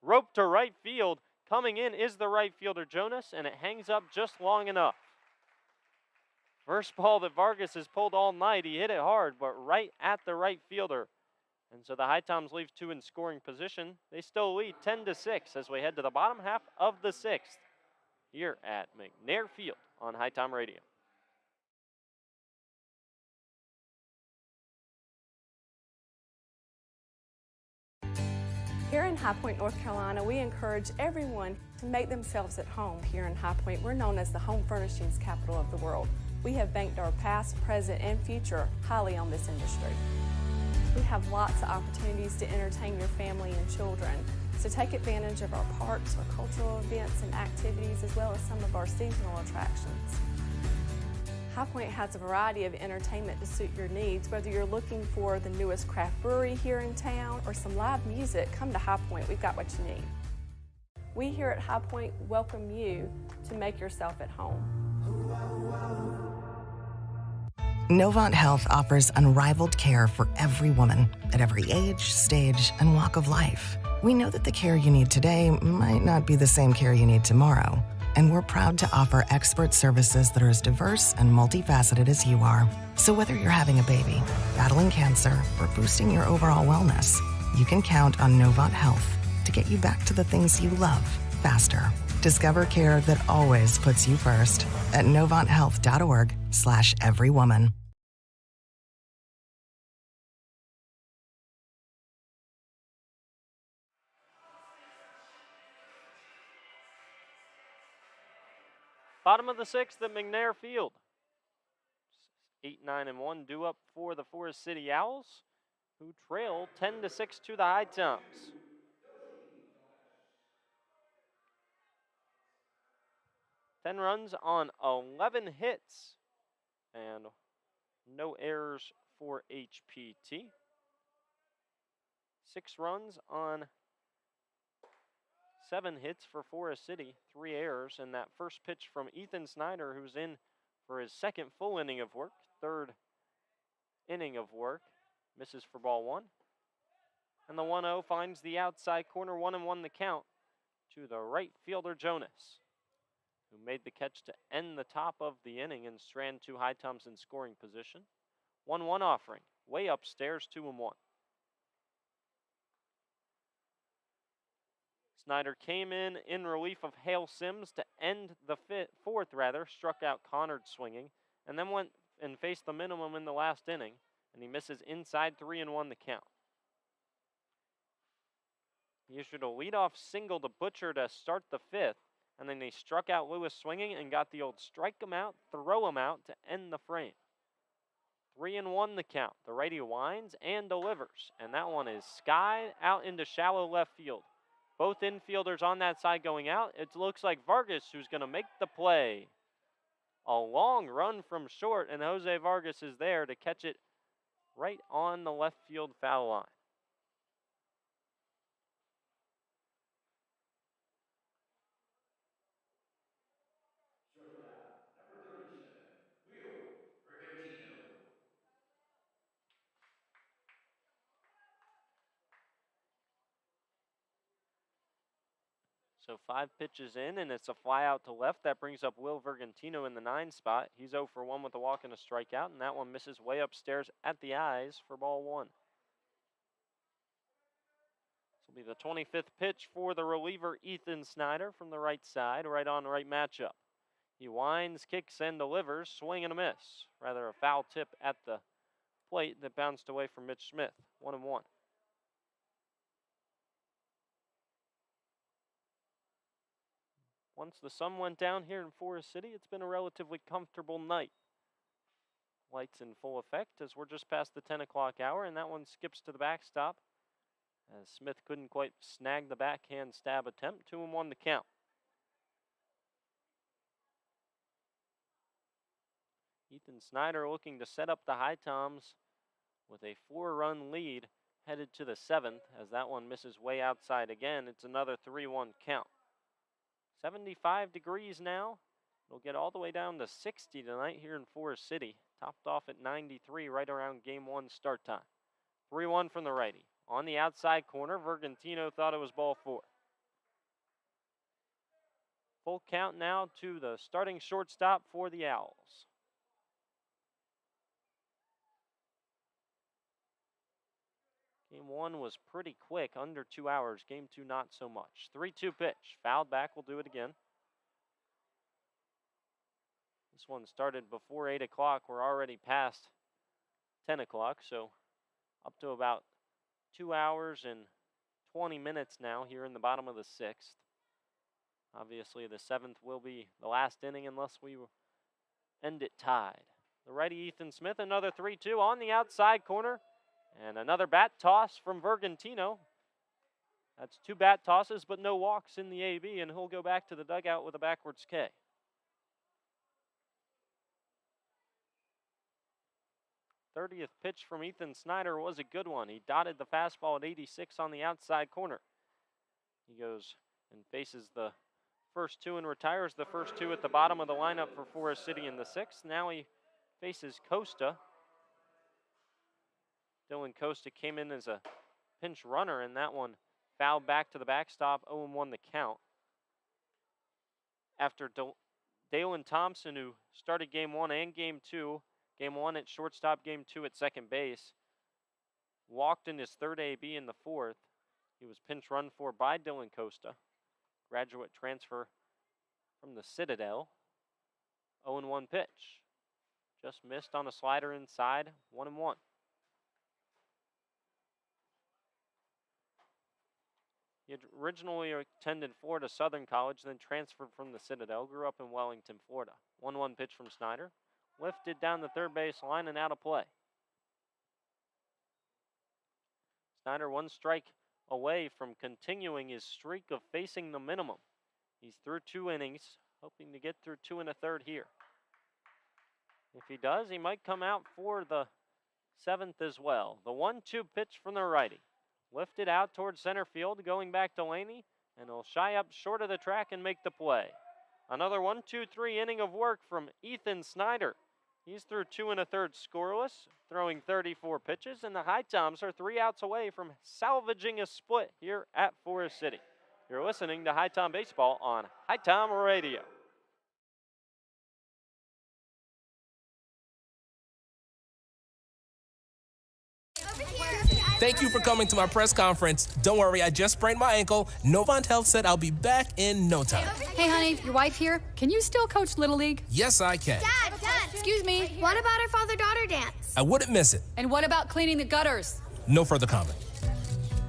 Rope to right field. Coming in is the right fielder, Jonas, and it hangs up just long enough. First ball that Vargas has pulled all night. He hit it hard, but right at the right fielder. And so the HiToms leave 2 in scoring position. They still lead 10-6 as we head to the bottom half of the 6th here at McNair Field on HiTom Radio. Here in High Point, North Carolina, we encourage everyone to make themselves at home. Here in High Point, we're known as the home furnishings capital of the world. We have banked our past, present, and future highly on this industry. We have lots of opportunities to entertain your family and children, so take advantage of our parks, our cultural events and activities, as well as some of our seasonal attractions. High Point has a variety of entertainment to suit your needs. Whether you're looking for the newest craft brewery here in town or some live music, come to High Point. We've got what you need. We here at High Point welcome you to make yourself at home. Novant Health offers unrivaled care for every woman at every age, stage, and walk of life. We know that the care you need today might not be the same care you need tomorrow, and we're proud to offer expert services that are as diverse and multifaceted as you are. So whether you're having a baby, battling cancer, or boosting your overall wellness, you can count on Novant Health to get you back to the things you love faster. Discover care that always puts you first at NovantHealth.org/everywoman. Bottom of the sixth at McNair Field. 8-9-1 due up for the Forest City Owls, who trail 10-6 to the HiToms. Ten runs on 11 hits and no errors for HPT. 6 runs on 7 hits for Forest City, 3 errors, and that first pitch from Ethan Snyder, who's in for his second full inning of work, third inning of work, misses for ball 1. And the 1-0 finds the outside corner, 1-1 the count to the right fielder Jonas, who made the catch to end the top of the inning and strand 2 HiToms in scoring position. 1-1 offering, way upstairs, 2-1. Snyder came in relief of Hale Sims to end the fourth, struck out Connard swinging, and then went and faced the minimum in the last inning, and he misses inside, 3-1 the count. He issued a leadoff single to Butcher to start the 5th, and then he struck out Lewis swinging and got the old strike him out, throw him out to end the frame. 3-1 the count. The righty winds and delivers, and that one is skied out into shallow left field. Both infielders on that side going out. It looks like Vargas who's going to make the play. A long run from short, and Jose Vargas is there to catch it right on the left field foul line. So 5 pitches in, and it's a fly out to left. That brings up Will Vergantino in the 9 spot. He's 0 for 1 with a walk and a strikeout, and that one misses way upstairs at the eyes for ball 1. This will be the 25th pitch for the reliever Ethan Snyder from the right side, right on right matchup. He winds, kicks, and delivers, swing and a miss. Rather a foul tip at the plate that bounced away from Mitch Smith. 1-1. Once the sun went down here in Forest City, it's been a relatively comfortable night. Lights in full effect as we're just past the 10 o'clock hour, and that one skips to the backstop as Smith couldn't quite snag the backhand stab attempt. 2-1 the count. Ethan Snyder looking to set up the HiToms with a 4-run lead headed to the 7th as that one misses way outside again. It's another 3-1 count. 75 degrees now. It'll get all the way down to 60 tonight here in Forest City. Topped off at 93 right around game 1 start time. 3-1 from the righty. On the outside corner, Vergantino thought it was ball 4. Full count now to the starting shortstop for the Owls. Game 1 was pretty quick, under 2 hours. Game 2 not so much. 3-2 pitch. Fouled back. We'll do it again. This one started before 8 o'clock. We're already past 10 o'clock, so up to about 2 hours and 20 minutes now here in the bottom of the 6th. Obviously, the 7th will be the last inning unless we end it tied. The righty Ethan Smith, another 3-2 on the outside corner. And another bat toss from Vergantino. That's 2 bat tosses, but no walks in the AB, and he'll go back to the dugout with a backwards K. The 30th pitch from Ethan Snyder was a good one. He dotted the fastball at 86 on the outside corner. He goes and faces the first 2 and retires the first 2 at the bottom of the lineup for Forest City in the 6th. Now he faces Costa. Dylan Costa came in as a pinch runner, and that one fouled back to the backstop, 0-1 the count. After Dalen Thompson, who started game 1 and game 2, game 1 at shortstop, game 2 at second base, walked in his 3rd AB in the 4th. He was pinch run for by Dylan Costa, graduate transfer from the Citadel. 0-1 pitch. Just missed on a slider inside. 1-1. He had originally attended Florida Southern College, then transferred from the Citadel. Grew up in Wellington, Florida. 1-1 pitch from Snyder. Lifted down the third base line and out of play. Snyder 1 strike away from continuing his streak of facing the minimum. He's through 2 innings, hoping to get through 2 1/3 here. If he does, he might come out for the 7th as well. The 1-2 pitch from the righty. Lifted out towards center field, going back to Laney, and he'll shy up short of the track and make the play. Another 1-2-3 inning of work from Ethan Snyder. He's through 2 1/3 scoreless, throwing 34 pitches, and the HiToms are 3 outs away from salvaging a split here at Forest City. You're listening to HiTom Baseball on HiTom Radio. Thank you for coming to my press conference. Don't worry, I just sprained my ankle. Novant Health said I'll be back in no time. Hey, honey, your wife here. Can you still coach Little League? Yes, I can. Dad! Excuse me. What about our father-daughter dance? I wouldn't miss it. And what about cleaning the gutters? No further comment.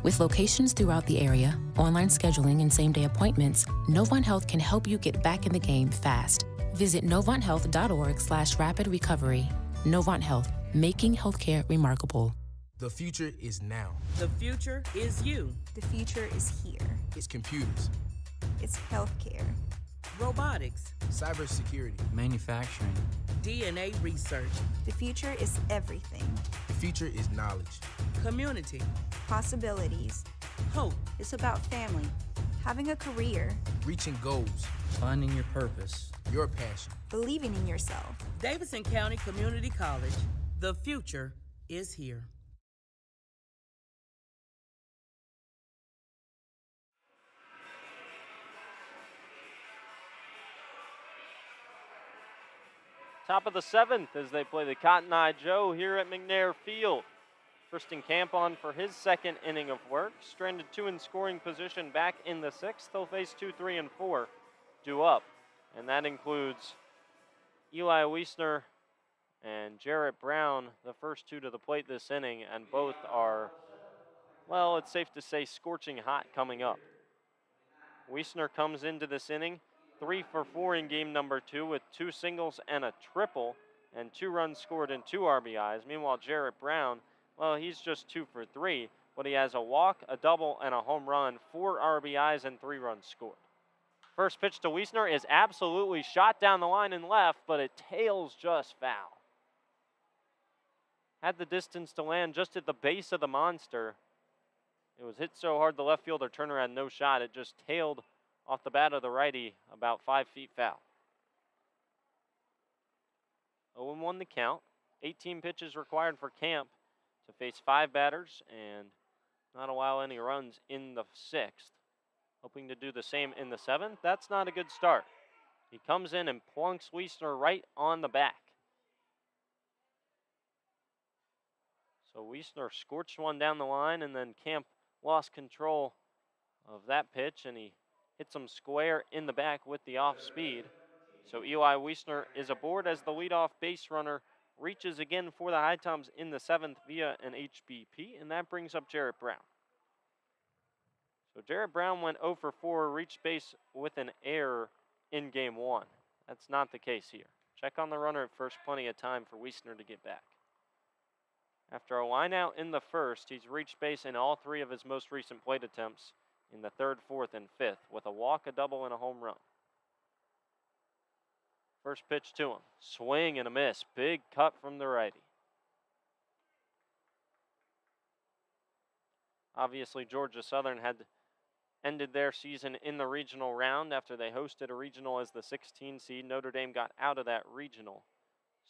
With locations throughout the area, online scheduling, and same-day appointments, Novant Health can help you get back in the game fast. Visit novanthealth.org/rapid recovery. Novant Health, making healthcare remarkable. The future is now. The future is you. The future is here. It's computers, It's healthcare. Robotics, cybersecurity, manufacturing. DNA research, The future is everything. The future is knowledge. community, Possibilities. hope. It's about family, having a career, Reaching goals, finding your purpose, your passion. believing in yourself. Davidson County Community College. The future is here. Top of the 7th as they play the Cotton Eye Joe here at McNair Field. Tristan Camp on for his 2nd inning of work. Stranded 2 in scoring position back in the 6th. They'll face 2, 3, and 4 due up. And that includes Eli Wiestner and Jarrett Brown, the first 2 to the plate this inning, and both are, well, it's safe to say scorching hot coming up. Wiestner comes into this inning 3 for 4 in game number 2 with 2 singles and a triple and 2 runs scored and 2 RBIs. Meanwhile, Jarrett Brown, well, he's just 2 for 3, but he has a walk, a double, and a home run, 4 RBIs and 3 runs scored. First pitch to Wiestner is absolutely shot down the line and left, but it tails just foul. Had the distance to land just at the base of the monster. It was hit so hard the left fielder Turner had no shot. It just tailed off the bat of the righty about 5 feet foul. 0-1 the count. 18 pitches required for Camp to face 5 batters and not allow any runs in the 6th. Hoping to do the same in the 7th. That's not a good start. He comes in and plunks Wiestner right on the back. So Wiestner scorched one down the line, and then Camp lost control of that pitch, and he hits him square in the back with the off speed. So Eli Wiestner is aboard as the leadoff base runner reaches again for the HiToms in the 7th via an HBP, and that brings up Jarrett Brown. So Jarrett Brown went 0 for 4, reached base with an error in game 1. That's not the case here. Check on the runner at first, plenty of time for Wiestner to get back. After a line out in the 1st, he's reached base in all 3 of his most recent plate attempts in the 3rd, 4th, and 5th, with a walk, a double, and a home run. First pitch to him. Swing and a miss. Big cut from the righty. Obviously, Georgia Southern had ended their season in the regional round after they hosted a regional as the 16 seed. Notre Dame got out of that regional.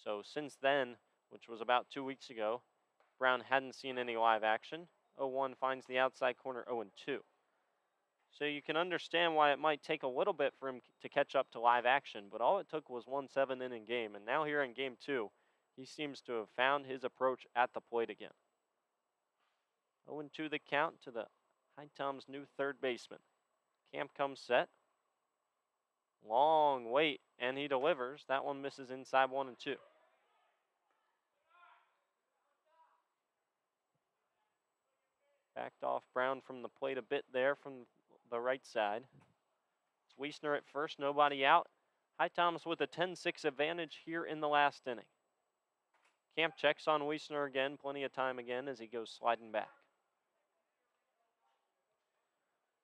So since then, which was about 2 weeks ago, Brown hadn't seen any live action. 0-1 finds the outside corner 0-2. So you can understand why it might take a little bit for him to catch up to live action, but all it took was 1 7-inning game, and now here in game 2, he seems to have found his approach at the plate again. 0-2 the count to the HiToms' new 3rd baseman. Camp comes set. Long wait, and he delivers. That one misses inside 1 and 2. Backed off Brown from the plate a bit there from the right side. It's Wiestner at first, nobody out. HiToms with a 10-6 advantage here in the last inning. Camp checks on Wiestner again, plenty of time again as he goes sliding back.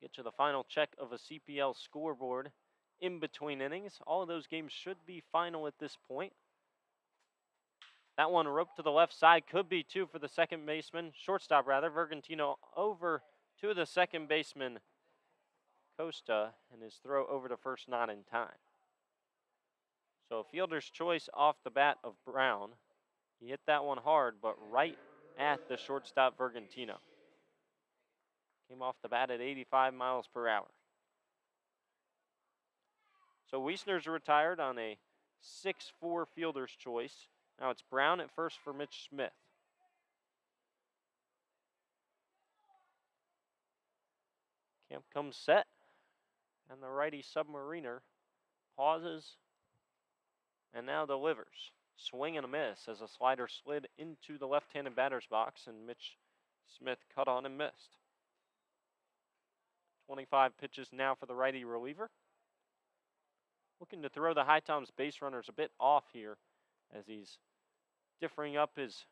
Get to the final check of a CPL scoreboard in between innings. All of those games should be final at this point. That one roped to the left side, could be 2 for the second baseman, shortstop rather. Vergantino over to the second baseman, Costa, and his throw over to first not in time. So a fielder's choice off the bat of Brown. He hit that one hard, but right at the shortstop Vergantino. Came off the bat at 85 miles per hour. So Wiestner's retired on a 6-4 fielder's choice. Now it's Brown at first for Mitch Smith. Camp comes set, and the righty submariner pauses and now delivers. Swing and a miss as a slider slid into the left-handed batter's box, and Mitch Smith cut on and missed. 25 pitches now for the righty reliever. Looking to throw the HiToms base runners a bit off here as he's differing up his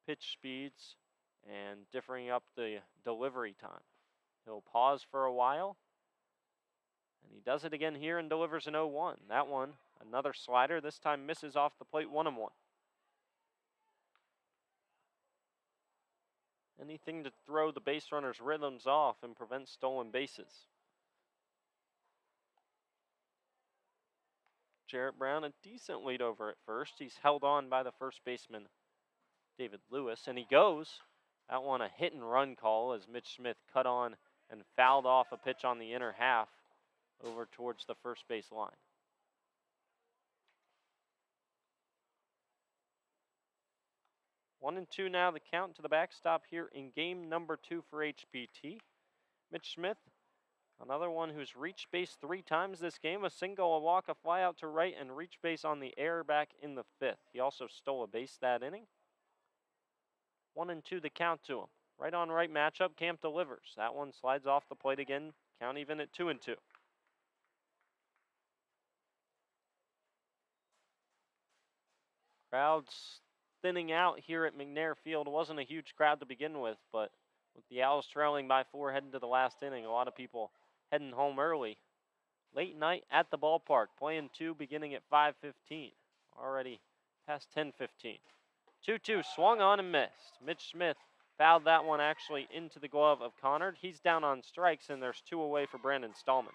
pitch speeds and differing up the delivery time. He'll pause for a while, and he does it again here and delivers an 0-1. That one, another slider, this time misses off the plate 1-1. Anything to throw the base runner's rhythms off and prevent stolen bases. Jarrett Brown, a decent lead over at first. He's held on by the first baseman, David Lewis, and he goes. That one a hit and run call as Mitch Smith cut on and fouled off a pitch on the inner half over towards the first base line. One and 2 now, the count to the backstop here in game number 2 for HPT. Mitch Smith, another one who's reached base 3 times this game. A single, a walk, a fly out to right, and reach base on the air back in the 5th. He also stole a base that inning. 1 and 2 the count to him. Right on right matchup, Camp delivers. That one slides off the plate again. Count even at 2 and 2. Crowds thinning out here at McNair Field. It wasn't a huge crowd to begin with, but with the Owls trailing by 4 heading to the last inning, a lot of people heading home early. Late night at the ballpark, playing 2 beginning at 5:15. Already past 10:15. 2-2 swung on and missed. Mitch Smith fouled that one actually into the glove of Connard. He's down on strikes, and there's 2 away for Brandon Stallman.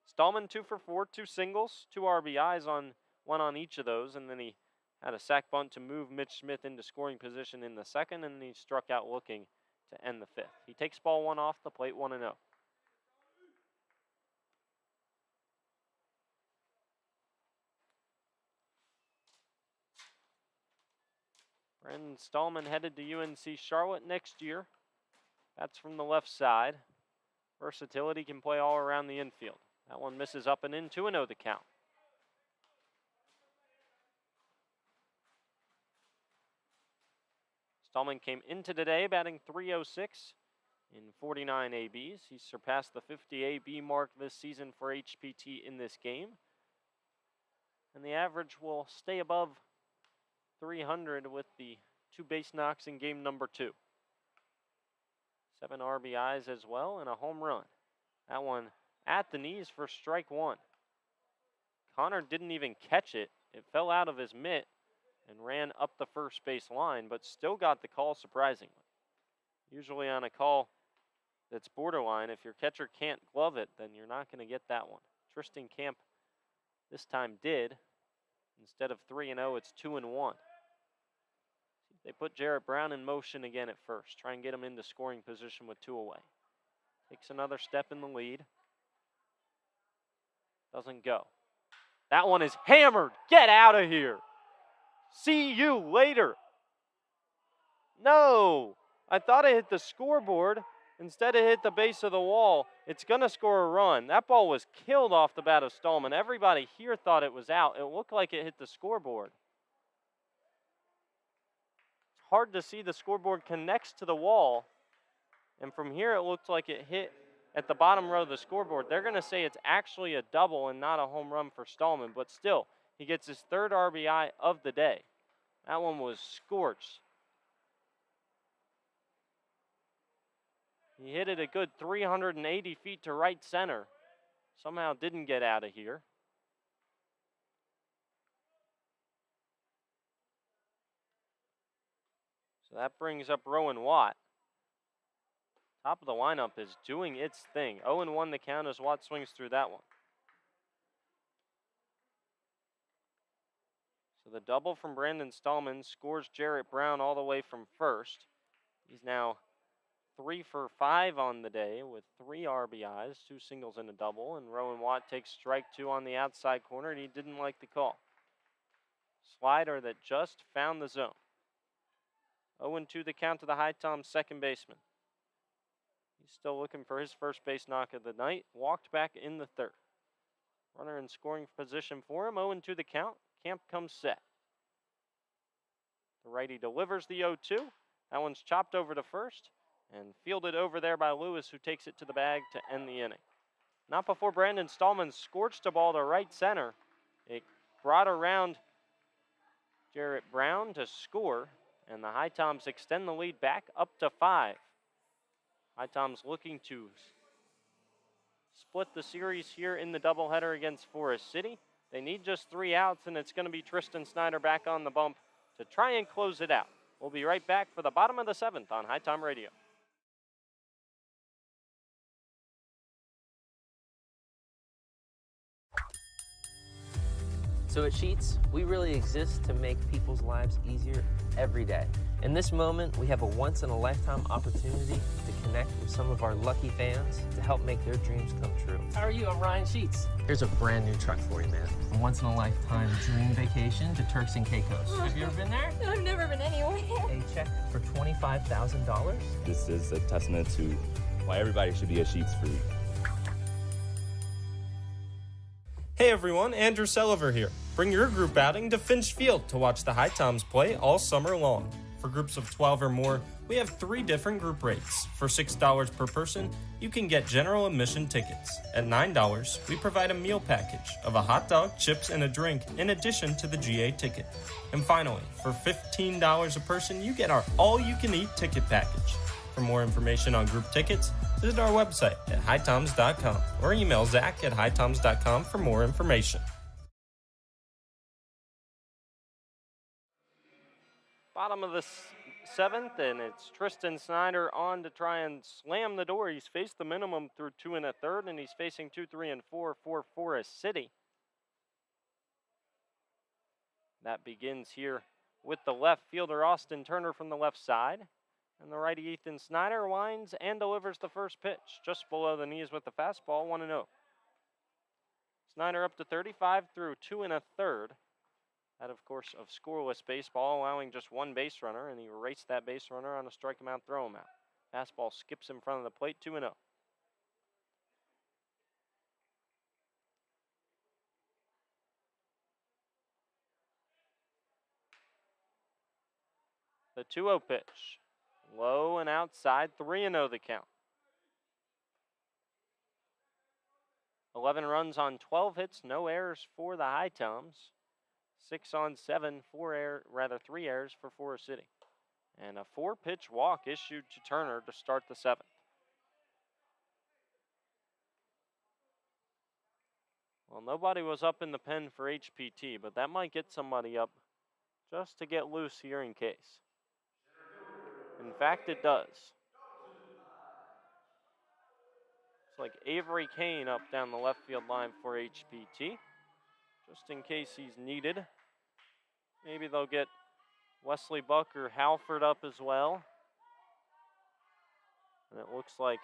Stallman 2 for 4, 2 singles, 2 RBIs on one on each of those, and then he had a sac bunt to move Mitch Smith into scoring position in the 2nd, and he struck out looking to end the 5th. He takes ball 1 off the plate, 1-0. Brandon Stallman headed to UNC Charlotte next year. That's from the left side. Versatility, can play all around the infield. That one misses up and in, 2-0 the count. Stallman came into today batting .306 in 49 ABs. He surpassed the 50 AB mark this season for HPT in this game. And the average will stay above 300 with the 2 base knocks in game number 2. 7 RBIs as well and a home run. That one at the knees for strike 1. Connor didn't even catch it. It fell out of his mitt and ran up the first base line, but still got the call surprisingly. Usually on a call that's borderline, if your catcher can't glove it, then you're not going to get that one. Tristan Camp this time did. Instead of 3-0, it's 2-1. They put Jarrett Brown in motion again at first. Try and get him into scoring position with 2 away. Takes another step in the lead. Doesn't go. That one is hammered. Get out of here. See you later. No, I thought it hit the scoreboard. Instead, it hit the base of the wall. It's going to score a run. That ball was killed off the bat of Stallman. Everybody here thought it was out. It looked like it hit the scoreboard. It's hard to see. The scoreboard connects to the wall. And from here, it looked like it hit at the bottom row of the scoreboard. They're going to say it's actually a double and not a home run for Stallman. But still, he gets his third RBI of the day. That one was scorched. He hit it a good 380 feet to right center. Somehow didn't get out of here. So that brings up Rowan Watt. Top of the lineup is doing its thing. 0-1 the count as Watt swings through that one. So the double from Brandon Stallman scores Jarrett Brown all the way from first. He's now 3 for 5 on the day with 3 RBIs, 2 singles and a double, and Rowan Watt takes strike 2 on the outside corner, and he didn't like the call. Slider that just found the zone. 0-2 the count to the HiToms second baseman. He's still looking for his first base knock of the night. Walked back in the third. Runner in scoring position for him. 0-2 the count. Camp comes set. The righty delivers the 0-2. That one's chopped over to first and fielded over there by Lewis, who takes it to the bag to end the inning. Not before Brandon Stallman scorched a ball to right center. It brought around Jarrett Brown to score, and the HiToms extend the lead back up to 5. HiToms looking to split the series here in the doubleheader against Forest City. They need just 3 outs, and it's going to be Tristan Snyder back on the bump to try and close it out. We'll be right back for the bottom of the 7th on HiTom Radio. So at Sheets, we really exist to make people's lives easier every day. In this moment, we have a once-in-a-lifetime opportunity to connect with some of our lucky fans to help make their dreams come true. How are you? I'm Ryan Sheets. Here's a brand new truck for you, man. A once-in-a-lifetime dream vacation to Turks and Caicos. Have you ever been there? No, I've never been anywhere. A check for $25,000. This is a testament to why everybody should be at Sheets for week. Hey everyone, Andrew Selliver here. Bring your group outing to Finch Field to watch the HiToms play all summer long. For groups of 12 or more, we have 3 different group rates. For $6 per person, you can get general admission tickets. At $9, we provide a meal package of a hot dog, chips, and a drink in addition to the GA ticket. And finally, for $15 a person, you get our all-you-can-eat ticket package. For more information on group tickets, visit our website at HiToms.com or email Zach at HiToms.com for more information. Bottom of the 7th, and it's Tristan Snyder on to try and slam the door. He's faced the minimum through 2 1/3, and he's facing 2, 3, and 4 for Forest City. That begins here with the left fielder, Austin Turner, from the left side. And the righty, Ethan Snyder, winds and delivers the first pitch, just below the knees with the fastball, 1-0. Snyder up to 35 through 2 1/3. That, of course, of scoreless baseball, allowing just 1 base runner, and he erased that base runner on a strike him out, throw him out. Fastball skips in front of the plate, 2-0. The 2-0 pitch. Low and outside, 3-0 the count. 11 runs on 12 hits, no errors for the HiToms. 6 on 7, 3 errors for Forest City. And a 4-pitch walk issued to Turner to start the 7th. Well, nobody was up in the pen for HPT, but that might get somebody up just to get loose here in case. In fact, it does. It's like Avery Kane up down the left field line for HPT, just in case he's needed. Maybe they'll get Wesley Buck or Halford up as well. And it looks like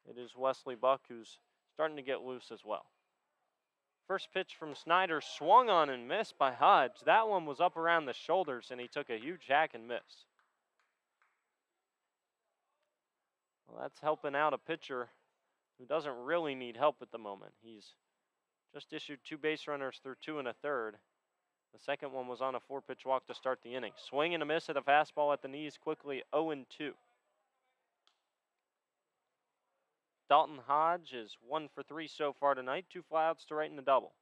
it is Wesley Buck who's starting to get loose as well. First pitch from Snyder swung on and missed by Hodge. That one was up around the shoulders, and he took a huge hack and miss. Well, that's helping out a pitcher who doesn't really need help at the moment. He's just issued 2 base runners through 2 1/3. The second one was on a 4-pitch walk to start the inning. Swing and a miss at a fastball at the knees, quickly 0-2. Dalton Hodge is 1 for 3 so far tonight. 2 flyouts to right in the double.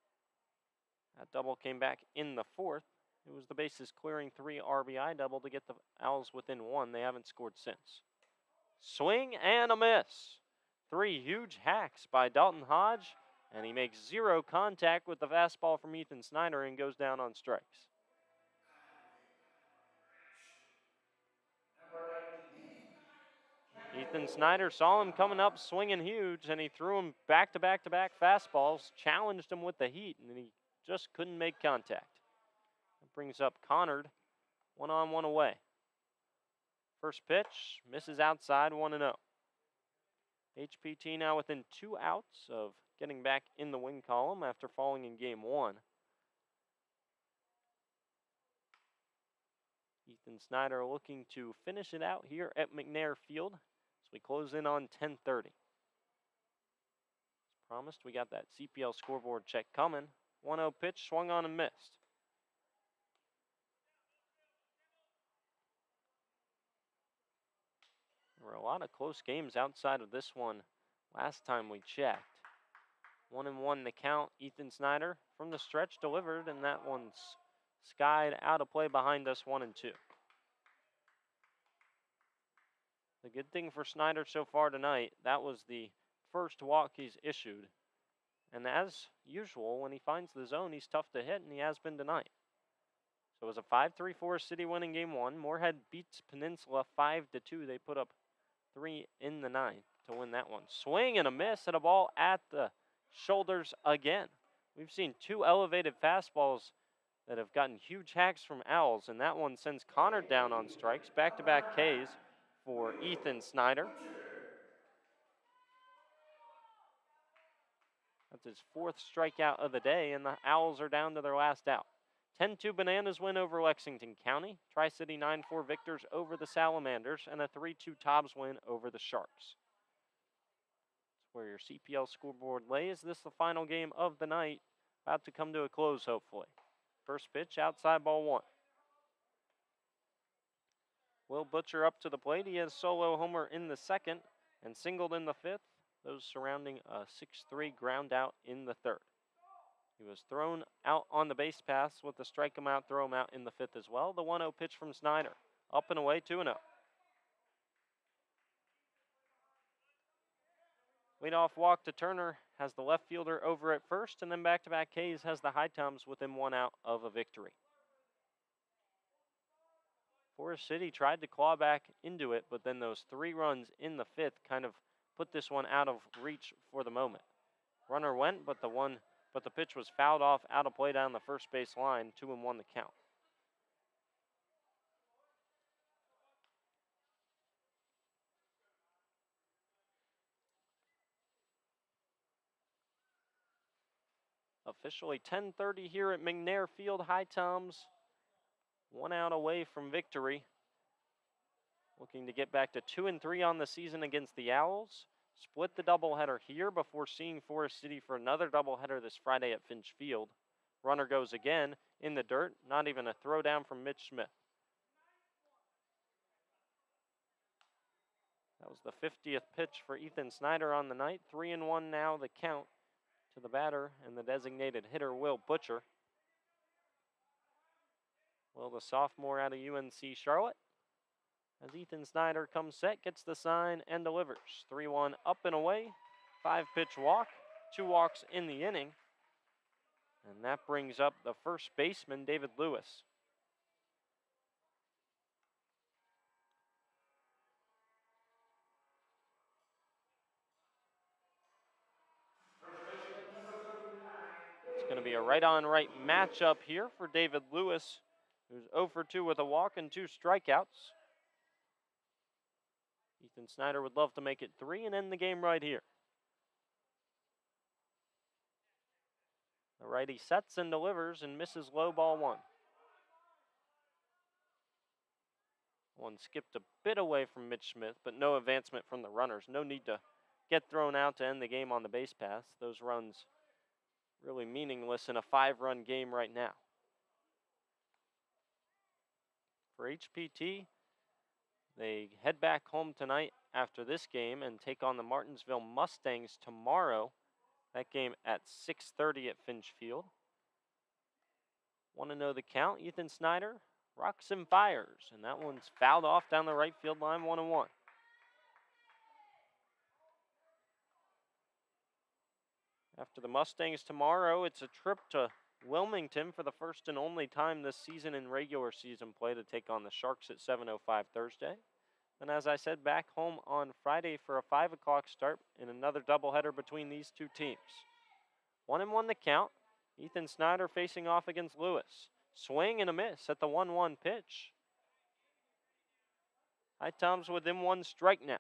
That double came back in the 4th. It was the bases clearing 3 RBI double to get the Owls within 1. They haven't scored since. Swing and a miss. 3 huge hacks by Dalton Hodge, and he makes 0 contact with the fastball from Ethan Snyder and goes down on strikes. Ethan Snyder saw him coming up swinging huge, and he threw him back-to-back-to-back fastballs, challenged him with the heat, and he just couldn't make contact. That brings up Connard, 1-on-1 away. First pitch, misses outside, 1-0. HPT now within 2 outs of getting back in the win column after falling in game 1. Ethan Snyder looking to finish it out here at McNair Field as we close in on 10:30. As promised, we got that CPL scoreboard check coming. 1-0 pitch, swung on and missed. There were a lot of close games outside of this one last time we checked. 1-1 the count. Ethan Snyder from the stretch delivered, and that one's skied out of play behind us, 1-2. The good thing for Snyder so far tonight, that was the first walk he's issued. And as usual, when he finds the zone, he's tough to hit, and he has been tonight. So it was a 5-3 Forest City win in game 1. Moorhead beats Peninsula 5-2. They put up 3 in the 9th to win that one. Swing and a miss at a ball at the shoulders again. We've seen 2 elevated fastballs that have gotten huge hacks from Owls, and that one sends Connor down on strikes. Back-to-back Ks for Ethan Snyder. That's his 4th strikeout of the day, and the Owls are down to their last out. 10-2 Bananas win over Lexington County. Tri-City 9-4 victors over the Salamanders, and a 3-2 Tobbs win over the Sharks. That's where your CPL scoreboard lays. This is the final game of the night, about to come to a close, hopefully. First pitch, outside ball 1. Will Butcher up to the plate. He has solo homer in the 2nd and singled in the 5th. Those surrounding a 6-3 ground out in the 3rd. He was thrown out on the base paths with the strike him out, throw him out in the 5th as well. The 1-0 pitch from Snyder. Up and away, 2-0. Leadoff walk to Turner has the left fielder over at first, and then back-to-back Ks has the HiToms within 1 out of a victory. Forest City tried to claw back into it, but then those 3 runs in the 5th kind of put this one out of reach for the moment. Runner went, but the pitch was fouled off out of play down the first base line. 2-1 the count. Officially 10:30 here at McNair Field. HiToms 1 out away from victory. Looking to get back to 2-3 on the season against the Owls. Split the doubleheader here before seeing Forest City for another doubleheader this Friday at Finch Field. Runner goes again in the dirt. Not even a throw down from Mitch Smith. That was the 50th pitch for Ethan Snyder on the night. 3-1 now the count to the batter and the designated hitter, Will Butcher. Will, the sophomore out of UNC Charlotte. As Ethan Snyder comes set, gets the sign, and delivers. 3-1 up and away. 5-pitch walk. 2 walks in the inning. And that brings up the first baseman, David Lewis. It's going to be a right-on-right matchup here for David Lewis, who's 0 for 2 with a walk and 2 strikeouts. Ethan Snyder would love to make it 3 and end the game right here. The righty sets and delivers and misses low, ball one. One skipped a bit away from Mitch Smith, but no advancement from the runners. No need to get thrown out to end the game on the base paths. Those runs really meaningless in a 5-run game right now. For HPT, they head back home tonight after this game and take on the Martinsville Mustangs tomorrow. That game at 6:30 at Finch Field. Want to know the count? Ethan Snyder rocks and fires, and that one's fouled off down the right field line, 1-1. After the Mustangs tomorrow, it's a trip to Wilmington for the first and only time this season in regular season play to take on the Sharks at 7:05 Thursday. And as I said, back home on Friday for a 5 o'clock start in another doubleheader between these two teams. 1-1 the count. Ethan Snyder facing off against Lewis. Swing and a miss at the 1-1 pitch. HiToms within 1 strike now.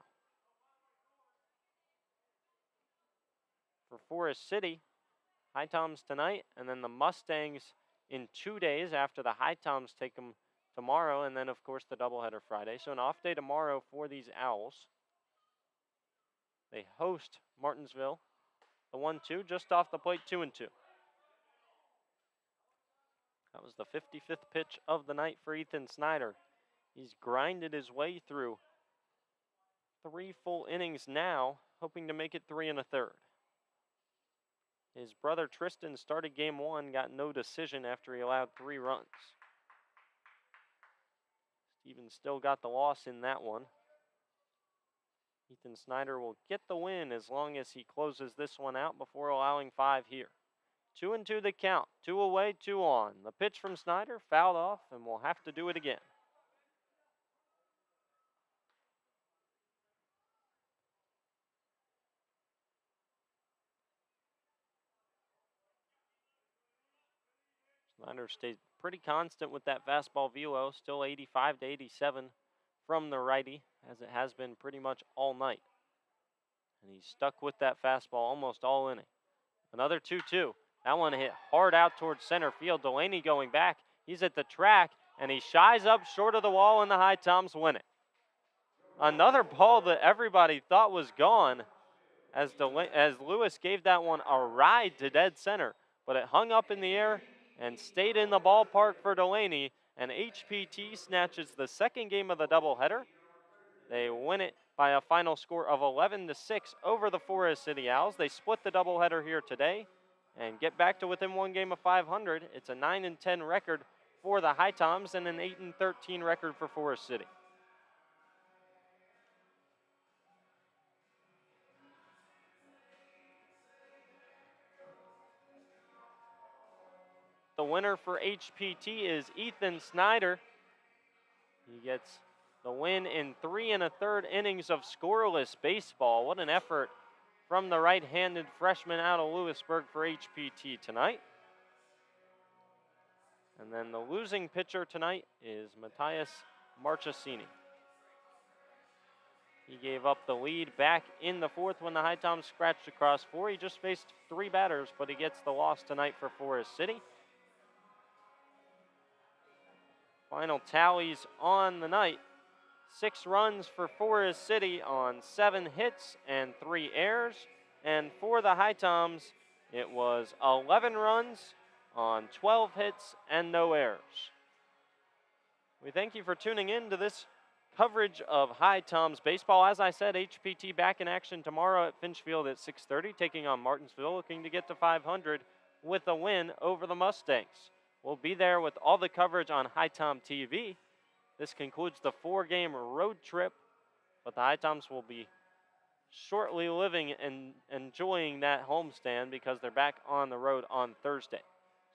For Forest City, HiToms tonight, and then the Mustangs in 2 days after the HiToms take them tomorrow, and then, of course, the doubleheader Friday. So an off day tomorrow for these Owls. They host Martinsville. The 1-2 just off the plate, 2-2. That was the 55th pitch of the night for Ethan Snyder. He's grinded his way through 3 full innings now, hoping to make it 3 1/3. His brother Tristan started game 1, got no decision after he allowed 3 runs. Steven still got the loss in that one. Ethan Snyder will get the win as long as he closes this one out before allowing 5 here. 2-2 the count. 2 away, 2 on. The pitch from Snyder fouled off, and we'll have to do it again. Snyder stayed pretty constant with that fastball velo, still 85 to 87 from the righty, as it has been pretty much all night. And he's stuck with that fastball almost all inning. Another 2-2. That one hit hard out towards center field. Delaney going back. He's at the track, and he shies up short of the wall, and the HiToms win it. Another ball that everybody thought was gone, as Lewis gave that one a ride to dead center, but it hung up in the air and stayed in the ballpark for Delaney, and HPT snatches the second game of the doubleheader. They win it by a final score of 11-6 over the Forest City Owls. They split the doubleheader here today and get back to within 1 game of 500. It's a 9-10 record for the HiToms and an 8-13 record for Forest City. The winner for HPT is Ethan Snyder. He gets the win in 3 1/3 innings of scoreless baseball. What an effort from the right-handed freshman out of Lewisburg for HPT tonight. And then the losing pitcher tonight is Matthias Marchesini. He gave up the lead back in the 4th when the HiToms scratched across 4. He just faced 3 batters, but he gets the loss tonight for Forest City. Final tallies on the night. 6 runs for Forest City on 7 hits and 3 errors. And for the HiToms, it was 11 runs on 12 hits and no errors. We thank you for tuning in to this coverage of HiToms baseball. As I said, HPT back in action tomorrow at Finch Field at 6:30, taking on Martinsville, looking to get to 500 with a win over the Mustangs. We'll be there with all the coverage on HiTom TV. This concludes the 4-game road trip, but the HiToms will be shortly living and enjoying that homestand because they're back on the road on Thursday.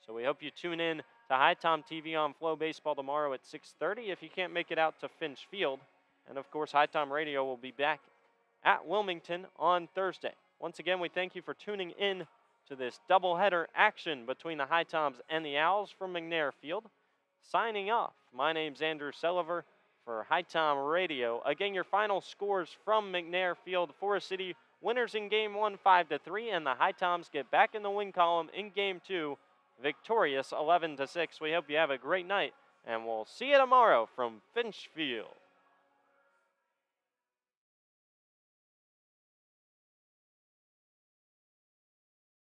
So we hope you tune in to HiTom TV on Flow Baseball tomorrow at 6:30 if you can't make it out to Finch Field. And of course, HiTom Radio will be back at Wilmington on Thursday. Once again, we thank you for tuning in to this doubleheader action between the HiToms and the Owls from McNair Field. Signing off, my name's Andrew Sullivan for HiTom Radio. Again, your final scores from McNair Field. Forest City Winners in Game 1, 5-3, and the HiToms get back in the win column in Game 2, victorious 11-6. We hope you have a great night, and we'll see you tomorrow from Finch Field.